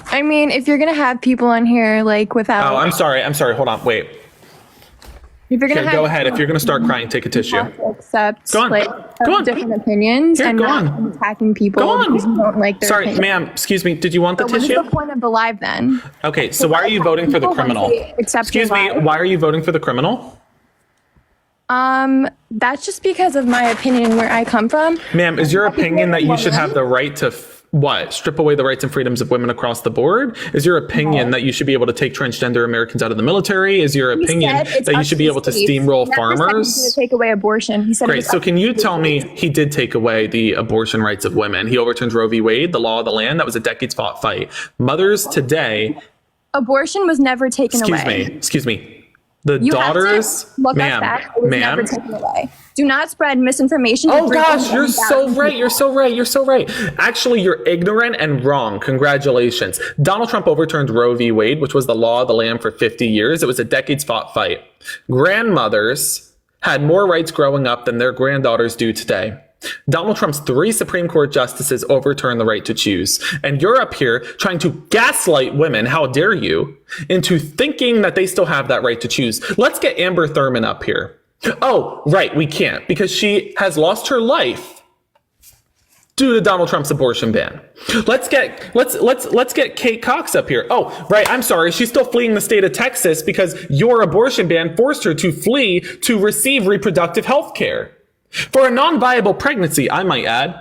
I mean, if you're gonna have people on here like without. Oh, I'm sorry. Hold on. Wait. If you're gonna Okay, go ahead. If you're gonna start crying, take a tissue. Accept Go on. like Go on. different opinions Here, and go not on. attacking people Go on. because you don't like their Sorry, opinion. ma'am. Excuse me. Did you want the So what is tissue? the point of the live then? Okay, so why are you voting for the criminal? Excuse me. Why are you voting for the criminal? That's just because of my opinion and where I come from. Ma'am, is your opinion that you should have the right to what? Strip away the rights and freedoms of women across the board? Is your opinion that you should be able to take transgender Americans out of the military? Is your opinion that you should be able to steamroll farmers? He said take away abortion. He said. Great. So can you tell me he did take away the abortion rights of women? He overturned Roe v. Wade, the law of the land. That was a decades-fought fight. Mothers today. Abortion was never taken away. Excuse me. The You daughters, have to look ma'am, up that. It was never taken away. Do not spread misinformation. Oh gosh, you're so right. You're so right. You're so right. Actually, you're ignorant and wrong. Congratulations. Donald Trump overturned Roe v. Wade, which was the law of the land for 50 years. It was a decades-fought fight. Grandmothers had more rights growing up than their granddaughters do today. Donald Trump's 3 Supreme Court justices overturned the right to choose. And you're up here trying to gaslight women, how dare you, into thinking that they still have that right to choose. Let's get Amber Thurman up here. Oh, right, we can't because she has lost her life due to Donald Trump's abortion ban. Let's get Kate Cox up here. Oh, right, I'm sorry, she's still fleeing the state of Texas because your abortion ban forced her to flee to receive reproductive health care. For a non-viable pregnancy, I might add.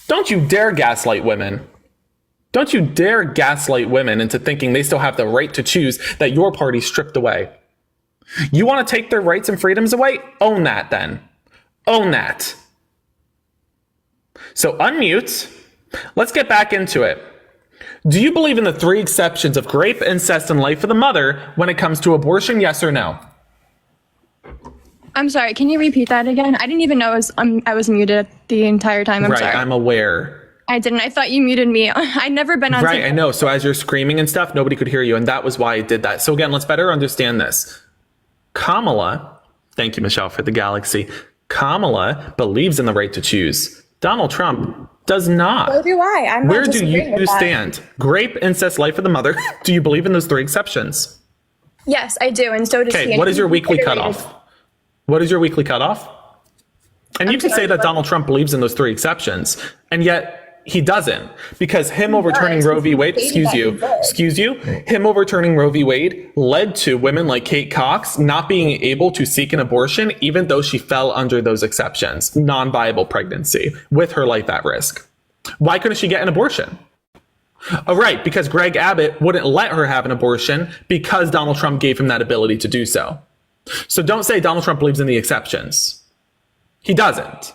Don't you dare gaslight women. Don't you dare gaslight women into thinking they still have the right to choose that your party stripped away. You want to take their rights and freedoms away? Own that then. Own that. So unmute. Let's get back into it. Do you believe in the 3 exceptions of rape, incest, and life of the mother when it comes to abortion? Yes or no? I'm sorry, can you repeat that again? I didn't even know I was muted the entire time. I'm sorry. I'm aware. I didn't. I thought you muted me. I'd never been on. Right, I know. So as you're screaming and stuff, nobody could hear you, and that was why I did that. So again, let's better understand this. Kamala, thank you, Michelle, for the galaxy. Kamala believes in the right to choose. Donald Trump does not. So do I. I'm Where not do you stand? Rape, incest, life of the mother. Do you believe in those 3 exceptions? Yes, I do, and so does he. Okay, what is your weekly cutoff? What is your weekly cutoff? And you can say that Donald Trump believes in those 3 exceptions, and yet he doesn't, because him overturning Roe v. Wade, him overturning Roe v. Wade led to women like Kate Cox not being able to seek an abortion, even though she fell under those exceptions, non-viable pregnancy, with her life at risk. Why couldn't she get an abortion? Oh, right, because Greg Abbott wouldn't let her have an abortion because Donald Trump gave him that ability to do so. So don't say Donald Trump believes in the exceptions. He doesn't.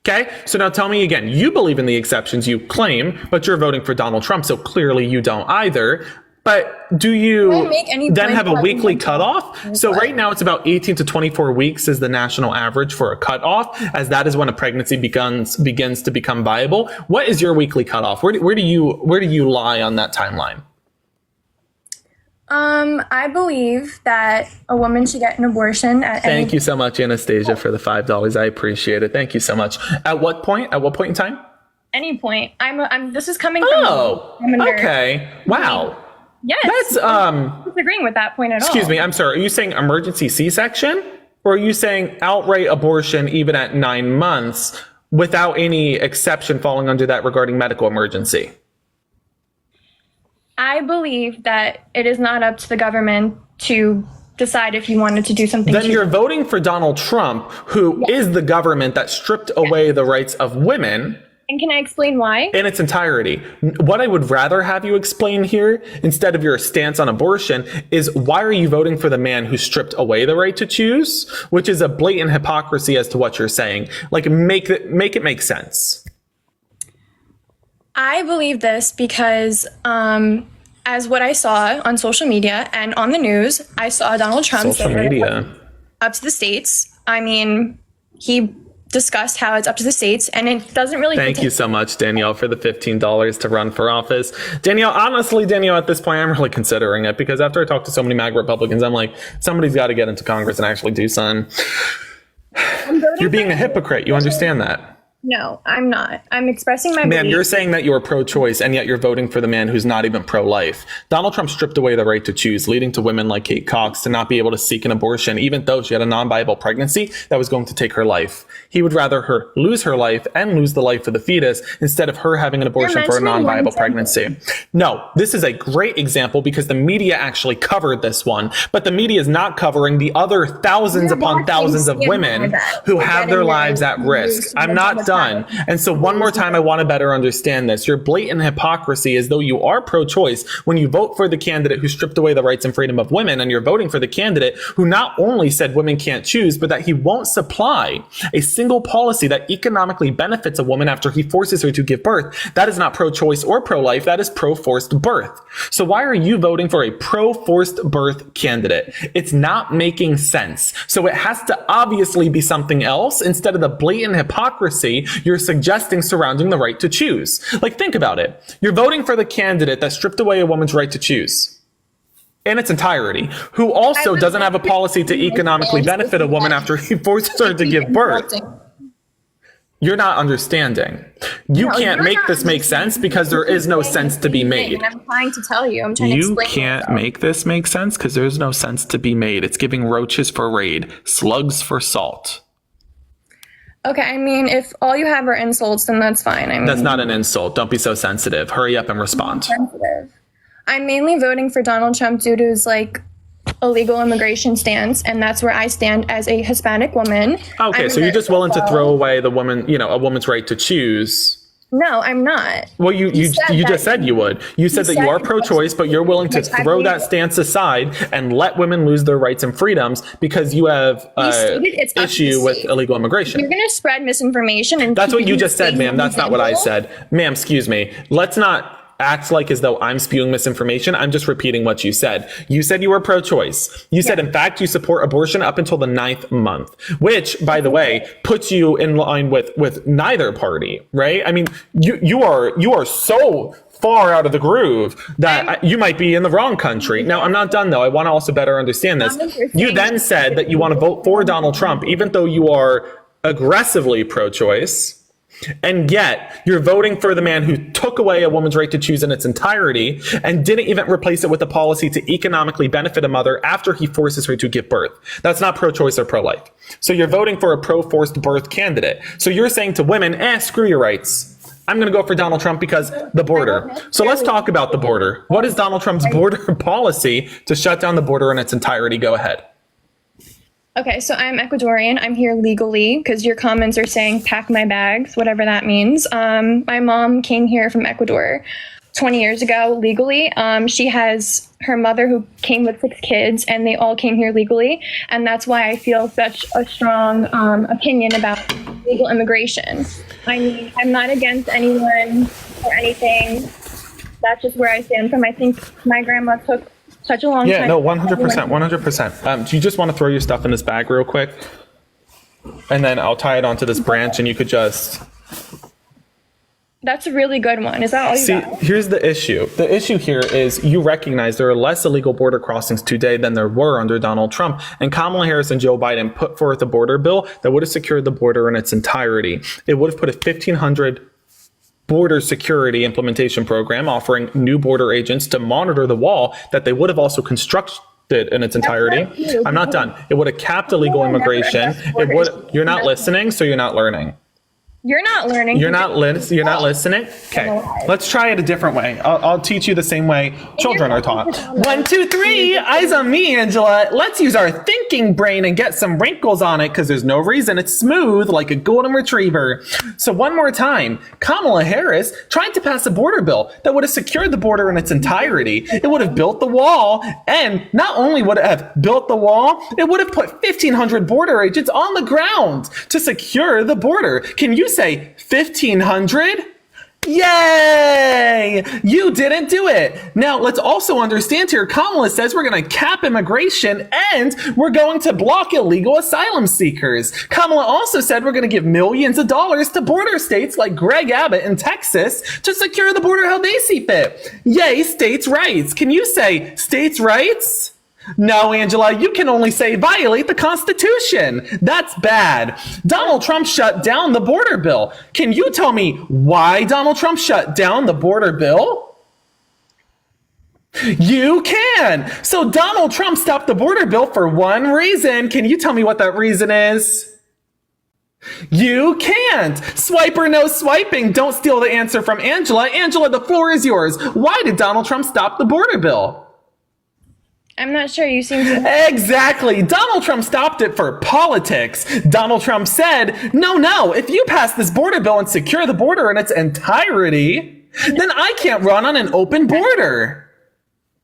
Okay, so now tell me again, you believe in the exceptions you claim, but you're voting for Donald Trump, so clearly you don't either. But do you then have a weekly cutoff? So right now it's about 18 to 24 weeks is the national average for a cutoff, as that is when a pregnancy begins to become viable. What is your weekly cutoff? Where do you lie on that timeline? I believe that a woman should get an abortion at Thank you so much, Anastasia, for the $5. I appreciate it. Thank you so much. At what point? At what point in time? any point. This is coming from I'm a nerd. Okay. Wow. Yes. That's I'm not disagreeing with that point at all. Excuse me, I'm sorry. Are you saying emergency C-section? Or are you saying outright abortion even at 9 months without any exception falling under that regarding medical emergency? I believe that it is not up to the government to decide if you wanted to do something. Then you're voting for Donald Trump, who is the government that stripped away the rights of women. And can I explain why? In its entirety. What I would rather have you explain here, instead of your stance on abortion, is why are you voting for the man who stripped away the right to choose? Which is a blatant hypocrisy as to what you're saying. Like, make it make sense. I believe this because, as what I saw on social media and on the news, I saw Donald Trump Social media. Up to the states. I mean, he discussed how it's up to the states, and it doesn't really. Thank you so much, Danielle, for the $15 to run for office. Danielle, honestly, at this point, I'm really considering it because after I talk to so many MAGA Republicans, I'm like, somebody's got to get into Congress and actually do something. You're being a hypocrite. You understand that? No, I'm not. I'm expressing my Ma'am, belief. you're saying that you're pro-choice, and yet you're voting for the man who's not even pro-life. Donald Trump stripped away the right to choose, leading to women like Kate Cox to not be able to seek an abortion, even though she had a non-viable pregnancy that was going to take her life. He would rather her lose her life and lose the life of the fetus instead of her having an abortion for a non-viable pregnancy. No, this is a great example because the media actually covered this one, but the media is not covering the other thousands upon thousands of women who have their lives at risk. I'm not done. And so one more time, I want to better understand this. Your blatant hypocrisy is though you are pro-choice when you vote for the candidate who stripped away the rights and freedom of women, and you're voting for the candidate who not only said women can't choose, but that he won't supply a single policy that economically benefits a woman after he forces her to give birth. That is not pro-choice or pro-life. That is pro-forced birth. So why are you voting for a pro-forced birth candidate? It's not making sense. So it has to obviously be something else instead of the blatant hypocrisy you're suggesting surrounding the right to choose. Like, think about it. You're voting for the candidate that stripped away a woman's right to choose in its entirety, who also doesn't have a policy to economically benefit a woman after he forces her to give birth. You're not understanding. You can't make this make sense because there is no sense to be made. I'm trying to tell you. I'm trying to explain. You can't make this make sense because there's no sense to be made. It's giving roaches for raid, slugs for salt. Okay, I mean, if all you have are insults, then that's fine. I mean, that's not an insult. Don't be so sensitive. Hurry up and respond. I'm mainly voting for Donald Trump due to his illegal immigration stance, and that's where I stand as a Hispanic woman. Okay, so you're just willing to throw away the woman, a woman's right to choose. No, I'm not. Well, you just said you would. You said that you are pro-choice, but you're willing to throw that stance aside and let women lose their rights and freedoms because you have issue with illegal immigration. You're going to spread misinformation. And that's what you just said, ma'am. That's not what I said. Ma'am, excuse me. Let's not act like as though I'm spewing misinformation. I'm just repeating what you said. You said you were pro-choice. You said, in fact, you support abortion up until the 9th month, which, by the way, puts you in line with neither party, right? I mean, you are so far out of the groove that you might be in the wrong country. Now, I'm not done, though. I want to also better understand this. You then said that you want to vote for Donald Trump, even though you are aggressively pro-choice. And yet, you're voting for the man who took away a woman's right to choose in its entirety and didn't even replace it with a policy to economically benefit a mother after he forces her to give birth. That's not pro-choice or pro-life. So you're voting for a pro-forced birth candidate. So you're saying to women, screw your rights. I'm going to go for Donald Trump because the border. So let's talk about the border. What is Donald Trump's border policy to shut down the border in its entirety? Go ahead. Okay, so I'm Ecuadorian. I'm here legally because your comments are saying pack my bags, whatever that means. My mom came here from Ecuador 20 years ago legally. She has her mother who came with 6 kids, and they all came here legally. And that's why I feel such a strong opinion about legal immigration. I mean, I'm not against anyone or anything. That's just where I stand from. I think my grandma took such a long time. Yeah, no, 100%, 100%. Do you just want to throw your stuff in this bag real quick? And then I'll tie it onto this branch and you could just... That's a really good one. Is that all you got? Here's the issue. The issue here is you recognize there are less illegal border crossings today than there were under Donald Trump. And Kamala Harris and Joe Biden put forth a border bill that would have secured the border in its entirety. It would have put a 1,500 border security implementation program offering new border agents to monitor the wall that they would have also constructed in its entirety. I'm not done. It would have capped illegal immigration. You're not listening, so you're not learning. You're not learning. You're not listening? Okay, let's try it a different way. I'll teach you the same way children are taught. 1, 2, 3, eyes on me, Angela. Let's use our thinking brain and get some wrinkles on it because there's no reason. It's smooth like a golden retriever. So one more time, Kamala Harris tried to pass a border bill that would have secured the border in its entirety. It would have built the wall, and not only would it have built the wall, it would have put 1,500 border agents on the ground to secure the border. Can you say 1,500? Yay! You didn't do it. Now, let's also understand here, Kamala says we're going to cap immigration and we're going to block illegal asylum seekers. Kamala also said we're going to give millions of dollars to border states like Greg Abbott in Texas to secure the border how they see fit. Yay, states' rights. Can you say states' rights? No, Angela, you can only say violate the Constitution. That's bad. Donald Trump shut down the border bill. Can you tell me why Donald Trump shut down the border bill? You can. So Donald Trump stopped the border bill for one reason. Can you tell me what that reason is? You can't. Swipe or no swiping. Don't steal the answer from Angela. Angela, the floor is yours. Why did Donald Trump stop the border bill? I'm not sure. You seem to... Exactly. Donald Trump stopped it for politics. Donald Trump said, no, if you pass this border bill and secure the border in its entirety, then I can't run on an open border.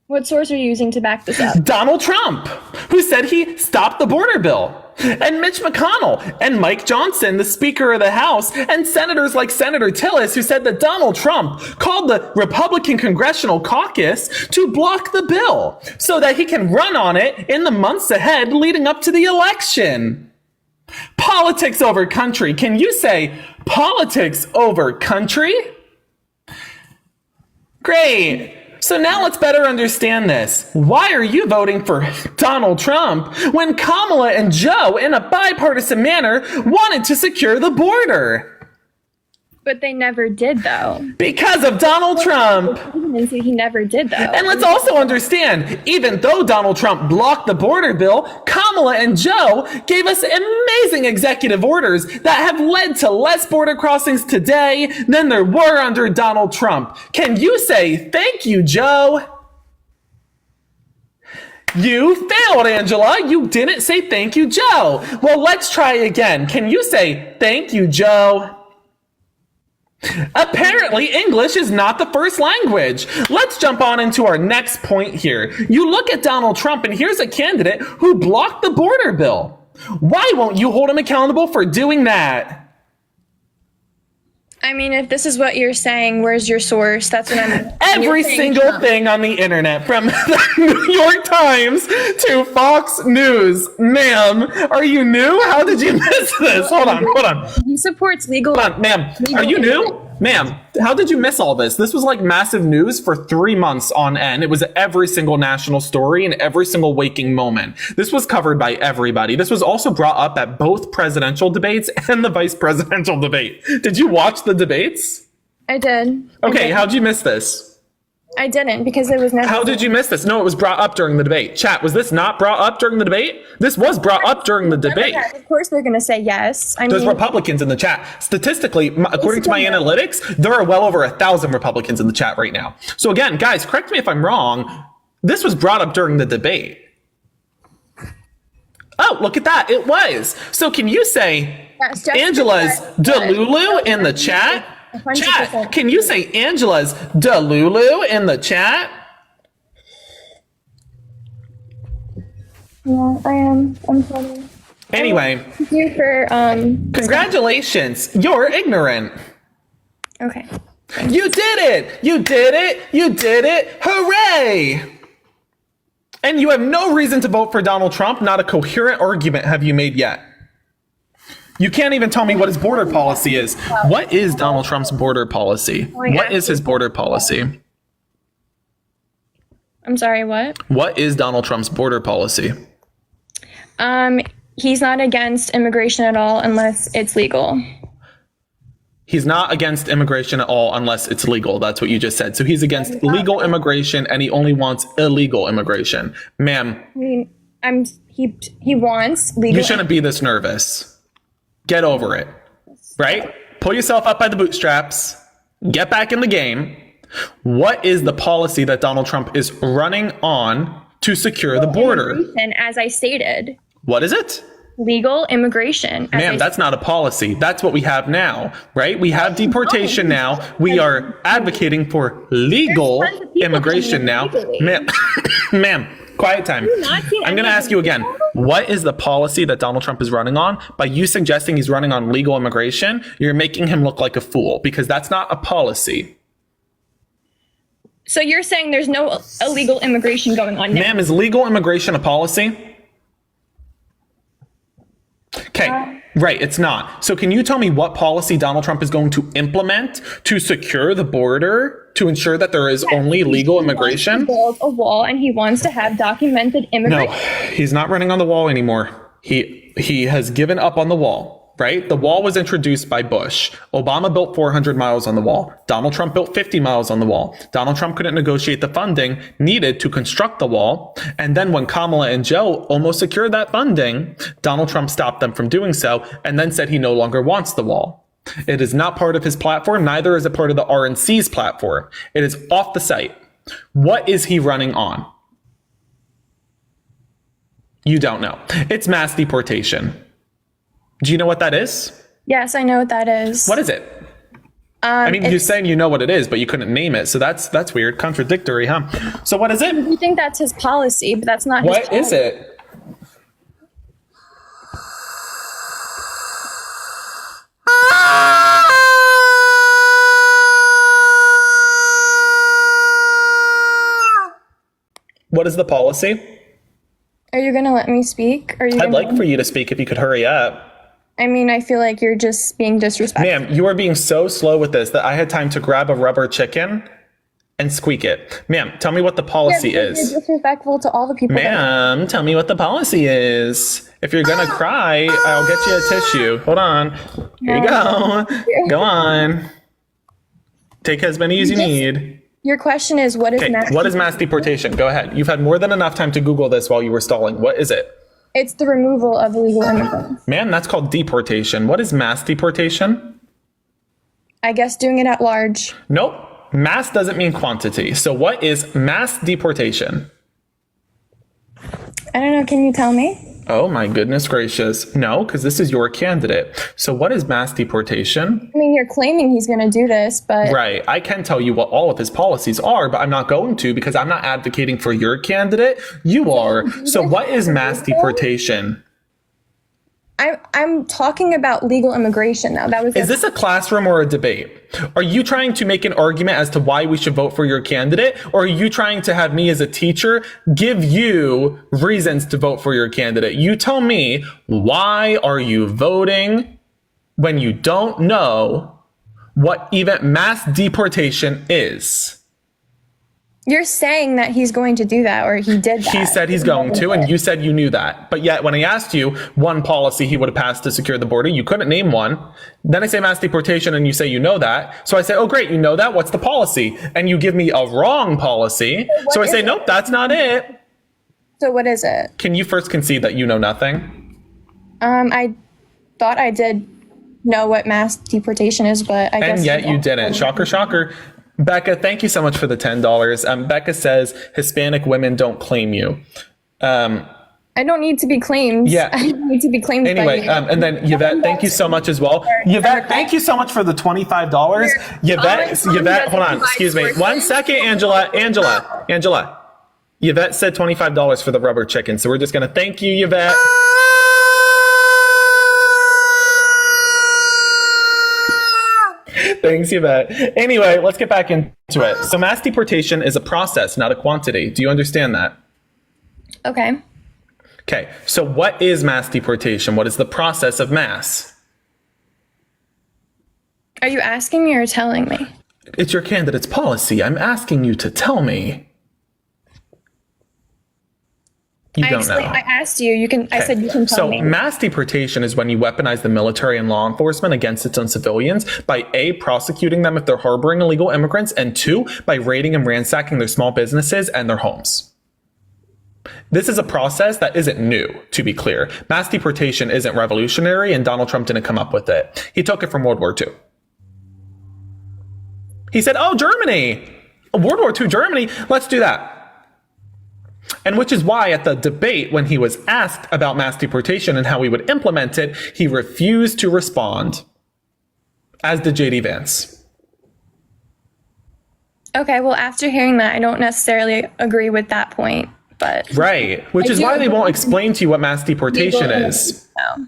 What source are you using to back this up? Donald Trump, who said he stopped the border bill. And Mitch McConnell and Mike Johnson, the Speaker of the House, and senators like Senator Tillis, who said that Donald Trump called the Republican Congressional Caucus to block the bill so that he can run on it in the months ahead leading up to the election. Politics over country. Can you say politics over country? Great. So now let's better understand this. Why are you voting for Donald Trump when Kamala and Joe, in a bipartisan manner, wanted to secure the border? But they never did, though. Because of Donald Trump. He never did, though. And let's also understand, even though Donald Trump blocked the border bill, Kamala and Joe gave us amazing executive orders that have led to less border crossings today than there were under Donald Trump. Can you say thank you, Joe? You failed, Angela. You didn't say thank you, Joe. Well, let's try again. Can you say thank you, Joe? Apparently, English is not the first language. Let's jump on into our next point here. You look at Donald Trump, and here's a candidate who blocked the border bill. Why won't you hold him accountable for doing that? I mean, if this is what you're saying, where's your source? That's what I'm. Every single thing on the internet, from the New York Times to Fox News. Ma'am, are you new? How did you miss this? Hold on. He supports legal. Hold on, ma'am. Are you new? Ma'am, how did you miss all this? This was like massive news for 3 months on end. It was every single national story and every single waking moment. This was covered by everybody. This was also brought up at both presidential debates and the vice presidential debate. Did you watch the debates? I did. Okay, how'd you miss this? I didn't because it was necessary. How did you miss this? No, it was brought up during the debate. Chat, was this not brought up during the debate? This was brought up during the debate. Of course they're going to say yes. There's Republicans in the chat. Statistically, according to my analytics, there are well over 1,000 Republicans in the chat right now. So again, guys, correct me if I'm wrong. This was brought up during the debate. Oh, look at that. It was. So can you say Angela's Delulu in the chat? 100%. Chat, can you say Angela's Delulu in the chat? Yeah, I am. I'm sorry. Anyway. Thank you for congratulations. You're ignorant. Okay. You did it! You did it! You did it! Hooray! And you have no reason to vote for Donald Trump. Not a coherent argument have you made yet. You can't even tell me what his border policy is. What is Donald Trump's border policy? What is his border policy? I'm sorry, what? What is Donald Trump's border policy? He's not against immigration at all unless it's legal. He's not against immigration at all unless it's legal. That's what you just said. So he's against legal immigration and he only wants illegal immigration. Ma'am. I mean, he wants legal. You shouldn't be this nervous. Get over it, right? Pull yourself up by the bootstraps. Get back in the game. What is the policy that Donald Trump is running on to secure the border? As I stated. What is it? Legal immigration. Ma'am, that's not a policy. That's what we have now, right? We have deportation now. We are advocating for legal immigration now. Ma'am, quiet time. I'm going to ask you again. What is the policy that Donald Trump is running on? By you suggesting he's running on legal immigration, you're making him look like a fool because that's not a policy. So you're saying there's no illegal immigration going on now? Ma'am, is legal immigration a policy? Okay, right, it's not. So can you tell me what policy Donald Trump is going to implement to secure the border, to ensure that there is only legal immigration? He wants to build a wall and he wants to have documented immigration. No, he's not running on the wall anymore. He has given up on the wall, right? The wall was introduced by Bush. Obama built 400 miles on the wall. Donald Trump built 50 miles on the wall. Donald Trump couldn't negotiate the funding needed to construct the wall. And then when Kamala and Joe almost secured that funding, Donald Trump stopped them from doing so and then said he no longer wants the wall. It is not part of his platform. Neither is it part of the RNC's platform. It is off the site. What is he running on? You don't know. It's mass deportation. Do you know what that is? Yes, I know what that is. What is it? I mean, you're saying you know what it is, but you couldn't name it. So that's weird. Contradictory, huh? So what is it? You think that's his policy, but that's not his policy. What is it? What is the policy? Are you going to let me speak? I'd like for you to speak if you could hurry up. I mean, I feel like you're just being disrespectful. Ma'am, you are being so slow with this that I had time to grab a rubber chicken and squeak it. Ma'am, tell me what the policy is. You're disrespectful to all the people. Ma'am, tell me what the policy is. If you're going to cry, I'll get you a tissue. Hold on. Here you go. Go on. Take as many as you need. Your question is, what is mass deportation? Go ahead. You've had more than enough time to Google this while you were stalling. What is it? It's the removal of illegal immigrants. Ma'am, that's called deportation. What is mass deportation? I guess doing it at large. Nope. Mass doesn't mean quantity. So what is mass deportation? I don't know. Can you tell me? Oh my goodness gracious. No, because this is your candidate. So what is mass deportation? I mean, you're claiming he's going to do this, but... Right. I can tell you what all of his policies are, but I'm not going to because I'm not advocating for your candidate. You are. So what is mass deportation? I'm talking about legal immigration now. Is this a classroom or a debate? Are you trying to make an argument as to why we should vote for your candidate? Or are you trying to have me as a teacher give you reasons to vote for your candidate? You tell me, why are you voting when you don't know what even mass deportation is? You're saying that he's going to do that, or he did that. He said he's going to, and you said you knew that. But yet, when I asked you one policy he would have passed to secure the border, you couldn't name one. Then I say mass deportation, and you say you know that. So I say, oh, great, you know that? What's the policy? And you give me a wrong policy. So I say, nope, that's not it. So what is it? Can you first concede that you know nothing? I thought I did know what mass deportation is, but I guess... And yet you didn't. Shocker, shocker. Becca, thank you so much for the $10. Becca says Hispanic women don't claim you. I don't need to be claimed. Yeah. I need to be claimed anyway, by you. And then Yvette, thank you so much as well. Yvette, thank you so much for the $25. Yvette, hold on. Excuse me. 1 second, Angela. Yvette said $25 for the rubber chicken. So we're just going to thank you, Yvette. Thanks, Yvette. Anyway, let's get back into it. So mass deportation is a process, not a quantity. Do you understand that? Okay. Okay, so what is mass deportation? What is the process of mass? Are you asking me or telling me? It's your candidate's policy. I'm asking you to tell me. You don't know. I asked you. You can. Okay. I said you can tell me. So mass deportation is when you weaponize the military and law enforcement against its own civilians by A, prosecuting them if they're harboring illegal immigrants, and 2, by raiding and ransacking their small businesses and their homes. This is a process that isn't new, to be clear. Mass deportation isn't revolutionary, and Donald Trump didn't come up with it. He took it from World War II. He said, oh, Germany, World War II Germany, let's do that. And which is why at the debate, when he was asked about mass deportation and how he would implement it, he refused to respond, as did J.D. Vance. Okay, well, after hearing that, I don't necessarily agree with that point, but... Right, which is why they won't explain to you what mass deportation is. No.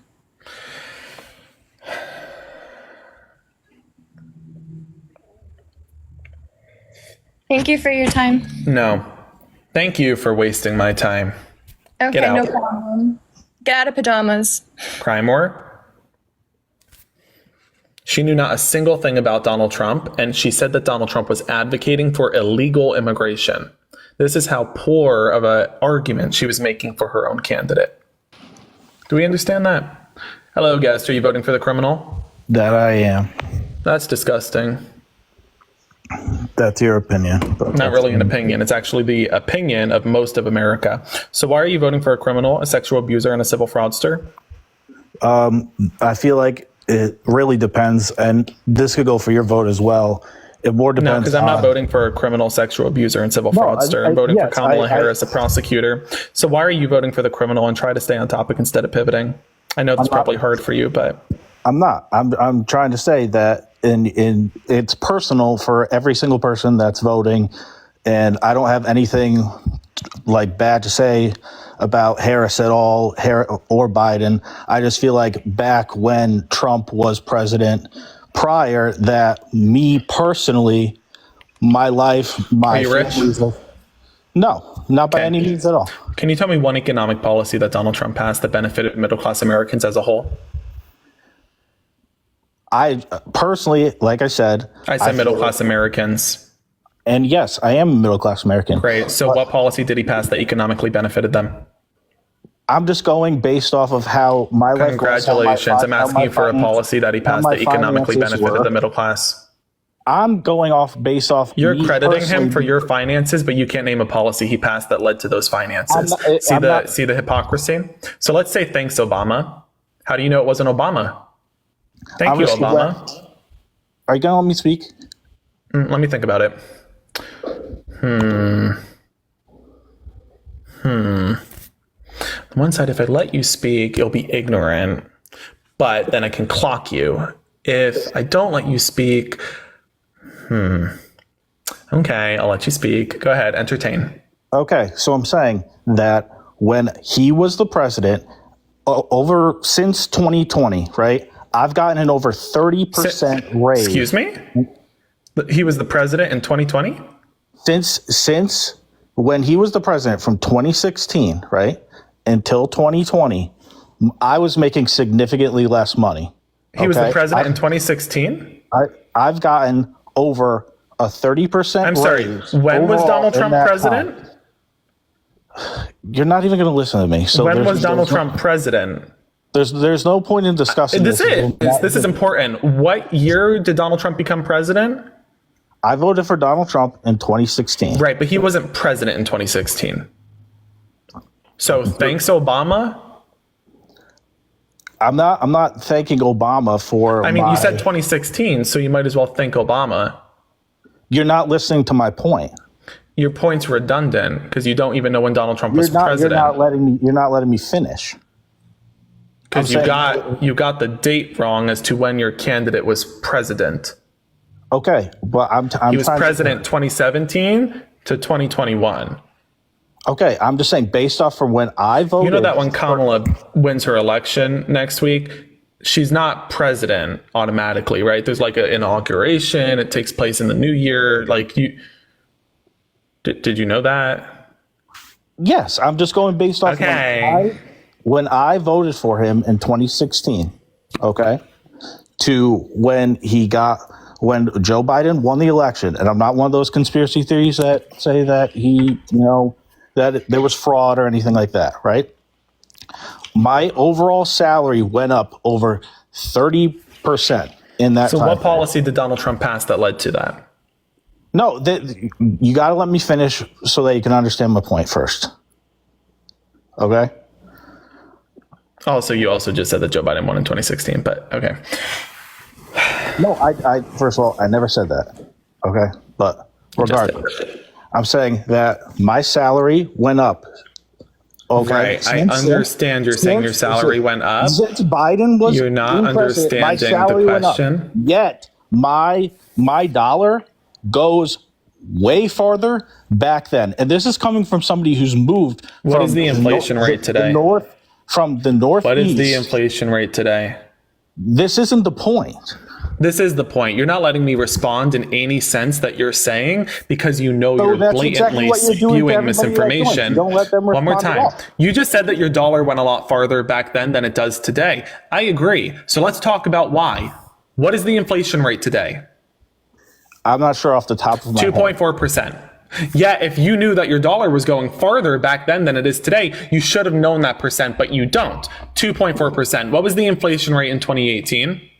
Thank you for your time. No. Thank you for wasting my time. Okay, no problem. Get out of pajamas. Crymore? She knew not a single thing about Donald Trump, and she said that Donald Trump was advocating for illegal immigration. This is how poor of an argument she was making for her own candidate. Do we understand that? Hello, guest. Are you voting for the criminal? That I am. That's disgusting. That's your opinion. Not really an opinion. It's actually the opinion of most of America. So why are you voting for a criminal, a sexual abuser, and a civil fraudster? I feel like it really depends, and this could go for your vote as well. It more depends. No, because I'm not voting for a criminal, sexual abuser, and civil fraudster. I'm voting for Kamala Harris, a prosecutor. So why are you voting for the criminal and try to stay on topic instead of pivoting? I know that's probably hard for you, but... I'm not. I'm trying to say that in it's personal for every single person that's voting, and I don't have anything like bad to say about Harris at all, or Biden. I just feel like back when Trump was president, prior that me personally, my life, my... Are you rich? No, not by any means at all. Can you tell me one economic policy that Donald Trump passed that benefited middle-class Americans as a whole? I personally, like I said... I said middle-class Americans. And yes, I am a middle-class American. Great. So what policy did he pass that economically benefited them? I'm just going based off of how my life... Congratulations. I'm asking you for a policy that he passed that economically benefited the middle class. I'm going off based off... You're crediting him for your finances, but you can't name a policy he passed that led to those finances. See the hypocrisy? So let's say thanks, Obama. How do you know it wasn't Obama? Thank you, Obama. Are you going to let me speak? Let me think about it. On one side, if I let you speak, you'll be ignorant, but then I can clock you. If I don't let you speak, okay, I'll let you speak. Go ahead, entertain. Okay, so I'm saying that when he was the president, over since 2020, right? I've gotten an over 30% raise. Excuse me? He was the president in 2020? Since when he was the president from 2016, right, until 2020, I was making significantly less money. He was the president in 2016? I've gotten over a 30% I'm sorry, when was Donald Trump president? You're not even going to listen to me. So when was Donald Trump president? There's no point in discussing this. This is important. What year did Donald Trump become president? I voted for Donald Trump in 2016. Right, but he wasn't president in 2016. So thanks, Obama. I'm not thanking Obama for. I mean, you said 2016, so you might as well thank Obama. You're not listening to my point. Your point's redundant because you don't even know when Donald Trump was president. You're not letting me finish. Because you got the date wrong as to when your candidate was president. Okay, but he was president 2017 to 2021. Okay, I'm just saying based off from when I voted. You know that when Kamala wins her election next week, she's not president automatically, right? There's like an inauguration. It takes place in the new year. Like you, did you know that? Yes, I'm just going based off. Okay. When I voted for him in 2016, okay, to when Joe Biden won the election, and I'm not one of those conspiracy theories that say that he, that there was fraud or anything like that, right? My overall salary went up over 30% in that time. So what policy did Donald Trump pass that led to that? No, you got to let me finish so that you can understand my point first. Okay? Oh, so you also just said that Joe Biden won in 2016, but okay. No, I first of all, I never said that. Okay? But regardless, I'm saying that my salary went up. Okay? Right. I understand you're saying your salary went up. Since Biden was You're not understanding the question. Yet my dollar goes way farther back then. And this is coming from somebody who's moved. What is the inflation rate today? From the northeast. What is the inflation rate today? This isn't the point. This is the point. You're not letting me respond in any sense that you're saying because you're blatantly spewing misinformation. One more time. You just said that your dollar went a lot farther back then than it does today. I agree. So let's talk about why. What is the inflation rate today? I'm not sure off the top of my head. 2.4%. Yeah, if you knew that your dollar was going farther back then than it is today, you should have known that percent, but you don't. 2.4%. What was the inflation rate in 2018?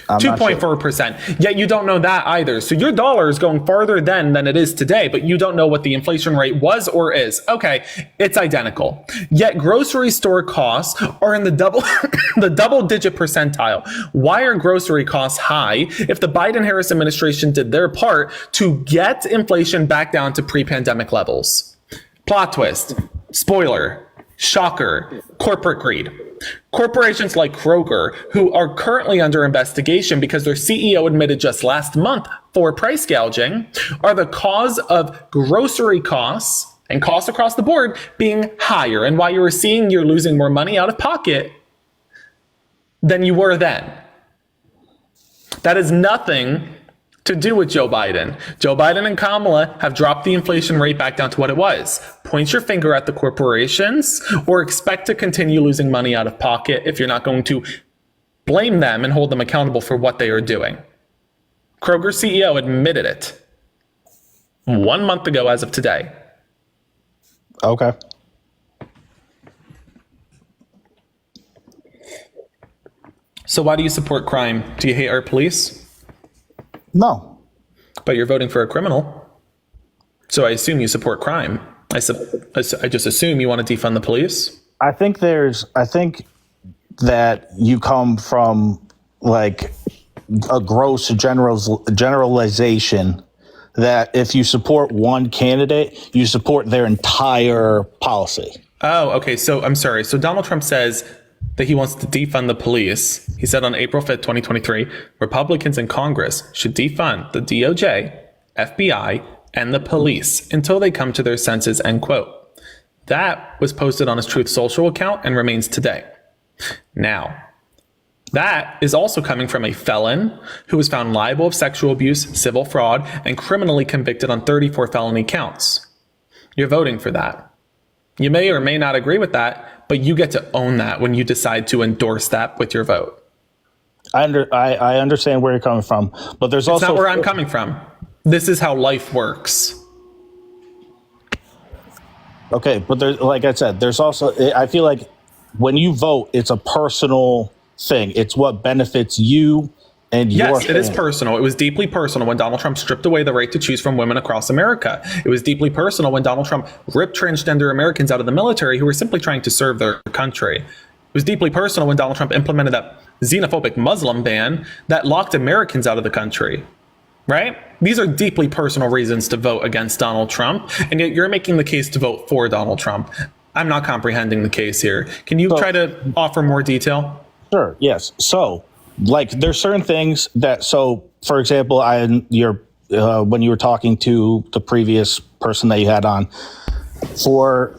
2.4%. Yet you don't know that either. So your dollar is going farther then than it is today, but you don't know what the inflation rate was or is. Okay, it's identical. Yet grocery store costs are in the double-digit percentile. Why are grocery costs high if the Biden-Harris administration did their part to get inflation back down to pre-pandemic levels? Plot twist. Spoiler. Shocker. Corporate greed. Corporations like Kroger, who are currently under investigation because their CEO admitted just last month for price gouging, are the cause of grocery costs and costs across the board being higher. And why you're losing more money out of pocket than you were then. That is nothing to do with Joe Biden. Joe Biden and Kamala have dropped the inflation rate back down to what it was. Point your finger at the corporations or expect to continue losing money out of pocket if you're not going to blame them and hold them accountable for what they are doing. Kroger CEO admitted it 1 month ago as of today. Okay. So why do you support crime? Do you hate our police? No. But you're voting for a criminal. So I assume you support crime. I just assume you want to defund the police. I think that you come from like a gross generalization that if you support one candidate, you support their entire policy. Oh, okay. So I'm sorry. So Donald Trump says that he wants to defund the police. He said on April 5th, 2023, Republicans in Congress should defund the DOJ, FBI, and the police until they come to their senses, end quote. That was posted on his Truth Social account and remains today. Now, that is also coming from a felon who was found liable of sexual abuse, civil fraud, and criminally convicted on 34 felony counts. You're voting for that. You may or may not agree with that, but you get to own that when you decide to endorse that with your vote. I understand where you're coming from, but there's also... It's not where I'm coming from. This is how life works. Okay, but there's, like I said, there's also... I feel like when you vote, it's a personal thing. It's what benefits you and your Yes, it is family. personal. It was deeply personal when Donald Trump stripped away the right to choose from women across America. It was deeply personal when Donald Trump ripped transgender Americans out of the military who were simply trying to serve their country. It was deeply personal when Donald Trump implemented that xenophobic Muslim ban that locked Americans out of the country. Right? These are deeply personal reasons to vote against Donald Trump, and yet you're making the case to vote for Donald Trump. I'm not comprehending the case here. Can you try to offer more detail? Sure, yes. So, like, there's certain things that, so, for example, when you were talking to the previous person that you had on,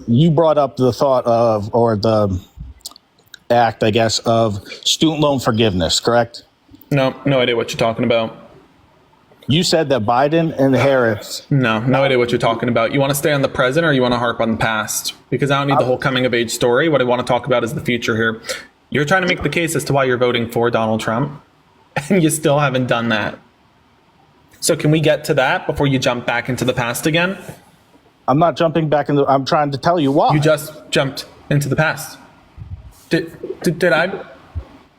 you brought up the thought of, or the act, I guess, of student loan forgiveness, correct? No idea what you're talking about. You said that Biden and Harris... No idea what you're talking about. You want to stay on the present or you want to harp on the past? Because I don't need the whole coming of age story. What I want to talk about is the future here. You're trying to make the case as to why you're voting for Donald Trump, and you still haven't done that. So can we get to that before you jump back into the past again? I'm not jumping back into... I'm trying to tell you why. You just jumped into the past. Did I?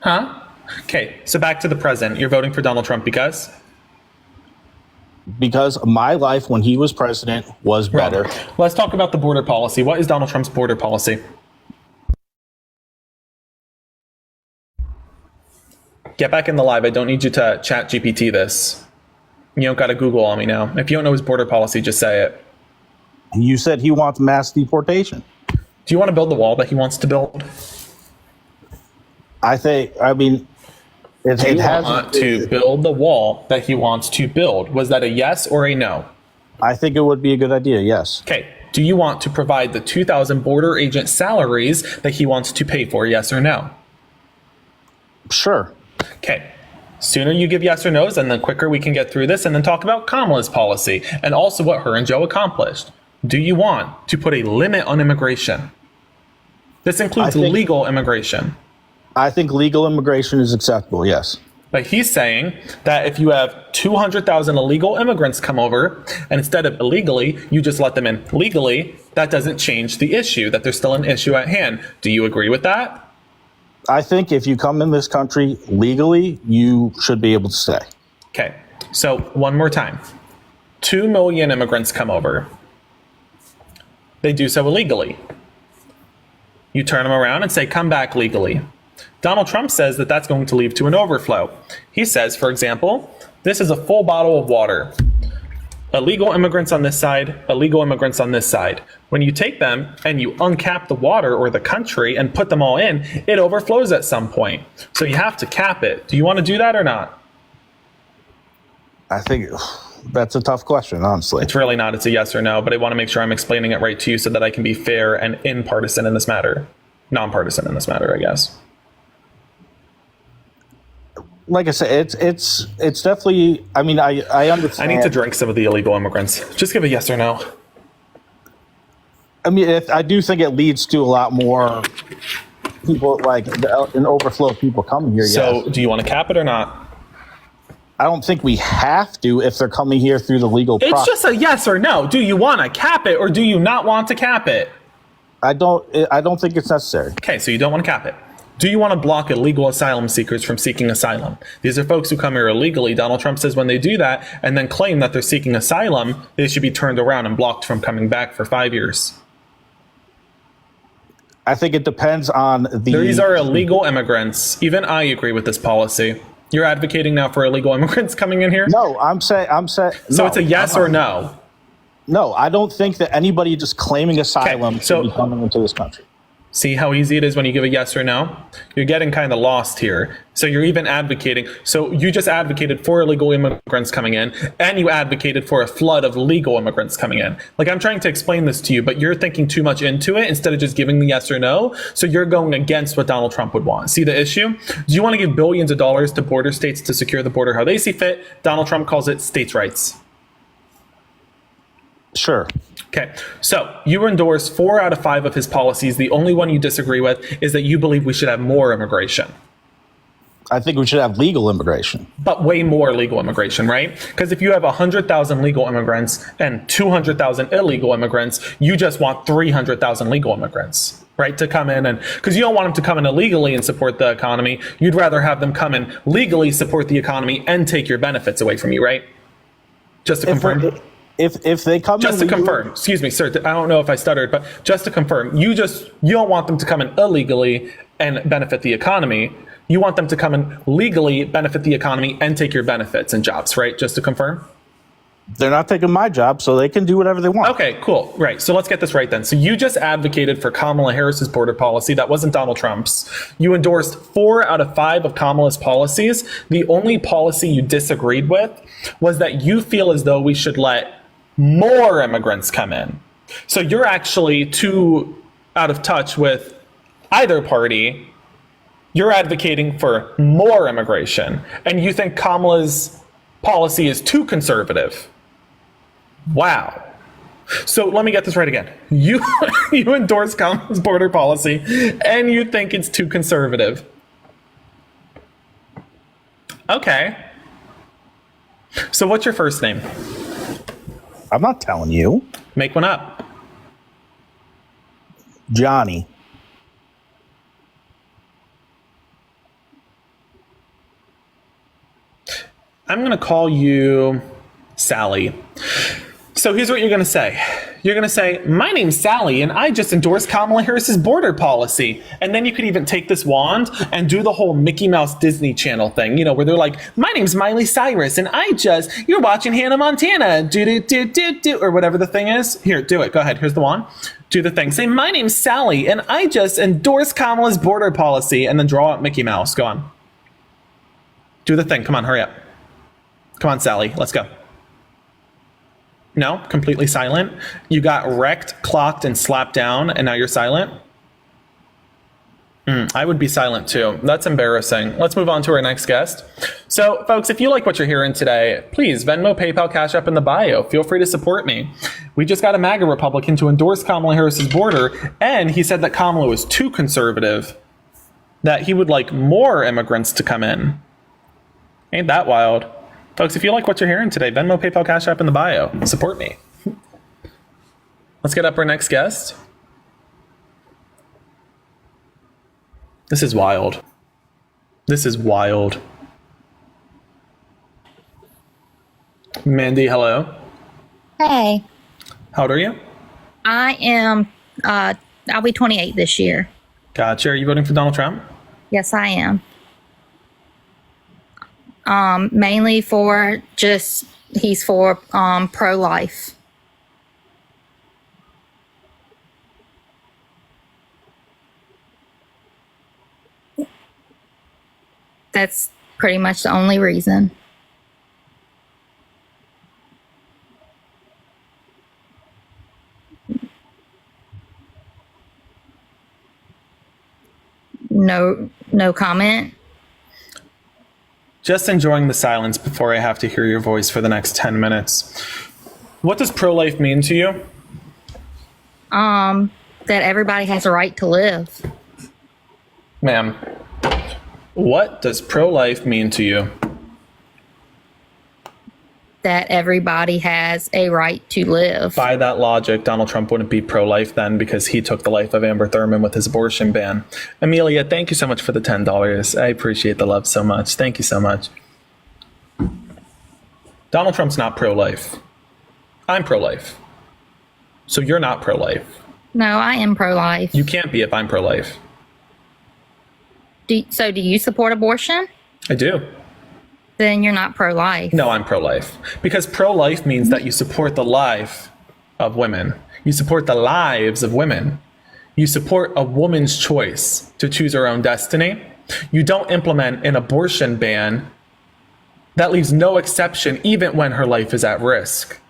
Huh? Okay, so back to the present. You're voting for Donald Trump because? Because my life when he was president was better. Let's talk about the border policy. What is Donald Trump's border policy? Get back in the live. I don't need you to chat GPT this. You don't got to Google on me now. If you don't know his border policy, just say it. You said he wants mass deportation. Do you want to build the wall that he wants to build? It has want to build the wall that he wants to build. Was that a yes or a no? I think it would be a good idea, yes. Okay. Do you want to provide the 2,000 border agent salaries that he wants to pay for, yes or no? Sure. Okay. Sooner you give yes or no's, and the quicker we can get through this, and then talk about Kamala's policy and also what her and Joe accomplished. Do you want to put a limit on immigration? This includes legal immigration. I think legal immigration is acceptable, yes. But he's saying that if you have 200,000 illegal immigrants come over, and instead of illegally, you just let them in legally, that doesn't change the issue, that there's still an issue at hand. Do you agree with that? I think if you come in this country legally, you should be able to stay. Okay, so one more time. 2 million immigrants come over. They do so illegally. You turn them around and say, come back legally. Donald Trump says that that's going to lead to an overflow. He says, for example, this is a full bottle of water. Illegal immigrants on this side, illegal immigrants on this side. When you take them and you uncap the water or the country and put them all in, it overflows at some point. So you have to cap it. Do you want to do that or not? I think that's a tough question, honestly. It's really not. It's a yes or no, but I want to make sure I'm explaining it right to you so that I can be fair and nonpartisan in this matter, I guess. Like I said, it's definitely. I mean, I understand. I need to drink some of the illegal immigrants. Just give a yes or no. I mean, I do think it leads to a lot more people, like an overflow of people coming here. So, do you want to cap it or not? I don't think we have to if they're coming here through the legal process. It's just a yes or no. Do you want to cap it or do you not want to cap it? I don't think it's necessary. Okay, so you don't want to cap it. Do you want to block illegal asylum seekers from seeking asylum? These are folks who come here illegally. Donald Trump says when they do that and then claim that they're seeking asylum, they should be turned around and blocked from coming back for 5 years. I think it depends on the... These are illegal immigrants. Even I agree with this policy. You're advocating now for illegal immigrants coming in here? No, I'm saying... So it's a yes or no? No, I don't think that anybody just claiming asylum should be coming into this country. See how easy it is when you give a yes or no? You're getting kind of lost here. So you're even advocating. So you just advocated for illegal immigrants coming in, and you advocated for a flood of legal immigrants coming in. Like, I'm trying to explain this to you, but you're thinking too much into it instead of just giving the yes or no. So you're going against what Donald Trump would want. See the issue? Do you want to give billions of dollars to border states to secure the border how they see fit? Donald Trump calls it states' rights. Sure. Okay, so you endorse 4 out of 5 of his policies. The only one you disagree with is that you believe we should have more immigration. I think we should have legal immigration. But way more legal immigration, right? Because if you have 100,000 legal immigrants and 200,000 illegal immigrants, you just want 300,000 legal immigrants, right? To come in, and because you don't want them to come in illegally and support the economy. You'd rather have them come in legally, support the economy, and take your benefits away from you, right? Just to confirm. If they come just to confirm, excuse me, sir, I don't know if I stuttered, but just to confirm, you don't want them to come in illegally and benefit the economy. You want them to come in legally, benefit the economy, and take your benefits and jobs, right? Just to confirm. They're not taking my job, so they can do whatever they want. Okay, cool. Right. So let's get this right then. So you just advocated for Kamala Harris's border policy. That wasn't Donald Trump's. You endorsed 4 out of 5 of Kamala's policies. The only policy you disagreed with was that you feel as though we should let more immigrants come in. So you're actually too out of touch with either party. You're advocating for more immigration, and you think Kamala's policy is too conservative. Wow. So let me get this right again. You endorse Kamala's border policy, and you think it's too conservative. Okay. So what's your first name? I'm not telling you. Make one up. Johnny. I'm going to call you Sally. So here's what you're going to say. You're going to say, my name's Sally, and I just endorsed Kamala Harris's border policy. And then you could even take this wand and do the whole Mickey Mouse Disney Channel thing, you know, where they're like, my name's Miley Cyrus, and you're watching Hannah Montana, do, or whatever the thing is. Here, do it. Go ahead. Here's the wand. Do the thing. Say, my name's Sally, and I just endorsed Kamala's border policy, and then draw out Mickey Mouse. Go on. Do the thing. Come on, hurry up. Come on, Sally. Let's go. No? Completely silent? You got wrecked, clocked, and slapped down, and now you're silent? I would be silent too. That's embarrassing. Let's move on to our next guest. So, folks, if you like what you're hearing today, please, Venmo, PayPal, Cash App in the bio. Feel free to support me. We just got a MAGA Republican to endorse Kamala Harris's border, and he said that Kamala was too conservative, that he would like more immigrants to come in. Ain't that wild? Folks, if you like what you're hearing today, Venmo, PayPal, Cash App in the bio. Support me. Let's get up our next guest. This is wild. This is wild. Mandy, hello. Hey. How old are you? I am, I'll be 28 this year. Gotcha. Are you voting for Donald Trump? Yes, I am. Mainly for he's for pro-life. That's pretty much the only reason. No comment. Just enjoying the silence before I have to hear your voice for the next 10 minutes. What does pro-life mean to you? That everybody has a right to live. Ma'am, what does pro-life mean to you? That everybody has a right to live. By that logic, Donald Trump wouldn't be pro-life then because he took the life of Amber Thurman with his abortion ban. Amelia, thank you so much for the $10. I appreciate the love so much. Thank you so much. Donald Trump's not pro-life. I'm pro-life. So you're not pro-life. No, I am pro-life. You can't be if I'm pro-life. So do you support abortion? I do. Then you're not pro-life. No, I'm pro-life. Because pro-life means that you support the life of women. You support the lives of women. You support a woman's choice to choose her own destiny. You don't implement an abortion ban that leaves no exception even when her life is at risk.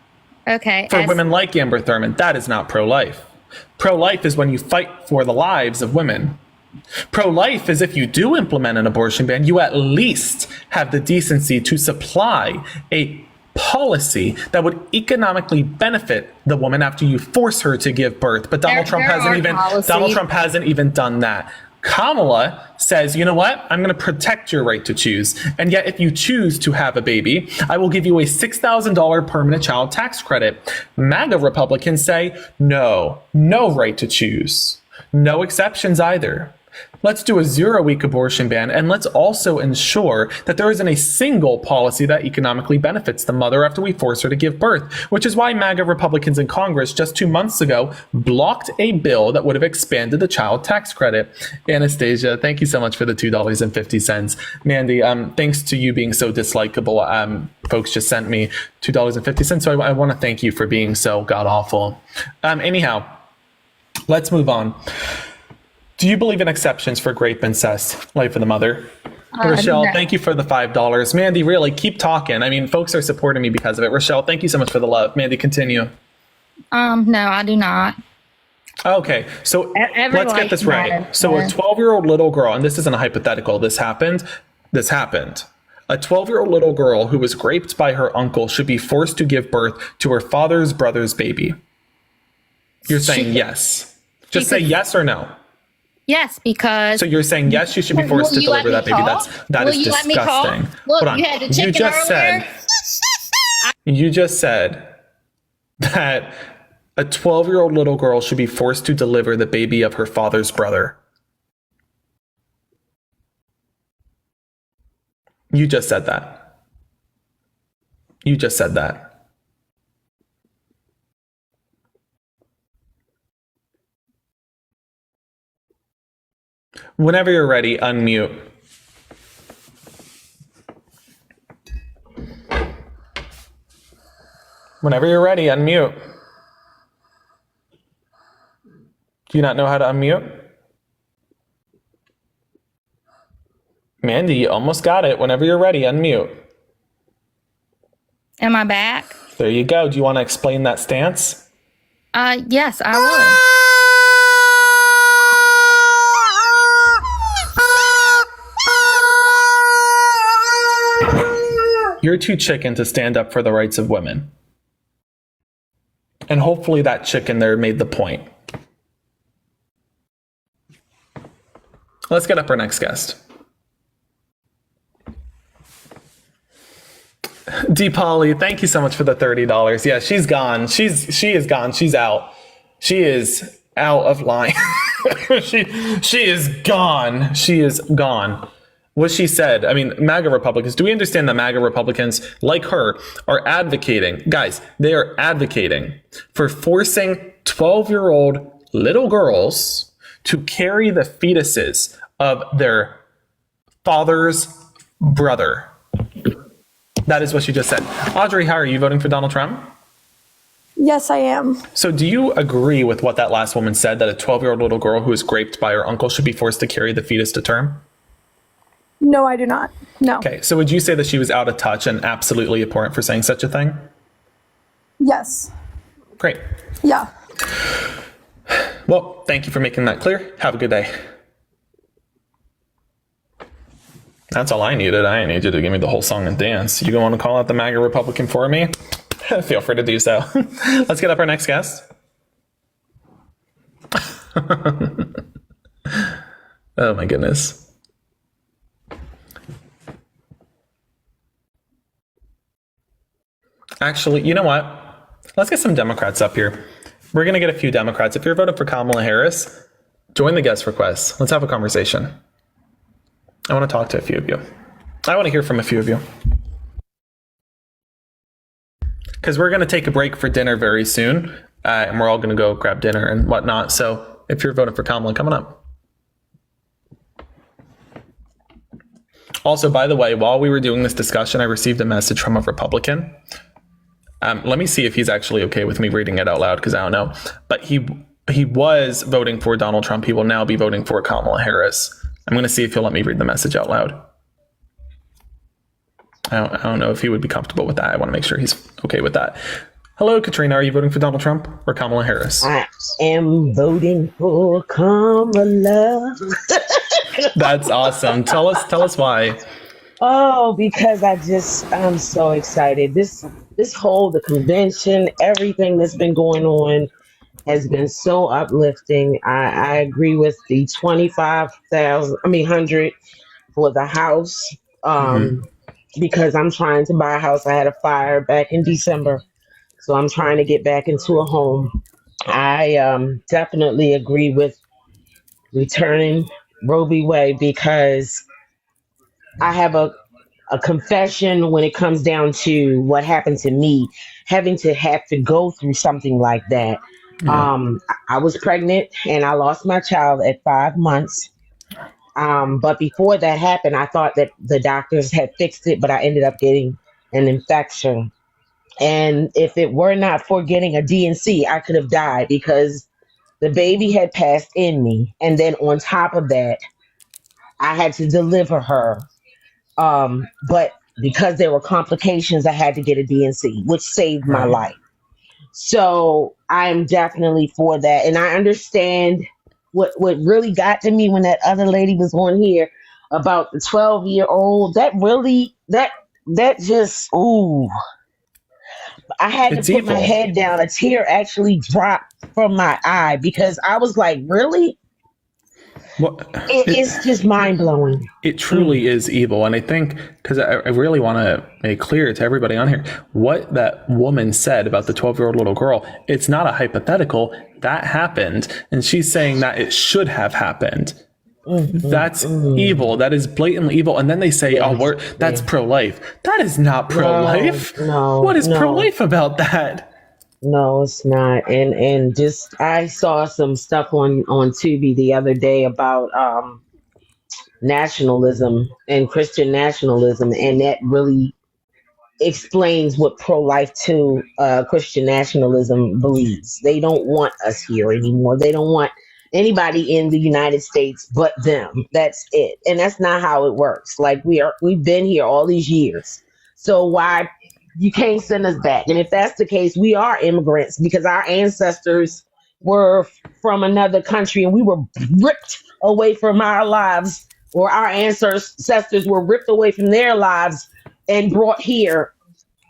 Okay. For women like Amber Thurman, that is not pro-life. Pro-life is when you fight for the lives of women. Pro-life is if you do implement an abortion ban, you at least have the decency to supply a policy that would economically benefit the woman after you force her to give birth. But Donald Trump hasn't even done that. Kamala says, you know what? I'm going to protect your right to choose. And yet, if you choose to have a baby, I will give you a $6,000 permanent child tax credit. MAGA Republicans say, no right to choose. No exceptions either. Let's do a 0-week abortion ban, and let's also ensure that there isn't a single policy that economically benefits the mother after we force her to give birth, which is why MAGA Republicans in Congress just 2 months ago blocked a bill that would have expanded the child tax credit. Anastasia, thank you so much for the $2.50. Mandy, thanks to you being so dislikable, folks just sent me $2.50, so I want to thank you for being so god-awful. Anyhow, let's move on. Do you believe in exceptions for rape, incest, life of the mother? Rochelle, thank you for the $5. Mandy, really, keep talking. I mean, folks are supporting me because of it. Rochelle, thank you so much for the love. Mandy, continue. No, I do not. Okay, so let's get this right. So a 12-year-old little girl, and this isn't a hypothetical, this happened. A 12-year-old little girl who was raped by her uncle should be forced to give birth to her father's brother's baby. You're saying yes. Just say yes or no. Yes, because. So you're saying yes, she should be forced to deliver that baby. That is disgusting. Look, hold on. You had the chicken earlier. You just said that a 12-year-old little girl should be forced to deliver the baby of her father's brother. You just said that. You just said that. Whenever you're ready, unmute. Whenever you're ready, unmute. Do you not know how to unmute? Mandy, you almost got it. Whenever you're ready, unmute. Am I back? There you go. Do you want to explain that stance? Yes, I would. You're too chicken to stand up for the rights of women. And hopefully that chicken there made the point. Let's get up our next guest. Deepali, thank you so much for the $30. Yeah, she's gone. She is gone. She's out. She is out of line. she is gone. She is gone. What she said, I mean, MAGA Republicans, do we understand that MAGA Republicans, like her, are advocating, guys, they are advocating for forcing 12-year-old little girls to carry the fetuses of their father's brother. That is what she just said. Audrey, how are you voting for Donald Trump? Yes, I am. So do you agree with what that last woman said, that a 12-year-old little girl who was raped by her uncle should be forced to carry the fetus to term? No, I do not. No. Okay, so would you say that she was out of touch and absolutely abhorrent for saying such a thing? Yes. Great. Yeah. Well, thank you for making that clear. Have a good day. That's all I needed. I didn't need you to give me the whole song and dance. You want to call out the MAGA Republican for me? Feel free to do so. Let's get up our next guest. Oh my goodness. Actually, you know what? Let's get some Democrats up here. We're going to get a few Democrats. If you're voting for Kamala Harris, join the guest request. Let's have a conversation. I want to talk to a few of you. I want to hear from a few of you. Because we're going to take a break for dinner very soon. And we're all going to go grab dinner and whatnot. So if you're voting for Kamala, coming up. Also, by the way, while we were doing this discussion, I received a message from a Republican Let me see if he's actually okay with me reading it out loud, because I don't know. But he was voting for Donald Trump. He will now be voting for Kamala Harris. I'm going to see if he'll let me read the message out loud. I don't know if he would be comfortable with that. I want to make sure he's okay with that. Hello, Katrina. Are you voting for Donald Trump or Kamala Harris? I am voting for Kamala. That's awesome. Tell us why. Oh, because I'm so excited. This whole, the convention, everything that's been going on has been so uplifting. I agree with the 100 for the house. Because I'm trying to buy a house. I had a fire back in December, so I'm trying to get back into a home. I definitely agree with returning Roe v. Wade, because I have a confession when it comes down to what happened to me, having to have to go through something like that. I was pregnant and I lost my child at 5 months. But before that happened, I thought that the doctors had fixed it, but I ended up getting an infection. And if it were not for getting a DNC, I could have died, because the baby had passed in me. And then on top of that, I had to deliver her. But because there were complications, I had to get a DNC, which saved my life. So I am definitely for that. And I understand what really got to me when that other lady was on here about the 12-year-old. That just, ooh. I had to put my head down. A tear actually dropped from my eye, because I was like, really? It's just mind-blowing. It truly is evil. And I think, because I really want to make clear to everybody on here, what that woman said about the 12-year-old little girl, it's not a hypothetical. That happened. And she's saying that it should have happened. That's evil. That is blatantly evil. And then they say, that's pro-life. That is not pro-life. No. What is pro-life about that? No, it's not. And just, I saw some stuff on Tubi the other day about nationalism and Christian nationalism, and that really explains what pro-life to Christian nationalism believes. They don't want us here anymore. They don't want anybody in the United States but them. That's it. And that's not how it works. Like, we've been here all these years. So why you can't send us back? And if that's the case, we are immigrants, because our ancestors were from another country and we were ripped away from our lives, or our ancestors were ripped away from their lives and brought here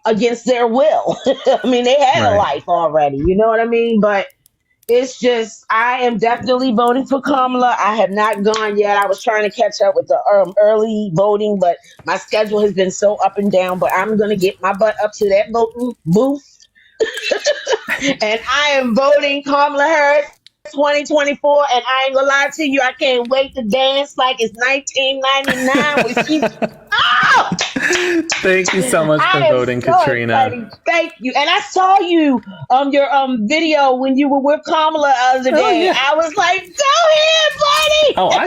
against their will. I mean, they had a life already, you know what I mean? But it's just, I am definitely voting for Kamala. I have not gone yet. I was trying to catch up with the early voting, but my schedule has been so up and down. But I'm going to get my butt up to that voting booth. And I am voting Kamala Harris 2024. And I ain't going to lie to you, I can't wait to dance like it's 1999 when she's... Oh! Thank you so much for voting, so Katrina. Exciting. Thank you. And I saw you your video when you were with Kamala the other day. Yeah. I was like, go ahead, buddy.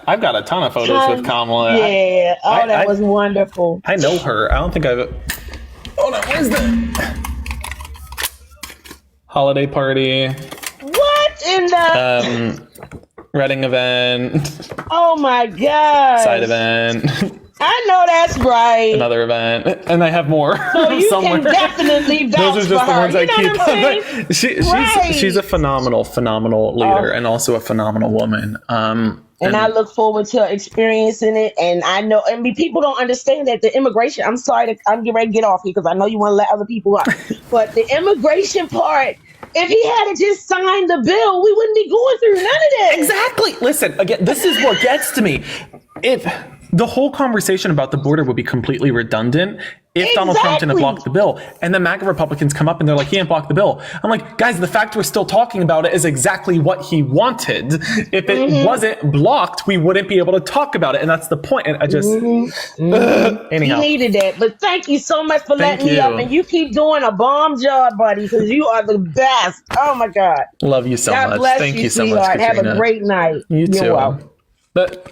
I've got a ton of photos with Kamala. Yeah. That was wonderful. I know her. I don't think I've. Hold on. Where's the holiday party? What in the Reading event? Oh my god! Side event. I know that's right. Another event, and I have more. So you somewhere. Can definitely vouch Those are just for the her. ones I keep. She's a phenomenal leader, and also a phenomenal woman. And I look forward to experiencing it. And I know, I mean, people don't understand that the immigration. I'm sorry, I'm getting ready to get off here because I know you want to let other people up. But the immigration part. If he had just signed the bill, we wouldn't be going through none of that. Exactly. Listen, again, this is what gets to me. If the whole conversation about the border would be completely redundant if Donald Trump didn't block the bill. And the MAGA Republicans come up and they're like, he didn't block the bill. I'm like, guys, the fact we're still talking about it is exactly what he wanted. If it wasn't blocked, we wouldn't be able to talk about it. And that's the point. And I just, anyhow. He needed that. But thank you so much for letting me up. And you keep doing a bomb job, buddy, because you are the best. Oh, my God. Love you so God much. Bless Thank you, you so much, sweetheart. Katrina. Have a great night. You too. You're welcome. But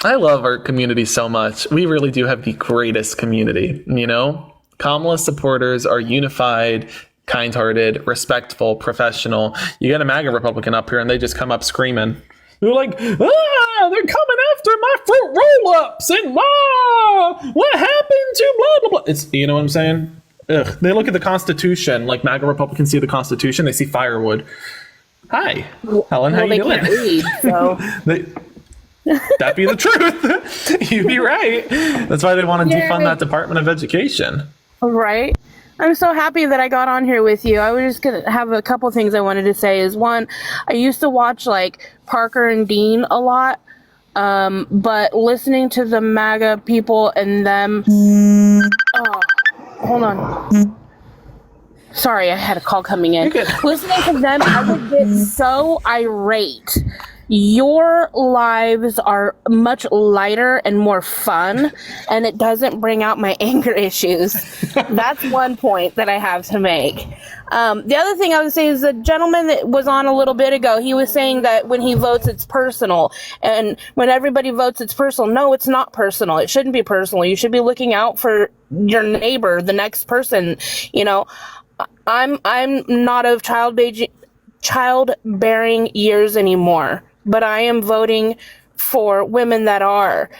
I love our community so much. We really do have the greatest community, you know? Kamala supporters are unified, kind-hearted, respectful, professional. You get a MAGA Republican up here and they just come up screaming. They're like, they're coming after my fruit roll-ups and what happened to blah, blah, blah. It's, you know what I'm saying? Ugh. They look at the Constitution, like MAGA Republicans see the Constitution, they see firewood. Hi, Helen, how you doing? Can't read, so. That be the truth. You'd be right. That's why they want to defund that Department of Education. Right. I'm so happy that I got on here with you. I was just gonna have a couple things I wanted to say. Is one, I used to watch like Parker and Dean a lot, but listening to the MAGA people and them. Oh, hold on. Sorry, I had a call coming in. Listening to them, I would get so irate. Your lives are much lighter and more fun, and it doesn't bring out my anger issues. That's one point that I have to make. The other thing I would say is the gentleman that was on a little bit ago, he was saying that when he votes, it's personal. And when everybody votes, it's personal. No, it's not personal. It shouldn't be personal. You should be looking out for your neighbor, the next person. You know, I'm not of childbearing years anymore, but I am voting for women that are.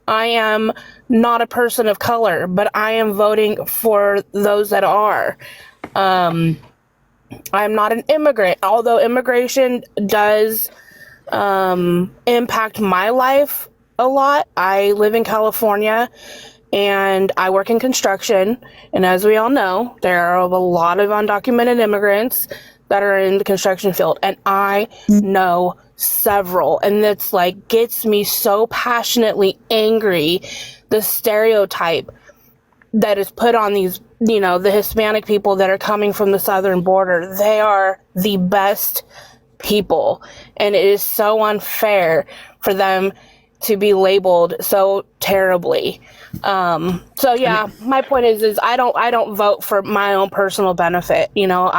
I am not a person of color, but I am voting for those that are. I'm not an immigrant, although immigration does impact my life a lot. I live in California and I work in construction. And as we all know, there are a lot of undocumented immigrants that are in the construction field. And I know several. And it's like, gets me so passionately angry, the stereotype that is put on these, you know, the Hispanic people that are coming from the southern border. They are the best people. And it is so unfair for them to be labeled so terribly. So yeah, my point is I don't vote for my own personal benefit. You know,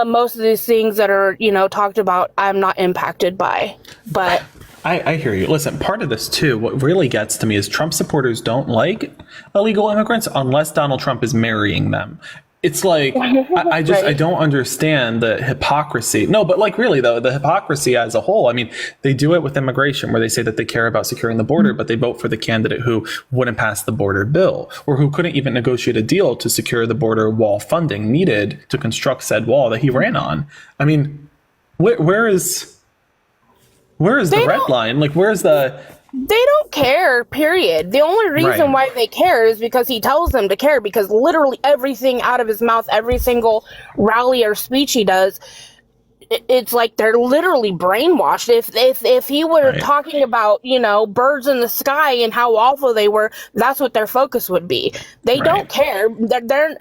most of these things that are, you know, talked about, I'm not impacted by, but I hear you. Listen, part of this too, what really gets to me is Trump supporters don't like illegal immigrants unless Donald Trump is marrying them. It's like, I don't understand the hypocrisy. No, but like really though, the hypocrisy as a whole, I mean, they do it with immigration where they say that they care about securing the border, but they vote for the candidate who wouldn't pass the border bill or who couldn't even negotiate a deal to secure the border wall funding needed to construct said wall that he ran on. I mean, where is the red line? Like, where's the... They don't care, period. The only reason why they care is because he tells them to care, because literally everything out of his mouth, every single rally or speech he does, it's like they're literally brainwashed. If he were talking about, you know, birds in the sky and how awful they were, that's what their focus would be. They don't care. They're,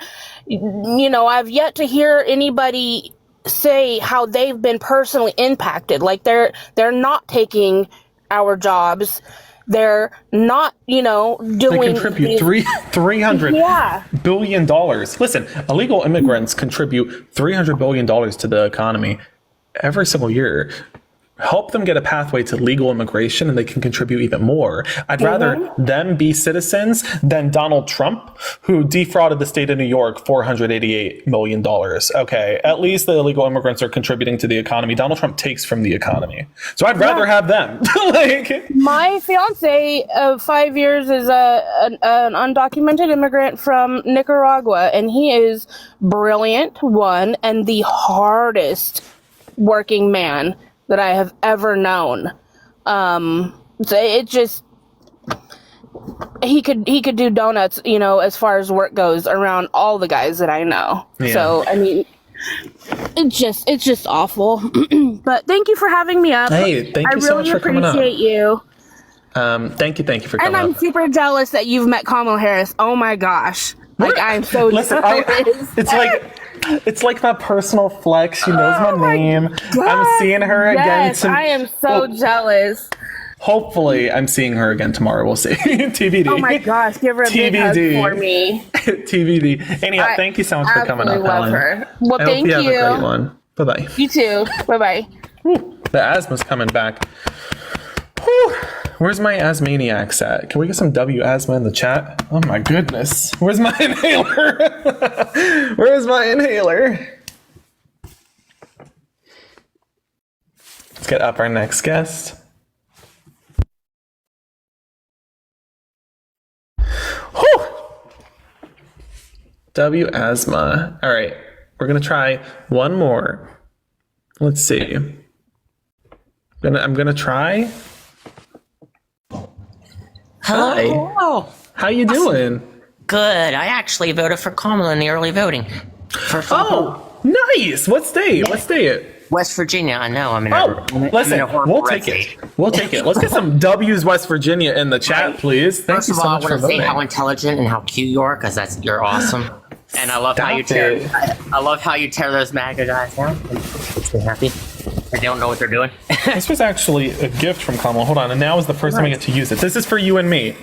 you know, I've yet to hear anybody say how they've been personally impacted. Like they're not taking our jobs. They're not, you know, doing... They contribute $300 billion. Listen, illegal immigrants contribute $300 billion to the economy every single year. Help them get a pathway to legal immigration and they can contribute even more. I'd rather them be citizens than Donald Trump, who defrauded the state of New York $488 million. Okay, at least the illegal immigrants are contributing to the economy. Donald Trump takes from the economy. So I'd rather have them. My fiance of 5 years is an undocumented immigrant from Nicaragua, and he is brilliant, one, and the hardest working man that I have ever known. So it just, he could do donuts, you know, as far as work goes around all the guys that I know. Yeah. So I mean, it's just awful. But thank you for having me up. Hey, thank you so much for coming up. I really appreciate you. Thank you for coming up. And I'm super jealous that you've met Kamala Harris. Oh my gosh. Like I'm so jealous. It's like my personal flex. She knows my name. God. I'm seeing her again. I am so jealous. Hopefully, I'm seeing her again tomorrow. We'll see. TBD. Oh my gosh, give her a big hug for me. TBD. Anyhow, thank you so much for coming up, love Helen. Her. Well, thank you. Have a great one. Bye-bye. You too. Bye-bye. The asthma's coming back. Whew. Where's my asthmaniacs at? Can we get some W asthma in the chat? Oh my goodness. Where's my inhaler? Where's my inhaler? Let's get up our next guest. Whew. W asthma. All right, we're gonna try one more. Let's see. I'm gonna try. Hello. Hi. Hello. How you doing? Good. I actually voted for Kamala in the early voting. Nice. What state? What state? West Virginia. I know. I'm in Listen, a horrible we'll red take it. state. We'll take it. Let's get some W's West Virginia in the chat, please. Thank First you of so all, much I for want to say voting. how intelligent and how cute you are, because you're awesome. And I love how you Stop tear. it. I love how you tear those MAGA guys down. It makes me happy. They don't know what they're doing. This was actually a gift from Kamala. Hold on, and now is the first time I get to use it. This is for you and me.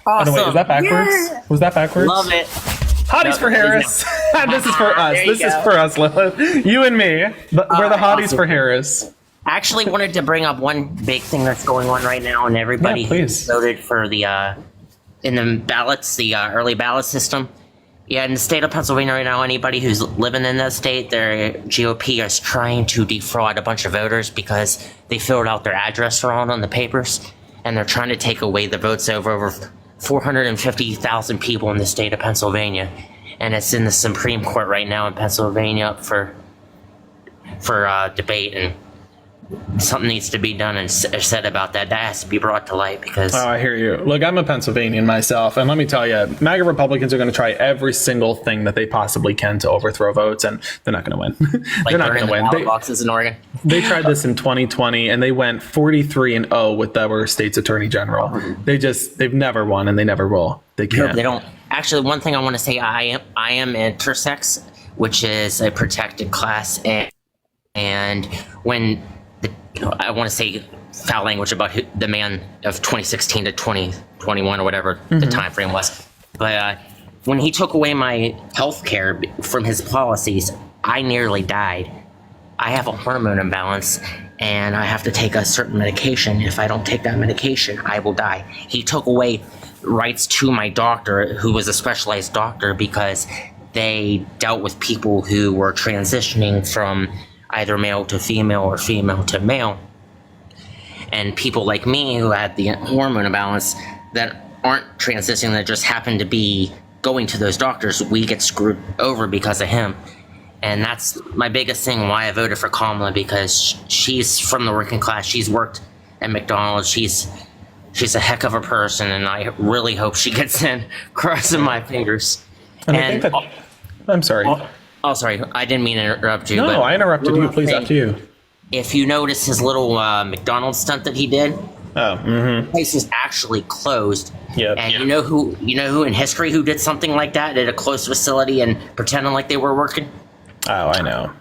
Awesome. Oh, no, wait, is that backwards? Yeah. Was that backwards? Love it. Hotties No, for Harris. This is for us. There you This is go. for us, Lilith. You and me. We're the hotties awesome. for Harris. I actually wanted to bring up one big thing that's going on right now, and everybody Yeah, please. voted for the in the ballots, the early ballot system. Yeah, in the state of Pennsylvania right now, anybody who's living in that state, their GOP is trying to defraud a bunch of voters because they filled out their address wrong on the papers, and they're trying to take away the votes of over 450,000 people in the state of Pennsylvania, and it's in the Supreme Court right now in Pennsylvania up for debate, and something needs to be done and said about that. That has to be brought to light because. Oh, I hear you. Look, I'm a Pennsylvanian myself, and let me tell you, MAGA Republicans are going to try every single thing that they possibly can to overthrow votes, and they're not going to win. They're not going to win. Ballot boxes in Oregon. They tried this in 2020, and they went 43-0 with our state's attorney general. They've never won, and they never will. They can't. They don't. Actually, one thing I want to say, I am intersex, which is a protected class, and when I want to say foul language about the man of 2016 to 2021 or whatever the time frame was, but when he took away my health care from his policies, I nearly died. I have a hormone imbalance, and I have to take a certain medication. If I don't take that medication, I will die. He took away rights to my doctor, who was a specialized doctor, because they dealt with people who were transitioning from either male to female or female to male. And people like me who had the hormone imbalance that aren't transitioning, that just happen to be going to those doctors, we get screwed over because of him. And that's my biggest thing why I voted for Kamala, because she's from the working class. She's worked at McDonald's. She's a heck of a person, and I really hope she gets in, crossing my fingers. And I think that, I'm sorry. Oh, sorry. I didn't mean to interrupt you. No, but I interrupted you. Please, after you. If you notice his little McDonald's stunt that he did, the place is actually closed. Yep. And you know who in history who did something like that at a closed facility and pretending like they were working? Oh, I know.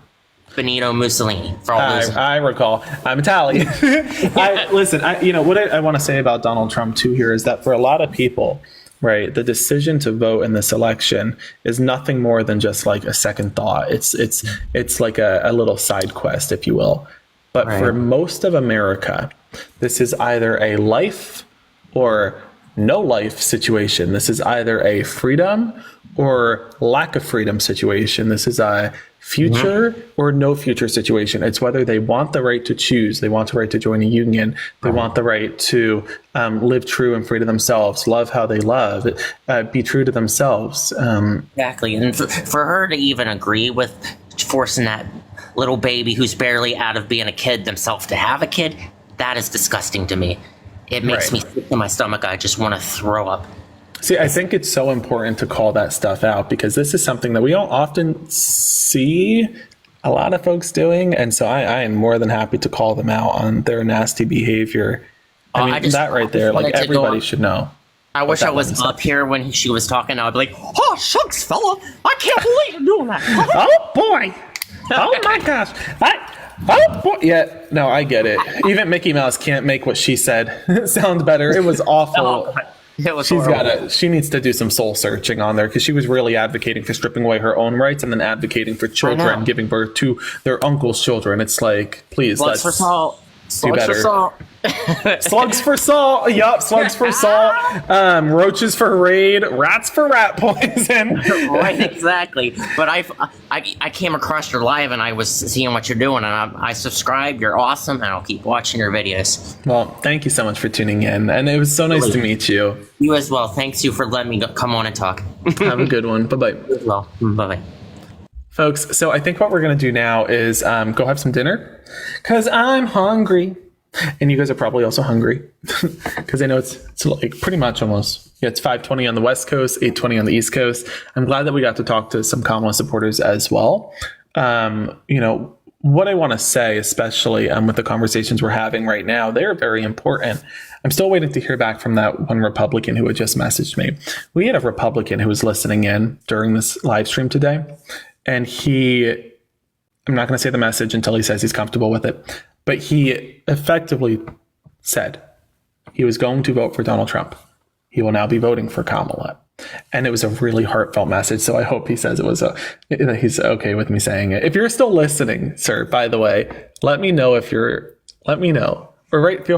Benito Mussolini. For all those. I recall. I'm Italian. Listen, what I want to say about Donald Trump too here is that for a lot of people, right, the decision to vote in this election is nothing more than just like a second thought. It's like a little side quest, if you will. But for most of America, this is either a life or no life situation. This is either a freedom or lack of freedom situation. This is a future or no future situation. It's whether they want the right to choose, they want the right to join a union, they want the right to live true and free to themselves, love how they love, be true to themselves. Exactly. And for her to even agree with forcing that little baby who's barely out of being a kid themselves to have a kid, that is disgusting to me. It makes me sick to my stomach. I just want to throw up. See, I think it's so important to call that stuff out because this is something that we don't often see a lot of folks doing. And so I am more than happy to call them out on their nasty behavior. I mean, that right there, like everybody should know. I wish I was up here when she was talking. I would be like, oh, shucks, fella. I can't believe you're doing that. Oh, boy. Oh, my gosh. Oh, boy. Yeah, no, I get it. Even Mickey Mouse can't make what she said sound better. It was awful. She needs to do some soul searching on there because she was really advocating for stripping away her own rights and then advocating for children giving birth to their uncle's children. It's like, please. Well, first of all, Slugs for salt. Slugs for salt. Yup, slugs for salt. Roaches for raid. Rats for rat poison. Right, exactly. But I came across your live and I was seeing what you're doing, and I subscribed. You're awesome, and I'll keep watching your videos. Well, thank you so much for tuning in, and it was so nice to meet you. You as well. Thanks you for letting me come on and talk. Have a good one. Bye-bye. Well, bye-bye. Folks, so I think what we're going to do now is go have some dinner, because I'm hungry. And you guys are probably also hungry, because I know it's like pretty much almost, it's 5:20 on the West Coast, 8:20 on the East Coast. I'm glad that we got to talk to some Kamala supporters as well. You know, what I want to say, especially with the conversations we're having right now, they're very important. I'm still waiting to hear back from that one Republican who had just messaged me. We had a Republican who was listening in during this live stream today, and I'm not going to say the message until he says he's comfortable with it, but he effectively said he was going to vote for Donald Trump. He will now be voting for Kamala. And it was a really heartfelt message. So I hope he says that he's okay with me saying it. If you're still listening, sir, by the way, let me know or feel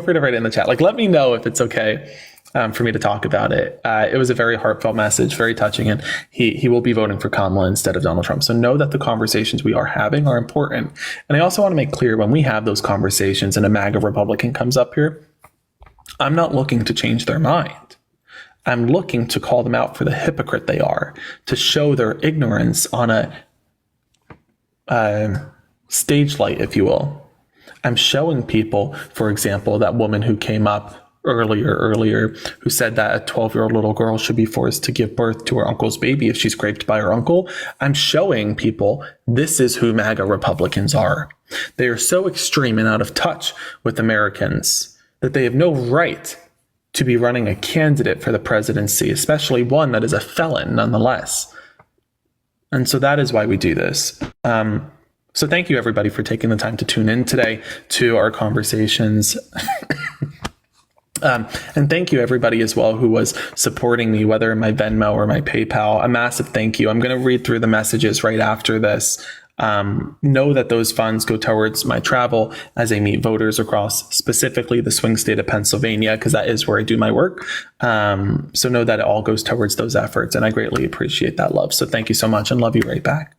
free to write it in the chat. Like, let me know if it's okay for me to talk about it. It was a very heartfelt message, very touching, and he will be voting for Kamala instead of Donald Trump. So know that the conversations we are having are important. And I also want to make clear, when we have those conversations and a MAGA Republican comes up here, I'm not looking to change their mind. I'm looking to call them out for the hypocrite they are, to show their ignorance on a stage light, if you will. I'm showing people, for example, that woman who came up earlier, who said that a 12-year-old little girl should be forced to give birth to her uncle's baby if she's raped by her uncle. I'm showing people this is who MAGA Republicans are. They are so extreme and out of touch with Americans that they have no right to be running a candidate for the presidency, especially one that is a felon nonetheless. And so that is why we do this. So thank you, everybody, for taking the time to tune in today to our conversations. And thank you, everybody, as well, who was supporting me, whether in my Venmo or my PayPal. A massive thank you. I'm going to read through the messages right after this. Know that those funds go towards my travel as I meet voters across specifically the swing state of Pennsylvania, because that is where I do my work. So know that it all goes towards those efforts, and I greatly appreciate that love. So thank you so much, and love you right back.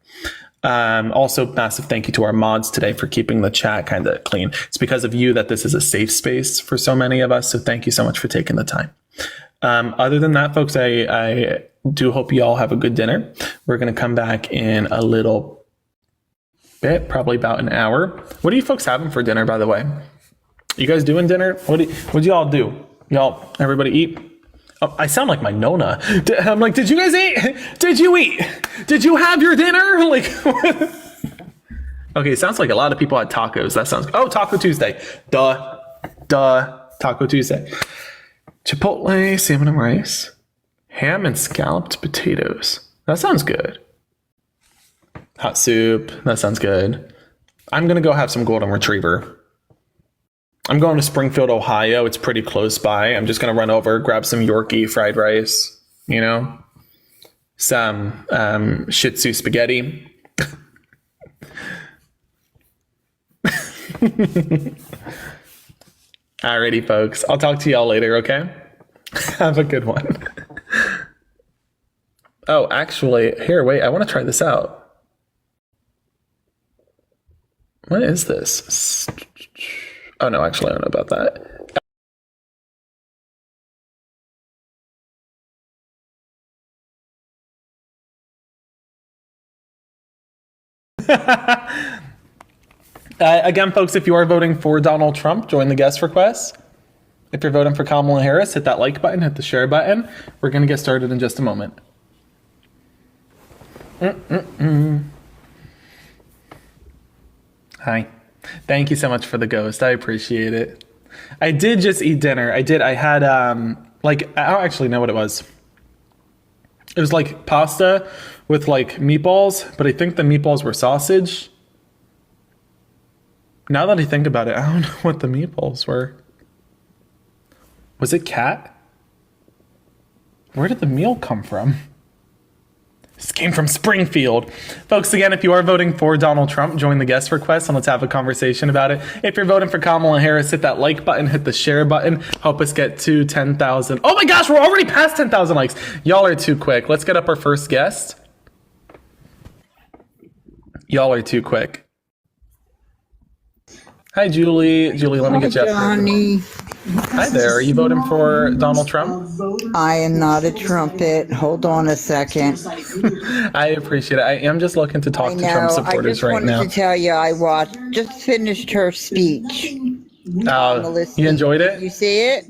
Also, massive thank you to our mods today for keeping the chat kind of clean. It's because of you that this is a safe space for so many of us. So thank you so much for taking the time. Other than that, folks, I do hope you all have a good dinner. We're going to come back in a little bit, probably about an hour. What are you folks having for dinner, by the way? You guys doing dinner? What do y'all do? Everybody eat? Oh, I sound like my Nona. I'm like, did you guys eat? Did you eat? Did you have your dinner? Like, okay, it sounds like a lot of people had tacos. That sounds, Taco Tuesday. Duh, Taco Tuesday. Chipotle, salmon and rice, ham and scalloped potatoes. That sounds good. Hot soup. That sounds good. I'm going to go have some golden retriever. I'm going to Springfield, Ohio. It's pretty close by. I'm just going to run over, grab some Yorkie fried rice, some Shih Tzu spaghetti. Alrighty, folks. I'll talk to y'all later, okay? Have a good one. Oh, actually, here, wait. I want to try this out. What is this? Oh, no, actually, I don't know about that. Again, folks, if you are voting for Donald Trump, join the guest request. If you're voting for Kamala Harris, hit that like button, hit the share button. We're going to get started in just a moment. Hi. Thank you so much for the ghost. I appreciate it. I did just eat dinner. I had, I don't actually know what it was. It was like pasta with like meatballs, but I think the meatballs were sausage. Now that I think about it, I don't know what the meatballs were. Was it cat? Where did the meal come from? This came from Springfield. Folks, again, if you are voting for Donald Trump, join the guest request and let's have a conversation about it. If you're voting for Kamala Harris, hit that like button, hit the share button. Help us get to 10,000. Oh my gosh, we're already past 10,000 likes. Y'all are too quick. Let's get up our first guest. Y'all are too quick. Hi, Julie. Julie, let me get you up. Johnny. Hi there. Are you voting for Donald Trump? I am not a trumpet. Hold on a second. I appreciate it. I am just looking to talk to Trump supporters right now. I just wanted to tell you just finished her speech. You enjoyed it? You see it?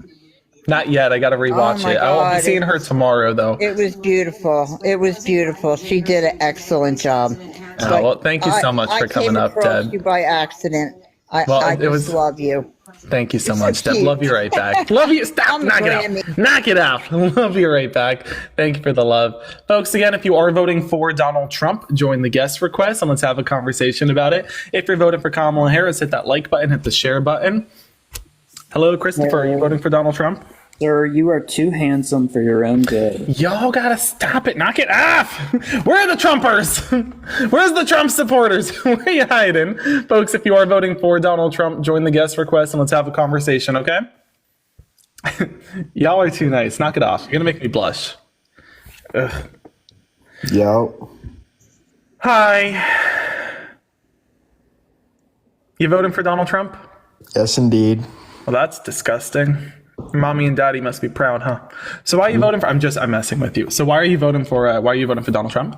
Not yet. I got to rewatch it. I will be seeing her tomorrow, though. It was beautiful. It was beautiful. She did an excellent job. Well, thank you so much for coming up, Deb. I came across you by accident. I love you. Thank you so much, Deb. Love you right back. Love you. Stop. Knock it out. Knock it out. Love you right back. Thank you for the love. Folks, again, if you are voting for Donald Trump, join the guest request and let's have a conversation about it. If you're voting for Kamala Harris, hit that like button, hit the share button. Hello, Christopher. Are you voting for Donald Trump? Sir, you are too handsome for your own good. Y'all gotta stop it. Knock it off. Where are the Trumpers? Where's the Trump supporters? Where are you hiding? Folks, if you are voting for Donald Trump, join the guest request and let's have a conversation, okay? Y'all are too nice. Knock it off. You're gonna make me blush. Ugh. Yo. Hi. You voting for Donald Trump? Yes, indeed. Well, that's disgusting. Mommy and Daddy must be proud, huh? So why are you voting for? I'm messing with you. So why are you voting for? Why are you voting for Donald Trump?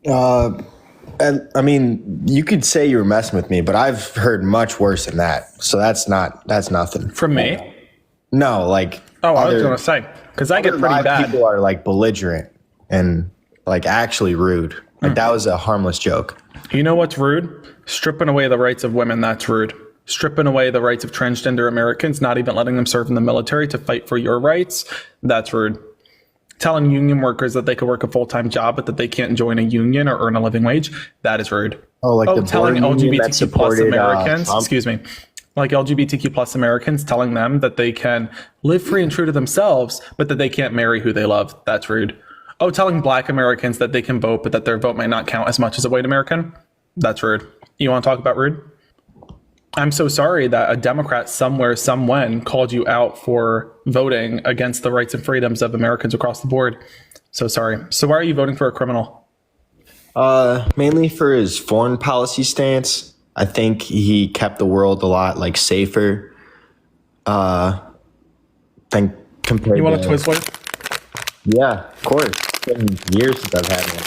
And I mean, you could say you were messing with me, but I've heard much worse than that. So that's nothing from me. No, like I was gonna say because I get pretty bad. People are like belligerent and like actually rude. Like that was a harmless joke. You know what's rude? Stripping away the rights of women. That's rude. Stripping away the rights of transgender Americans, not even letting them serve in the military to fight for your rights. That's rude. Telling union workers that they could work a full-time job, but that they can't join a union or earn a living wage. That is rude. Telling LGBTQ plus Americans, like LGBTQ plus Americans, telling them that they can live free and true to themselves, but that they can't marry who they love. That's rude. Telling Black Americans that they can vote, but that their vote might not count as much as a white American. That's rude. You want to talk about rude? I'm so sorry that a Democrat somewhere, somewhen called you out for voting against the rights and freedoms of Americans across the board. So sorry. So why are you voting for a criminal? Mainly for his foreign policy stance. I think he kept the world a lot like safer. Than compared. You want a Twizzler? Yeah, of course. It's been years since I've had one.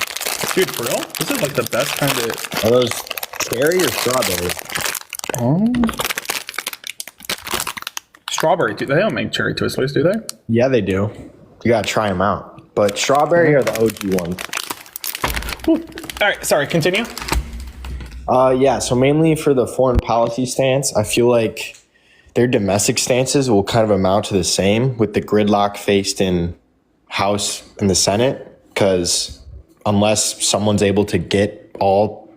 Dude, for real? This is like the best kind of. Are those cherry or strawberry? Strawberry. They don't make cherry Twizzlers, do they? Yeah, they do. You gotta try them out. But strawberry are the OG ones. All right, sorry, continue. Yeah, so mainly for the foreign policy stance, I feel like their domestic stances will kind of amount to the same with the gridlock faced in House and the Senate, because unless someone's able to get all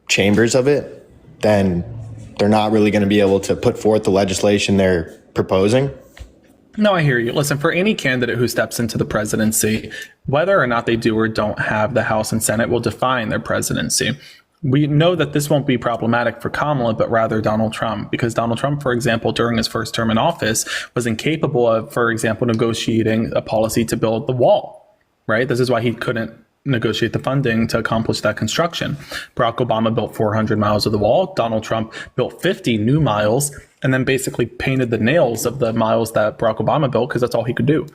chambers of it, then they're not really going to be able to put forth the legislation they're proposing. No, I hear you. Listen, for any candidate who steps into the presidency, whether or not they do or don't have the House and Senate will define their presidency. We know that this won't be problematic for Kamala, but rather Donald Trump, because Donald Trump, for example, during his first term in office, was incapable of, for example, negotiating a policy to build the wall, right? This is why he couldn't negotiate the funding to accomplish that construction. Barack Obama built 400 miles of the wall. Donald Trump built 50 new miles and then basically painted the nails of the miles that Barack Obama built because that's all he could do.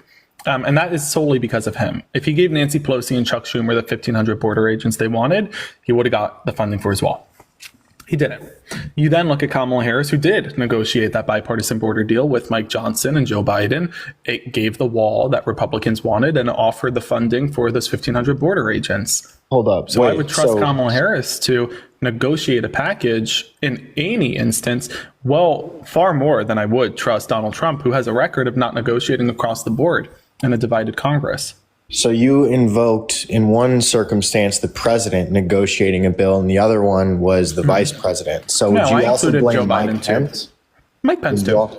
And that is solely because of him. If he gave Nancy Pelosi and Chuck Schumer the 1,500 border agents they wanted, he would have got the funding for his wall. He didn't. You then look at Kamala Harris, who did negotiate that bipartisan border deal with Mike Johnson and Joe Biden. It gave the wall that Republicans wanted and offered the funding for those 1,500 border agents. Hold up. So I would trust Kamala Harris to negotiate a package in any instance, well, far more than I would trust Donald Trump, who has a record of not negotiating across the board in a divided Congress. So you invoked in one circumstance the president negotiating a bill, and the other one was the vice president. So would you also blame Joe Mike Pence? Mike Pence too.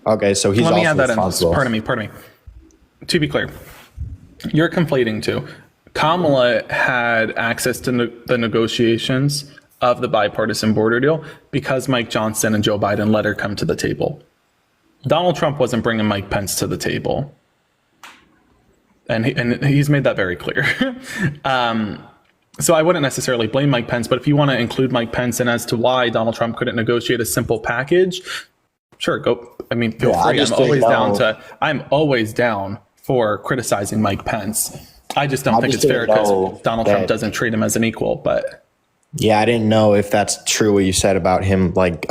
Okay, so he's also responsible. Pardon me. To be clear, you're conflating two. Kamala had access to the negotiations of the bipartisan border deal because Mike Johnson and Joe Biden let her come to the table. Donald Trump wasn't bringing Mike Pence to the table. And he's made that very clear. So I wouldn't necessarily blame Mike Pence, but if you want to include Mike Pence in as to why Donald Trump couldn't negotiate a simple package, sure, go. I mean, feel free. I'm always down for criticizing Mike Pence. I just don't think it's fair because Donald Trump doesn't treat him as an equal. But yeah, I didn't know if that's true what you said about him, like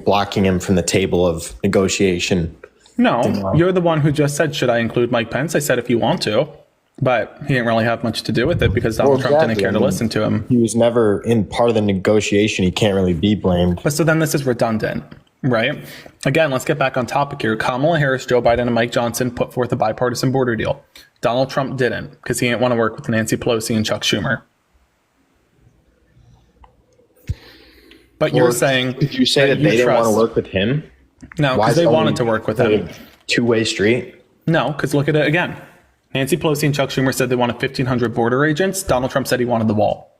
blocking him from the table of negotiation. No, you're the one who just said, should I include Mike Pence? I said, if you want to, but he didn't really have much to do with it because Donald Trump didn't care to listen to him. He was never in part of the negotiation. He can't really be blamed. But so then this is redundant, right? Again, let's get back on topic here. Kamala Harris, Joe Biden, and Mike Johnson put forth a bipartisan border deal. Donald Trump didn't because he didn't want to work with Nancy Pelosi and Chuck Schumer. But you're saying... Did you say that they didn't want to work with him? No, because they wanted to work with him. Two-way street? No, because look at it again. Nancy Pelosi and Chuck Schumer said they wanted 1,500 border agents. Donald Trump said he wanted the wall.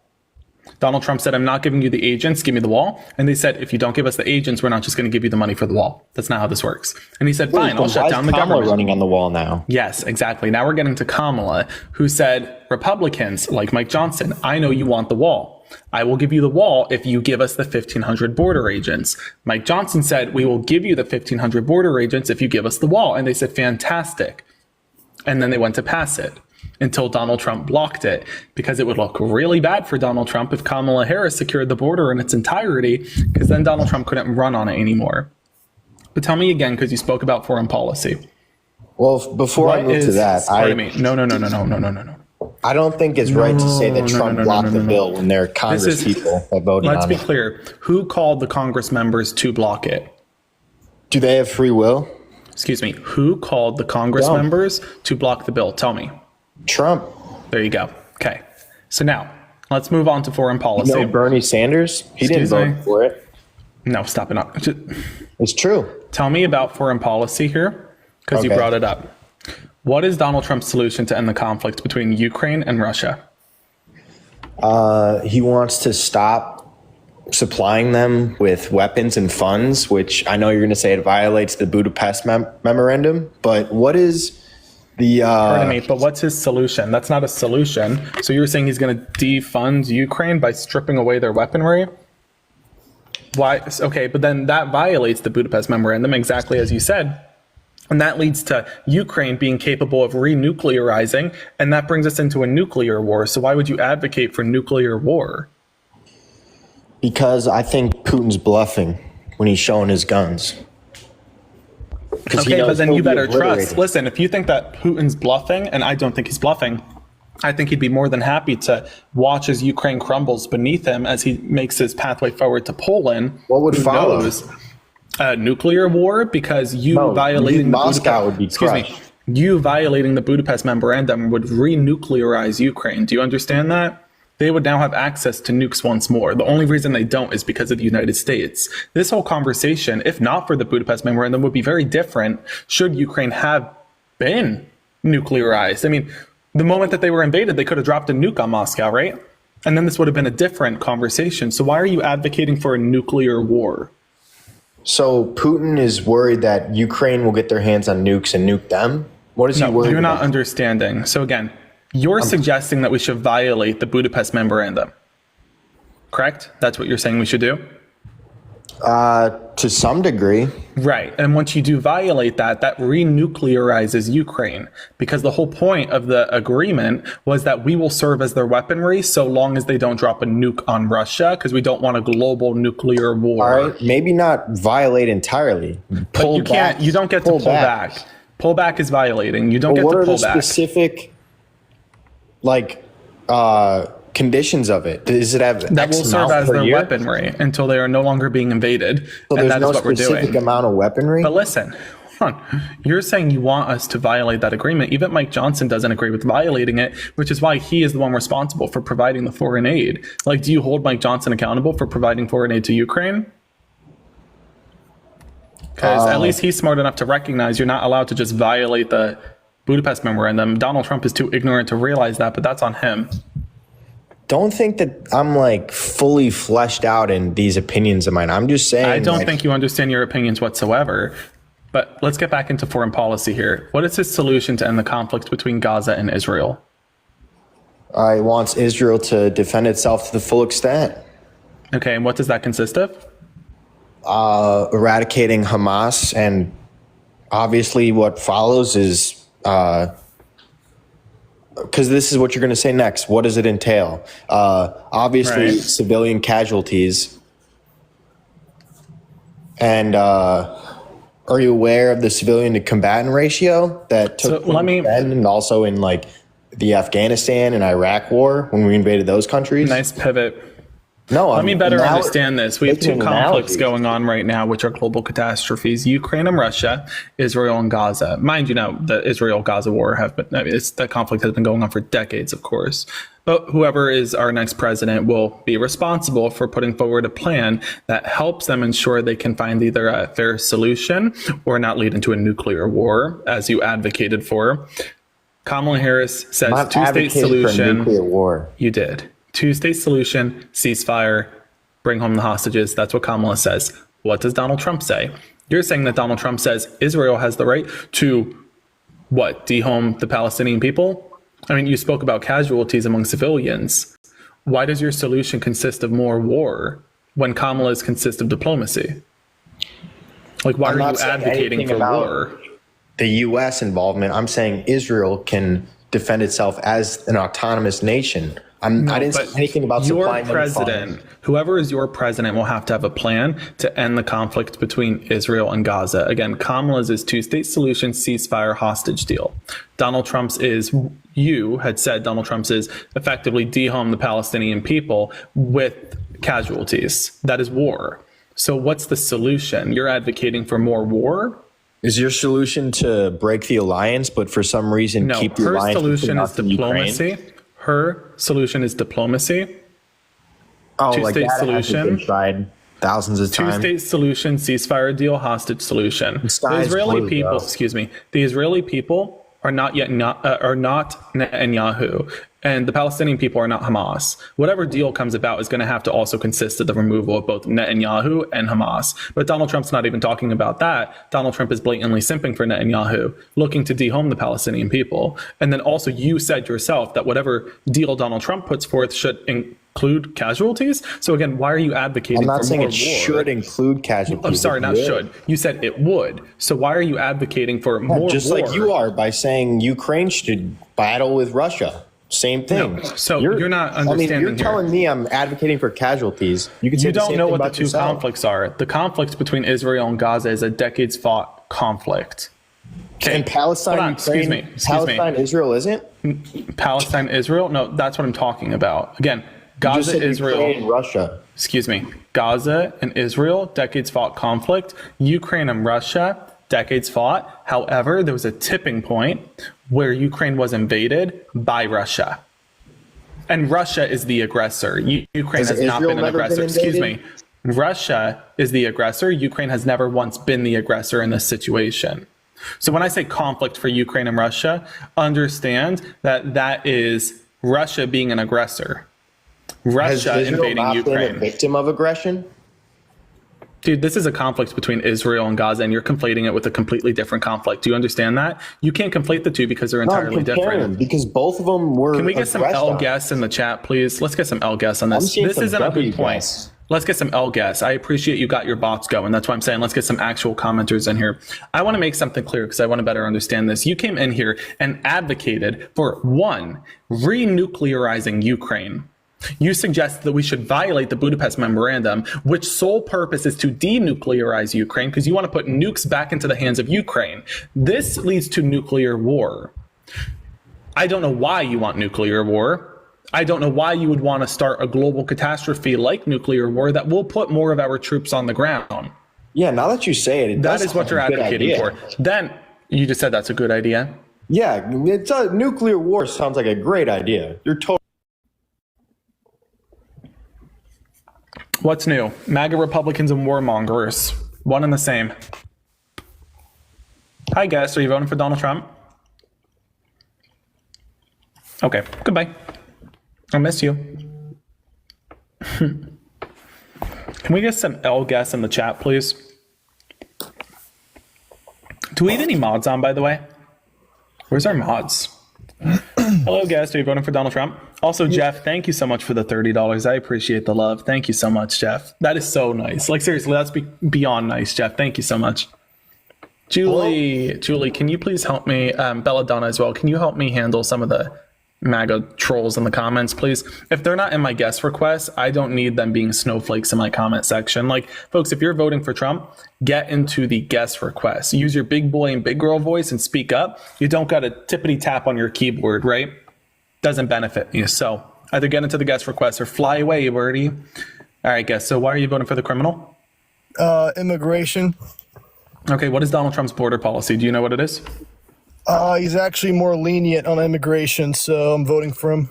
Donald Trump said, I'm not giving you the agents, give me the wall. And they said, if you don't give us the agents, we're not just going to give you the money for the wall. That's not how this works. And he said, fine, I'll shut down the government. Kamala running on the wall now. Yes, exactly. Now we're getting to Kamala, who said, Republicans like Mike Johnson, I know you want the wall. I will give you the wall if you give us the 1,500 border agents. Mike Johnson said, we will give you the 1,500 border agents if you give us the wall. And they said, fantastic. And then they went to pass it until Donald Trump blocked it because it would look really bad for Donald Trump if Kamala Harris secured the border in its entirety, because then Donald Trump couldn't run on it anymore. But tell me again, because you spoke about foreign policy. Well, before I move to that, No. I don't think it's right to say that Trump blocked the bill when there are Congress people that voted on it. Let's be clear. Who called the Congress members to block it? Do they have free will? Excuse me. Who called the Congress members to block the bill? Tell me. Trump. There you go. Okay. So now let's move on to foreign policy. You know Bernie Sanders? He didn't vote for it. No, stop it up. It's true. Tell me about foreign policy here, because you brought it up. What is Donald Trump's solution to end the conflict between Ukraine and Russia? He wants to stop supplying them with weapons and funds, which I know you're going to say it violates the Budapest memorandum. But what is the... Pardon me, but what's his solution? That's not a solution. So you're saying he's going to defund Ukraine by stripping away their weaponry? Why? Okay, but then that violates the Budapest memorandum, exactly as you said. And that leads to Ukraine being capable of renuclearizing, and that brings us into a nuclear war. So why would you advocate for nuclear war? Because I think Putin's bluffing when he's showing his guns. Okay, but then you better trust. Listen, if you think that Putin's bluffing, and I don't think he's bluffing, I think he'd be more than happy to watch as Ukraine crumbles beneath him as he makes his pathway forward to Poland. What would follow? Nuclear war, because violating Moscow would be crushed. You violating the Budapest memorandum would renuclearize Ukraine. Do you understand that? They would now have access to nukes once more. The only reason they don't is because of the United States. This whole conversation, if not for the Budapest memorandum, would be very different should Ukraine have been nuclearized. I mean, the moment that they were invaded, they could have dropped a nuke on Moscow, right? And then this would have been a different conversation. So why are you advocating for a nuclear war? So Putin is worried that Ukraine will get their hands on nukes and nuke them? What is he worried about? You're not understanding. So again, you're suggesting that we should violate the Budapest memorandum, correct? That's what you're saying we should do? To some degree. Right. And once you do violate that, that renuclearizes Ukraine, because the whole point of the agreement was that we will serve as their weaponry so long as they don't drop a nuke on Russia, because we don't want a global nuclear war. All right. Maybe not violate entirely. But you can't, you don't get to pull back. Pull back is violating. You don't get to pull back. What are the specific, conditions of it? Does it have that will serve as their weaponry until they are no longer being invaded? So and that is what we're doing. Specific amount of weaponry. But listen, hold on. You're saying you want us to violate that agreement. Even Mike Johnson doesn't agree with violating it, which is why he is the one responsible for providing the foreign aid. Like, do you hold Mike Johnson accountable for providing foreign aid to Ukraine? Because at least he's smart enough to recognize you're not allowed to just violate the Budapest Memorandum. Donald Trump is too ignorant to realize that, but that's on him. Don't think that I'm like fully fleshed out in these opinions of mine. I'm just saying. I don't think you understand your opinions whatsoever. But let's get back into foreign policy here. What is his solution to end the conflict between Gaza and Israel? He wants Israel to defend itself to the full extent. Okay, and what does that consist of? Eradicating Hamas, and obviously what follows is, because this is what you're going to say next. What does it entail? Obviously, civilian casualties. And are you aware of the civilian to combatant ratio that took place then, and also in like the Afghanistan and Iraq war when we invaded those countries? Nice pivot. No, let me better understand this. We have two conflicts going on right now, which are global catastrophes: Ukraine and Russia, Israel and Gaza. Mind you, now the Israel-Gaza war the conflict has been going on for decades, of course. But whoever is our next president will be responsible for putting forward a plan that helps them ensure they can find either a fair solution or not lead into a nuclear war, as you advocated for. Kamala Harris says two-state solution. For a nuclear war. You did. Two-state solution, ceasefire, bring home the hostages. That's what Kamala says. What does Donald Trump say? You're saying that Donald Trump says Israel has the right to, what, dehome the Palestinian people? I mean, you spoke about casualties among civilians. Why does your solution consist of more war when Kamala's consist of diplomacy? Like, why are you advocating for war? The U.S. involvement. I'm saying Israel can defend itself as an autonomous nation. I didn't say anything about supplying your president. Whoever is your president will have to have a plan to end the conflict between Israel and Gaza. Again, Kamala's is two-state solution, ceasefire, hostage deal. Donald Trump's is, you had said Donald Trump's is effectively dehome the Palestinian people with casualties. That is war. So what's the solution? You're advocating for more war? Is your solution to break the alliance, but for some reason keep the alliance? No, her solution is diplomacy. Her solution is diplomacy. Oh, like that hasn't been tried thousands of times. Two-state solution, ceasefire deal, hostage solution. The Israeli people, the Israeli people are not Netanyahu, and the Palestinian people are not Hamas. Whatever deal comes about is going to have to also consist of the removal of both Netanyahu and Hamas. But Donald Trump's not even talking about that. Donald Trump is blatantly simping for Netanyahu, looking to dehome the Palestinian people. And then also you said yourself that whatever deal Donald Trump puts forth should include casualties. So again, why are you advocating for more war? I'm not saying it should include casualties. I'm sorry, not should. You said it would. So why are you advocating for more war? Just like you are by saying Ukraine should battle with Russia. Same thing. No, so you're not understanding. I mean, you're telling me I'm advocating for casualties. You don't know what the two conflicts are. The conflict between Israel and Gaza is a decades-fought conflict. Okay. And Palestine, Ukraine, Palestine, Israel isn't? Palestine, Israel? No, that's what I'm talking about. Again, Gaza, Israel, Ukraine, Russia. Excuse me. Gaza and Israel, decades-fought conflict. Ukraine and Russia, decades fought. However, there was a tipping point where Ukraine was invaded by Russia. And Russia is the aggressor. Ukraine has not been an aggressor. Excuse me. Russia is the aggressor. Ukraine has never once been the aggressor in this situation. So when I say conflict for Ukraine and Russia, understand that that is Russia being an aggressor. Russia invading Ukraine. Been a victim of aggression? Dude, this is a conflict between Israel and Gaza, and you're conflating it with a completely different conflict. Do you understand that? You can't conflate the two because they're entirely different. Because both of them were. Can we get some L guests in the chat, please? Let's get some L guests on this. This isn't a good point. Let's get some L guests. I appreciate you got your bots going. That's why I'm saying let's get some actual commenters in here. I want to make something clear because I want to better understand this. You came in here and advocated for, one, renuclearizing Ukraine. You suggest that we should violate the Budapest Memorandum, which sole purpose is to denuclearize Ukraine because you want to put nukes back into the hands of Ukraine. This leads to nuclear war. I don't know why you want nuclear war. I don't know why you would want to start a global catastrophe like nuclear war that will put more of our troops on the ground. Yeah, now that you say it, that is what you're advocating for. Then you just said that's a good idea. Yeah, it's a nuclear war sounds like a great idea. You're totally. What's new? MAGA Republicans and warmongers. One and the same. Hi, guys. Are you voting for Donald Trump? Okay, goodbye. I miss you. Can we get some L guests in the chat, please? Do we have any mods on, by the way? Where's our mods? Hello, guest. Are you voting for Donald Trump? Also, Jeff, thank you so much for the $30. I appreciate the love. Thank you so much, Jeff. That is so nice. Like, seriously, that's beyond nice, Jeff. Thank you so much. Julie, can you please help me? Belladonna as well. Can you help me handle some of the MAGA trolls in the comments, please? If they're not in my guest requests, I don't need them being snowflakes in my comment section. Like, folks, if you're voting for Trump, get into the guest requests. Use your big boy and big girl voice and speak up. You don't got to tippity tap on your keyboard, right? Doesn't benefit you. So either get into the guest requests or fly away, birdie. All right, guest. So why are you voting for the criminal? Immigration. Okay, what is Donald Trump's border policy? Do you know what it is? He's actually more lenient on immigration, so I'm voting for him.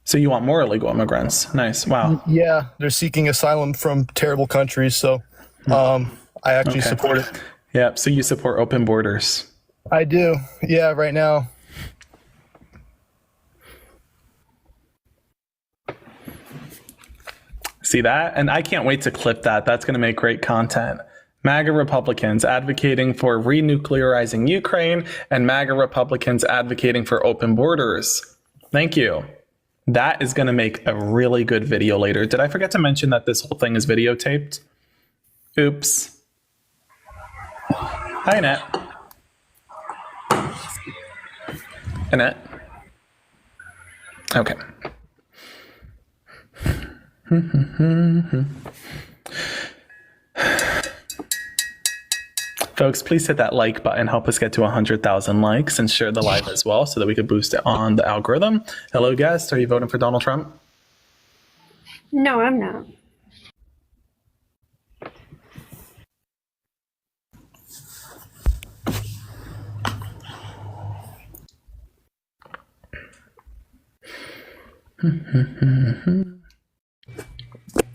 So you want more illegal immigrants? Nice. Wow. Yeah, they're seeking asylum from terrible countries, so I actually support it. Yeah, so you support open borders. I do. Yeah, right now. See that? And I can't wait to clip that. That's going to make great content. MAGA Republicans advocating for renuclearizing Ukraine and MAGA Republicans advocating for open borders. Thank you. That is going to make a really good video later. Did I forget to mention that this whole thing is videotaped? Oops. Hi, Annette. Annette? Okay. Folks, please hit that like button. Help us get to 100,000 likes and share the live as well so that we could boost it on the algorithm. Hello, guest. Are you voting for Donald Trump? No, I'm not.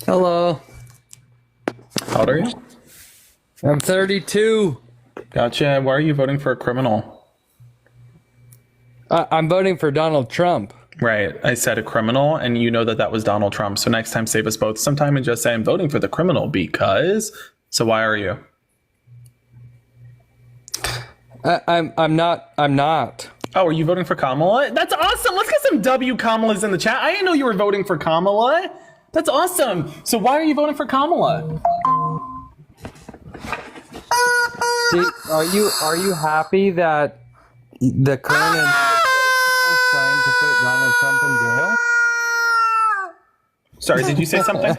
Hello. How old are you? I'm 32. Gotcha. Why are you voting for a criminal? I'm voting for Donald Trump. Right. I said a criminal, and you know that that was Donald Trump. So next time, save us both sometime and just say I'm voting for the criminal because. So why are you? I'm not. Oh, are you voting for Kamala? That's awesome. Let's get some W Kamalas in the chat. I didn't know you were voting for Kamala. That's awesome. So why are you voting for Kamala? See, are you happy that the current administration is trying to put Donald Trump in jail? Sorry, did you say something?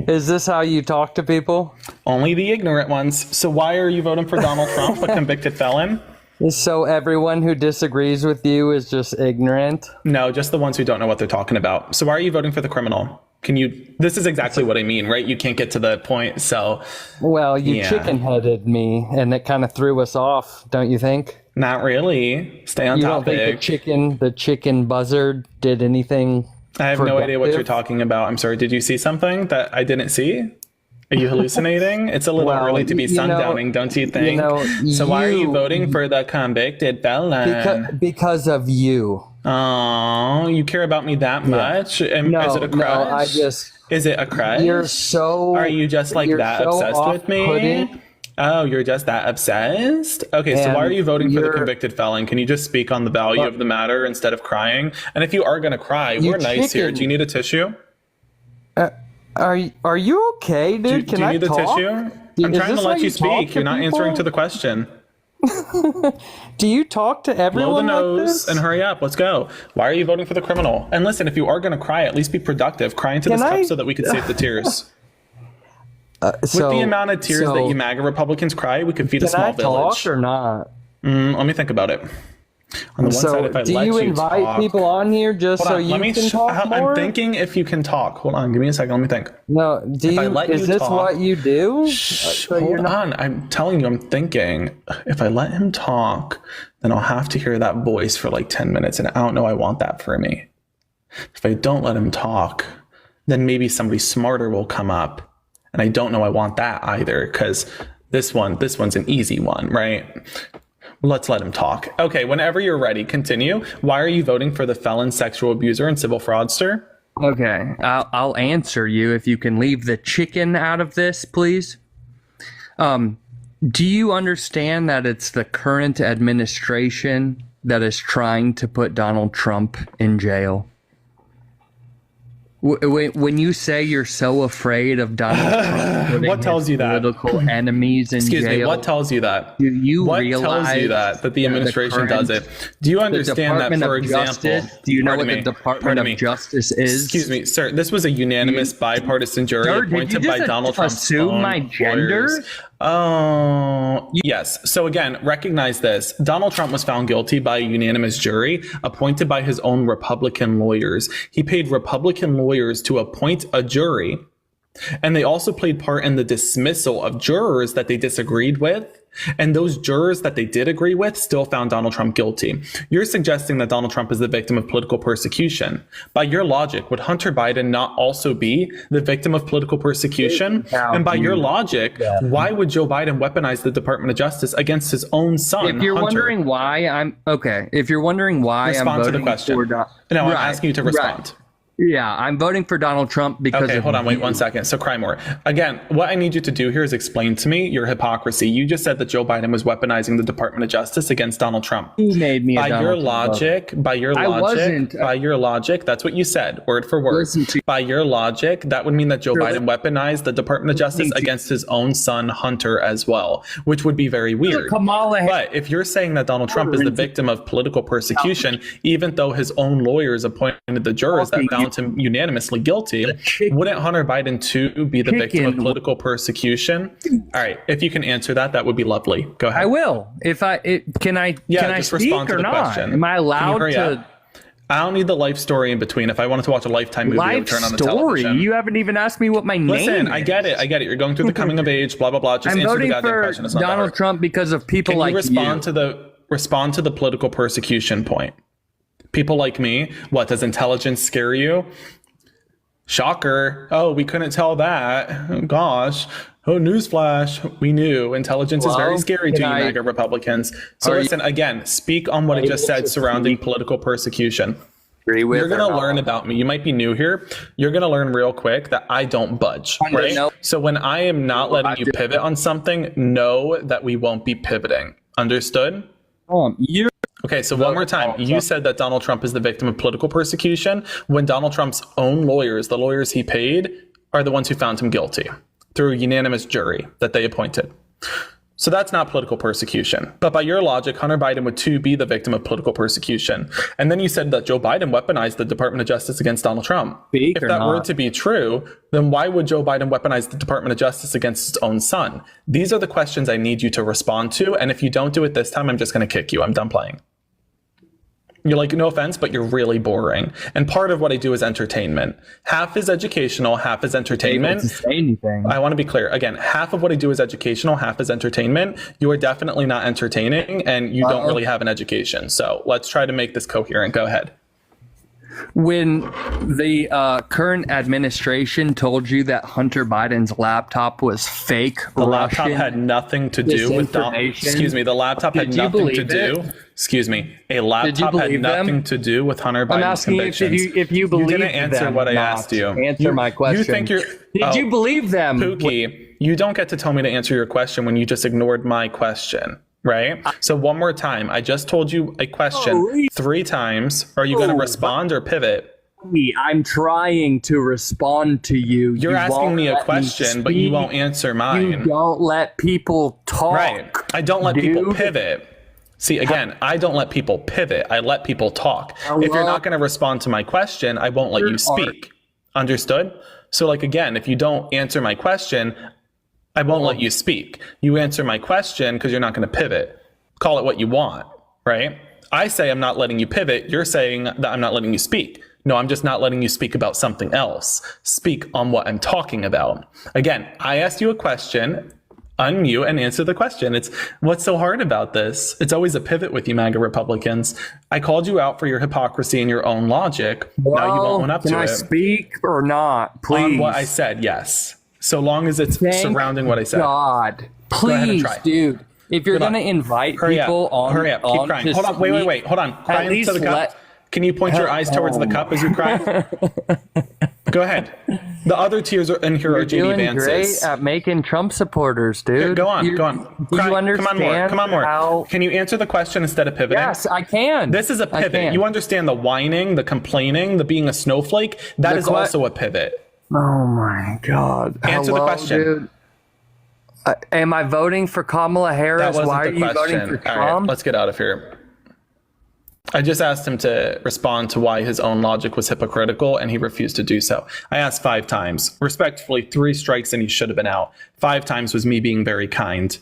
Is this how you talk to people? Only the ignorant ones. So why are you voting for Donald Trump, a convicted felon? So everyone who disagrees with you is just ignorant? No, just the ones who don't know what they're talking about. So why are you voting for the criminal? Can you, this is exactly what I mean, right? You can't get to the point, so. Well, you chicken-headed me, and it kind of threw us off, don't you think? Not really. Stay on topic. You don't think the chicken buzzard did anything I have no idea what you're talking about. I'm sorry. Did you see something that I didn't see? Are you hallucinating? It's a little early to be sundowning, don't you think? So why are you voting for the convicted felon? Because of you. Oh, you care about me that much? Is it a crush? Is it a crush? You're so. Are you just like that obsessed with me? Oh, you're just that obsessed? Okay, so why are you voting for the convicted felon? Can you just speak on the value of the matter instead of crying? And if you are going to cry, we're nice here. Do you need a tissue? Are you okay, dude? Do you need a tissue? I'm trying to let you speak. You're not answering to the question. Do you talk to everyone Blow the like nose this? and hurry up. Let's go. Why are you voting for the criminal? And listen, if you are going to cry, at least be productive. Cry into this cup so that we could save the tears. With the amount of tears that you MAGA Republicans cry, we could feed a small village. Talk or not? Let me think about it. On the one side, if I do let you invite talk, people on here just so you can talk more? I'm thinking if you can talk. Hold on, give me a second. Let me think. No, is this what you do? Hold on. I'm telling you, I'm thinking. If I let him talk, then I'll have to hear that voice for like 10 minutes, and I don't know I want that for me. If I don't let him talk, then maybe somebody smarter will come up, and I don't know I want that either, because this one's an easy one, right? Let's let him talk. Okay, whenever you're ready, continue. Why are you voting for the felon, sexual abuser, and civil fraudster? Okay, I'll answer you if you can leave the chicken out of this, please. Do you understand that it's the current administration that is trying to put Donald Trump in jail? When you say you're so afraid of Donald Trump, what tells you that? Political enemies in Excuse jail. me. What tells you that? Do you what realize tells you that the administration does it? Do you understand that, for example? Do you know what the Department of Justice is? Excuse me, sir. This was a unanimous bipartisan jury appointed by Donald Trump's assume own my gender? lawyers. Oh, yes. So again, recognize this. Donald Trump was found guilty by a unanimous jury appointed by his own Republican lawyers. He paid Republican lawyers to appoint a jury, and they also played part in the dismissal of jurors that they disagreed with. And those jurors that they did agree with still found Donald Trump guilty. You're suggesting that Donald Trump is the victim of political persecution. By your logic, would Hunter Biden not also be the victim of political persecution? And by your logic, why would Joe Biden weaponize the Department of Justice against his own son, If you're Hunter? wondering why I'm if you're wondering why Respond I'm to voting the question. for No, I'm asking you to respond. Right. Yeah, I'm voting for Donald Trump because Okay, hold on, wait 1 second. So, Crymore, again, what I need you to do here is explain to me your hypocrisy. You just said that Joe Biden was weaponizing the Department of Justice against Donald Trump. Who made me a Donald Trump by your logic, that's what you said, word for word. By your logic, that would mean that Joe Biden weaponized the Department of Justice against his own son, Hunter, as well, which would be very weird. But if you're saying that Donald Trump is the victim of political persecution, even though his own lawyers appointed the jurors that found him unanimously guilty, wouldn't Hunter Biden too be the victim of political persecution? All right, if you can answer that, that would be lovely. Go ahead. I will. Can I just speak respond to or the not? question. Am I Can you allowed hurry to? up? I don't need the life story in between. If I wanted to watch a Lifetime movie, I would turn on the television. You haven't even asked me what my name is. Listen, I get it. You're going through the coming of age, blah blah blah. Just I'm answer the voting goddamn for question. It's not that Donald hard. Trump because of people Can like you respond you. respond to the political persecution point? People like me. What, does intelligence scare you? Shocker. Oh, we couldn't tell that. Oh, gosh. Oh, newsflash. We knew. Intelligence is very scary to you, MAGA Republicans. So listen, again, speak on what I just said surrounding political persecution. You're going to learn about me. You might be new here. You're going to learn real quick that I don't budge, right? So when I am not letting you pivot on something, know that we won't be pivoting. Understood? Okay, so one more time. You said that Donald Trump is the victim of political persecution when Donald Trump's own lawyers, the lawyers he paid, are the ones who found him guilty through a unanimous jury that they appointed. So that's not political persecution. But by your logic, Hunter Biden would too be the victim of political persecution. And then you said that Joe Biden weaponized the Department of Justice against Donald Trump. If that were to be true, then why would Joe Biden weaponize the Department of Justice against his own son? These are the questions I need you to respond to. And if you don't do it this time, I'm just going to kick you. I'm done playing. You're like, no offense, but you're really boring. And part of what I do is entertainment. Half is educational, half is entertainment. Say anything. I want to be clear. Again, half of what I do is educational, half is entertainment. You are definitely not entertaining, and you don't really have an education. So let's try to make this coherent. Go ahead. When the current administration told you that Hunter Biden's laptop was fake, the laptop had nothing to do with excuse me. The laptop had nothing to do. Excuse me. A laptop had nothing to do with Hunter Biden's I'm asking convictions. if you believe them. You didn't answer what I asked you. Answer my question. You think you're? Did you believe them? Pookie, you don't get to tell me to answer your question when you just ignored my question. Right? So one more time. I just told you a question 3 times. Are you going to respond or pivot? I'm trying to respond to you. You're asking me a question, but you won't answer mine. You don't let people talk. Right. I don't let people pivot. See, again, I don't let people pivot. I let people talk. If you're not going to respond to my question, I won't let you speak. Understood? So, like, again, if you don't answer my question, I won't let you speak. You answer my question because you're not going to pivot. Call it what you want, right? I say I'm not letting you pivot. You're saying that I'm not letting you speak. No, I'm just not letting you speak about something else. Speak on what I'm talking about. Again, I asked you a question, unmute and answer the question. It's what's so hard about this? It's always a pivot with you, MAGA Republicans. I called you out for your hypocrisy and your own logic. Now you won't own up to it. Can I speak or not, please? On what I said, yes. So long as it's surrounding what I said. God, please, dude. if you're gonna invite people on, hurry up, keep crying. Hold on, wait, hold on. Cry into the cup. Can you point your eyes towards the cup as you cry? Go ahead. The other tears in here are JD doing Vance's. great at making Trump supporters, dude. Here, go on. Do you understand? Come on more. Can you answer the question instead of pivoting? Yes, I can. This is a pivot. You understand the whining, the complaining, the being a snowflake? That is also a pivot. Oh my God. Answer the question. Dude. Am I voting for Kamala Harris? That wasn't Why are the you question. voting for All right, Trump? let's get out of here. I just asked him to respond to why his own logic was hypocritical, and he refused to do so. I asked 5 times. Respectfully, 3 strikes and he should have been out. 5 times was me being very kind.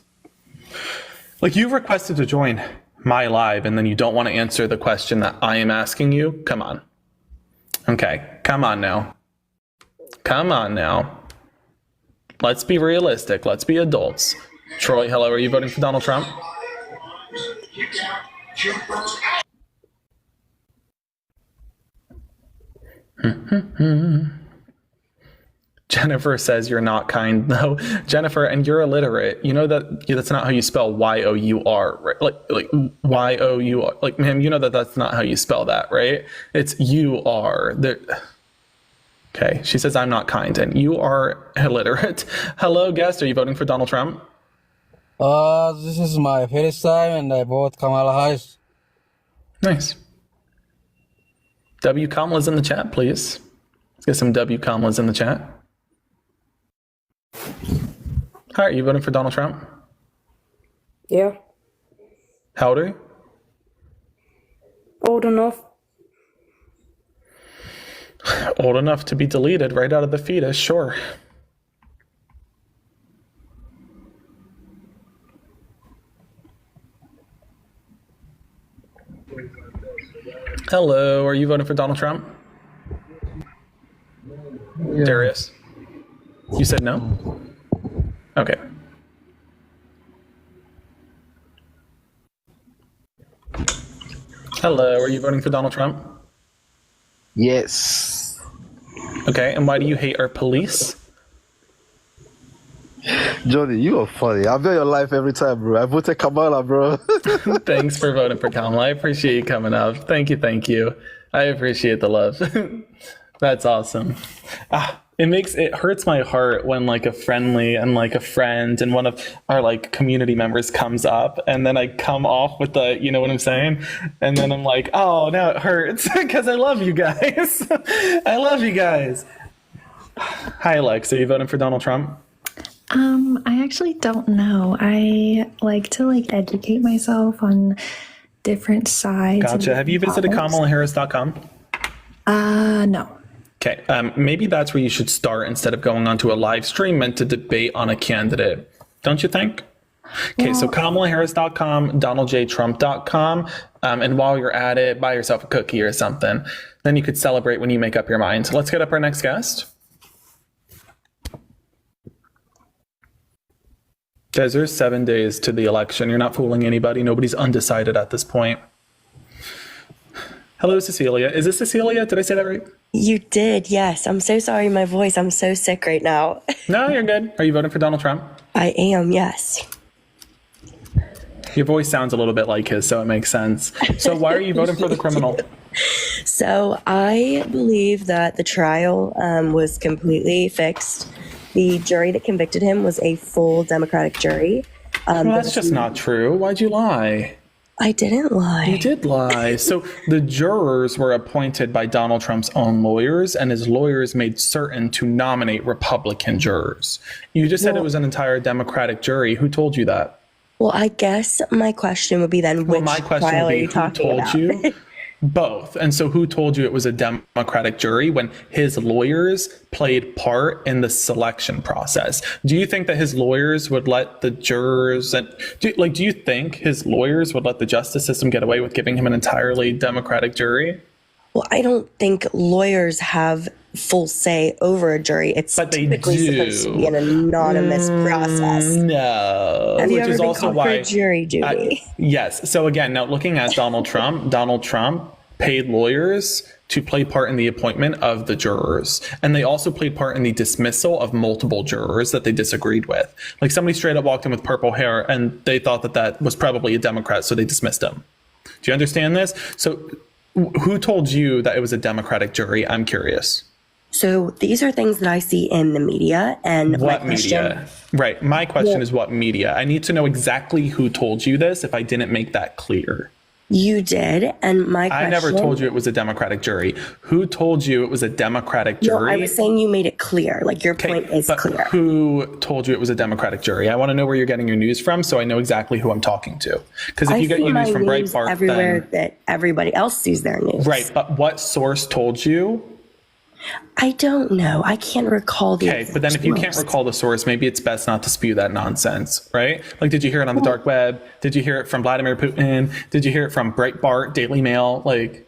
Like, you've requested to join my live, and then you don't want to answer the question that I am asking you? Come on. Okay, come on now. Come on now. Let's be realistic. Let's be adults. Troy, hello, are you voting for Donald Trump? Jennifer says you're not kind, though. Jennifer, and you're illiterate. You know that's not how you spell Y-O-U-R, right? Like Y-O-U-R. Like, ma'am, you know that's not how you spell that, right? It's you-are. Okay, she says I'm not kind, and you are illiterate. Hello, guest. Are you voting for Donald Trump? This is my first time, and I vote Kamala Harris. Nice. W Kamala's in the chat, please. Let's get some W Kamala's in the chat. Hi, are you voting for Donald Trump? Yeah. How old are you? Old enough. Old enough to be deleted right out of the fetus, sure. Hello, are you voting for Donald Trump? Yeah. Darius? You said no? Okay. Hello, are you voting for Donald Trump? Yes. Okay, and why do you hate our police? Johnny, you are funny. I bet your life every time, bro. I voted Kamala, bro. Thanks for voting for Kamala. I appreciate you coming up. Thank you. I appreciate the love. That's awesome. It hurts my heart when like a friendly and like a friend and one of our like community members comes up and then I come off with the, you know what I'm saying? And then I'm like, oh, now it hurts because I love you guys. I love you guys. Hi, Alex. Are you voting for Donald Trump? I actually don't know. I like to educate myself on different sides. Gotcha. Have you visited KamalaHarris.com? No. Okay. Maybe that's where you should start instead of going onto a live stream meant to debate on a candidate. Don't you think? Okay, so KamalaHarris.com, DonaldJTrump.com, and while you're at it, buy yourself a cookie or something. Then you could celebrate when you make up your mind. So let's get up our next guest. Guys, there's 7 days to the election. You're not fooling anybody. Nobody's undecided at this point. Hello, Cecilia. Is this Cecilia? Did I say that right? You did, yes. I'm so sorry, my voice. I'm so sick right now. No, you're good. Are you voting for Donald Trump? I am, yes. Your voice sounds a little bit like his, so it makes sense. So why are you voting for the criminal? So I believe that the trial was completely fixed. The jury that convicted him was a full Democratic jury. Well, that's just not true. Why'd you lie? I didn't lie. You did lie. So the jurors were appointed by Donald Trump's own lawyers, and his lawyers made certain to nominate Republican jurors. You just said it was an entire Democratic jury. Who told you that? Well, I guess my question would be then, which trial are you talking about? You? Both. And so who told you it was a Democratic jury when his lawyers played part in the selection process? Do you think that his lawyers would let the jurors do you think his lawyers would let the justice system get away with giving him an entirely Democratic jury? Well, I don't think lawyers have full say over a jury. It's typically supposed to be an anonymous process. No. Have you Which ever is been also called why for a jury duty? Yes. So again, now looking at Donald Trump paid lawyers to play part in the appointment of the jurors. And they also played part in the dismissal of multiple jurors that they disagreed with. Like somebody straight up walked in with purple hair and they thought that that was probably a Democrat, so they dismissed him. Do you understand this? So who told you that it was a Democratic jury? I'm curious. So these are things that I see in the media. And what media? Right. My question is what media? I need to know exactly who told you this if I didn't make that clear. You did. And my question, I never told you it was a Democratic jury. Who told you it was a Democratic jury? No, I was saying you made it clear. Like your point is clear. Who told you it was a Democratic jury? I want to know where you're getting your news from so I know exactly who I'm talking to. Because if you get your news from Breitbart, everywhere that everybody else sees their news. Right. But what source told you? I don't know. I can't recall the Okay, but then if you can't recall the source, maybe it's best not to spew that nonsense, right? Like, did you hear it on the dark web? Did you hear it from Vladimir Putin? Did you hear it from Breitbart, Daily Mail? Like,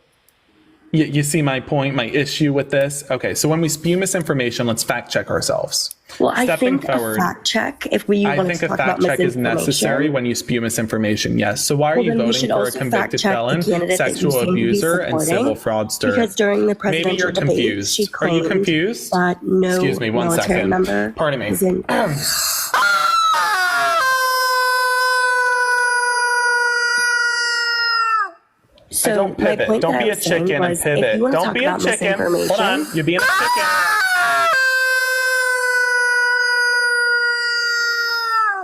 you see my point, my issue with this? Okay, so when we spew misinformation, let's fact check ourselves. Well, I think a fact check, if we want to talk about misinformation. I think a fact check is necessary when you spew misinformation, yes. So why are you voting for a convicted felon, sexual abuser, and civil fraudster? Because during the presidential debate, she claimed Are you confused? That no Excuse me, one military second. member Pardon me. is in So don't pivot. Don't be a chicken and pivot. Don't be a chicken. Hold on. You're being a chicken.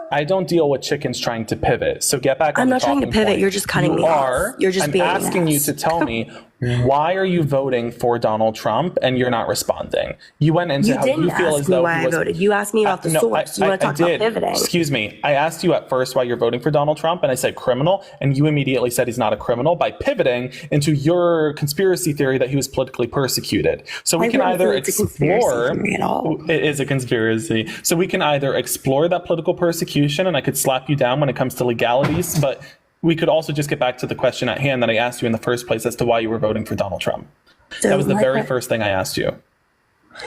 I don't deal with chickens trying to pivot. So get back on I'm the not trying to talking pivot. point. You're just cutting me off. You're just I'm being asking you to tell me why are you voting for Donald Trump and you're not responding. You went into how you feel as though why I voted. You asked me about the source. You want to talk about pivoting. Excuse me. I asked you at first why you're voting for Donald Trump and I said criminal and you immediately said he's not a criminal by pivoting into your conspiracy theory that he was politically persecuted. So we can either explore it is a conspiracy. So we can either explore that political persecution and I could slap you down when it comes to legalities, but we could also just get back to the question at hand that I asked you in the first place as to why you were voting for Donald Trump. So that was the very first thing I asked you.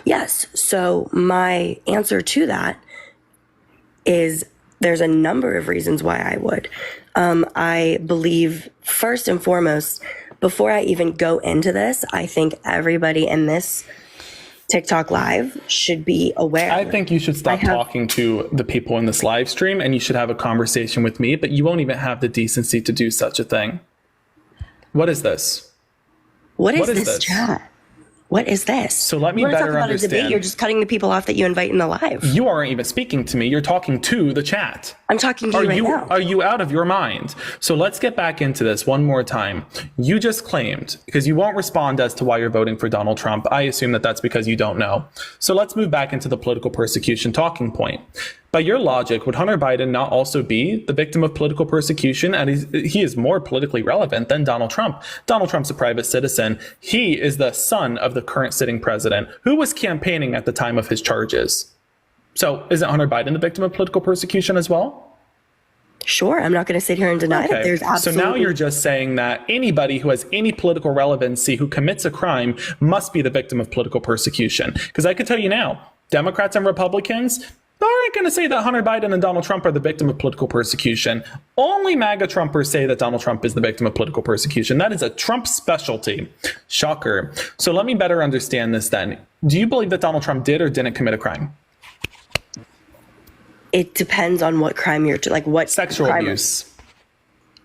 Yes. So my answer to that is there's a number of reasons why I would. I believe, first and foremost, before I even go into this, I think everybody in this TikTok live should be aware. I think you should stop talking to the people in this live stream and you should have a conversation with me, but you won't even have the decency to do such a thing. What is this? What is this chat? What is this? So let me better understand. Debate, you're just cutting the people off that you invite in the live. You aren't even speaking to me. You're talking to the chat. I'm talking to you right now. Are you out of your mind? So let's get back into this one more time. You just claimed, because you won't respond as to why you're voting for Donald Trump. I assume that that's because you don't know. So let's move back into the political persecution talking point. By your logic, would Hunter Biden not also be the victim of political persecution? And he is more politically relevant than Donald Trump. Donald Trump's a private citizen. He is the son of the current sitting president who was campaigning at the time of his charges. So isn't Hunter Biden the victim of political persecution as well? Sure, I'm not going to sit here and deny that there's absolutely... So now you're just saying that anybody who has any political relevancy who commits a crime must be the victim of political persecution. Because I can tell you now, Democrats and Republicans aren't going to say that Hunter Biden and Donald Trump are the victim of political persecution. Only MAGA Trumpers say that Donald Trump is the victim of political persecution. That is a Trump specialty. Shocker. So let me better understand this then. Do you believe that Donald Trump did or didn't commit a crime? It depends on what crime you're like. What sexual abuse?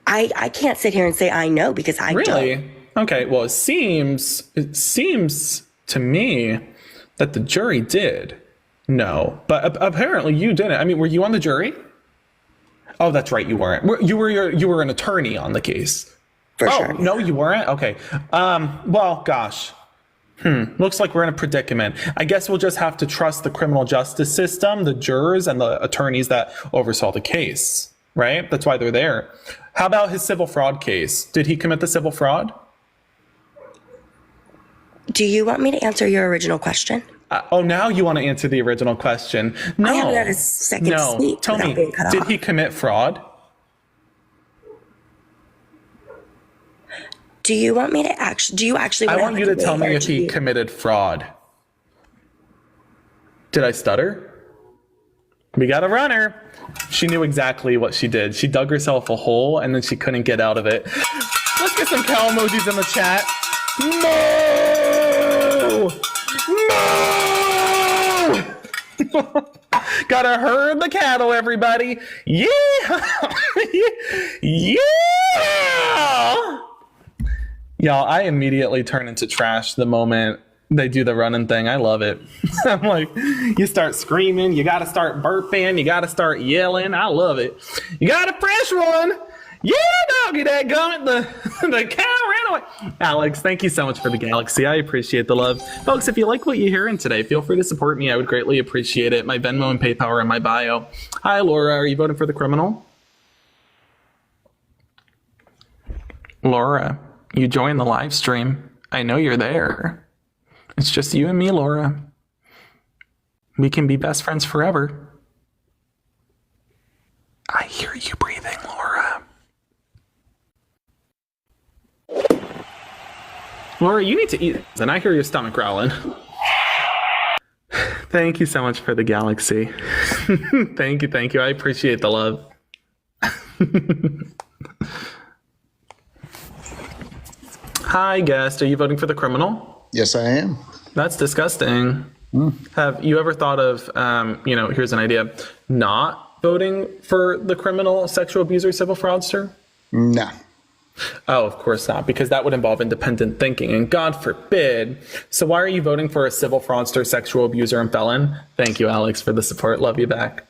I can't sit here and say I know because I don't. Okay. Well, it seems to me that the jury did. No, but apparently you didn't. I mean, were you on the jury? Oh, that's right, you weren't. You were an attorney on the case. For sure. No, you weren't. Okay. Well, gosh. Looks like we're in a predicament. I guess we'll just have to trust the criminal justice system, the jurors, and the attorneys that oversaw the case, right? That's why they're there. How about his civil fraud case? Did he commit the civil fraud? Do you want me to answer your original question? Now you want to answer the original question. No. I haven't had a second sleep. Tell me, did he commit fraud? Do you want me to actually I want you to tell me if he committed fraud. Did I stutter? We got a runner. She knew exactly what she did. She dug herself a hole and then she couldn't get out of it. Let's get some cow emojis in the chat. Moo! Moo! Gotta herd the cattle, everybody. Yeah! Yeah! Y'all, I immediately turn into trash the moment they do the running thing. I love it. I'm like, you start screaming, you gotta start burping, you gotta start yelling. I love it. You got a fresh one. Yeah, doggy, that gummit. The cow ran away. Alex, thank you so much for the galaxy. I appreciate the love. Folks, if you like what you're hearing today, feel free to support me. I would greatly appreciate it. My Venmo and PayPal are in my bio. Hi, Laura. Are you voting for the criminal? Laura, you joined the live stream. I know you're there. It's just you and me, Laura. We can be best friends forever. I hear you breathing, Laura. Laura, you need to eat, and I hear your stomach growling. Thank you so much for the galaxy. Thank you. I appreciate the love. Hi, guest. Are you voting for the criminal? Yes, I am. That's disgusting. Have you ever thought of, here's an idea, not voting for the criminal, sexual abuser, civil fraudster? No. Oh, of course not, because that would involve independent thinking, and God forbid. So why are you voting for a civil fraudster, sexual abuser, and felon? Thank you, Alex, for the support. Love you back.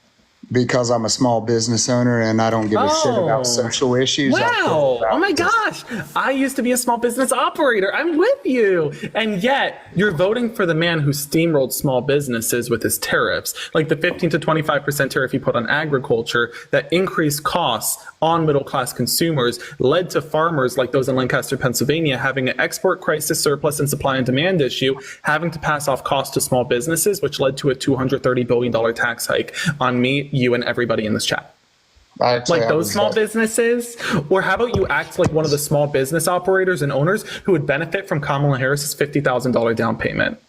Because I'm a small business owner and I don't give a shit about social issues. Wow. Oh my gosh. I used to be a small business operator. I'm with you. And yet you're voting for the man who steamrolled small businesses with his tariffs, like the 15 to 25% tariff he put on agriculture that increased costs on middle class consumers, led to farmers like those in Lancaster, Pennsylvania, having an export crisis, surplus and supply and demand issue, having to pass off costs to small businesses, which led to a $230 billion tax hike on me, you, and everybody in this chat. Like those small businesses? Or how about you act like one of the small business operators and owners who would benefit from Kamala Harris's $50,000 down payment?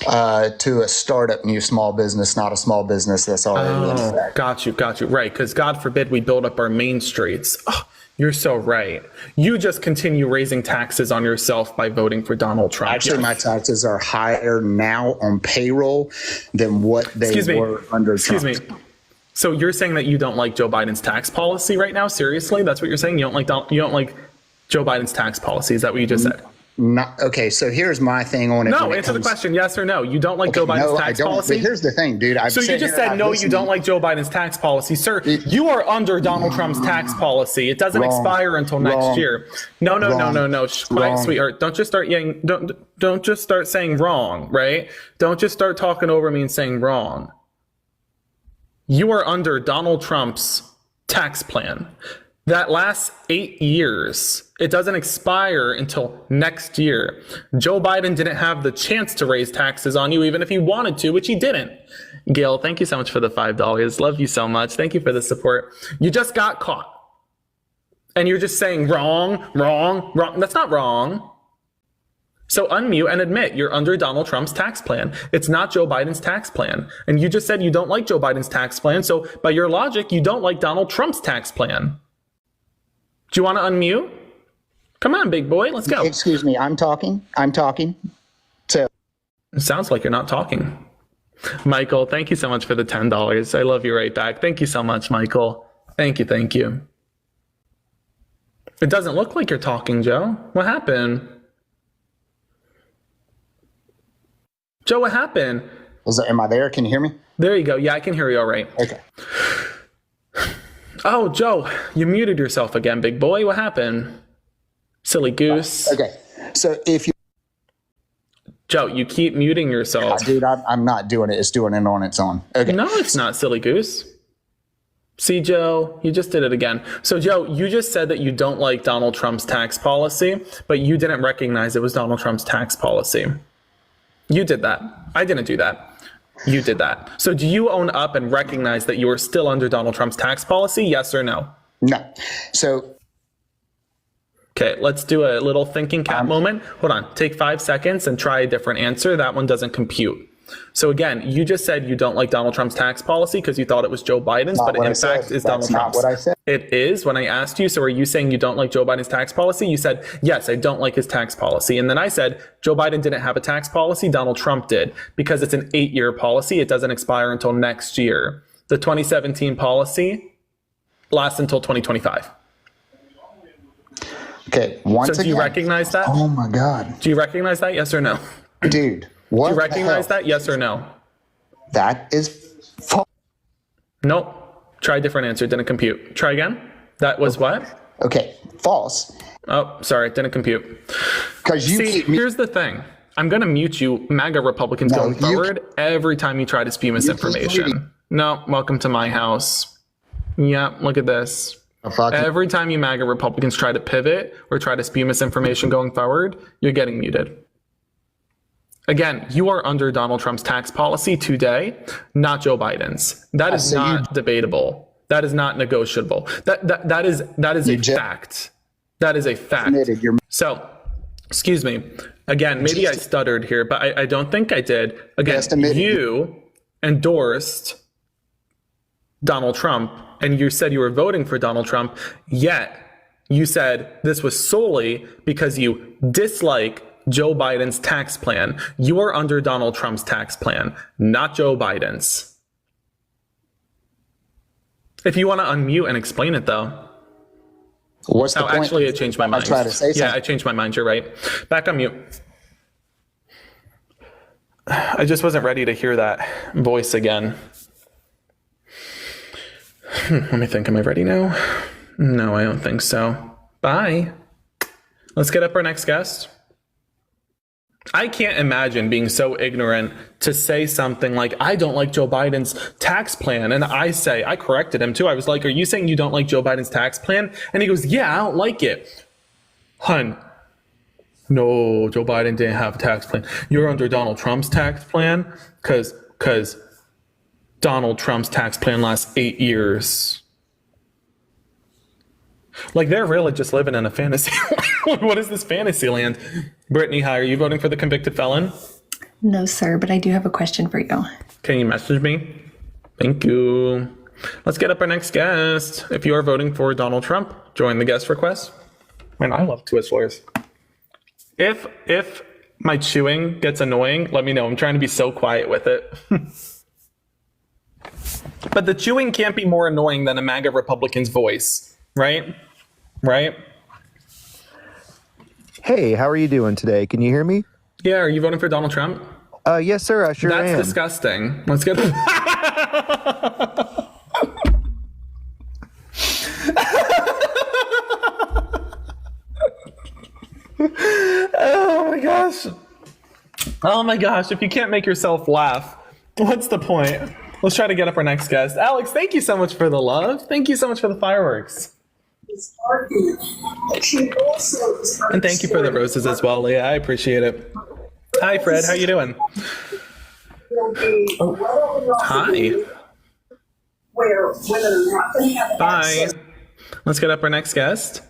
To a startup new small business, not a small business that's already in effect. Got you. Right, because God forbid we build up our main streets. Oh, you're so right. You just continue raising taxes on yourself by voting for Donald Trump. Actually, my taxes are higher now on payroll than what they were under Trump. Excuse me. So you're saying that you don't like Joe Biden's tax policy right now? Seriously? That's what you're saying? You don't like Joe Biden's tax policy? Is that what you just said? Okay, so here's my thing on it. No, answer the question, yes or no. You don't like Joe Biden's tax policy? But here's the thing, dude. So you just said no, you don't like Joe Biden's tax policy. Sir, you are under Donald Trump's tax policy. It doesn't expire until next year. No. Quiet, sweetheart. Don't just start don't just start saying wrong, right? Don't just start talking over me and saying wrong. You are under Donald Trump's tax plan. That lasts 8 years. It doesn't expire until next year. Joe Biden didn't have the chance to raise taxes on you, even if he wanted to, which he didn't. Gail, thank you so much for the $5. Love you so much. Thank you for the support. You just got caught. And you're just saying wrong. That's not wrong. So unmute and admit you're under Donald Trump's tax plan. It's not Joe Biden's tax plan. And you just said you don't like Joe Biden's tax plan. So by your logic, you don't like Donald Trump's tax plan. Do you want to unmute? Come on, big boy. Let's go. Excuse me. I'm talking. So it sounds like you're not talking. Michael, thank you so much for the $10. I love you right back. Thank you so much, Michael. Thank you. It doesn't look like you're talking, Joe. What happened? Joe, what happened? Am I there? Can you hear me? There you go. Yeah, I can hear you all right. Okay. Oh, Joe, you muted yourself again, big boy. What happened? Silly goose. Okay. So if you... Joe, you keep muting yourself. Dude, I'm not doing it. It's doing it on its own. Okay. No, it's not, silly goose. See, Joe, you just did it again. So, Joe, you just said that you don't like Donald Trump's tax policy, but you didn't recognize it was Donald Trump's tax policy. You did that. I didn't do that. You did that. So do you own up and recognize that you are still under Donald Trump's tax policy? Yes or no? No. So. Okay, let's do a little thinking cap moment. Hold on. Take 5 seconds and try a different answer. That one doesn't compute. So again, you just said you don't like Donald Trump's tax policy because you thought it was Joe Biden's, but in fact is Donald Trump's. That's not what I said. It is when I asked you, so are you saying you don't like Joe Biden's tax policy? You said, yes, I don't like his tax policy. And then I said, Joe Biden didn't have a tax policy, Donald Trump did. Because it's an 8-year policy, it doesn't expire until next year. The 2017 policy lasts until 2025. Okay, so do you recognize that? Oh my God. Do you recognize that, yes or no? Dude, what? Do you recognize that, yes or no? That is false. Nope. Try a different answer. Didn't compute. Try again. That was what? Okay, false. Oh, sorry. Didn't compute. Because you see, here's the thing. I'm going to mute you, MAGA Republicans, going forward every time you try to spew misinformation. No, welcome to my house. Yeah, look at this. Every time you MAGA Republicans try to pivot or try to spew misinformation going forward, you're getting muted. Again, you are under Donald Trump's tax policy today, not Joe Biden's. That is not debatable. That is not negotiable. That is a fact. That is a fact. So, excuse me. Again, maybe I stuttered here, but I don't think I did. Again, you endorsed Donald Trump, and you said you were voting for Donald Trump, yet you said this was solely because you dislike Joe Biden's tax plan. You are under Donald Trump's tax plan, not Joe Biden's. If you want to unmute and explain it, though. What's the point? Actually, I changed my mind. I tried to say something. Yeah, I changed my mind. You're right. Back on mute. I just wasn't ready to hear that voice again. Let me think. Am I ready now? No, I don't think so. Bye. Let's get up our next guest. I can't imagine being so ignorant to say something like, I don't like Joe Biden's tax plan. And I corrected him too. I was like, are you saying you don't like Joe Biden's tax plan? And he goes, yeah, I don't like it. Hun, no, Joe Biden didn't have a tax plan. You're under Donald Trump's tax plan because Donald Trump's tax plan lasts 8 years. Like, they're really just living in a fantasy. What is this fantasy land? Brittany, hi, are you voting for the convicted felon? No, sir, but I do have a question for you. Can you message me? Thank you. Let's get up our next guest. If you are voting for Donald Trump, join the guest request. Man, I love Twizzlers. If my chewing gets annoying, let me know. I'm trying to be so quiet with it. But the chewing can't be more annoying than a MAGA Republican's voice, right? Right? Hey, how are you doing today? Can you hear me? Yeah, are you voting for Donald Trump? Yes, sir, I sure am. That's disgusting. Let's get... Oh my gosh. Oh my gosh, if you can't make yourself laugh, what's the point? Let's try to get up our next guest. Alex, thank you so much for the love. Thank you so much for the fireworks. And thank you for the roses as well, Leah. I appreciate it. Hi, Fred. How you doing? Hi. Bye. Let's get up our next guest.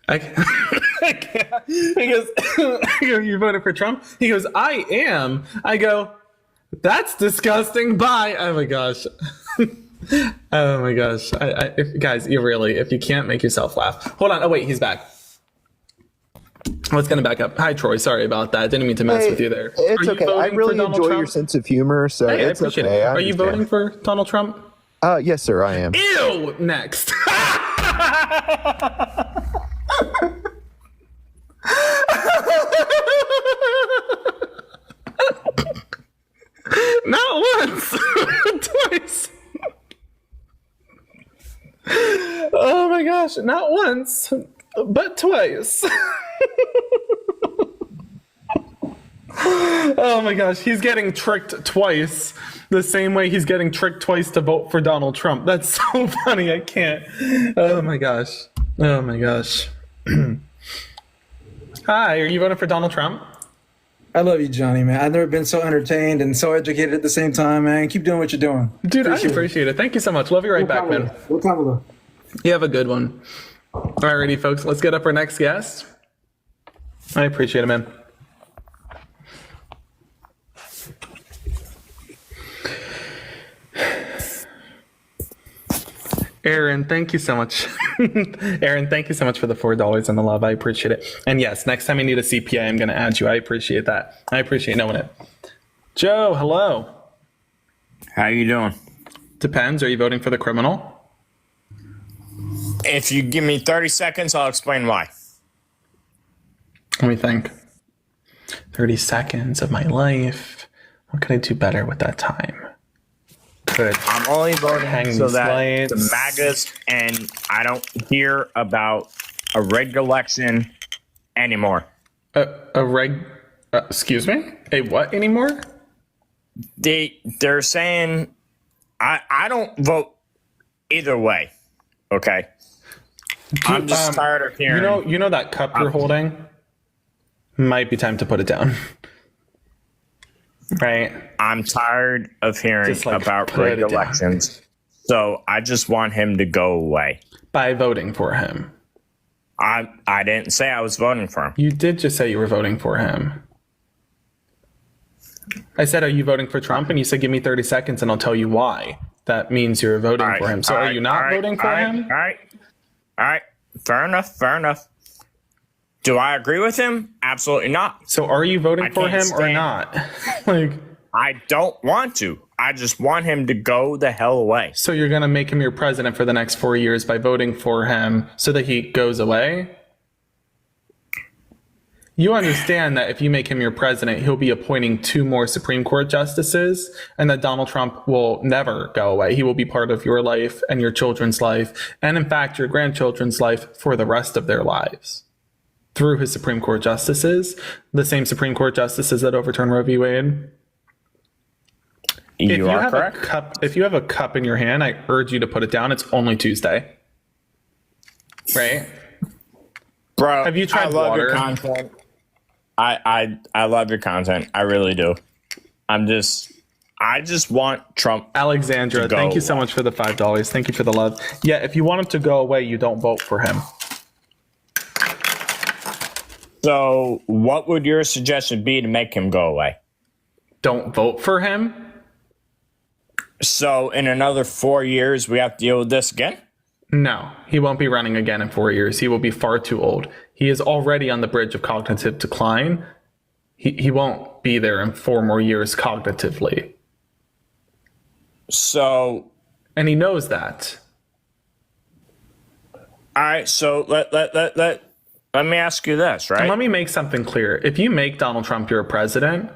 I can't. He goes, you voted for Trump? He goes, I am. I go, that's disgusting. Bye. Oh my gosh. Oh my gosh. Guys, if you can't make yourself laugh. Hold on. Oh wait, he's back. Let's get him back up. Hi, Troy. Sorry about that. Didn't mean to mess with you there. It's okay. I really enjoy your sense of humor, so hey, it's I appreciate okay. it. Are you voting for Donald Trump? Yes, sir, I am. Ew! Next. Not once, twice. Oh my gosh, not once, but twice. Oh my gosh, he's getting tricked twice, the same way he's getting tricked twice to vote for Donald Trump. That's so funny, I can't. Oh my gosh. Oh my gosh. Hi, are you voting for Donald Trump? I love you, Johnny, man. I've never been so entertained and so educated at the same time, man. Keep doing what you're doing. Dude, I appreciate it. Thank you so much. Love you right back, man. We'll talk about it. You have a good one. Alrighty, folks. Let's get up our next guest. I appreciate it, man. Aaron, thank you so much. Aaron, thank you so much for the $4 and the love. I appreciate it. And yes, next time I need a CPA, I'm going to add you. I appreciate that. I appreciate knowing it. Joe, hello. How you doing? Depends. Are you voting for the criminal? If you give me 30 seconds, I'll explain why. Let me think. 30 seconds of my life. What could I do better with that time? I'm only voting so that lights. the MAGAs and I don't hear about a rigged election anymore. Excuse me? A what anymore? They're saying I don't vote either way. Okay. I'm just tired of hearing. You know that cup you're holding? Might be time to put it down. Right. I'm tired of hearing about rigged elections. So I just want him to go away. By voting for him. I didn't say I was voting for him. You did just say you were voting for him. I said, are you voting for Trump? And you said, give me 30 seconds and I'll tell you why. That means you're voting for him. So are you not voting for him? All right. Fair enough. Do I agree with him? Absolutely not. So are you voting for him or not? I don't want to. I just want him to go the hell away. So you're going to make him your president for the next 4 years by voting for him so that he goes away? You understand that if you make him your president, he'll be appointing 2 more Supreme Court justices, and that Donald Trump will never go away. He will be part of your life and your children's life, and in fact, your grandchildren's life for the rest of their lives. Through his Supreme Court justices, the same Supreme Court justices that overturned Roe v. Wade. If you have a cup in your hand, I urge you to put it down. It's only Tuesday. Right? Bro, have you tried water? Your content. I love your content. I really do. I just want Trump. Alexandra, thank you so much for the $5. Thank you for the love. Yeah, if you want him to go away, you don't vote for him. So what would your suggestion be to make him go away? Don't vote for him? So in another 4 years, we have to deal with this again? No, he won't be running again in 4 years. He will be far too old. He is already on the bridge of cognitive decline. He won't be there in 4 more years cognitively. So... And he knows that. All right, so let me ask you this, right? And let me make something clear. If you make Donald Trump your president,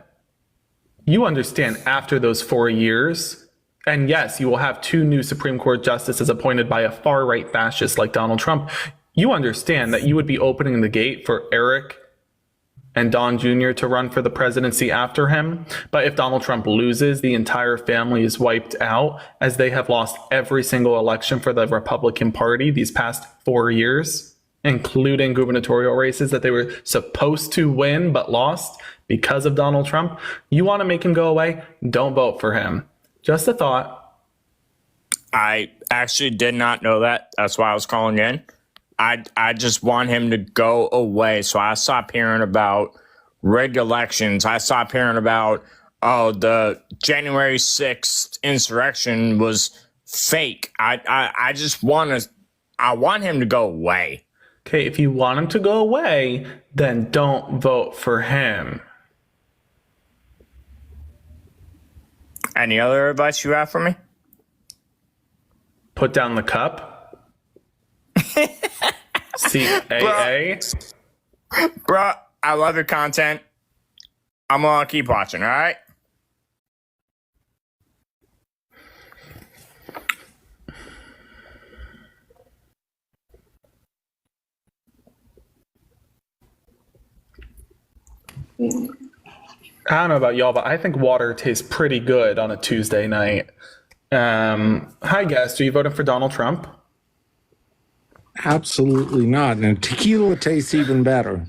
you understand after those 4 years, and yes, you will have 2 new Supreme Court justices appointed by a far-right fascist like Donald Trump. You understand that you would be opening the gate for Eric and Don Jr. to run for the presidency after him. But if Donald Trump loses, the entire family is wiped out, as they have lost every single election for the Republican Party these past 4 years, including gubernatorial races that they were supposed to win but lost because of Donald Trump. You want to make him go away? Don't vote for him. Just a thought. I actually did not know that. That's why I was calling in. I just want him to go away. So I stopped hearing about rigged elections. I stopped hearing about, the January 6th insurrection was fake. I want him to go away. Okay, if you want him to go away, then don't vote for him. Any other advice you have for me? Put down the cup. CAA. Bro, I love your content. I'm gonna keep watching, all right? I don't know about y'all, but I think water tastes pretty good on a Tuesday night. Hi, guest. Are you voting for Donald Trump? Absolutely not. And tequila tastes even better.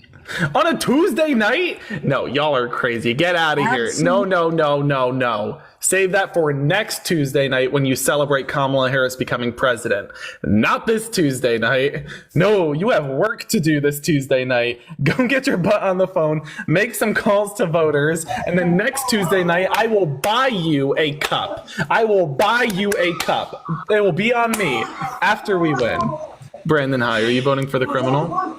On a Tuesday night? No, y'all are crazy. Get out of here. No, no, no, no, no. Save that for next Tuesday night when you celebrate Kamala Harris becoming president. Not this Tuesday night. No, you have work to do this Tuesday night. Go get your butt on the phone, make some calls to voters, and then next Tuesday night, I will buy you a cup. I will buy you a cup. It will be on me after we win. Brandon, hi. Are you voting for the criminal?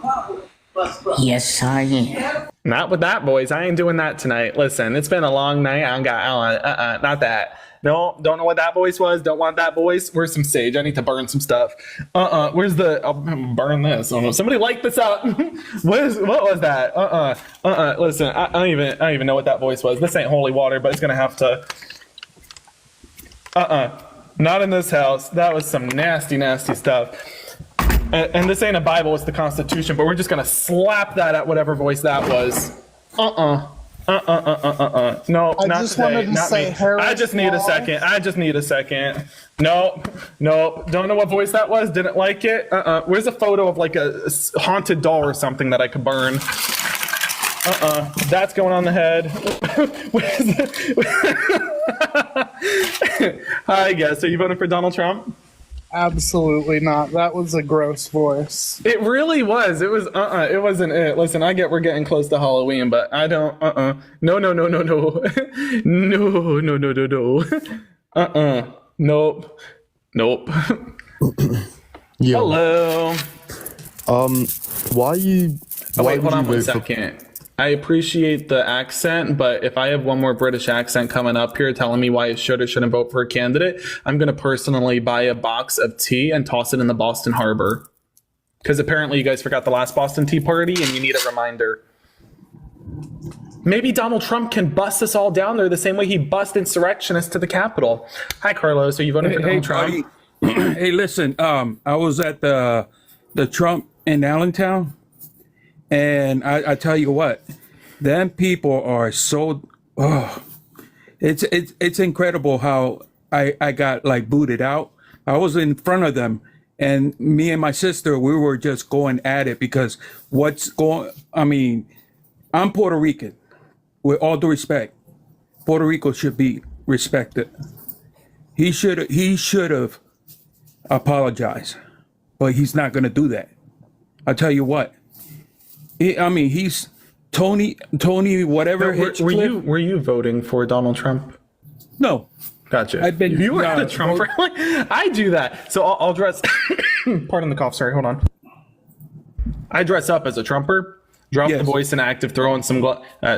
Yes, I am. Not with that, boys. I ain't doing that tonight. Listen, it's been a long night. I got not that. No, don't know what that voice was. Don't want that voice. Where's some sage? I need to burn some stuff. Where's the? I'll burn this. Oh no! Somebody light this up. What was that? Listen, I don't even know what that voice was. This ain't holy water, but it's gonna have to. Not in this house. That was some nasty, nasty stuff. And this ain't a Bible, it's the Constitution, but we're just gonna slap that at whatever voice that was. No, not today, not me. I just need a second. Nope. Don't know what voice that was, didn't like it. Where's a photo of like a haunted doll or something that I could burn? That's going on the head. Hi, guess. Are you voting for Donald Trump? Absolutely not. That was a gross voice. It really was. It was it wasn't it. Listen, I get we're getting close to Halloween, but I don't No. No. Nope. Yeah. Hello. Why you wait, hold on 1 second. I appreciate the accent, but if I have one more British accent coming up here telling me why I should or shouldn't vote for a candidate, I'm going to personally buy a box of tea and toss it in the Boston Harbor. Because apparently you guys forgot the last Boston Tea Party and you need a reminder. Maybe Donald Trump can bust us all down there the same way he bust insurrectionists to the Capitol. Hi, Carlos. Are you voting for Donald Trump? Hey, listen, I was at the Trump in Allentown. And I tell you what, them people are so, it's incredible how I got like booted out. I was in front of them and me and my sister, we were just going at it because I'm Puerto Rican, with all due respect. Puerto Rico should be respected. He should have apologized, but he's not going to do that. I tell you what. He's Tony, whatever. Were you voting for Donald Trump? No. Gotcha. You were at the Trump rally? I do that. So I'll dress, pardon the cough, sorry, hold on. I dress up as a Trumper, drop the voice in active, throw on some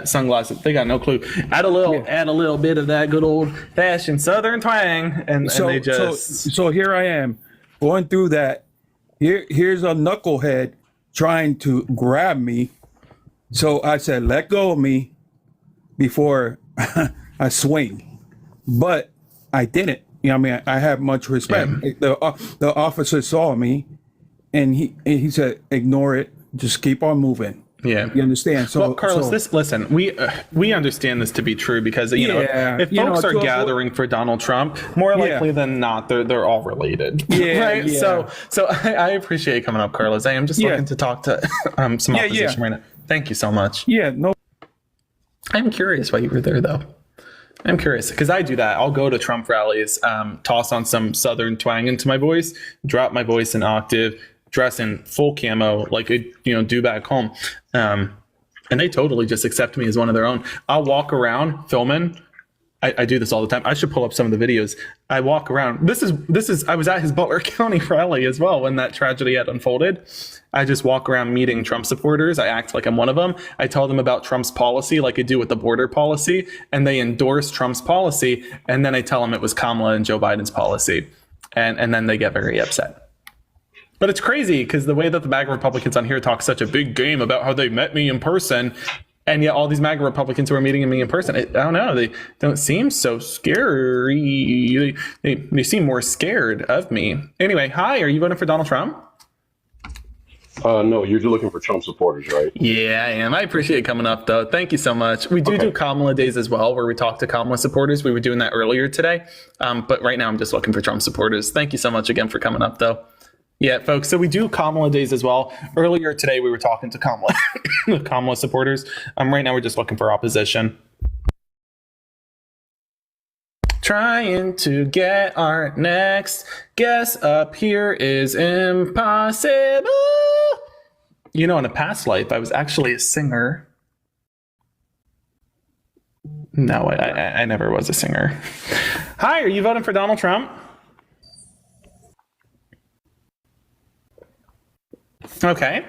sunglasses. They got no clue. Add a little bit of that good old fashioned Southern twang. And they just. So here I am going through that. Here's a knucklehead trying to grab me. So I said, let go of me before I swing. But I didn't. I have much respect. Yeah. The officer saw me and he said, ignore it. Just keep on moving. Yeah. You understand? So, well, Carlos, listen, we understand this to be true because, if folks are gathering for Donald Trump, more likely than not, they're all related. Yeah. Right? Yeah. So I appreciate you coming up, Carlos. I am just looking to talk to some opposition right now. Thank you so much. Yeah, no. I'm curious why you were there, though. I'm curious because I do that. I'll go to Trump rallies, toss on some Southern twang into my voice, drop my voice an octave, dress in full camo like I do back home. And they totally just accept me as one of their own. I'll walk around filming. I do this all the time. I should pull up some of the videos. I walk around. This is I was at his Butler County rally as well when that tragedy had unfolded. I just walk around meeting Trump supporters. I act like I'm one of them. I tell them about Trump's policy like I do with the border policy, and they endorse Trump's policy, and then I tell them it was Kamala and Joe Biden's policy. And then they get very upset. But it's crazy because the way that the MAGA Republicans on here talk such a big game about how they met me in person, and yet all these MAGA Republicans who are meeting me in person, I don't know, they don't seem so scary. They seem more scared of me. Anyway, hi, are you voting for Donald Trump? No, you're looking for Trump supporters, right? Yeah, I am. I appreciate coming up, though. Thank you so much. We do Kamala days as well, where we talk to Kamala supporters. We were doing that earlier today. But right now, I'm just looking for Trump supporters. Thank you so much again for coming up, though. Yeah, folks. So we do Kamala days as well. Earlier today, we were talking to Kamala, Kamala supporters. Right now, we're just looking for opposition. Trying to get our next guest up here is impossible. You know, in a past life, I was actually a singer. No, I never was a singer. Hi, are you voting for Donald Trump? Okay.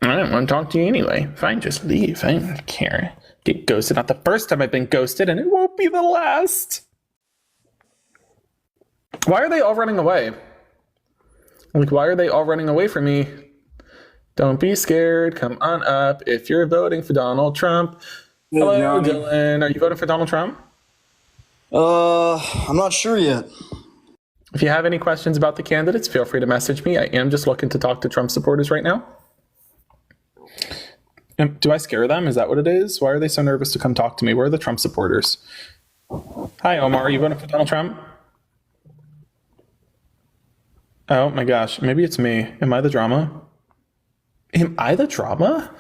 I didn't want to talk to you anyway. Fine, just leave. I don't care. Get ghosted. Not the first time I've been ghosted, and it won't be the last. Why are they all running away? Like, why are they all running away from me? Don't be scared. Come on up if you're voting for Donald Trump. Hello, Dylan. Are you voting for Donald Trump? I'm not sure yet. If you have any questions about the candidates, feel free to message me. I am just looking to talk to Trump supporters right now. Do I scare them? Is that what it is? Why are they so nervous to come talk to me? Where are the Trump supporters? Hi, Omar. Are you voting for Donald Trump? Oh my gosh. Maybe it's me. Am I the drama? Am I the drama?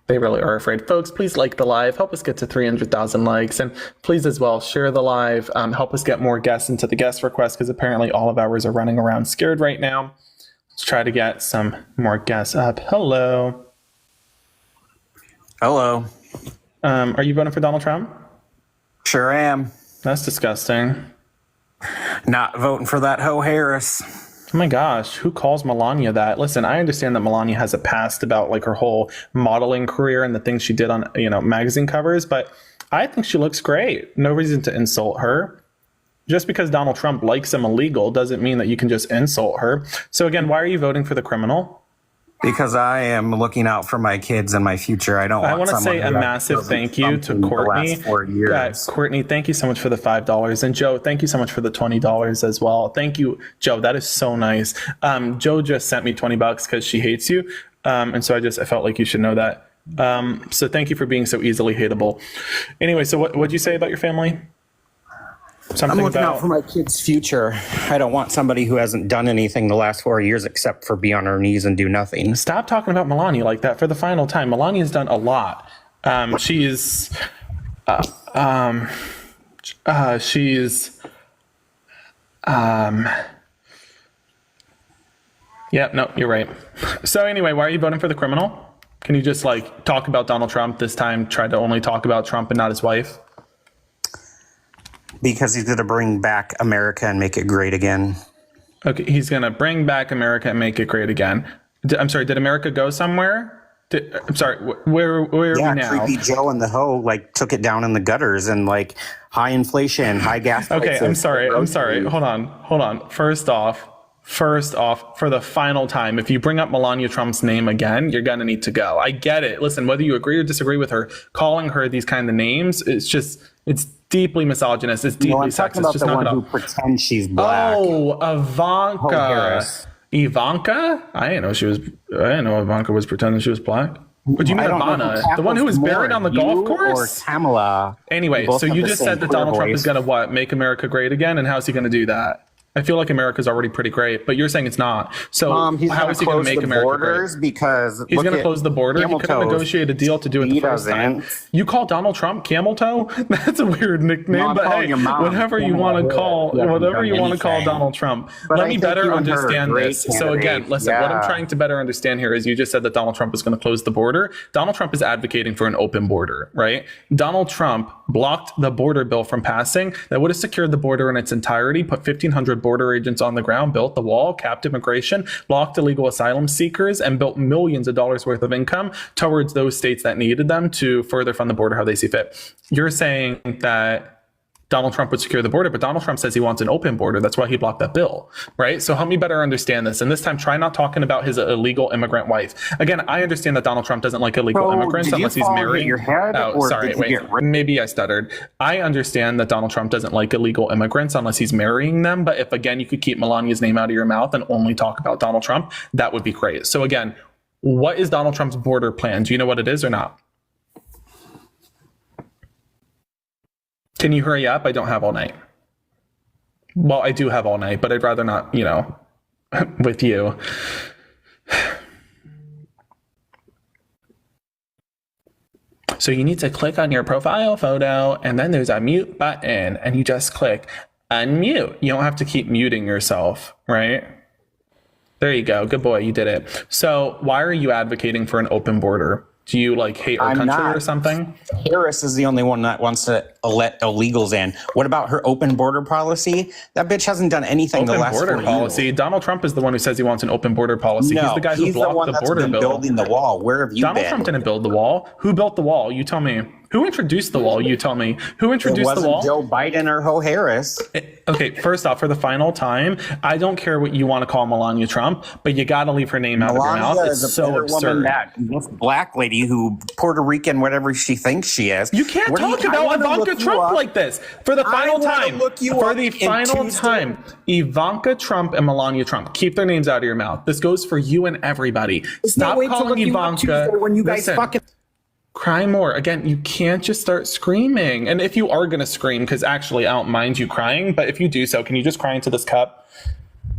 They really are afraid. Folks, please like the live. Help us get to 300,000 likes. And please as well, share the live. Help us get more guests into the guest request because apparently all of ours are running around scared right now. Let's try to get some more guests up. Hello. Hello. Are you voting for Donald Trump? Sure am. That's disgusting. Not voting for that hoe Harris. Oh my gosh, who calls Melania that? Listen, I understand that Melania has a past about like her whole modeling career and the things she did on, magazine covers, but I think she looks great. No reason to insult her. Just because Donald Trump likes him illegal doesn't mean that you can just insult her. So again, why are you voting for the criminal? Because I am looking out for my kids and my future. I want to say a massive thank you to Courtney. The last 4 years. Courtney, thank you so much for the $5. And Joe, thank you so much for the $20 as well. Thank you, Joe. That is so nice. Joe just sent me $20 because she hates you. And so I felt like you should know that. So thank you for being so easily hateable. Anyway, so what'd you say about your family? I'm looking out for my kids' future. I don't want somebody who hasn't done anything the last 4 years except for be on her knees and do nothing. Stop talking about Melania like that for the final time. Melania's done a lot. She's yeah, no, you're right. So anyway, why are you voting for the criminal? Can you just talk about Donald Trump this time? Try to only talk about Trump and not his wife? Because he's going to bring back America and make it great again. Okay, he's going to bring back America and make it great again. I'm sorry, did America go somewhere? I'm sorry, where are we now? Creepy Joe and the hoe took it down in the gutters and high inflation, high gas prices. Okay, I'm sorry. Hold on. First off, for the final time, if you bring up Melania Trump's name again, you're going to need to go. I get it. Listen, whether you agree or disagree with her, calling her these kind of names, it's deeply misogynist. It's deeply sexist. About just the knock one it who off. pretends she's black. Oh, Ivanka. Ivanka? I didn't know Ivanka was pretending she was black. What do you mean Ivana? The one who was buried on the golf course? Or Kamala. Anyway, so you just said that Donald Trump is going to make America great again, and how's he going to do that? I feel like America's already pretty great, but you're saying it's not. So how is he going to make America great? Because he's going to close the border. He could have negotiated a deal to do it the first time. You call Donald Trump Camel Toe? That's a weird nickname. But hey, whatever you want to call Donald Trump. Let me better understand this. So again, listen. What I'm trying to better understand here is you just said that Donald Trump is going to close the border. Donald Trump is advocating for an open border, right? Donald Trump blocked the border bill from passing that would have secured the border in its entirety, put 1,500 border agents on the ground, built the wall, capped immigration, blocked illegal asylum seekers, and built millions of dollars worth of income towards those states that needed them to further fund the border how they see fit. You're saying that Donald Trump would secure the border, but Donald Trump says he wants an open border. That's why he blocked that bill, right? So help me better understand this. And this time, try not talking about his illegal immigrant wife. Again, I understand that Donald Trump doesn't like illegal immigrants unless he's married. Maybe I stuttered. I understand that Donald Trump doesn't like illegal immigrants unless he's marrying them. But if, again, you could keep Melania's name out of your mouth and only talk about Donald Trump, that would be great. So again, what is Donald Trump's border plan? Do you know what it is or not? Can you hurry up? I don't have all night. Well, I do have all night, but I'd rather not, with you. So you need to click on your profile photo, and then there's a mute button, and you just click unmute. You don't have to keep muting yourself, right? There you go. Good boy. You did it. So why are you advocating for an open border? Do you hate our country or something? Harris is the only one that wants to let illegals in. What about her open border policy? That bitch hasn't done anything the last 4 years. Open border policy. Donald Trump is the one who says he wants an open border policy. No, he's the guy who blocked the border bill. Building the wall. Where have you been? Donald Trump didn't build the wall. Who built the wall? You tell me. Who introduced the wall? You tell me. Who introduced the wall? Joe Biden or Ho Harris. Okay, first off, for the final time, I don't care what you want to call Melania Trump, but you got to leave her name out of your mouth. It's so absurd. This black lady who Puerto Rican, whatever she thinks she is. You can't talk about Ivanka Trump like this. For the final time. For the final time. Ivanka Trump and Melania Trump. Keep their names out of your mouth. This goes for you and everybody. Stop calling Ivanka. When you guys fucking cry more. Again, you can't just start screaming. And if you are going to scream, because actually I don't mind you crying, but if you do so, can you just cry into this cup?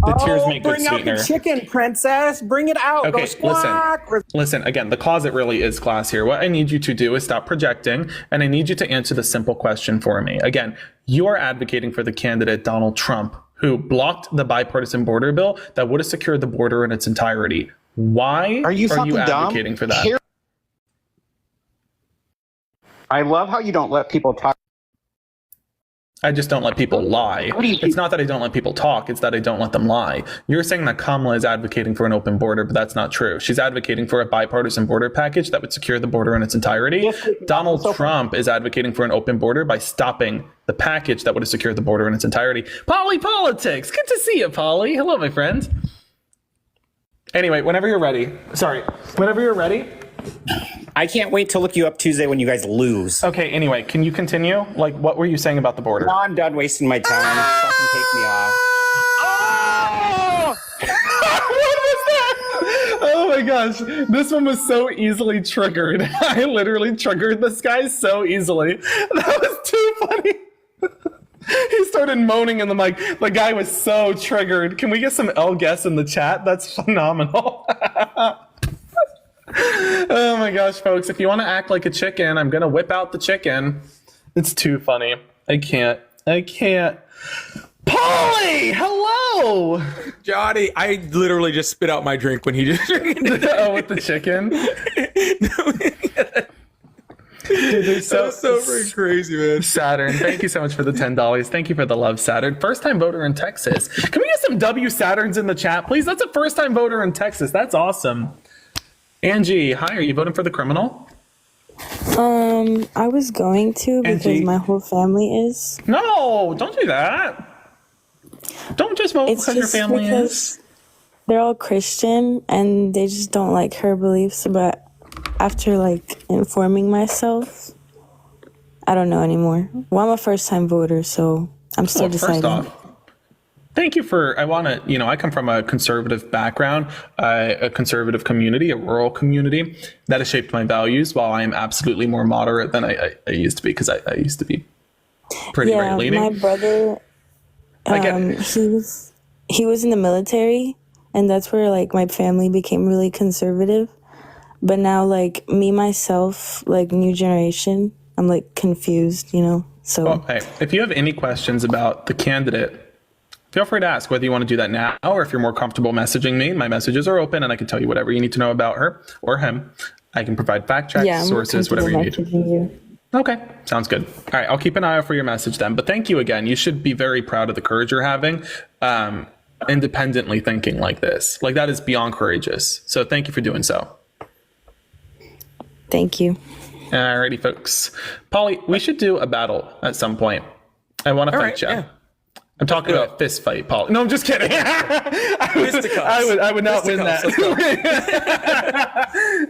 The tears make good sweetener. Bring out the chicken, princess. Bring it out. Okay, Go squawk. listen, again, the closet really is class here. What I need you to do is stop projecting, and I need you to answer the simple question for me. Again, you are advocating for the candidate Donald Trump, who blocked the bipartisan border bill that would have secured the border in its entirety. Why are you advocating for that? I love how you don't let people talk. I just don't let people lie. It's not that I don't let people talk, it's that I don't let them lie. You're saying that Kamala is advocating for an open border, but that's not true. She's advocating for a bipartisan border package that would secure the border in its entirety. Donald Trump is advocating for an open border by stopping the package that would have secured the border in its entirety. Polly Politics! Good to see you, Polly. Hello, my friend. Anyway, whenever you're ready. I can't wait to look you up Tuesday when you guys lose. Okay, anyway, can you continue? What were you saying about the border? No, I'm done wasting my time. Fucking take me off. What was that? Oh my gosh, this one was so easily triggered. I literally triggered this guy so easily. That was too funny. He started moaning in the mic. The guy was so triggered. Can we get some L guests in the chat? That's phenomenal. Oh my gosh, folks. If you want to act like a chicken, I'm going to whip out the chicken. It's too funny. I can't. Polly! Hello! Johnny, I literally just spit out my drink when he just drank it. Oh, with the chicken? Dude, that's so freaking crazy, man. Saturn, thank you so much for the $10. Thank you for the love, Saturn. First time voter in Texas. Can we get some W Saturns in the chat, please? That's a first time voter in Texas. That's awesome. Angie, hi. Are you voting for the criminal? I was going to because Angie. my whole family is. No, don't do that. Don't just vote because your family is. They're all Christian and they just don't like her beliefs, but after informing myself, I don't know anymore. Well, I'm a first time voter, so I'm still deciding. First off, thank you for, I come from a conservative background, a conservative community, a rural community that has shaped my values, while I am absolutely more moderate than I used to be, because I used to be pretty right leaning. My brother, he was in the military, and that's where my family became really conservative. But now me, myself, new generation, I'm confused, so. Well, hey, if you have any questions about the candidate, feel free to ask, whether you want to do that now or if you're more comfortable messaging me. My messages are open and I can tell you whatever you need to know about her or him. I can provide fact checks, sources, whatever you need. Okay, sounds good. All right, I'll keep an eye out for your message then. But thank you again. You should be very proud of the courage you're having, independently thinking like this. That is beyond courageous. So thank you for doing so. Thank you. Alrighty, folks. Polly, we should do a battle at some point. I want to fight you. Yeah. I'm talking about fist fight, Polly. No, I'm just kidding. I would not win that.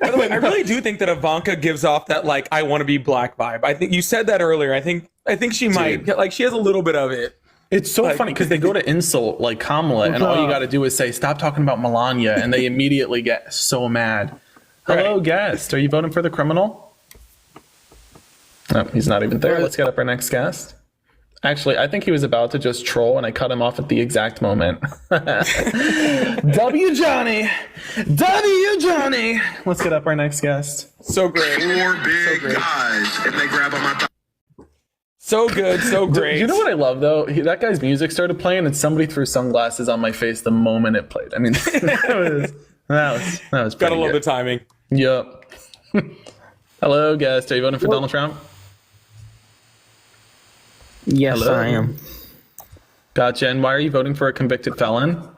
By the way, I really do think that Ivanka gives off that I want to be black vibe. I think you said that earlier. I think she might. She has a little bit of it. It's so funny because they go to insult Kamala, and all you got to do is say, "Stop talking about Melania," and they immediately get so mad. Hello, guest. Are you voting for the criminal? No, he's not even there. Let's get up our next guest. Actually, I think he was about to just troll, and I cut him off at the exact moment. W Johnny! W Johnny! Let's get up our next guest. So great. Four big guys, and they grab on my. So good, so great. You know what I love though? That guy's music started playing, and somebody threw sunglasses on my face the moment it played. I mean, that was Gotta love good. the timing. Yep. Hello, guest. Are you voting for Donald Trump? Yes, Hello. I am. Gotcha. And why are you voting for a convicted felon?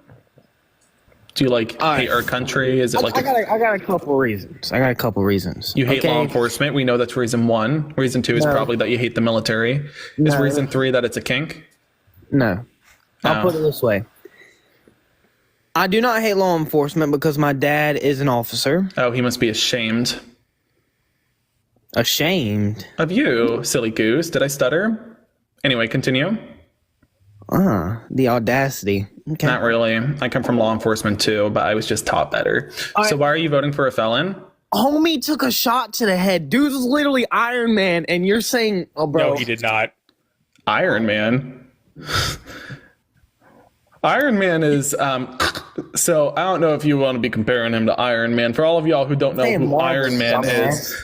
Do you hate our country? Is it I got a couple reasons. You hate law enforcement. We know that's reason one. Reason two is probably that you hate the military. Is reason three that it's a kink? No. I'll put it this way. I do not hate law enforcement because my dad is an officer. Oh, he must be ashamed. Ashamed? Of you, silly goose. Did I stutter? Anyway, continue. The audacity. Okay. Not really. I come from law enforcement too, but I was just taught better. So why are you voting for a felon? Homie took a shot to the head. Dude was literally Iron Man, and you're saying, oh, bro. No, he did not. Iron Man? Iron Man is, so I don't know if you want to be comparing him to Iron Man. For all of y'all who don't know who Iron Man is,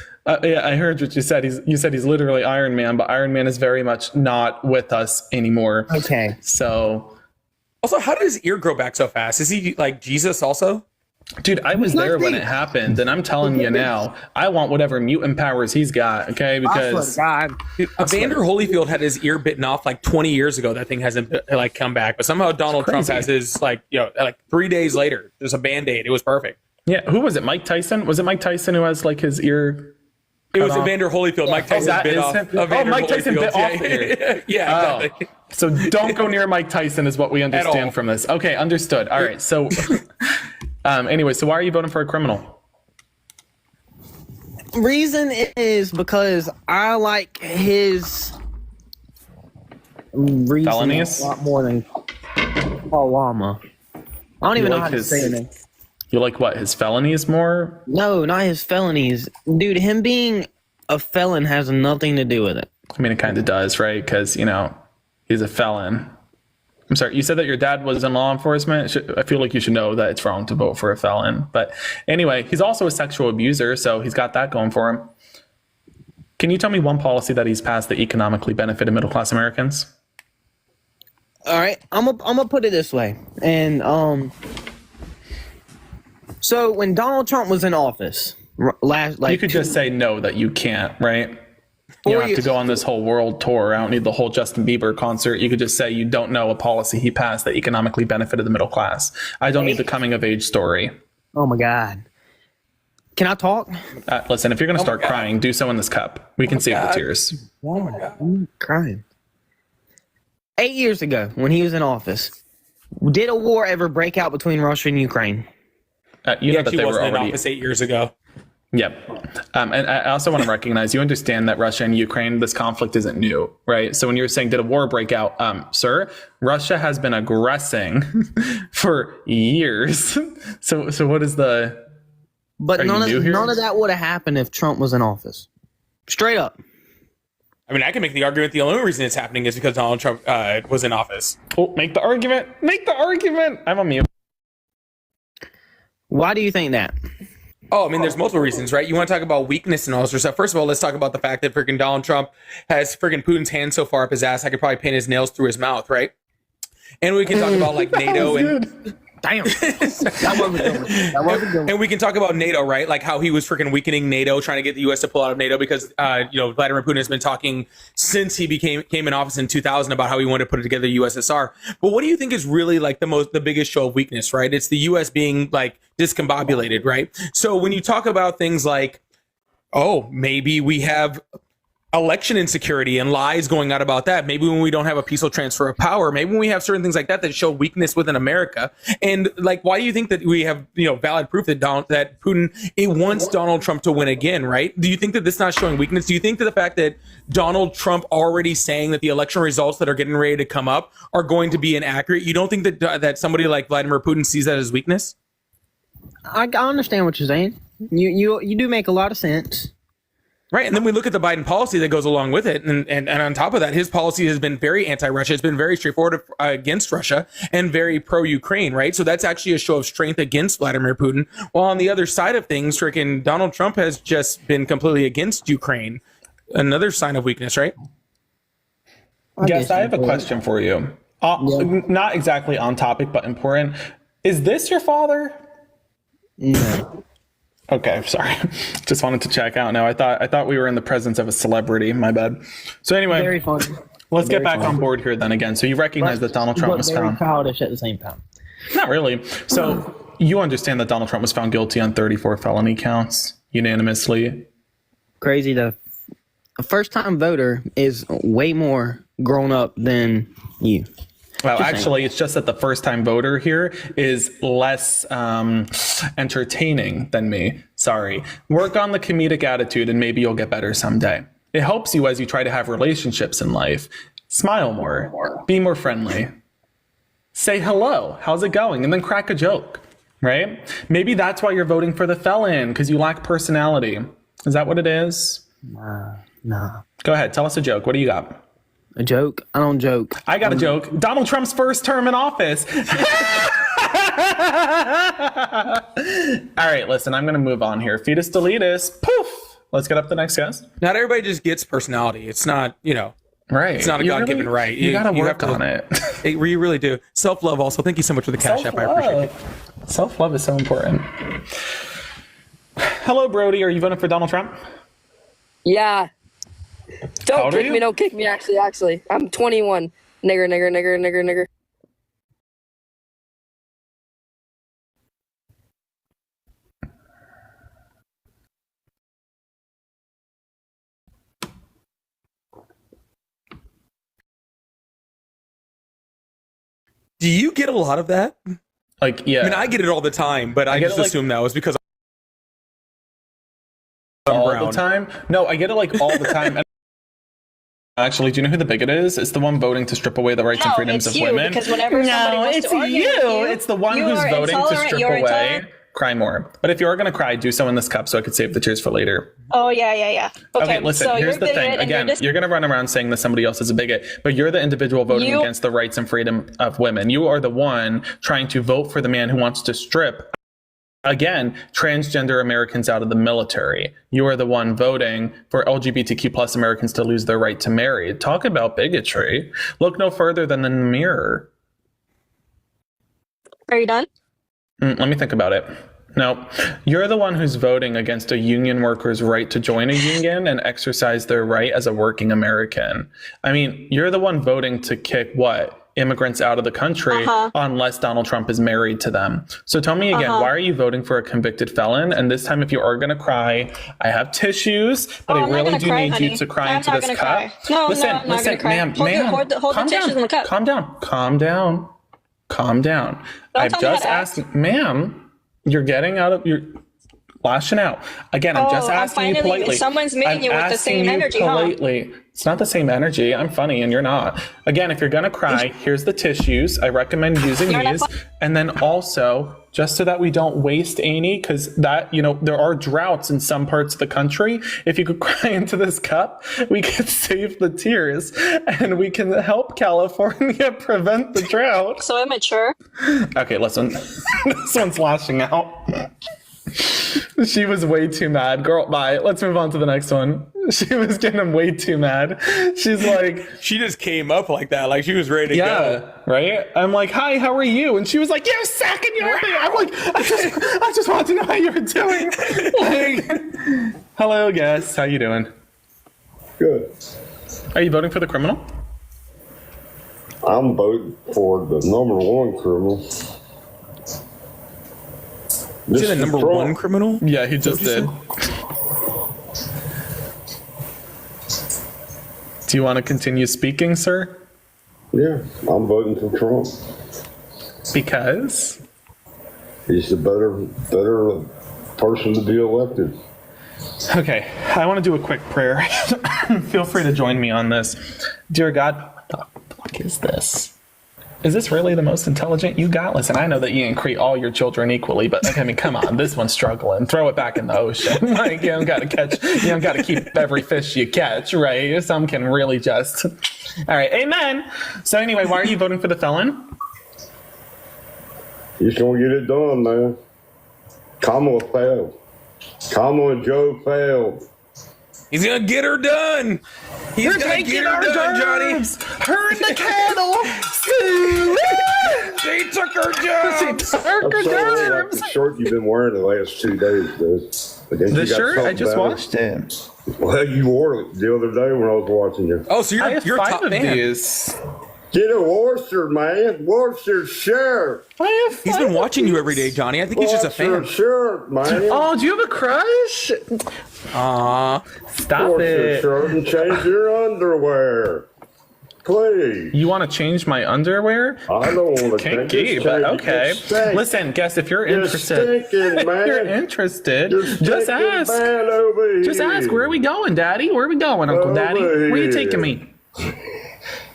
yeah, I heard what you said. You said he's literally Iron Man, but Iron Man is very much not with us anymore. Okay. So. Also, how did his ear grow back so fast? Is he like Jesus also? Dude, I was there when it happened, and I'm telling you now, I want whatever mutant powers he's got, okay? Because God, Evander Holyfield had his ear bitten off like 20 years ago. That thing hasn't come back, but somehow Donald Trump has his like 3 days later. There's a Band-Aid. It was perfect. Yeah, who was it? Mike Tyson? Was it Mike Tyson who has like his ear? It was Evander Holyfield. Mike Tyson bit off. Mike Tyson bit off the ear. Yeah, exactly. So don't go near Mike Tyson is what we understand from this. Okay, understood. All right. So anyway, so why are you voting for a criminal? Reason is because I like his felonies a lot more than Palama. I don't even know how to say it. You like what? His felonies more? No, not his felonies. Dude, him being a felon has nothing to do with it. I mean, it kind of does, right? Because, he's a felon. I'm sorry, you said that your dad was in law enforcement. I feel like you should know that it's wrong to vote for a felon. But anyway, he's also a sexual abuser, so he's got that going for him. Can you tell me one policy that he's passed that economically benefited middle-class Americans? All right, I'm gonna put it this way. And so when Donald Trump was in office, you could just say no that you can't, right? You don't have to go on this whole world tour. I don't need the whole Justin Bieber concert. You could just say you don't know a policy he passed that economically benefited the middle class. I don't need the coming of age story. Oh my God. Can I talk? Listen, if you're going to start crying, do so in this cup. We can save the tears. Oh my God. I'm crying. 8 years ago, when he was in office, did a war ever break out between Russia and Ukraine? You know that they were already in office 8 years ago. Yep. And I also want to recognize, you understand that Russia and Ukraine, this conflict isn't new, right? So when you're saying, did a war break out? Sir, Russia has been aggressing for years. So what is the... But none of that would have happened if Trump was in office. Straight up. I mean, I can make the argument the only reason it's happening is because Donald Trump was in office. Oh, make the argument. Make the argument. I'm on mute. Why do you think that? Oh, I mean, there's multiple reasons, right? You want to talk about weakness and all this stuff. First of all, let's talk about the fact that freaking Donald Trump has freaking Putin's hand so far up his ass, I could probably paint his nails through his mouth, right? And we can talk about like NATO and... Damn. That wasn't good. And we can talk about NATO, right? Like how he was freaking weakening NATO, trying to get the U.S. to pull out of NATO because, Vladimir Putin has been talking since he came in office in 2000 about how he wanted to put it together the USSR. But what do you think is really like the biggest show of weakness, right? It's the U.S. being like discombobulated, right? So when you talk about things like, oh, maybe we have election insecurity and lies going out about that. Maybe when we don't have a peaceful transfer of power, maybe when we have certain things like that show weakness within America. And like, why do you think that we have, valid proof that Putin wants Donald Trump to win again, right? Do you think that this is not showing weakness? Do you think that the fact that Donald Trump already saying that the election results that are getting ready to come up are going to be inaccurate, you don't think that somebody like Vladimir Putin sees that as weakness? I understand what you're saying. You do make a lot of sense. Right. And then we look at the Biden policy that goes along with it. And on top of that, his policy has been very anti-Russia. It's been very straightforward against Russia and very pro-Ukraine. Right. So that's actually a show of strength against Vladimir Putin. While on the other side of things, freaking Donald Trump has just been completely against Ukraine. Another sign of weakness, right? Yes, I have a question for you. Not exactly on topic, but important. Is this your father? No. Okay, sorry. Just wanted to check out now. I thought we were in the presence of a celebrity. My bad. So anyway, Very fun. Let's get back on board here then again. So you recognize that Donald Trump was found. Childish at the same time. Not really. So you understand that Donald Trump was found guilty on 34 felony counts unanimously. Crazy. A first-time voter is way more grown up than you. Well, actually, it's just that the first-time voter here is less entertaining than me. Sorry. Work on the comedic attitude and maybe you'll get better someday. It helps you as you try to have relationships in life. Smile more. Be more friendly. Say hello. How's it going? And then crack a joke, right? Maybe that's why you're voting for the felon, because you lack personality. Is that what it is? Nah. Go ahead. Tell us a joke. What do you got? A joke? I don't joke. I got a joke. Donald Trump's first term in office. All right, listen, I'm going to move on here. Fetus deletus. Poof. Let's get up to the next guest. Not everybody just gets personality. It's not, right. It's not a God-given right. You got to work on it. You really do. Self-love also. Thank you so much for the cash app. I appreciate it. Self-love is so important. Hello, Brody. Are you voting for Donald Trump? Yeah. How Don't old are kick you? me. Don't kick me. Actually. I'm 21. Nigger. Do you get a lot of that? Like, yeah. I mean, I get it all the time, but I get just it, like, assume that was because I'm all brown. the time? No, I get it like all the time. Actually, do you know who the bigot is? It's the one voting to strip away the rights and freedoms of women. Because whenever somebody wants it's to argue with you, It's the one you who's are voting to intolerant, strip you're away. intolerant. Cry more. But if you are going to cry, do so in this cup so I could save the tears for later. Oh, yeah. Okay, listen, so here's you're the bigot thing. and Again, you're you're going to run around saying that somebody else is a bigot, but you're the individual voting against the rights and freedom of women. You are the one trying to vote for the man who wants to strip, again, transgender Americans out of the military. You are the one voting for LGBTQ plus Americans to lose their right to marry. Talk about bigotry. Look no further than the mirror. Are you done? Let me think about it. No, you're the one who's voting against a union worker's right to join a union and exercise their right as a working American. I mean, you're the one voting to kick immigrants out of the country unless Donald Trump is married to them. So tell me again, why are you voting for a convicted felon? And this time, if you are going to cry, I have tissues, but I really do need you to cry into this cup. Listen, ma'am, Hold the tissues in the cup. Calm down. I've tell me how just to asked, ma'am, you're lashing out. Again, I'm just asking you politely. Someone's meeting you with the same energy, politely. It's not the same energy. I'm funny and you're not. Again, if you're going to cry, here's the tissues. I recommend using these. And then also, just so that we don't waste any, because that, there are droughts in some parts of the country. If you could cry into this cup, we could save the tears and we can help California prevent the drought. So immature. Okay, listen. This one's lashing out. She was way too mad. Girl, bye. Let's move on to the next one. She was getting way too mad. She's like... She just came up like that. Like she was ready to go. Right? I'm like, hi, how are you? And she was like, you suck and you're me. I'm like, I just wanted to know how you were doing. Like, hello, guest. How you doing? Good. Are you voting for the criminal? I'm voting for the number one criminal. Is he the number one criminal? Yeah, he just did. Do you want to continue speaking, sir? Yeah, I'm voting for Trump. Because? He's the better person to be elected. Okay, I want to do a quick prayer. Feel free to join me on this. Dear God, what the fuck is this? Is this really the most intelligent you got? Listen, I know that you didn't create all your children equally, but I mean, come on, this one's struggling. Throw it back in the ocean. Like, you don't got to catch, you don't got to keep every fish you catch, right? Some can really just. All right, amen. So anyway, why are you voting for the felon? He's gonna get it done, man. Kamala failed. Kamala and Joe failed. He's gonna get her done. He's gonna get her done, Johnny. Her and the cattle. She took her job. She took her Like germs. the shirt you've been wearing the last 2 days, dude. The shirt? I just washed it. Well, you wore it the other day when I was watching you. Oh, so I have you're a 5 top of fan. these. Get a washer, man. Wash your shirt. I have He's been watching you every day, Johnny. I think he's just a Wash your fan. shirt, man. Oh, do you have a crush? Aw. Stop Wash your it. shirt and change your underwear. Please. You want to change my underwear? I don't want to Can't change keep. it. Okay. Listen, Guess if you're You're interested. stinking, man. If you're interested, You're just stinking ask. bad over Just here. ask. Where are we going, Daddy? Where are we going, Uncle Daddy? Where are you taking me?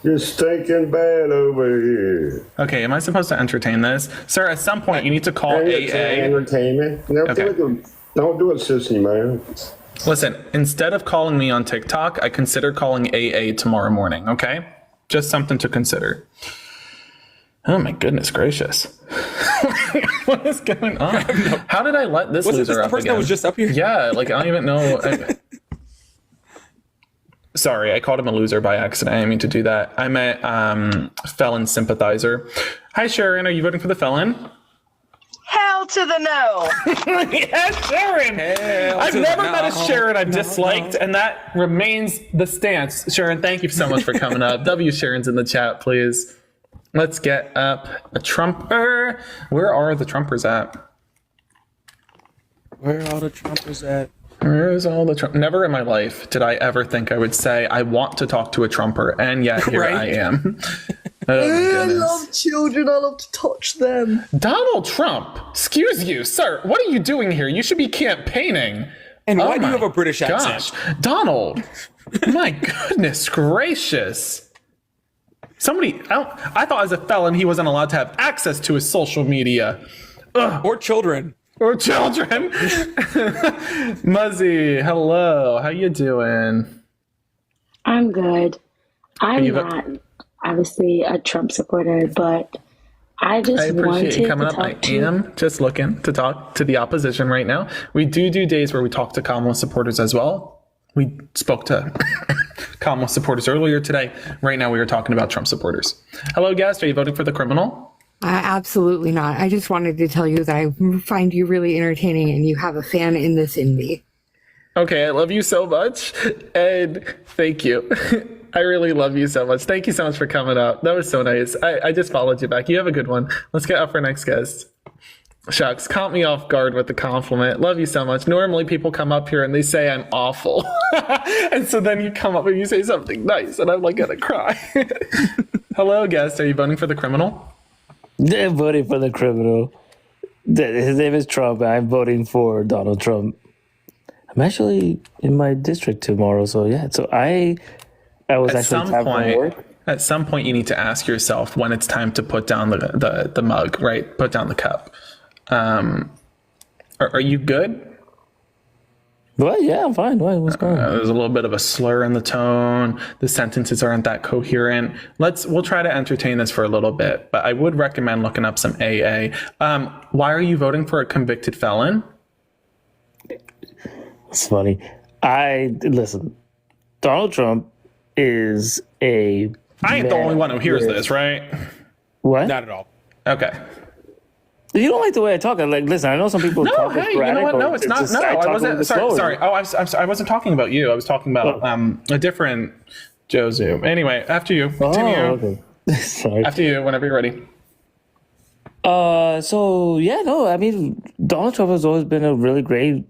You're stinking bad over here. Okay, am I supposed to entertain this? Sir, at some point you need to call AA. Entertainment. Never Okay. Don't do it, sissy, man. Listen, instead of calling me on TikTok, I consider calling AA tomorrow morning, okay? Just something to consider. Oh my goodness gracious. What is going on? How did I let this Wasn't loser this the up person again? that was just up here? Yeah, like I don't even know. Sorry, I called him a loser by accident. I didn't mean to do that. I'm a felon sympathizer. Hi, Sharon. Are you voting for the felon? Hell to the no. Yeah, Sharon. I've never met a Sharon I've disliked, and that remains the stance. Sharon, thank you so much for coming up. W Sharon's in the chat, please. Let's get up a Trumper. Where are the Trumpers at? Where are all the Trumpers at? Where's all the Trump? Never in my life did I ever think I would say I want to talk to a Trumper, and yet here Right? I am. Oh, my I goodness. love children. I love to touch them. Donald Trump, excuse you, sir. What are you doing here? You should be campaigning. And why do you my have a British gosh. accent? Donald? My goodness gracious. Somebody, I thought as a felon he wasn't allowed to have access to his social media. Ugh. Or children. Or children. Muzzy, hello. How you doing? I'm good. I'm you- not obviously a Trump supporter, but I just I appreciate wanted you coming to up. I talk to am just looking to talk to the opposition right now. We do days where we talk to Kamala supporters as well. We spoke to Kamala supporters earlier today. Right now we are talking about Trump supporters. Hello, guest. Are you voting for the criminal? Absolutely not. I just wanted to tell you that I find you really entertaining and you have a fan in this in me. Okay, I love you so much. And thank you. I really love you so much. Thank you so much for coming up. That was so nice. I just followed you back. You have a good one. Let's get up for next guest. Shucks, caught me off guard with the compliment. Love you so much. Normally people come up here and they say I'm awful. And so then you come up and you say something nice and I'm like gonna cry. Hello, guest. Are you voting for the criminal? They're voting for the criminal. His name is Trump. I'm voting for Donald Trump. I'm actually in my district tomorrow, so yeah. So I was At actually some point, at some point, you need to ask yourself when it's time to put down the mug, right? Put down the cup. Are you good? Well, yeah, I'm fine. What's going on? There's a little bit of a slur in the tone. The sentences aren't that coherent. We'll try to entertain this for a little bit, but I would recommend looking up some AA. Why are you voting for a convicted felon? It's funny. Listen. Donald Trump is a. I ain't the only one who hears this, right? What? Not at all. Okay. You don't like the way I talk. Listen, I know some people. No, talk hey, you know what? No, it's not. No, I wasn't. Sorry. Oh, I'm sorry. I wasn't talking about you. I was talking about a different Jozu. Anyway, after you. Continue. Oh, okay. Sorry. After you, whenever you're ready. So yeah, no, I mean, Donald Trump has always been a really great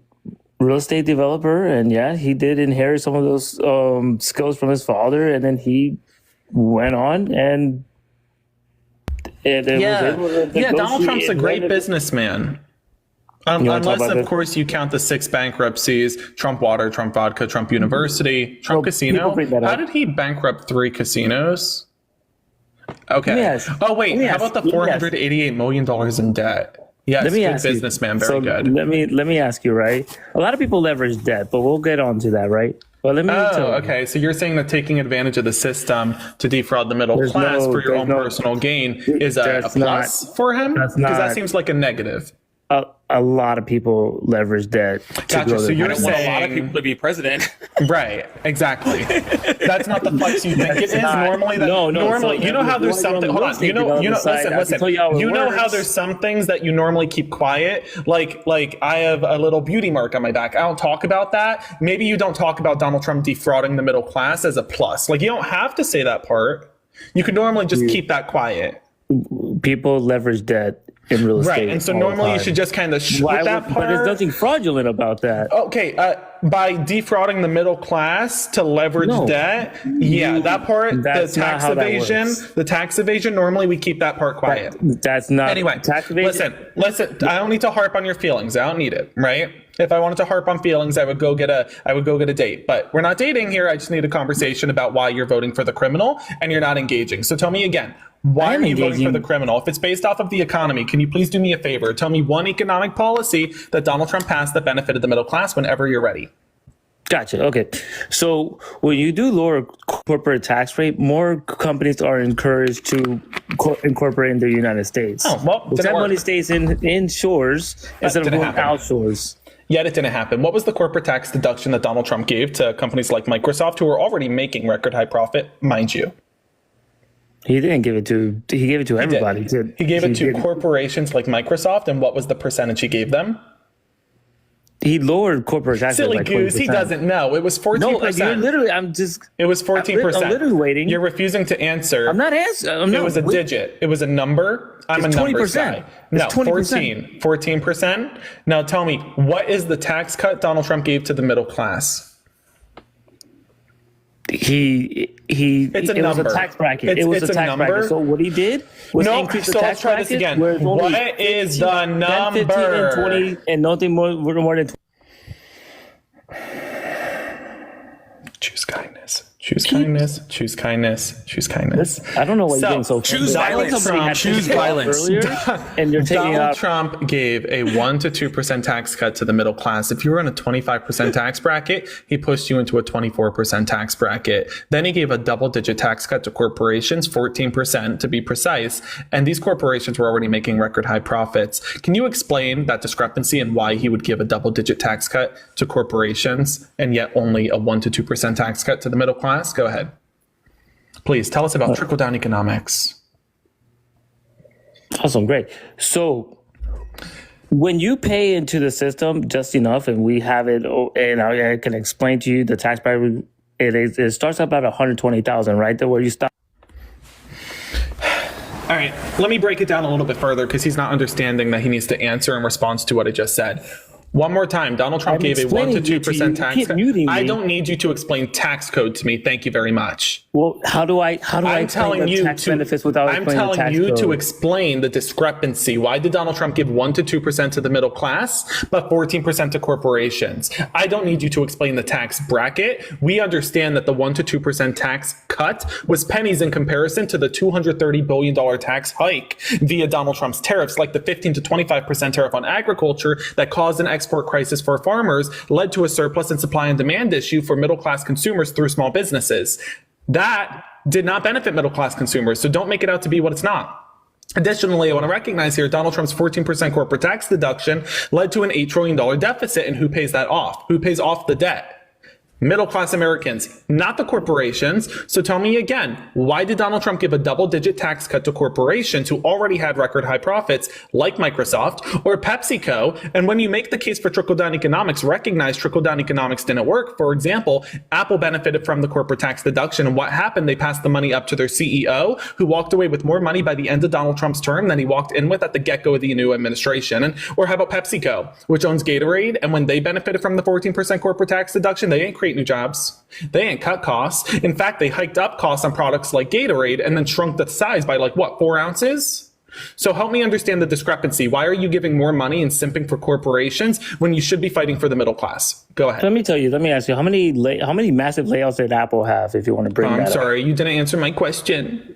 real estate developer, and yeah, he did inherit some of those skills from his father, and then he went on and was able to Donald Trump's a great negotiate. businessman. wanna talk Unless, about of this? course, you count the 6 bankruptcies: Trump Water, Trump Vodka, Trump University, Trump Casino. people bring that How up. did he bankrupt 3 casinos? Okay. Oh wait, how about the $488 million in debt? Yes, good businessman, very good. Let me ask you, right? A lot of people leverage debt, but we'll get on to that, right? But let me tell you. Okay. So you're saying that taking advantage of the system to defraud the middle class for your own personal gain is a plus for him? Because that seems like a negative. A lot of people leverage debt. Gotcha. So you're saying a lot of people to be president. Right. Exactly. That's not the flex you think it is. Normally, you know how there's something. Hold on. Listen. You know how there's some things that you normally keep quiet. Like I have a little beauty mark on my back. I don't talk about that. Maybe you don't talk about Donald Trump defrauding the middle class as a plus. Like you don't have to say that part. You could normally just keep that quiet. People leverage debt in real estate. Right, and so normally you should just kind of shoot that part. But there's nothing fraudulent about that. Okay, by defrauding the middle class to leverage debt, that part, the tax evasion, normally we keep that part quiet. That's not anyway. Tax evasion. Listen. I don't need to harp on your feelings. I don't need it. Right. If I wanted to harp on feelings, I would go get a date. But we're not dating here. I just need a conversation about why you're voting for the criminal and you're not engaging. So tell me again. Why are you voting for the criminal? If it's based off of the economy, can you please do me a favor? Tell me one economic policy that Donald Trump passed that benefited the middle class whenever you're ready. Gotcha. Okay. So when you do lower corporate tax rate, more companies are encouraged to incorporate in the United States. Oh, well, that money stays in shores instead of going out shores. Yet it didn't happen. What was the corporate tax deduction that Donald Trump gave to companies like Microsoft, who were already making record high profit, mind you? He didn't give it to. He gave it to everybody. He gave it to corporations like Microsoft, and what was the percentage he gave them? He lowered corporate taxes. Silly by goose, 20%. He doesn't know. It was 14%. No, you're literally. It was 14%. I'm literally waiting. You're refusing to answer. I'm not answering. It was a digit. It was a number. I'm it's a numbers 20%. guy. No, 20%. 14%. Now tell me, what is the tax cut Donald Trump gave to the middle class? It's a number. Was a tax bracket. It was a tax bracket. So what he did was increase the tax bracket. Let's try this again. What is the number? 10, 15, and 20, and nothing more than 20. Choose kindness. Choose kindness. Choose kindness. Choose kindness. I don't know what you're doing so choose violence. Choose violence. And you're taking Donald Trump gave a 1 to 2% tax cut to the middle class. If you were in a 25% tax bracket, he pushed you into a 24% tax bracket. Then he gave a double-digit tax cut to corporations, 14% to be precise. And these corporations were already making record high profits. Can you explain that discrepancy and why he would give a double-digit tax cut to corporations and yet only a 1 to 2% tax cut to the middle class? Go ahead. Please tell us about trickle-down economics. Awesome, great. So when you pay into the system just enough, and we have it, and I can explain to you the tax bracket, it starts at about 120,000, right? There where you stop. All right, let me break it down a little bit further because he's not understanding that he needs to answer in response to what I just said. One more time, Donald Trump gave a 1 to 2% tax cut. I don't need you to explain tax code to me. Thank you very much. Well, how do I explain the tax benefits without explaining the tax code? I'm telling you to explain the discrepancy. Why did Donald Trump give 1 to 2% to the middle class, but 14% to corporations? I don't need you to explain the tax bracket. We understand that the 1 to 2% tax cut was pennies in comparison to the $230 billion tax hike via Donald Trump's tariffs, like the 15 to 25% tariff on agriculture that caused an export crisis for farmers, led to a surplus in supply and demand issue for middle-class consumers through small businesses. That did not benefit middle-class consumers, so don't make it out to be what it's not. Additionally, I want to recognize here Donald Trump's 14% corporate tax deduction led to an $8 trillion deficit, and who pays that off? Who pays off the debt? Middle-class Americans, not the corporations. So tell me again, why did Donald Trump give a double-digit tax cut to corporations who already had record high profits like Microsoft or PepsiCo? And when you make the case for trickle-down economics, recognize trickle-down economics didn't work. For example, Apple benefited from the corporate tax deduction. And what happened? They passed the money up to their CEO, who walked away with more money by the end of Donald Trump's term than he walked in with at the get-go of the new administration. Or how about PepsiCo, which owns Gatorade? And when they benefited from the 14% corporate tax deduction, they ain't create new jobs. They ain't cut costs. In fact, they hiked up costs on products like Gatorade and then shrunk the size by 4 ounces? So help me understand the discrepancy. Why are you giving more money and simping for corporations when you should be fighting for the middle class? Go ahead. Let me ask you, how many massive layoffs did Apple have, if you want to bring that up? I'm sorry, you didn't answer my question.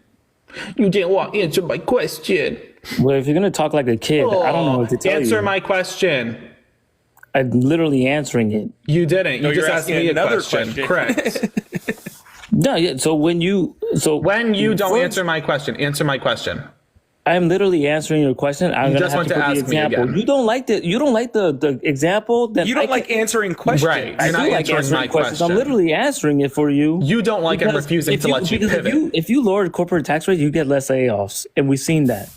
You didn't want to answer my question. Well, if you're gonna talk like a kid, I don't know what to tell you. Answer my question. I'm literally answering it. You didn't. You just asked me another question. Correct. No, yeah. So when you don't answer my question, answer my question. I'm literally answering your question. I'm You gonna just have want to to put the ask me example. again. You don't like the example. Then You don't like answering questions. Right. I You're do not like answering answering my questions. question. I'm literally answering it for you. You don't like and refusing to let you because pivot. if you lowered corporate tax rates, you get less layoffs, and we've seen that.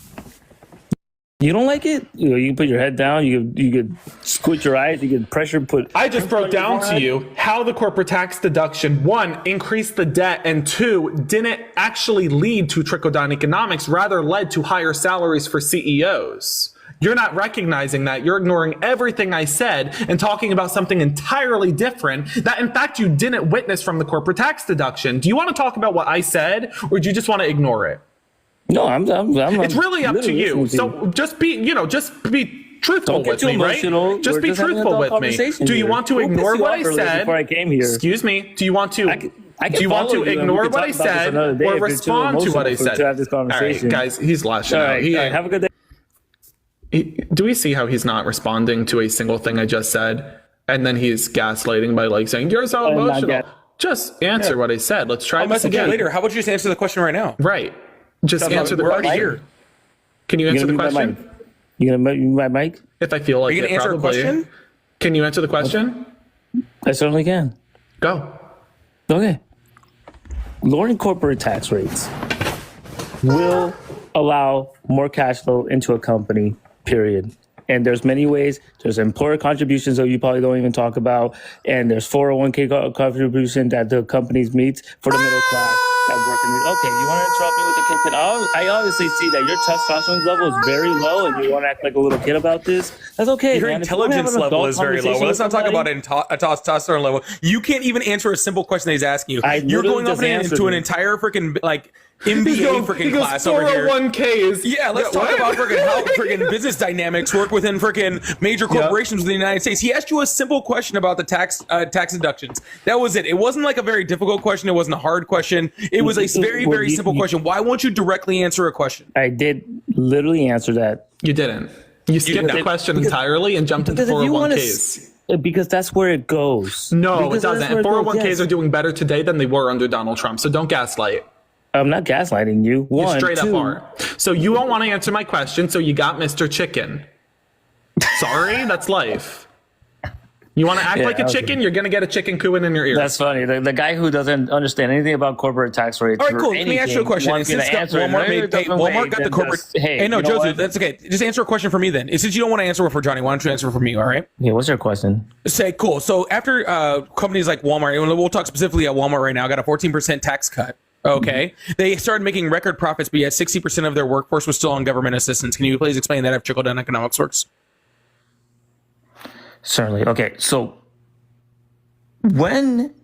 You don't like it? You can put your head down. You could squint your eyes. You could pressure put. I just broke down to you how the corporate tax deduction, 1, increased the debt, and 2, didn't actually lead to trickle-down economics, rather led to higher salaries for CEOs. You're not recognizing that. You're ignoring everything I said and talking about something entirely different that, in fact, you didn't witness from the corporate tax deduction. Do you want to talk about what I said, or do you just want to ignore it? No, I'm It's really up to you. So just be truthful with me, right? Just be truthful with me. Do you want to ignore what I said? Before I came here? Excuse me. Do you want to? Do you want to ignore what I said or respond to what I said? To have this conversation. All right, guys, he's lashing out. All right, have a good day. Do we see how he's not responding to a single thing I just said? And then he's gaslighting by like saying, you're so emotional. Just answer what I said. Let's try this again. Later. How about you just answer the question right now? Right. Just answer the question. Here. Can you answer the question? You gonna mute my mic? If I feel like Are you it, gonna answer probably. a question? Can you answer the question? I certainly can. Go. Okay. Lowering corporate tax rates will allow more cash flow into a company, period. And there's many ways. There's employer contributions that you probably don't even talk about. And there's 401k contribution that the companies meet for the middle class. That working. Okay, you want to interrupt me with the kid? I obviously see that your testosterone level is very low and you want to act like a little kid about this. That's okay. Your man. intelligence level is very low. Well, let's not talk about a testosterone level. You can't even answer a simple question that he's asking you. You're going up into an entire freaking MBA freaking class over here. 401ks. Yeah, let's talk about freaking how freaking business dynamics work within freaking major corporations within the United States. He asked you a simple question about the tax deductions. That was it. It wasn't like a very difficult question. It wasn't a hard question. It was a very, very simple question. Why won't you directly answer a question? I did literally answer that. You didn't. You skipped the question entirely and jumped into 401ks. Because that's where it goes. No, it doesn't. 401ks are doing better today than they were under Donald Trump. So don't gaslight. I'm not gaslighting you. You straight up are. So you don't want to answer my question, so you got Mr. Chicken. Sorry, that's life. You want to act like a chicken, you're going to get a chicken cooing in your ear. That's funny. The guy who doesn't understand anything about corporate tax rates. All right, cool. Let me ask you a question. Since Walmart got the corporate. Hey, no, Joseph, that's okay. Just answer a question for me then. Since you don't want to answer it for Johnny, why don't you answer it for me? All right. Yeah. What's your question? Say cool. So after companies like Walmart, and we'll talk specifically at Walmart right now, got a 14% tax cut. Okay. They started making record profits, but yet 60% of their workforce was still on government assistance. Can you please explain that if trickle-down economics works? Certainly. Okay. So when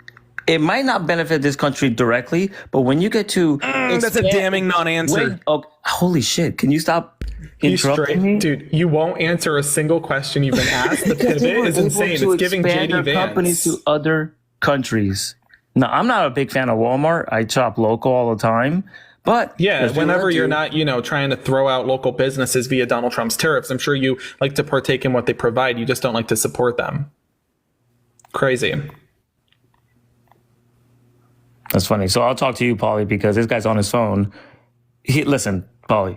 it might not benefit this country directly, but when you get to that's a damning non-answer. Holy shit. Can you stop interrupting me? Dude, you won't answer a single question you've been asked. The pivot is insane. It's giving JD Vance. Companies to other countries. Now, I'm not a big fan of Walmart. I shop local all the time. But yeah, whenever you're not, trying to throw out local businesses via Donald Trump's tariffs, I'm sure you like to partake in what they provide. You just don't like to support them. Crazy. That's funny. So I'll talk to you, Paulie, because this guy's on his phone. Listen, Paulie.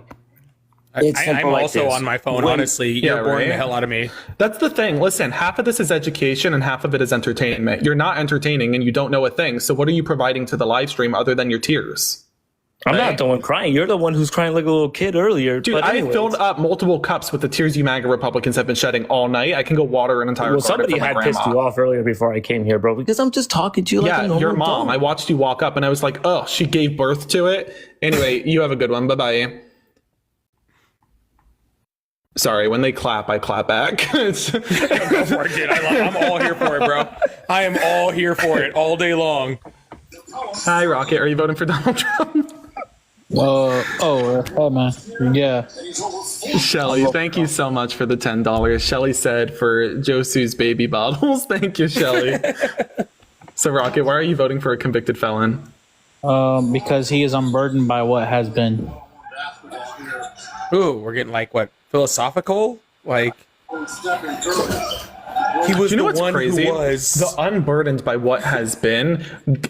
I'm also on my phone, honestly. You're boring the hell out of me. That's the thing. Listen, half of this is education and half of it is entertainment. You're not entertaining and you don't know a thing. So what are you providing to the live stream other than your tears? I'm not the one crying. You're the one who's crying like a little kid earlier. Dude, I filled up multiple cups with the tears you MAGA Republicans have been shedding all night. I can go water an entire carpet somebody for my had grandma. pissed you off earlier before I came here, bro, because I'm just talking to you like a normal your mom. dog. I watched you walk up and I was like, oh, she gave birth to it. Anyway, you have a good one. Bye-bye. Sorry, when they clap, I clap back. Go for it, dude. I'm all here for it, bro. I am all here for it all day long. Hi, Rocket. Are you voting for Donald Trump? Oh man, yeah. Shelly, thank you so much for the $10. Shelly said for Josu's baby bottles. Thank you, Shelly. So, Rocket, why are you voting for a convicted felon? Because he is unburdened by what has been. Ooh, we're getting like what, philosophical? Like he was you know the what's one crazy? who was the unburdened by what has been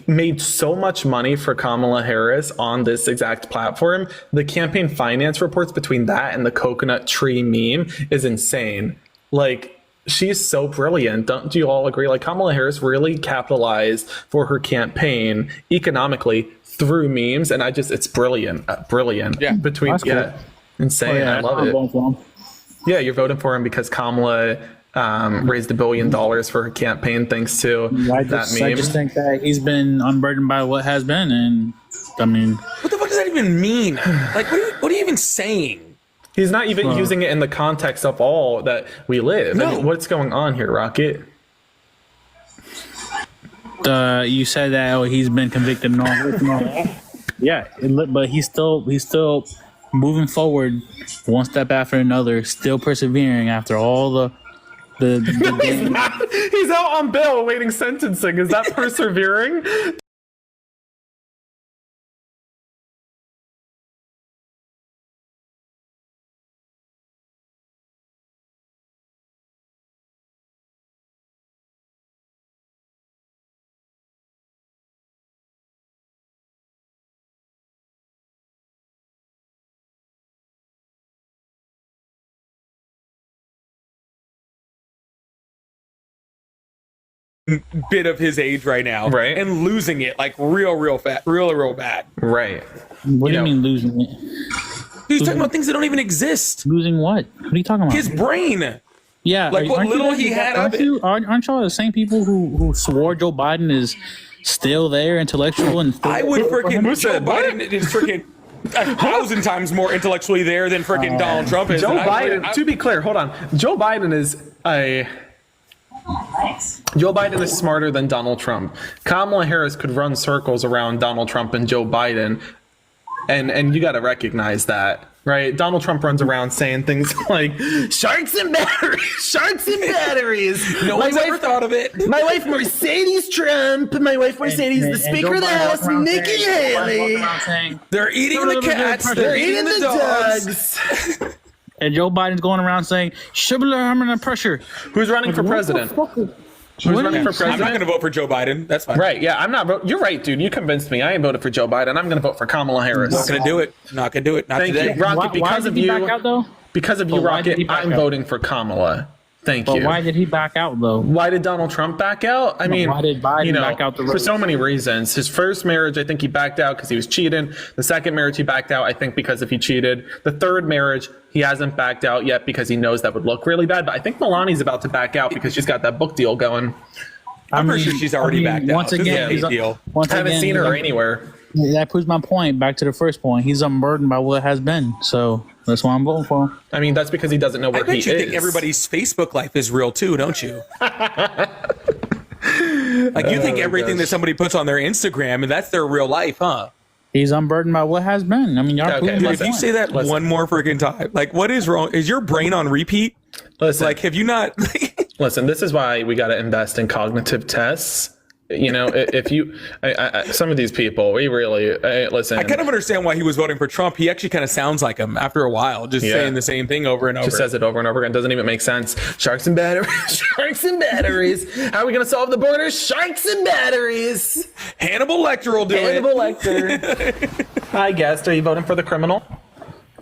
made so much money for Kamala Harris on this exact platform. The campaign finance reports between that and the coconut tree meme is insane. Like, she's so brilliant. Don't you all agree? Like, Kamala Harris really capitalized for her campaign economically through memes, and it's brilliant. Brilliant. Yeah. Between Cool. insane. Oh, yeah, I love I'm it. voting for him. Yeah, you're voting for him because Kamala raised $1 billion for her campaign thanks to I that just, meme. I just think that he's been unburdened by what has been, and I mean, what the fuck does that even mean? Like, what are you even saying? He's not even using it in the context of all that we live. No. I mean, what's going on here, Rocket? you said that he's been convicted and all that. Yeah, but he's still moving forward, one step after another, still persevering after all the He's out on bail awaiting sentencing. Is that persevering? Bit of his age right now, Right. and losing it like real bad. Right. What do you mean losing it? He's talking about things that don't even exist. Losing what? What are you talking about? His brain. Yeah, like what aren't you little guys- he had of aren't it. you- Aren't y'all the same people who swore Joe Biden is still there, intellectual, and I would freaking Joe Biden is freaking 1,000 times more intellectually there than freaking Donald Trump is. Joe And Biden, to be clear, hold on. Joe Biden is Joe Biden is smarter than Donald Trump. Kamala Harris could run circles around Donald Trump and Joe Biden, and you got to recognize that, right? Donald Trump runs around saying things like "sharks and batteries, sharks and batteries." No one's ever thought of it. My wife Mercedes Trump. My wife Mercedes, the Speaker of the House, Nikki Haley. They're eating the cats. They're eating the dogs. And Joe Biden's going around saying, "Shibboleth, I'm under pressure." Who's running for president? Who's running for president? I'm not going to vote for Joe Biden. That's fine. Right? Yeah, I'm not. You're right, dude. You convinced me. I ain't voted for Joe Biden. I'm going to vote for Kamala Harris. Not going to do it. Not going to do it. Not Thank today. you, Rocket. Because of you, back out, though? Because of you, But why did Rocket, he back I'm out? voting for Kamala. Thank But you. why did he back out, though? Why did Donald Trump back out? I mean, why did Biden back out the for race? so many reasons. His first marriage, I think he backed out because he was cheating. The second marriage, he backed out, I think, because if he cheated. The third marriage, he hasn't backed out yet because he knows that would look really bad. But I think Melania's about to back out because she's got that book deal going. I'm pretty sure she's already backed out. Once again, This is a big deal. once I haven't again, seen he's her un- anywhere. That proves my point. Back to the first point. He's unburdened by what has been. So that's why I'm voting for him. I mean, that's because he doesn't know I where he bet you is. think everybody's Facebook life is real too, don't you? Like you think everything that somebody puts on their Instagram and that's their real life, huh? He's unburdened by what has been. I mean, y'all proving Dude, my if you point. say that one more freaking time, like what is wrong? Is your brain on repeat? Listen, Like have you not? listen, this is why we got to invest in cognitive tests. You know, if you, some of these people, we really, listen. I kind of understand why he was voting for Trump. He actually kind of sounds like him after a while, just Yeah. saying the same thing over and over. Just says it over and over again. It doesn't even make sense. Sharks and batteries. Sharks and batteries. How are we going to solve the border? Sharks and batteries. Hannibal Lecter will do Hannibal it. Lecter. Hi, guest. Are you voting for the criminal?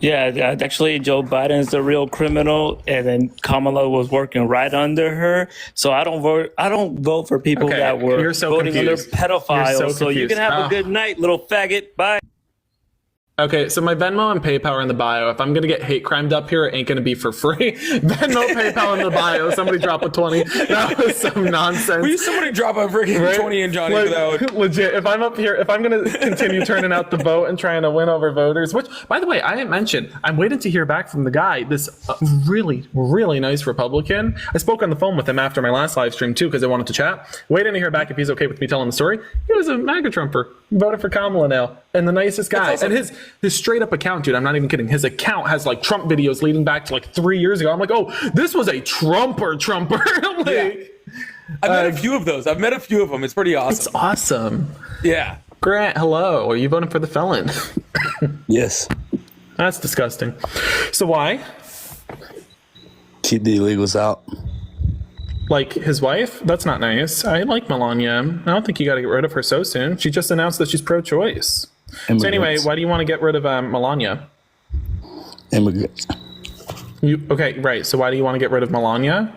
Yeah, actually, Joe Biden's the real criminal, and then Kamala was working right under her. So I don't vote. I don't vote for people Okay, that were you're so voting confused. under pedophiles. You're so So you confused. can have Ah. a good night, little faggot. Bye. Okay, so my Venmo and PayPal are in the bio. If I'm going to get hate crimed up here, it ain't going to be for free. Venmo, PayPal in the bio. Somebody drop a 20. That was some nonsense. Will you somebody drop a freaking 20 in Johnny for that one? Legit, if I'm up here, if I'm going to continue turning out the vote and trying to win over voters, which, by the way, I didn't mention, I'm waiting to hear back from the guy, this really, really nice Republican. I spoke on the phone with him after my last live stream, too, because I wanted to chat. Waiting to hear back if he's okay with me telling the story. He was a MAGA Trumper. He voted for Kamala now. And the nicest guy. Awesome. And his straight up account, dude, I'm not even kidding. His account has like Trump videos leading back to like 3 years ago. I'm like, oh, this was a Trumper. like, I've met a few of those. I've met a few of them. It's pretty awesome. It's awesome. Yeah. Grant, hello. Are you voting for the felon? Yes. That's disgusting. So why? Keep the illegals out. Like his wife? That's not nice. I like Melania. I don't think you got to get rid of her so soon. She just announced that she's pro-choice. So anyway, why do you want to get rid of Melania? Immigrants. Okay, right. So why do you want to get rid of Melania?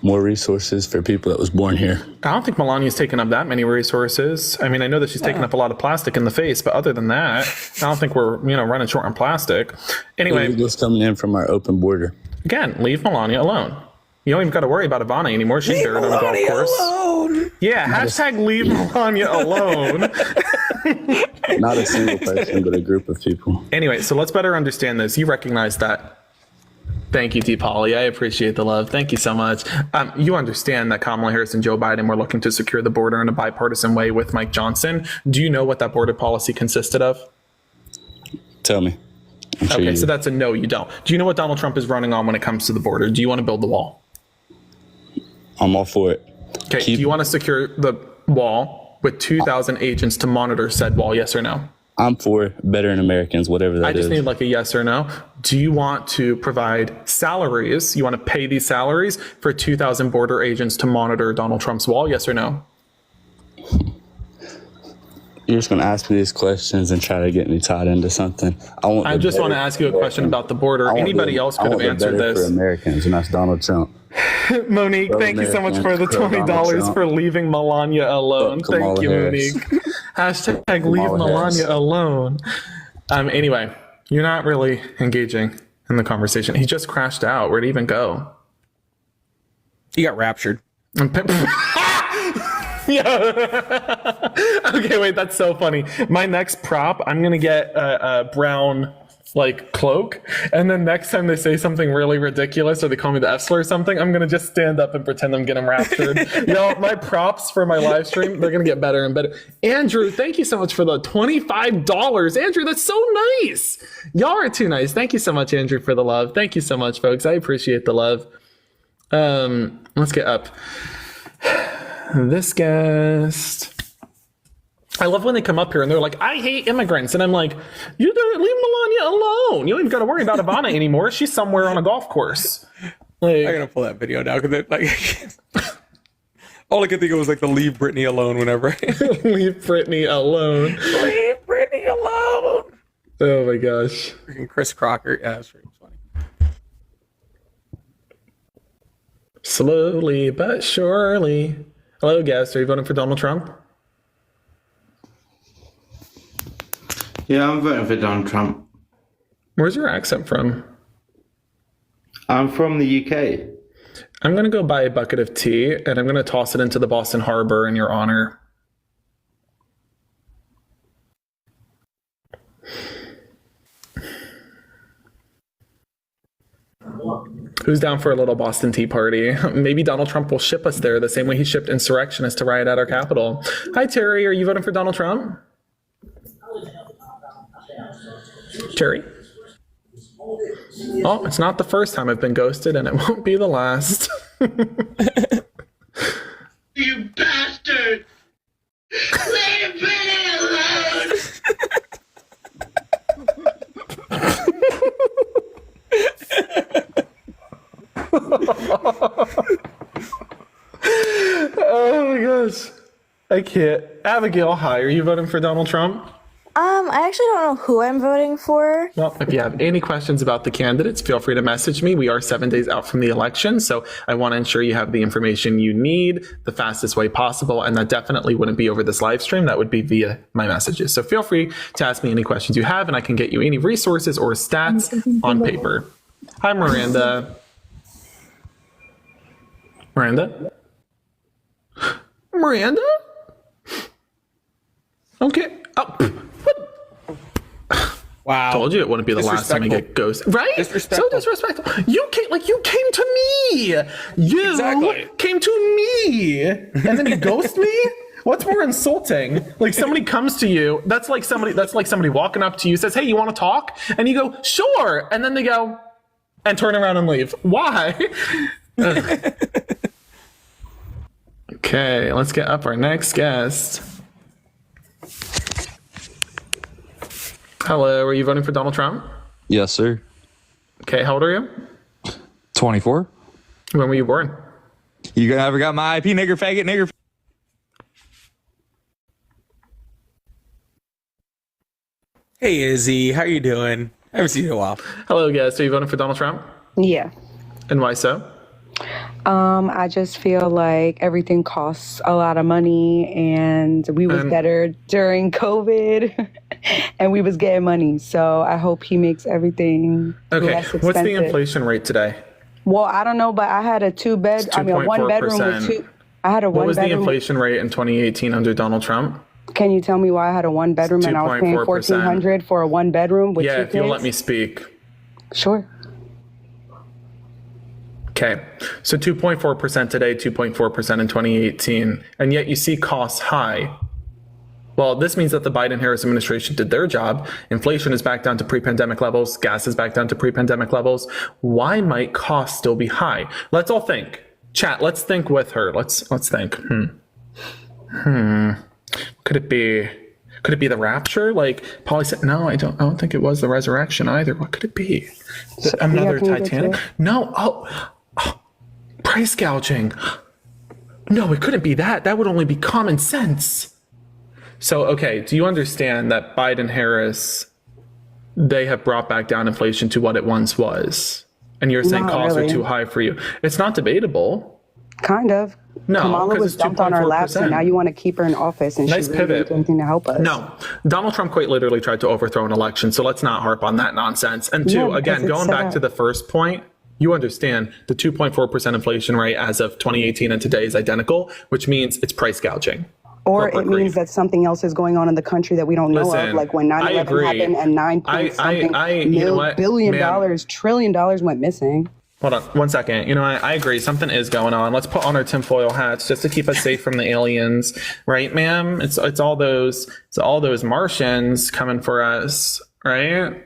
More resources for people that was born here. I don't think Melania's taken up that many resources. I mean, I know that she's taken up a lot of plastic in the face, but other than that, I don't think we're, running short on plastic. Anyway. Illegals coming in from our open border. Again, leave Melania alone. You don't even got to worry about Ivana anymore. She's buried on a golf course. Alone. Yeah, hashtag leave Melania alone. Not a single person, but a group of people. Anyway, so let's better understand this. You recognize that. Thank you, Deepali. I appreciate the love. Thank you so much. You understand that Kamala Harris and Joe Biden were looking to secure the border in a bipartisan way with Mike Johnson. Do you know what that border policy consisted of? Tell me. Okay, so that's a no, you don't. Do you know what Donald Trump is running on when it comes to the border? Do you want to build the wall? I'm all for it. Okay, do you want to secure the wall with 2,000 agents to monitor said wall, yes or no? I'm for bettering Americans, whatever that is. I just need like a yes or no. Do you want to provide salaries? You want to pay these salaries for 2,000 border agents to monitor Donald Trump's wall, yes or no? You're just going to ask me these questions and try to get me tied into something. I just want to ask you a question about the border. Anybody else could have answered this. For Americans, and that's Donald Trump. Monique, thank you so much for the $20 for leaving Melania alone. Thank you, Monique. Hashtag leave Melania alone. Anyway, you're not really engaging in the conversation. He just crashed out. Where'd he even go? He got raptured. Yeah. Okay, wait, that's so funny. My next prop, I'm gonna get a brown cloak, and then next time they say something really ridiculous or they call me the F-slur or something, I'm gonna just stand up and pretend I'm getting raptured. My props for my live stream, they're gonna get better and better. Andrew, thank you so much for the $25. Andrew, that's so nice. Y'all are too nice. Thank you so much, Andrew, for the love. Thank you so much, folks. I appreciate the love. Let's get up. This guest. I love when they come up here and they're like, I hate immigrants. And I'm like, you don't leave Melania alone. You don't even got to worry about Ivana anymore. She's somewhere on a golf course. I'm going to pull that video now because all I could think of was the leave Britney alone whenever. Leave Britney alone. Leave Britney alone. Oh my gosh. Freaking Chris Crocker. Yeah, that's pretty funny. Slowly but surely. Hello, guest. Are you voting for Donald Trump? Yeah, I'm voting for Donald Trump. Where's your accent from? I'm from the UK. I'm going to go buy a bucket of tea, and I'm going to toss it into the Boston Harbor in your honor. Who's down for a little Boston Tea Party? Maybe Donald Trump will ship us there the same way he shipped insurrectionists to riot at our Capitol. Hi, Terry. Are you voting for Donald Trump? Terry? Oh, it's not the first time I've been ghosted, and it won't be the last. You bastard! Leave Britney alone! Oh my gosh. I can't. Abigail, hi. Are you voting for Donald Trump? I actually don't know who I'm voting for. Well, if you have any questions about the candidates, feel free to message me. We are 7 days out from the election, so I want to ensure you have the information you need the fastest way possible, and that definitely wouldn't be over this live stream. That would be via my messages. So feel free to ask me any questions you have, and I can get you any resources or stats on paper. Hi, Miranda. Miranda? Miranda? Okay. Oh. Wow. Told you it wouldn't be the last time I get ghosted. Right? So disrespectful. You came to me. You came to me. And then you ghost me? What's more insulting? Somebody comes to you, that's like somebody walking up to you, says, hey, you want to talk? And you go, sure. And then they go and turn around and leave. Why? Okay, let's get up our next guest. Hello, are you voting for Donald Trump? Yes, sir. Okay, how old are you? 24. When were you born? You ever got my IP, nigger faggot, nigger? Hey Izzy, how you doing? I haven't seen you in a while. Hello, guest. Are you voting for Donald Trump? Yeah. And why so? I just feel like everything costs a lot of money, and we was better during COVID, and we was getting money. So I hope he makes everything Okay, less expensive. what's the inflation rate today? Well, I don't know, but I had a a 1 bedroom with two. I had a What one was the bedroom. inflation rate in 2018 under Donald Trump? Can you tell me why I had a 1 bedroom and I was paying 2.4%. $1,400 for a 1 bedroom with Yeah, two if kids? you'll let me speak. Sure. Okay, so 2.4% today, 2.4% in 2018, and yet you see costs high. Well, this means that the Biden-Harris administration did their job. Inflation is back down to pre-pandemic levels. Gas is back down to pre-pandemic levels. Why might costs still be high? Let's all think. Chat, let's think with her. Let's think. Could it be? Could it be the rapture? Like Polly said, no, I don't think it was the resurrection either. What could it be? Another Titanic? No. Oh, price gouging. No, it couldn't be that. That would only be common sense. So, okay, do you understand that Biden Harris, they have brought back down inflation to what it once was? And you're saying Not costs really. are too high for you. It's not debatable. Kind of. No, Kamala 'cause was it's dumped on our laps, and 2.4%. now you want to keep her in office, and Nice she really didn't pivot. do anything to help us. No, Donald Trump quite literally tried to overthrow an election, so let's not harp on that nonsense. And two, Yeah, because again, it's going set back up. to the first point, you understand the 2.4% inflation rate as of 2018 and today is identical, which means it's price gouging. Or Corporate it means that something else is going on in the country that we don't know Listen, of, like when I 9/11 agree. happened and nine point something you know what, billion ma'am? dollars, $1 trillion went missing. Hold on 1 second. You know, I agree. Something is going on. Let's put on our tinfoil hats just to keep us safe from the aliens, right, ma'am? It's all those Martians coming for us, right?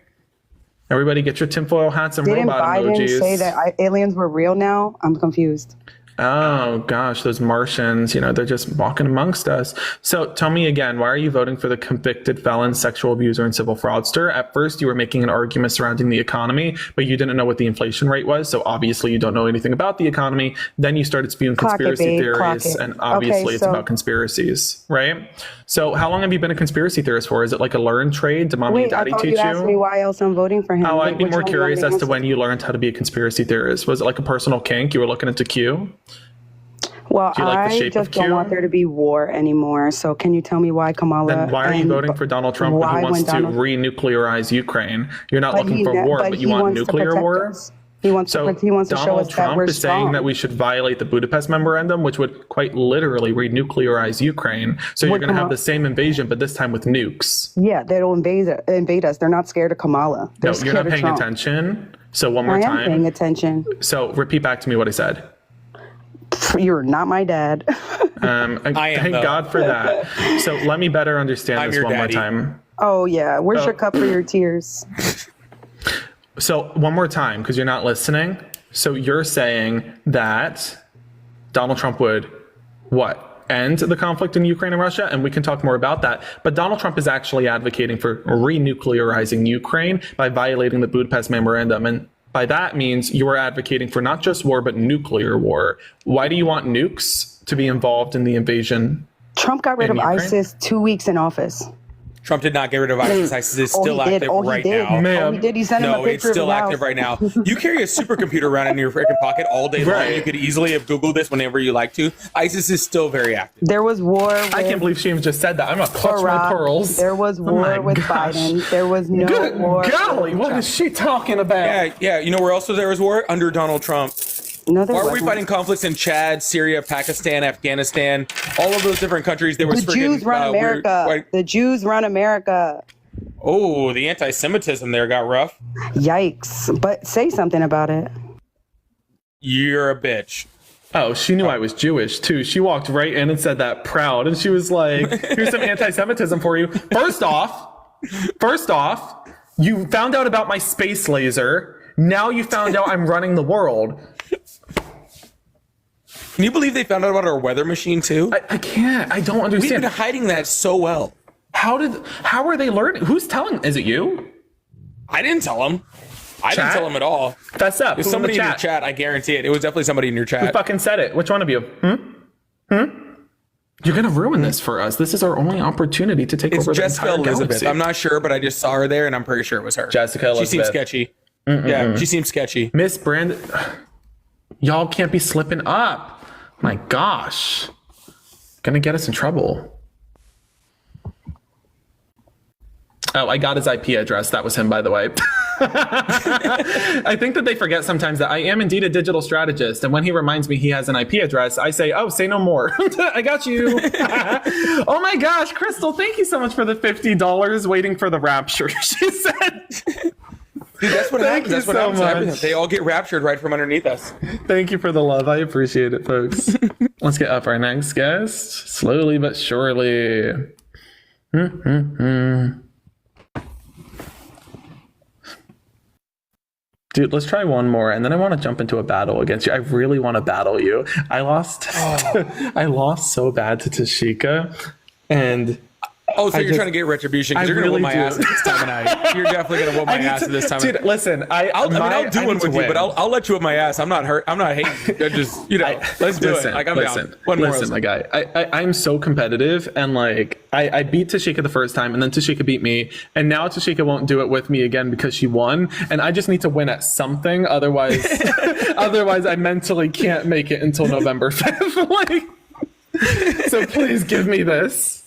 Everybody, get your tinfoil hats and Didn't robot Biden emojis. say that aliens were real now? I'm confused. Oh gosh, those Martians, you know, they're just walking amongst us. So tell me again, why are you voting for the convicted felon, sexual abuser, and civil fraudster? At first, you were making an argument surrounding the economy, but you didn't know what the inflation rate was. So obviously, you don't know anything about the economy. Then you started spewing Clock it, conspiracy babe, clock theories, it. and obviously, Okay, it's so- about conspiracies, right? So how long have you been a conspiracy theorist for? Is it like a learn trade? Did mommy Wait, and I daddy thought teach you asked me why else I'm voting for him. Oh, I'd be Which more one do you want curious me as to answer? when you learned how to be a conspiracy theorist. Was it like a personal kink? You were looking into Q? Well, Do you like the I shape just of don't Q? want there to be war anymore. So can you tell me why Kamala? Then why are you and- voting for Donald Trump when why he wants when Donald- to renuclearize Ukraine? You're not But looking he for ne- war, but but you he want wants to nuclear protect war? us. He wants So to. He wants to show Donald us that Trump we're is saying strong. that we should violate the Budapest Memorandum, which would quite literally renuclearize Ukraine. So you're Would going to have Kamala- the same invasion, but this time with nukes. Yeah, they'll invade us. They're not scared of Kamala. They're No, scared you're not of paying Trump. attention. So one more I am time. paying attention. So repeat back to me what I said. You're not my dad. Thank God for that. So let me better understand I'm this your one daddy. more time. Oh yeah, where's Oh. your cup for your tears? So one more time, because you're not listening. So you're saying that Donald Trump would what? End the conflict in Ukraine and Russia, and we can talk more about that. But Donald Trump is actually advocating for renuclearizing Ukraine by violating the Budapest Memorandum. And by that means you are advocating for not just war, but nuclear war. Why do you want nukes to be involved in the invasion? Trump got rid In of Ukraine? ISIS 2 weeks in office. Trump did not get rid of ISIS. ISIS is Oh, still he did. active Oh, he right did. now. Oh, he did. He sent him a No, picture it's of still his active house. right now. You carry a supercomputer around in your freaking pocket all day long. Right. You could easily have Googled this whenever you like to. ISIS is still very active. There was war. With I can't believe she even just said that. I'm going to clutch my Barack. pearls. There was Oh my war with gosh. Biden. There was no Good war. golly, with what Trump. is she talking about? Yeah. You know where else there was war? Under Donald Trump. No, there Why were we wasn't. fighting conflicts in Chad, Syria, Pakistan, Afghanistan, all of those different countries? There was The Jews run America. The Jews run America. Oh, the anti-Semitism there got rough. Yikes. But say something about it. You're a bitch. Oh, she knew I was Jewish too. She walked right in and said that proud, and she was like, "Here's some anti-Semitism for you." First off, you found out about my space laser. Now you found out I'm running the world. Can you believe they found out about our weather machine too? I can't. I don't We've understand. been hiding that so well. How are they learning? Who's telling? Is it you? I didn't tell him. I didn't tell him at all. Fess up. It was somebody in your chat. I guarantee it. It was definitely somebody in your chat. Who fucking said it? Which one of you? You're gonna ruin this for us. This is our only opportunity to take over the Jessica entire Elizabeth. galaxy. I'm not sure, but I just saw her there, and I'm pretty sure it was her. Jessica Elizabeth. She seems sketchy. Yeah, she seems sketchy. Miss Brandon, y'all can't be slipping up. My gosh, gonna get us in trouble. Oh, I got his IP address. That was him, by the way. I think that they forget sometimes that I am indeed a digital strategist. And when he reminds me he has an IP address, I say, oh, say no more. I got you. Oh my gosh, Crystal, thank you so much for the $50 waiting for the rapture, she said. Dude, that's what happens. That's what happens to everything. They all get raptured right from underneath us. Thank you for the love. I appreciate it, folks. Let's get up our next guest. Slowly but surely. Dude, let's try one more, and then I want to jump into a battle against you. I really want to battle you. I lost so bad to Tashika, and Oh, so you're trying to get retribution because you're going to whoop my ass at this time of night. You're definitely going to whoop my ass at this time. Dude, listen, I'll do one with you, but I'll let you whip my ass. I'm not hurt. I'm not hating. I just, let's do it. Like, I'm down. One more. Listen, my guy. I'm so competitive, and like I beat Tashika the first time, and then Tashika beat me, and now Tashika won't do it with me again because she won, and I just need to win at something. Otherwise, I mentally can't make it until November 5th. So please give me this.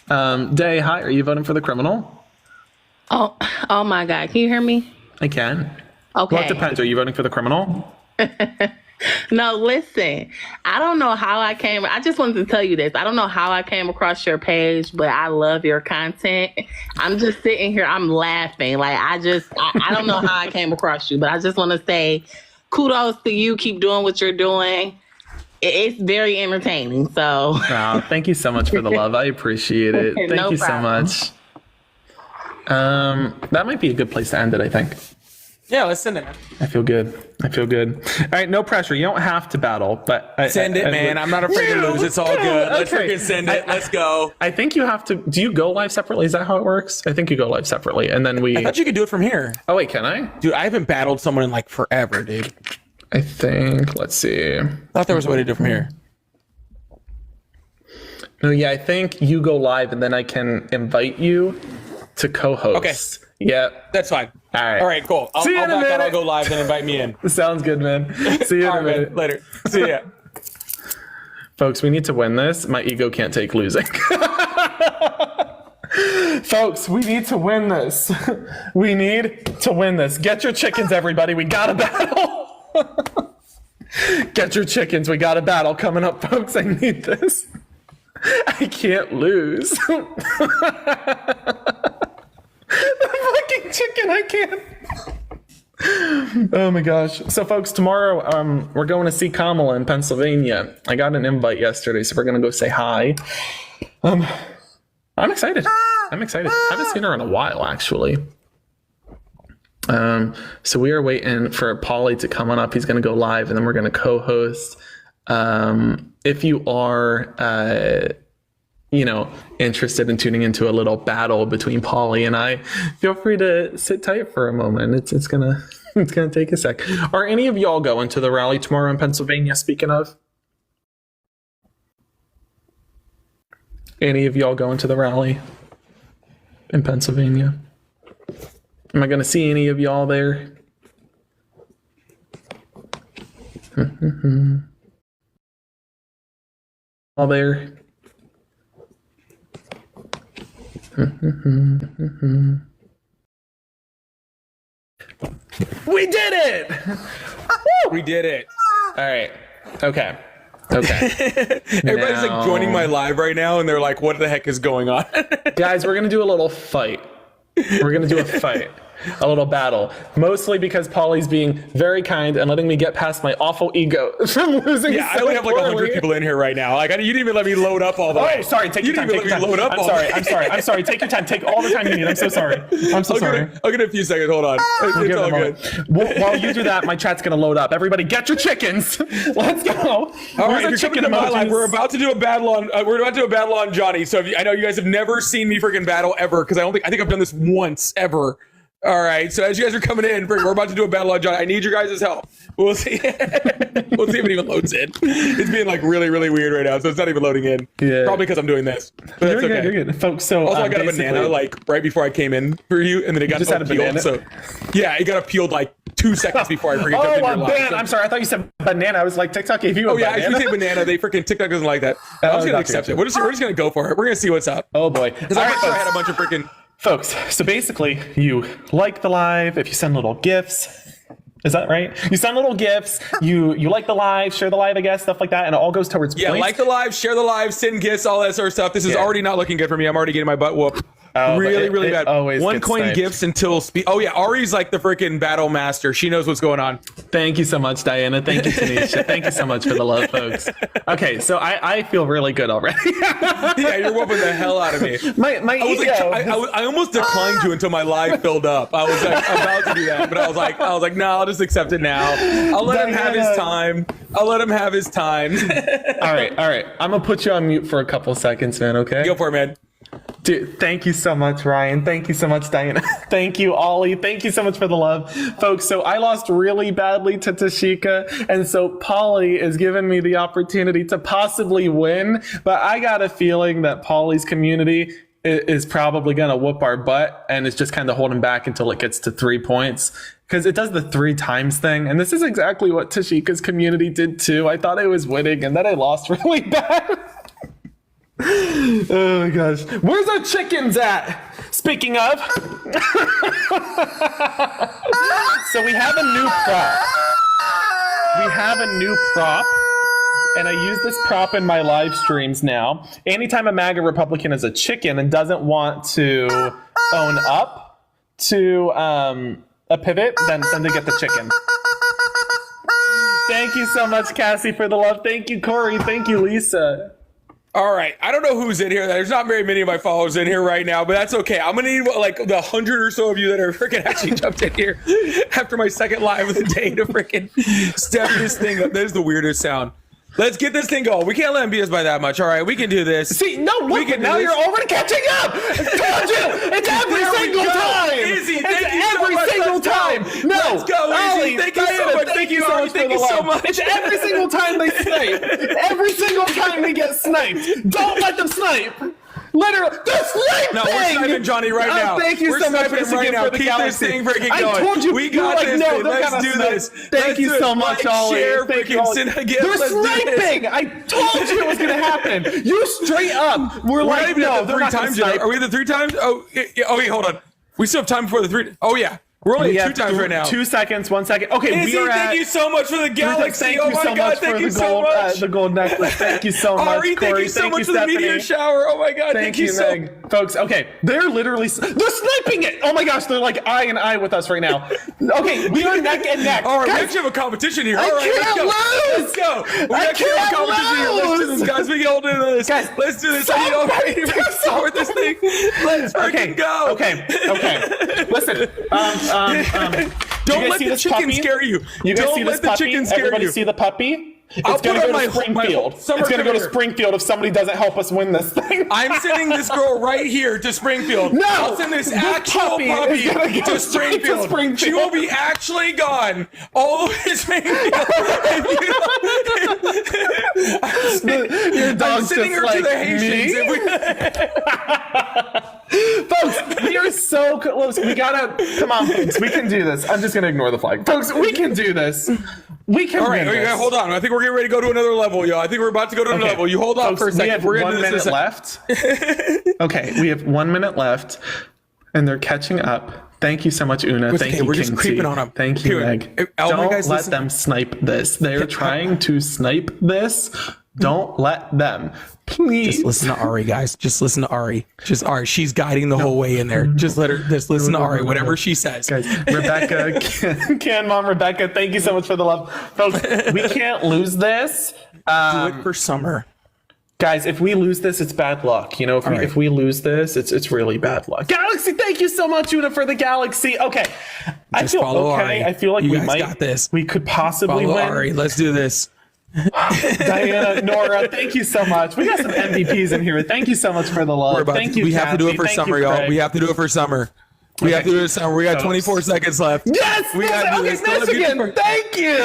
Day, hi, are you voting for the criminal? Oh my God. Can you hear me? I can. Okay. Well, it depends. Are you voting for the criminal? No, listen, I don't know how I just wanted to tell you this. I don't know how I came across your page, but I love your content. I'm just sitting here, I'm laughing. Like, I don't know how I came across you, but I just want to say kudos to you. Keep doing what you're doing. It's very entertaining. So thank you so much for the love. I appreciate it. Thank you so much. That might be a good place to end it, I think. Yeah, let's send it. I feel good. All right, no pressure. You don't have to battle, but send it, man. I'm not afraid to lose. It's all good. Let's freaking send it. Let's go. I think you have to. Do you go live separately? Is that how it works? I think you go live separately, and then I thought you could do it from here. Oh wait, can I? Dude, I haven't battled someone in like forever, dude. I think. Let's see. I thought there was a way to do it from here. No, yeah, I think you go live, and then I can invite you to co-host. Okay. Yeah, that's fine. All right, cool. I'll back out. I'll go live and invite me in. Sounds good, man. See you in a minute. Man, later. See ya. Folks, we need to win this. My ego can't take losing. Folks, we need to win this. We need to win this. Get your chickens, everybody. We got a battle. Get your chickens. We got a battle coming up, folks. I need this. I can't lose. The fucking chicken, I can't. Oh my gosh. So folks, tomorrow we're going to see Kamala in Pennsylvania. I got an invite yesterday, so we're gonna go say hi. I'm excited. I haven't seen her in a while, actually. So we are waiting for Paulie to come on up. He's gonna go live, and then we're gonna co-host. If you are interested in tuning into a little battle between Paulie and I, feel free to sit tight for a moment. It's gonna take a sec. Are any of y'all going to the rally tomorrow in Pennsylvania, speaking of? Any of y'all going to the rally in Pennsylvania? Am I gonna see any of y'all there? All there. We did it! We did it. All right. Okay. Everybody's like joining my live right now, and they're like, "What the heck is going on?" Guys, we're gonna do a little fight. We're gonna do a fight. a little battle. Mostly because Polly's being very kind and letting me get past my awful ego from losing. Yeah, I only have like 100 people in here right now. Like, you didn't even let me load up all the way. Oh, sorry. Take your time. Take your time. Load up I'm sorry. Take your time. Take all the time you need. I'm so sorry. I'm so sorry. I'll get a few seconds. Hold on. It's all good. While you do that, my chat's gonna load up. Everybody, get your chickens. Let's go. All right, if you're coming to my live, we're about to do a battle on Johnny. So I know you guys have never seen me freaking battle ever, because I think I've done this once ever. All right, so as you guys are coming in, we're about to do a battle on Johnny. I need your guys' help. We'll see. We'll see if it even loads in. It's being like really, really weird right now, so it's not even loading in. Yeah. Probably because I'm doing this. But that's okay. You're good, folks. So also, I got a banana like right before I came in for you, and then it got peeled. So yeah, it got peeled like 2 seconds before I freaking jumped into your live. I'm sorry, I thought you said banana. I was like, TikTok gave you a banana. Oh yeah, if you say banana, they freaking TikTok doesn't like that. I was gonna accept it. We're just gonna go for it. We're gonna see what's up. Oh boy, because I had a bunch of freaking. Folks, so basically, you like the live if you send little gifts. Is that right? You send little gifts, you like the live, share the live, I guess, stuff like that, and it all goes towards points. Like the live, share the live, send gifts, all that sort of stuff. This is already not looking good for me. I'm already getting my butt whooped. Really bad. One coin sniped. Gifts until Oh yeah, Ari's like the freaking battle master. She knows what's going on. Thank you so much, Diana. Thank you, Tanisha. Thank you so much for the love, folks. Okay, so I feel really good already. Yeah, you're whooping the hell out of me. My ego. I almost declined you until my live filled up. I was like about to do that, but I was like, no, I'll just accept it now. I'll let him have his time. All right. I'm gonna put you on mute for a couple seconds, man. Okay. Go for it, man. Dude, thank you so much, Ryan. Thank you so much, Diana. Thank you, Ollie. Thank you so much for the love. Folks, so I lost really badly to Tashika, and so Polly is giving me the opportunity to possibly win, but I got a feeling that Polly's community is probably going to whoop our butt, and it's just kind of holding back until it gets to 3 points. Because it does the 3 times thing, and this is exactly what Tashika's community did too. I thought I was winning, and then I lost really bad. Oh my gosh. Where's our chickens at? Speaking of. So we have a new prop. And I use this prop in my live streams now. Anytime a MAGA Republican is a chicken and doesn't want to own up to a pivot, then they get the chicken. Thank you so much, Cassie, for the love. Thank you, Corey. Thank you, Lisa. All right. I don't know who's in here. There's not very many of my followers in here right now, but that's okay. I'm going to need like the 100 or so of you that are freaking actually jumped in here after my second live of the day to freaking step this thing up. That is the weirdest sound. Let's get this thing going. We can't let him beat us by that much. All right, we can do this. See, no, look, now you're already catching up. I told you, it's every single time. Izzy, it's every single time. No, let's go, Izzy. Thank you so much. Thank you so much for the love. It's every single time they snipe. Every single time they get sniped. Don't let them snipe. Literally, they're sniping! No, we're sniping Johnny right now. Thank you so much for right now. for the Keep galaxy. this thing freaking going. I told you, we got like, this. no, Let's do this. Thank you so much, Ollie. Thank you. They're sniping! I told you it was going to happen. You straight up were like, no, they're not going to snipe. Are we at the 3 times? Oh, wait, hold on. We still have time before the 3. Oh, yeah. We're only at 2 times right now. 2 seconds, 1 second. Okay, Izzy, thank you so much for the galaxy. Thank you so much for the gold necklace. Thank you so much, Ari, thank you so much for the meteor shower. Oh my god, thank you so much. Folks, okay, they're literally sniping it. Oh my gosh, they're like eye and eye with us right now. Okay, we are neck and neck. All right, we actually have a competition here. All right, let's go. We actually have a competition here. Let's do this, guys. We can all do this. Guys, let's do this. Are you ready to start this thing? Let's freaking go. Okay. Listen, don't let the chicken scare you. You guys don't see this let the puppy? chicken scare Everybody you. see the puppy? I'll It's going to put go on to Springfield. It's going to go to Springfield if somebody doesn't help us win this thing. I'm sending this girl right here to Springfield. No! I'll send this actual puppy to Springfield. She will be actually gone all the way to Springfield. Your dog's I'm sending just her like to the Haitians. Folks, we are so close. We gotta, come on, folks. We can do this. I'm just going to ignore the flag. Folks, we can do this. We can. All right, hold on. I think we're getting ready to go to another level, yo. I think we're about to go to another level. You hold on for a second. We have 1 minute left. Okay, we have 1 minute left, and they're catching up. Thank you so much, Una. Thank you, we're King just creeping T. on them. Thank you, Meg. Don't let them snipe this. They're trying to snipe this. Don't let them. Please. Just listen to Ari, guys. Just listen to Ari. Just Ari. She's guiding the whole way in there. Just let her. Just listen to Ari. Whatever she says. Guys, Rebecca, can mom Rebecca, thank you so much for the love. Folks, we can't lose this. Do it for summer. Guys, if we lose this, it's bad luck. You know, if we lose this, it's really bad luck. Galaxy, thank you so much, Una, for the Galaxy. Okay. I feel okay. Ari. I feel like You we guys might got this. We could possibly Follow win. Ari. Let's do this. Diana, Nora, thank you so much. We got some MVPs in here. Thank you so much for the love. Thank you. We have to do it for Kathy. summer, Thank you, y'all. Craig. We have to do it for summer. We have to do it for summer. We got 24 seconds left. Yes, we got to do okay, this. Michigan. Thank you.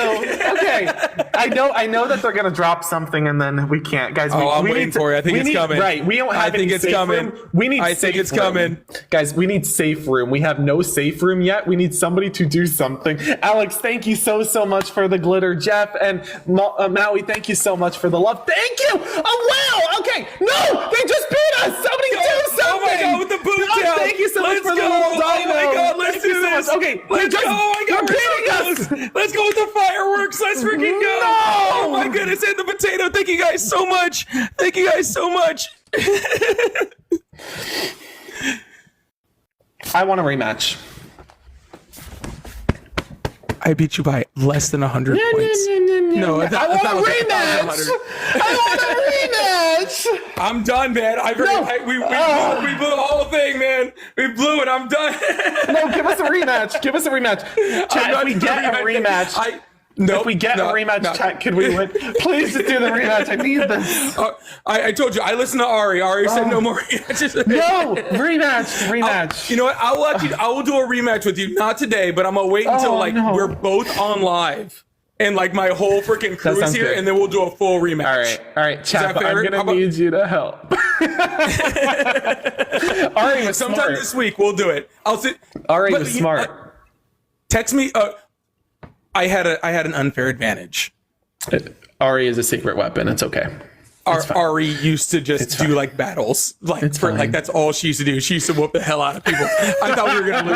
Okay, I know that they're gonna drop something and then we can't, guys. I'm we waiting need to, for it. I think we it's need, coming. Right, we don't have. I think any it's safe coming. Room. We need. I think safe it's room. coming, guys. We need safe room. We have no safe room yet. We need somebody to do something. Alex, thank you so much for the glitter. Jeff and Maui, thank you so much for the love. Thank you. Oh wow. Okay. No, they just beat us. Somebody do something. Oh my god, with the boot down. Thank you so much for the love. Oh my god, let's do this. Okay, Let's go. Oh my god, you're beating us. Let's go with the fireworks. Let's freaking go. No. Oh my goodness, and the potato. Thank you guys so much. Thank you guys so much. I want a rematch. I beat you by less than 100 points. No, I want a rematch. I want a rematch. I'm done, man. We blew the whole thing, man. We blew it. I'm done. No, give us a rematch. Give us a rematch. Chat, if we get a rematch. If we get a rematch, chat, could we win? Please just do the rematch. I need this. I told you. I listened to Ari. Ari said no more rematches. No, rematch. You know what? I will do a rematch with you. Not today, but I'm gonna wait until we're both on live. And like my whole freaking crew is here, good. and then we'll do a full rematch. All right, chat. But I'm gonna need you to help. Ari was sometime smart. this week we'll do it. Ari was smart. Text me. I had an unfair advantage. Ari is a secret weapon. It's okay. Ari used to just do like battles, like that's all she used to do. She used to whoop the hell out of people. I thought we were gonna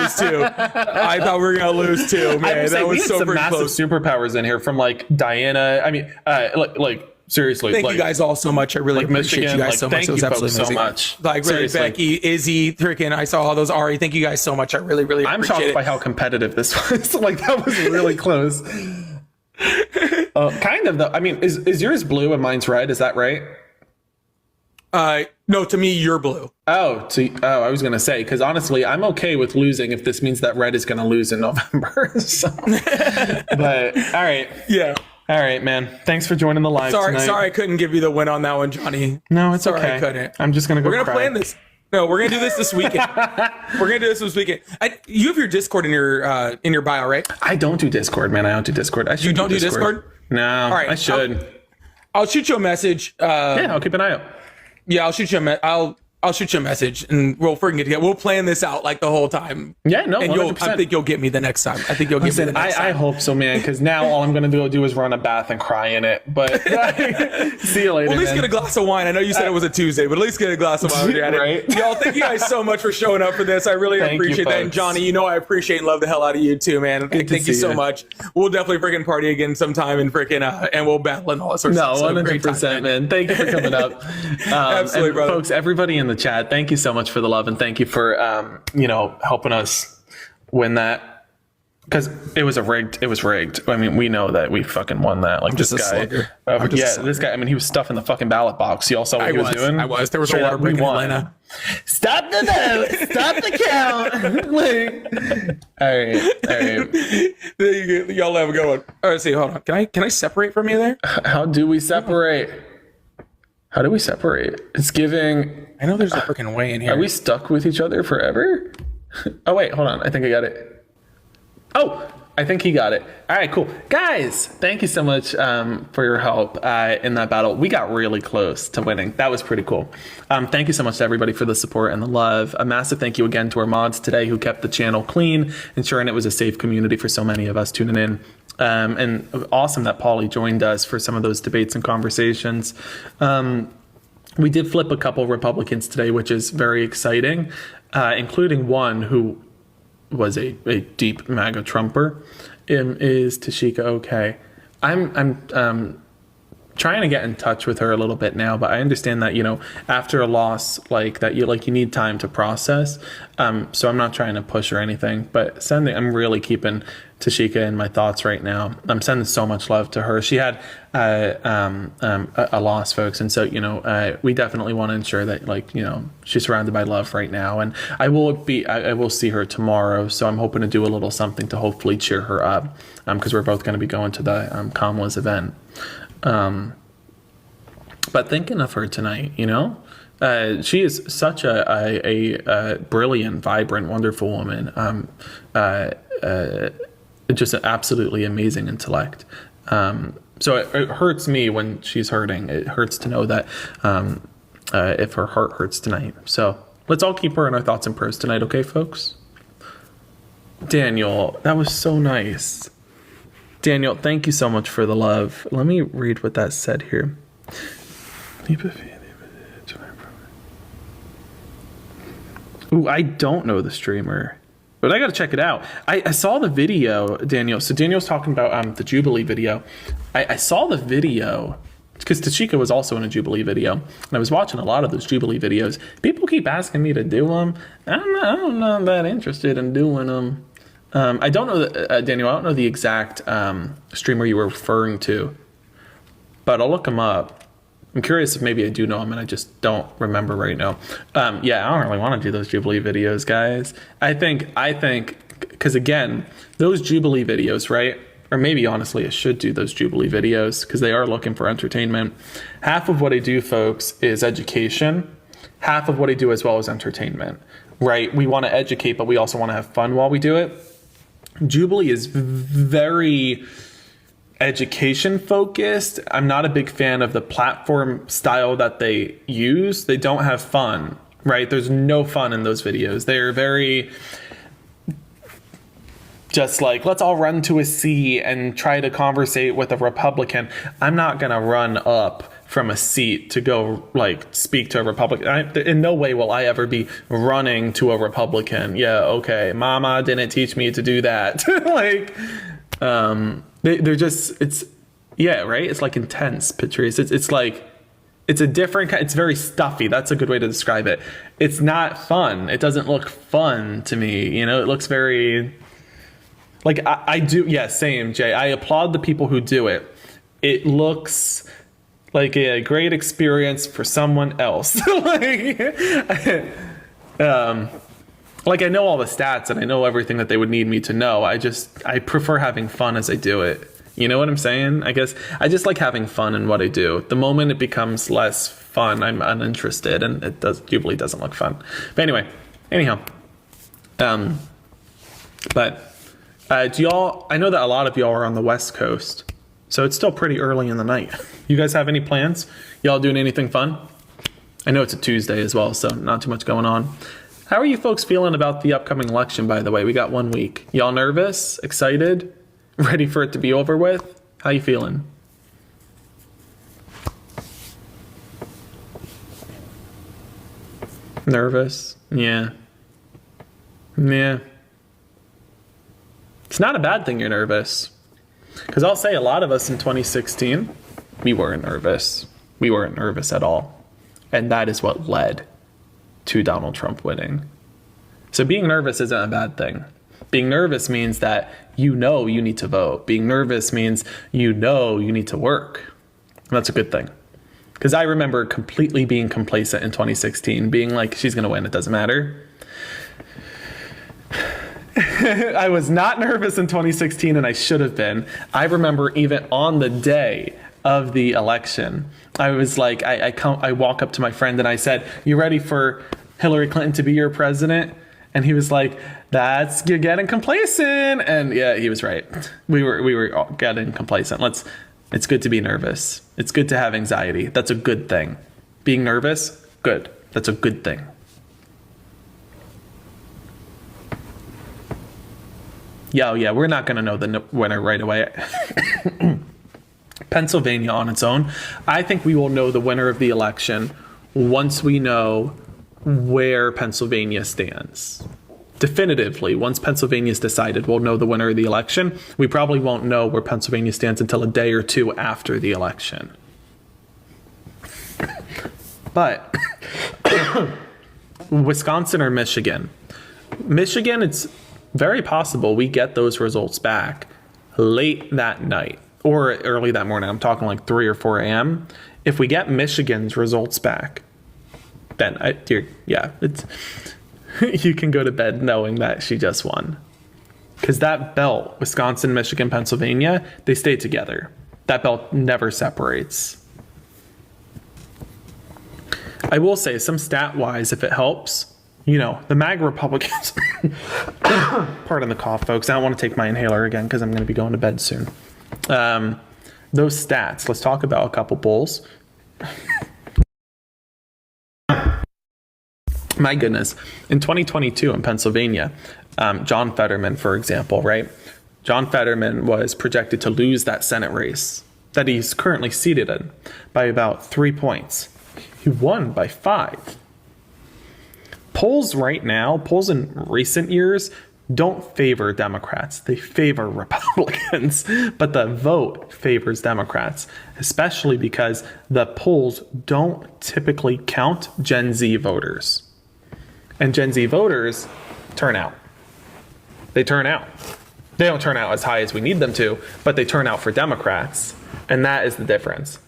lose too. Man. That was so some very massive close. superpowers in here from like Diana. I mean, like seriously. Thank you guys all so much. I really appreciate Michigan, you guys so much. Thank It was you absolutely folks so amazing. much. Like really, Seriously. Becky, Izzy, freaking. I saw all those. Ari, thank you guys so much. I really I'm appreciate shocked it. by how competitive this was. Like that was really close. Kind of though. I mean, is yours blue and mine's red? Is that right? No, to me, you're blue. I was gonna say because honestly, I'm okay with losing if this means that red is gonna lose in November. So. But all right, yeah, all right, man. Thanks for joining the live. Sorry, tonight. I couldn't give you the win on that one, Johnny. No, it's sorry, okay. I couldn't. I'm just gonna go. We're gonna cry. plan this. No, we're gonna do this weekend. You have your Discord in your bio, right? I don't do Discord, man. I don't do Discord. I should. You don't do Discord? No. All right, I should. I'll shoot you a message. Yeah, I'll keep an eye out. Yeah, I'll shoot you I'll shoot you a message and we'll freaking get together. We'll plan this out like the whole time. Yeah, no, and 100%. I think you'll get me the next time. I hope so, man. Because now all I'm gonna do is run a bath and cry in it. But see you later. Well, at least man. get a glass of wine. I know you said it was a Tuesday, but at least get a glass of wine when you're at Right. it. Y'all, thank you guys so much for showing up for this. I really Thank you, appreciate that. And folks. Johnny, you know I appreciate and love the hell out of you too, man. Thank you see so you. much. We'll definitely freaking party again sometime and freaking and we'll battle and all that sort of No, stuff. So, great time, 100%, man. Thank you for coming up. Absolutely, and brother. folks, everybody in the chat, thank you so much for the love and thank you for helping us win that because it was rigged. I mean, we know that we fucking won that. Like this guy, this guy. I mean, he was stuffing the fucking ballot box. You all saw what he was doing. I was. There was a lot of we breaking won. Atlanta. Stop the vote. Stop the count. All right. Y'all have a good one. All right, see, hold on. Can I separate from you there? How do we separate? How do we separate? It's giving. I know there's a freaking way in here. Are we stuck with each other forever? Oh wait, hold on. I think I got it. Oh, I think he got it. All right, cool. Guys, thank you so much for your help in that battle. We got really close to winning. That was pretty cool. Thank you so much to everybody for the support and the love. A massive thank you again to our mods today who kept the channel clean, ensuring it was a safe community for so many of us tuning in. And awesome that Paulie joined us for some of those debates and conversations. We did flip a couple Republicans today, which is very exciting, including one who was a deep MAGA Trumper, is Tashika okay? I'm trying to get in touch with her a little bit now, but I understand that, you know, after a loss like that, you need time to process. So I'm not trying to push or anything, but I'm really keeping Tashika in my thoughts right now. I'm sending so much love to her. She had a loss, folks, and so, you know, we definitely want to ensure that, like, you know, she's surrounded by love right now. And I will see her tomorrow, so I'm hoping to do a little something to hopefully cheer her up, because we're both going to be going to the Kamala's event. But thinking of her tonight, you know, she is such a brilliant, vibrant, wonderful woman. Just an absolutely amazing intellect. So it hurts me when she's hurting. It hurts to know that if her heart hurts tonight. So let's all keep her in our thoughts and prayers tonight, okay, folks? Daniel, that was so nice. Daniel, thank you so much for the love. Let me read what that said here. Ooh, I don't know the streamer, but I gotta check it out. I saw the video, Daniel. So Daniel's talking about the Jubilee video. I saw the video because Tashika was also in a Jubilee video, and I was watching a lot of those Jubilee videos. People keep asking me to do them. I'm not that interested in doing them. I don't know, Daniel, I don't know the exact streamer you were referring to, but I'll look him up. I'm curious if maybe I do know him and I just don't remember right now. Yeah, I don't really want to do those Jubilee videos, guys. I think, because again, those Jubilee videos, right? Or maybe honestly, I should do those Jubilee videos because they are looking for entertainment. Half of what I do, folks, is education. Half of what I do as well is entertainment, right? We want to educate, but we also want to have fun while we do it. Jubilee is very education focused. I'm not a big fan of the platform style that they use. They don't have fun, right? There's no fun in those videos. They're very just like, let's all run to a seat and try to conversate with a Republican. I'm not going to run up from a seat to go like speak to a Republican. In no way will I ever be running to a Republican. Yeah, okay. Mama didn't teach me to do that. Like, they're just, it's, yeah, right? It's like intense, Patrice. It's like, it's a different kind, it's very stuffy. That's a good way to describe it. It's not fun. It doesn't look fun to me. You know, it looks very, like, I do, yeah, same, Jay. I applaud the people who do it. It looks like a great experience for someone else. Like I know all the stats and I know everything that they would need me to know. I prefer having fun as I do it. You know what I'm saying? I guess I just like having fun in what I do. The moment it becomes less fun, I'm uninterested, and Jubilee doesn't look fun. But anyhow, but do y'all? I know that a lot of y'all are on the West Coast, so it's still pretty early in the night. You guys have any plans? Y'all doing anything fun? I know it's a Tuesday as well, so not too much going on. How are you folks feeling about the upcoming election, by the way? We got 1 week. Y'all nervous? Excited? Ready for it to be over with? How you feeling? Nervous? Yeah. Yeah. It's not a bad thing you're nervous. Because I'll say a lot of us in 2016, we weren't nervous. We weren't nervous at all. And that is what led to Donald Trump winning. So being nervous isn't a bad thing. Being nervous means that you know you need to vote. Being nervous means you know you need to work. And that's a good thing. Because I remember completely being complacent in 2016, being like, she's going to win, it doesn't matter. I was not nervous in 2016, and I should have been. I remember even on the day of the election, I was like, I walk up to my friend and I said, "You ready for Hillary Clinton to be your president?" And he was like, you're getting complacent. And yeah, he was right. We were all getting complacent. It's good to be nervous. It's good to have anxiety. That's a good thing. Being nervous, good. That's a good thing. Yeah, we're not going to know the winner right away. Pennsylvania on its own. I think we will know the winner of the election once we know where Pennsylvania stands. Definitively, once Pennsylvania's decided, we'll know the winner of the election. We probably won't know where Pennsylvania stands until a day or two after the election. But Wisconsin or Michigan? Michigan, it's very possible we get those results back late that night or early that morning. I'm talking like 3 or 4 a.m. If we get Michigan's results back, then it's you can go to bed knowing that she just won. Because that belt, Wisconsin, Michigan, Pennsylvania, they stay together. That belt never separates. I will say, some stat-wise, if it helps, the MAGA Republicans, pardon the cough, folks. I don't want to take my inhaler again because I'm going to be going to bed soon. Those stats, let's talk about a couple polls. My goodness. In 2022 in Pennsylvania, John Fetterman, for example, right? John Fetterman was projected to lose that Senate race that he's currently seated in by about 3 points. He won by 5. Polls right now, polls in recent years, don't favor Democrats. They favor Republicans, but the vote favors Democrats, especially because the polls don't typically count Gen Z voters. And Gen Z voters turn out. They turn out. They don't turn out as high as we need them to, but they turn out for Democrats. And that is the difference.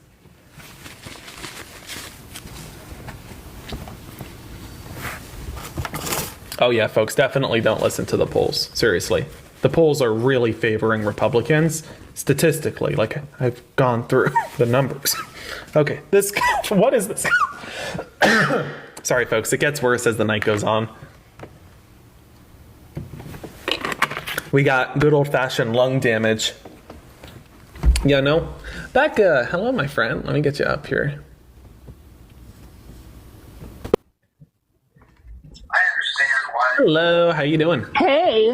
Oh yeah, folks, definitely don't listen to the polls. Seriously. The polls are really favoring Republicans statistically. Like, I've gone through the numbers. Okay, what is this? Sorry, folks, it gets worse as the night goes on. We got good old-fashioned lung damage. Yeah, no. Becca, hello, my friend. Let me get you up here. Hello, how you doing? Hey,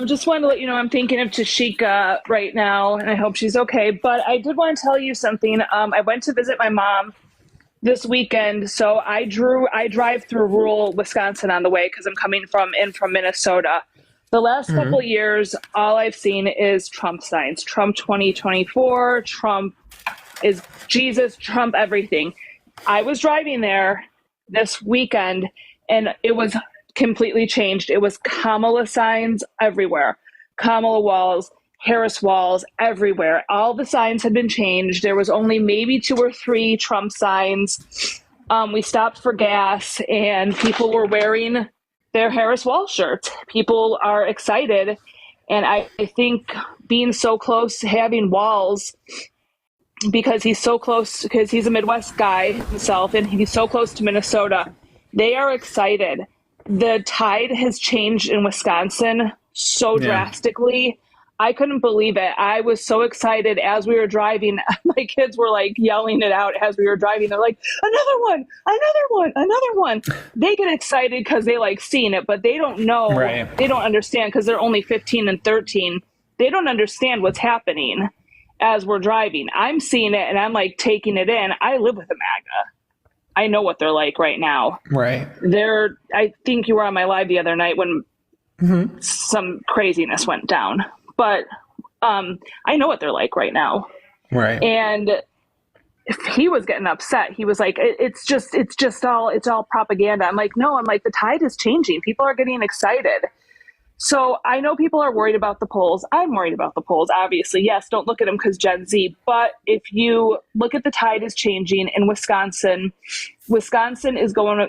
just wanted to let you know I'm thinking of Tashika right now, and I hope she's okay. But I did want to tell you something. I went to visit my mom this weekend, so I drive through rural Wisconsin on the way because I'm coming from Minnesota. The last couple of years, all I've seen is Trump signs. Trump 2024, Trump is Jesus, Trump everything. I was driving there this weekend, and it was completely changed. It was Kamala signs everywhere. Kamala walls, Harris walls everywhere. All the signs had been changed. There was only maybe 2 or 3 Trump signs. We stopped for gas, and people were wearing their Harris wall shirts. People are excited. And I think being so close to having walls, because he's so close, because he's a Midwest guy himself, and he's so close to Minnesota, they are excited. The tide has changed in Wisconsin so drastically. I couldn't believe it. I was so excited as we were driving. My kids were like yelling it out as we were driving. They're like, another one, another one, another one. They get excited because they like seeing it, but they don't know. Right. They don't understand because they're only 15 and 13. They don't understand what's happening as we're driving. I'm seeing it and I'm like taking it in. I live with a MAGA. I know what they're like right now. Right. I think you were on my live the other night when some craziness went down. But I know what they're like right now. Right. And if he was getting upset, he was like, it's all propaganda. I'm like, no, the tide is changing. People are getting excited. So I know people are worried about the polls. I'm worried about the polls, obviously. Yes, don't look at them because Gen Z. But if you look at the tide is changing in Wisconsin, Wisconsin is going,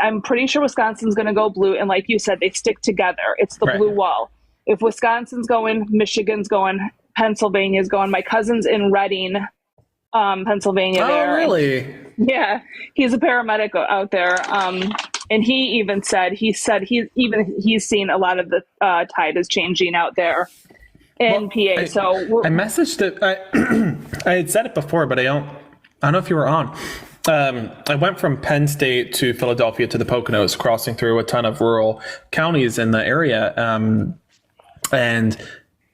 I'm pretty sure Wisconsin's going to go blue. And like you said, they stick together. It's the blue wall. If Wisconsin's going, Michigan's going, Pennsylvania's going. My cousin's in Reading, Pennsylvania. Oh, really? Yeah, he's a paramedic out there. And he said he's seen a lot of the tide is changing out there in PA. I messaged it. I had said it before, but I don't know if you were on. I went from Penn State to Philadelphia to the Poconos, crossing through a ton of rural counties in the area. And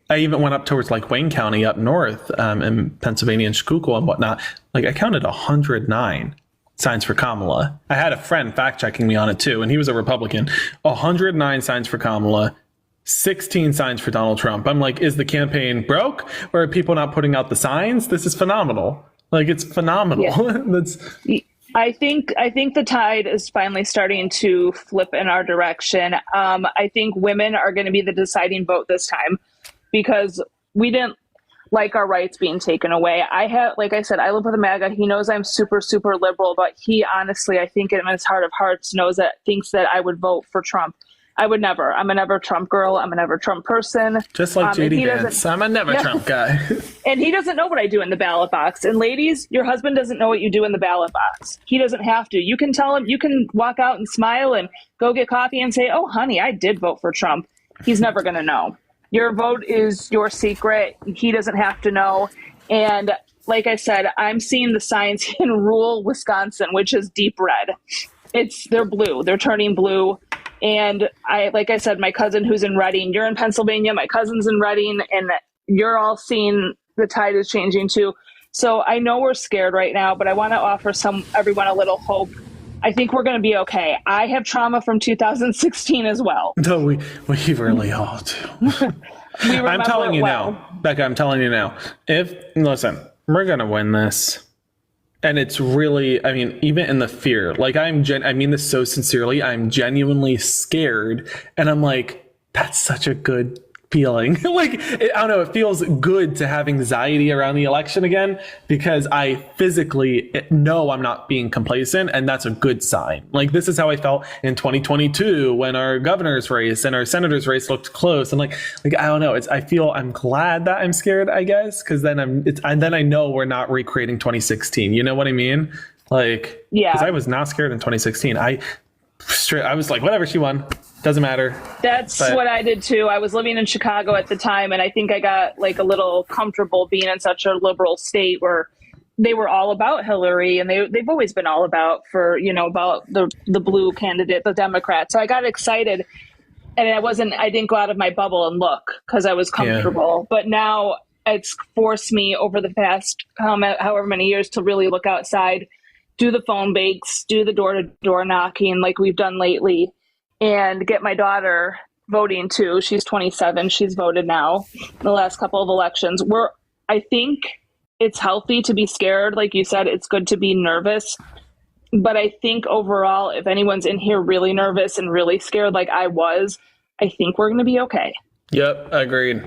I even went up towards like Wayne County up north in Pennsylvania and Schuylkill and whatnot. Like I counted 109 signs for Kamala. I had a friend fact checking me on it too, and he was a Republican. 109 signs for Kamala, 16 signs for Donald Trump. I'm like, is the campaign broke, or are people not putting out the signs? This is phenomenal. Like, it's phenomenal. Yeah. I think the tide is finally starting to flip in our direction. I think women are going to be the deciding vote this time because we didn't like our rights being taken away. Like I said, I live with a MAGA. He knows I'm super, super liberal, but he honestly, I think in his heart of hearts thinks that I would vote for Trump. I would never. I'm a never Trump girl. I'm a never Trump person. Just like JD Vance. I'm a never Trump guy. And he doesn't know what I do in the ballot box. And ladies, your husband doesn't know what you do in the ballot box. He doesn't have to. You can tell him, you can walk out and smile and go get coffee and say, oh, honey, I did vote for Trump. He's never going to know. Your vote is your secret. He doesn't have to know. And like I said, I'm seeing the signs in rural Wisconsin, which is deep red. They're blue. They're turning blue. And like I said, my cousin who's in Reading, you're in Pennsylvania, my cousin's in Reading, and you're all seeing the tide is changing too. So I know we're scared right now, but I want to offer everyone a little hope. I think we're going to be okay. I have trauma from 2016 as well. No, we really all do. I'm telling you now, Becca, I'm telling you now, listen, we're going to win this. And it's really, I mean, even in the fear, like I mean this so sincerely, I'm genuinely scared. And I'm like, that's such a good feeling. Like, I don't know, it feels good to have anxiety around the election again because I physically know I'm not being complacent, and that's a good sign. Like, this is how I felt in 2022 when our governor's race and our senator's race looked close. And like I don't know, I'm glad that I'm scared, I guess, because then I know we're not recreating 2016. You know what I mean? Like, yeah, because I was not scared in 2016. I was like, whatever, she won. Doesn't matter. That's what I did too. I was living in Chicago at the time, and I think I got like a little comfortable being in such a liberal state where they were all about Hillary, and they've always been all about about the blue candidate, the Democrat. So I got excited, and I didn't go out of my bubble and look because I was comfortable. Yeah. But now it's forced me over the past however many years to really look outside, do the phone bakes, do the door-to-door knocking like we've done lately, and get my daughter voting too. She's 27. She's voted now in the last couple of elections. I think it's healthy to be scared. Like you said, it's good to be nervous. But I think overall, if anyone's in here really nervous and really scared like I was, I think we're going to be okay. Yep, agreed.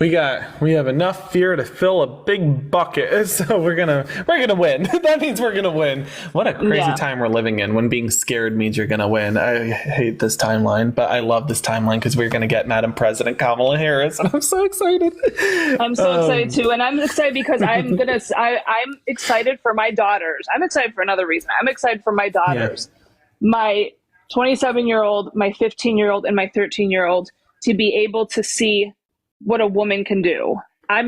We have enough fear to fill a big bucket, so we're gonna win. That means we're gonna win. What a crazy time we're living in when being scared means you're gonna win. I hate this timeline, but I love this timeline because we're gonna get Madam President Kamala Harris, and I'm so excited. I'm so excited too, and I'm excited because I'm excited for my daughters. I'm excited for another reason. I'm excited for my daughters, my 27-year-old, my 15-year-old, and my 13-year-old to be able to see what a woman can do. I'm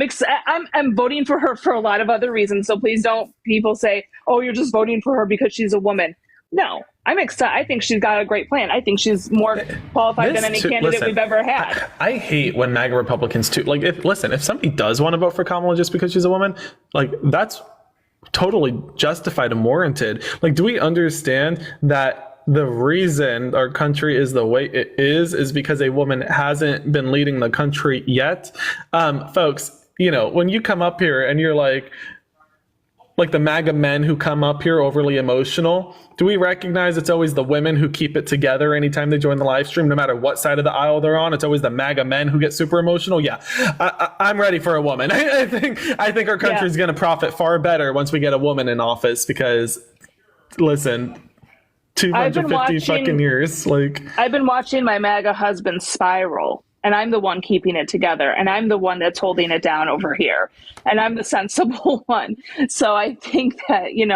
voting for her for a lot of other reasons. So please don't people say, oh, you're just voting for her because she's a woman. No, I'm excited. I think she's got a great plan. I think she's more qualified than any candidate we've ever had. I hate when MAGA Republicans too. Like, if somebody does want to vote for Kamala just because she's a woman, like that's totally justified and warranted. Like, do we understand that the reason our country is the way it is because a woman hasn't been leading the country yet? Folks, when you come up here and you're like the MAGA men who come up here overly emotional, do we recognize it's always the women who keep it together anytime they join the live stream, no matter what side of the aisle they're on? It's always the MAGA men who get super emotional. Yeah, I'm ready for a woman. I think our country is going to profit far better once we get a woman in office because, listen, 250 fucking years. Like, I've been watching my MAGA husband spiral, and I'm the one keeping it together, and I'm the one that's holding it down over here, and I'm the sensible one. So I think that he's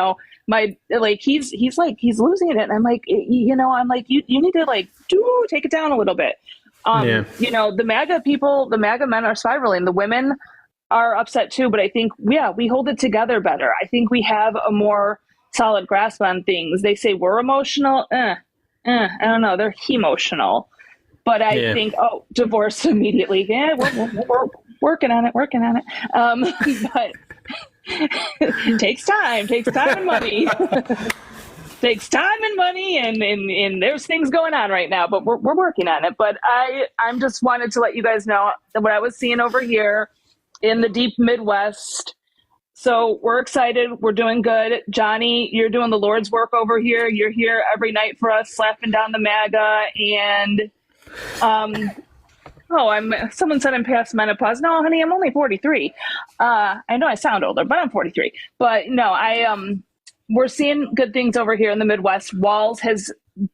losing it, and I'm like, you need to take it down a little bit. The MAGA people, the MAGA men are spiraling. The women are upset too, but I think we hold it together better. I think we have a more solid grasp on things. They say we're emotional. I don't know. They're emotional. But I think, divorce immediately. Yeah, we're working on it. But it takes time and money. Takes time and money, and there's things going on right now, but we're working on it. But I'm just wanted to let you guys know that what I was seeing over here in the deep Midwest, So we're excited. We're doing good. Johnny, you're doing the Lord's work over here. You're here every night for us, slapping down the MAGA. And someone said I'm past menopause. No, honey, I'm only 43. I know I sound older, but I'm 43. But no, we're seeing good things over here in the Midwest. Walls has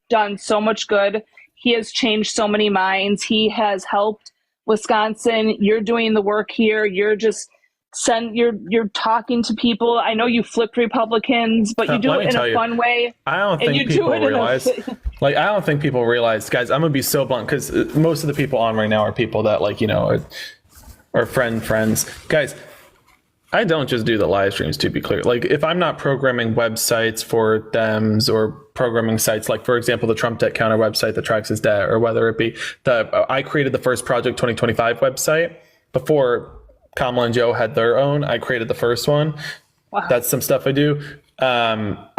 done so much good. He has changed so many minds. He has helped Wisconsin. You're doing the work here. You're just you're talking to people. I know you flipped Republicans, but you do it in a fun way. I don't think people realize. I don't think people realize, guys. I'm gonna be so blunt because most of the people on right now are people that are friends. Guys, I don't just do the live streams, to be clear. Like, if I'm not programming websites for Dems or programming sites, like, for example, the Trump debt counter website that tracks his debt, or whether it be I created the first Project 2025 website before Kamala and Joe had their own. I created the first one. Wow. That's some stuff I do. I'll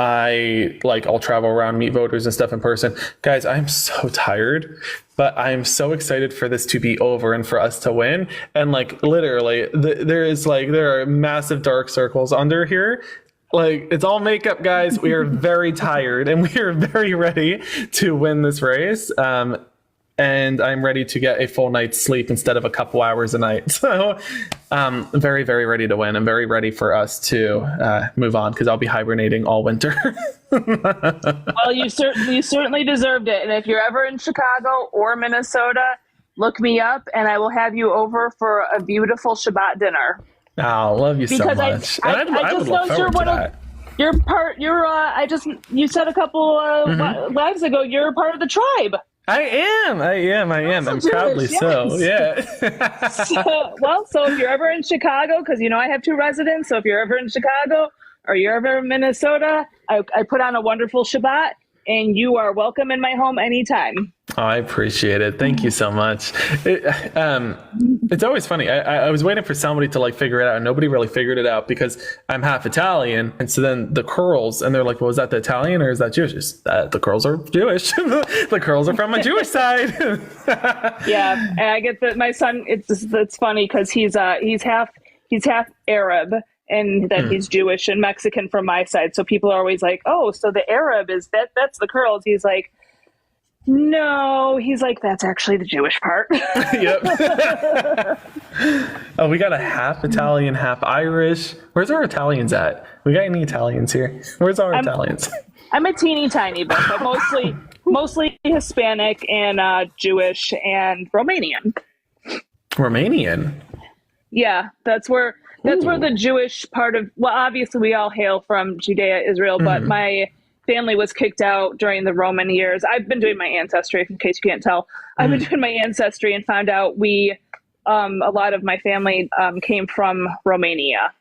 travel around, meet voters and stuff in person. Guys, I'm so tired, but I'm so excited for this to be over and for us to win. And literally, there are massive dark circles under here. It's all makeup, guys. We are very tired and we are very ready to win this race. And I'm ready to get a full night's sleep instead of a couple hours a night. So very, very ready to win. I'm very ready for us to move on because I'll be hibernating all winter. Well, you certainly deserved it. And if you're ever in Chicago or Minnesota, look me up and I will have you over for a beautiful Shabbat dinner. Oh, love you so much. I just know you're one of... You said a couple lives ago, you're part of the tribe. I am. I'm proudly Jewish, so. yes. Yeah. So if you're ever in Chicago, because I have 2 residents, so if you're ever in Chicago or you're ever in Minnesota, I put on a wonderful Shabbat, and you are welcome in my home anytime. Oh, I appreciate it. Thank you so much. It's always funny. I was waiting for somebody to figure it out, and nobody really figured it out because I'm half Italian. And so then the curls, and they're like, well, is that the Italian or is that Jewish? The curls are Jewish. The curls are from my Jewish side. Yeah. And I get that my son, it's funny because he's half Arab. And that he's Jewish and Mexican from my side. So people are always like, oh, so the Arab is that's the curls. He's like, no, that's actually the Jewish part. Yep. Oh, we got a half Italian, half Irish. Where's our Italians at? We got any Italians here? Where's our Italians? I'm a teeny tiny bit, but mostly Hispanic and Jewish and Romanian. Romanian? Yeah, that's where the Jewish part of, well, obviously we all hail from Judea, Israel, but my family was kicked out during the Roman years. I've been doing my ancestry, in case you can't tell. I've been doing my ancestry and found out a lot of my family came from Romania.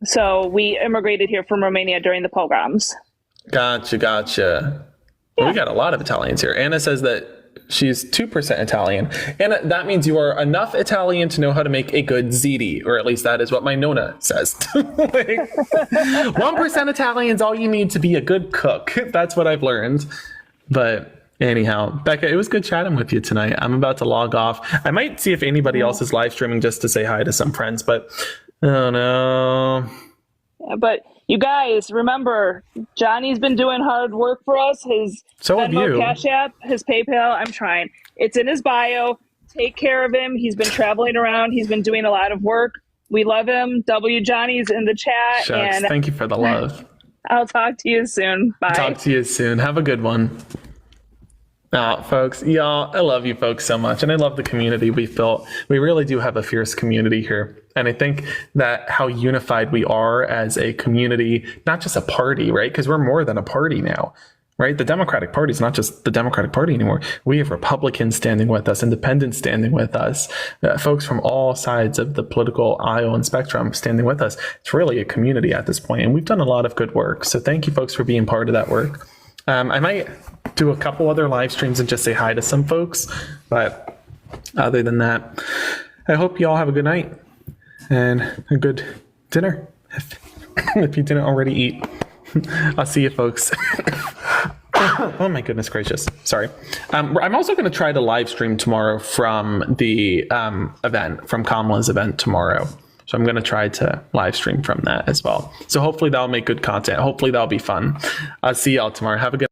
So we immigrated here from Romania during the pogroms. Gotcha. Yeah. Well, we got a lot of Italians here. Anna says that she's 2% Italian. And that means you are enough Italian to know how to make a good ziti, or at least that is what my Nona says. 1% Italian's all you need to be a good cook. That's what I've learned. But anyhow, Becca, it was good chatting with you tonight. I'm about to log off. I might see if anybody else is live streaming just to say hi to some friends, but oh no. Yeah, but you guys, remember, Johnny's been doing hard work for us. His Venmo, Cash App, his PayPal. I'm trying. It's in his bio. Take care of him. He's been traveling around. He's been doing a lot of work. We love him. Johnny's in the chat. Shucks, and thank you for the love. I'll talk to you soon. Bye. Talk to you soon. Have a good one. Folks, y'all, I love you folks so much. And I love the community we built. We really do have a fierce community here. And I think that how unified we are as a community, not just a party, right? Because we're more than a party now, right? The Democratic Party is not just the Democratic Party anymore. We have Republicans standing with us, independents standing with us, folks from all sides of the political aisle and spectrum standing with us. It's really a community at this point, and we've done a lot of good work. So thank you folks for being part of that work. I might do a couple other live streams and just say hi to some folks. But other than that, I hope you all have a good night and a good dinner if you didn't already eat. I'll see you folks. Oh my goodness gracious. Sorry. I'm also going to try to live stream tomorrow from the event, from Kamala's event tomorrow. So I'm going to try to live stream from that as well. So hopefully that'll make good content. Hopefully that'll be fun. I'll see y'all tomorrow. Have a good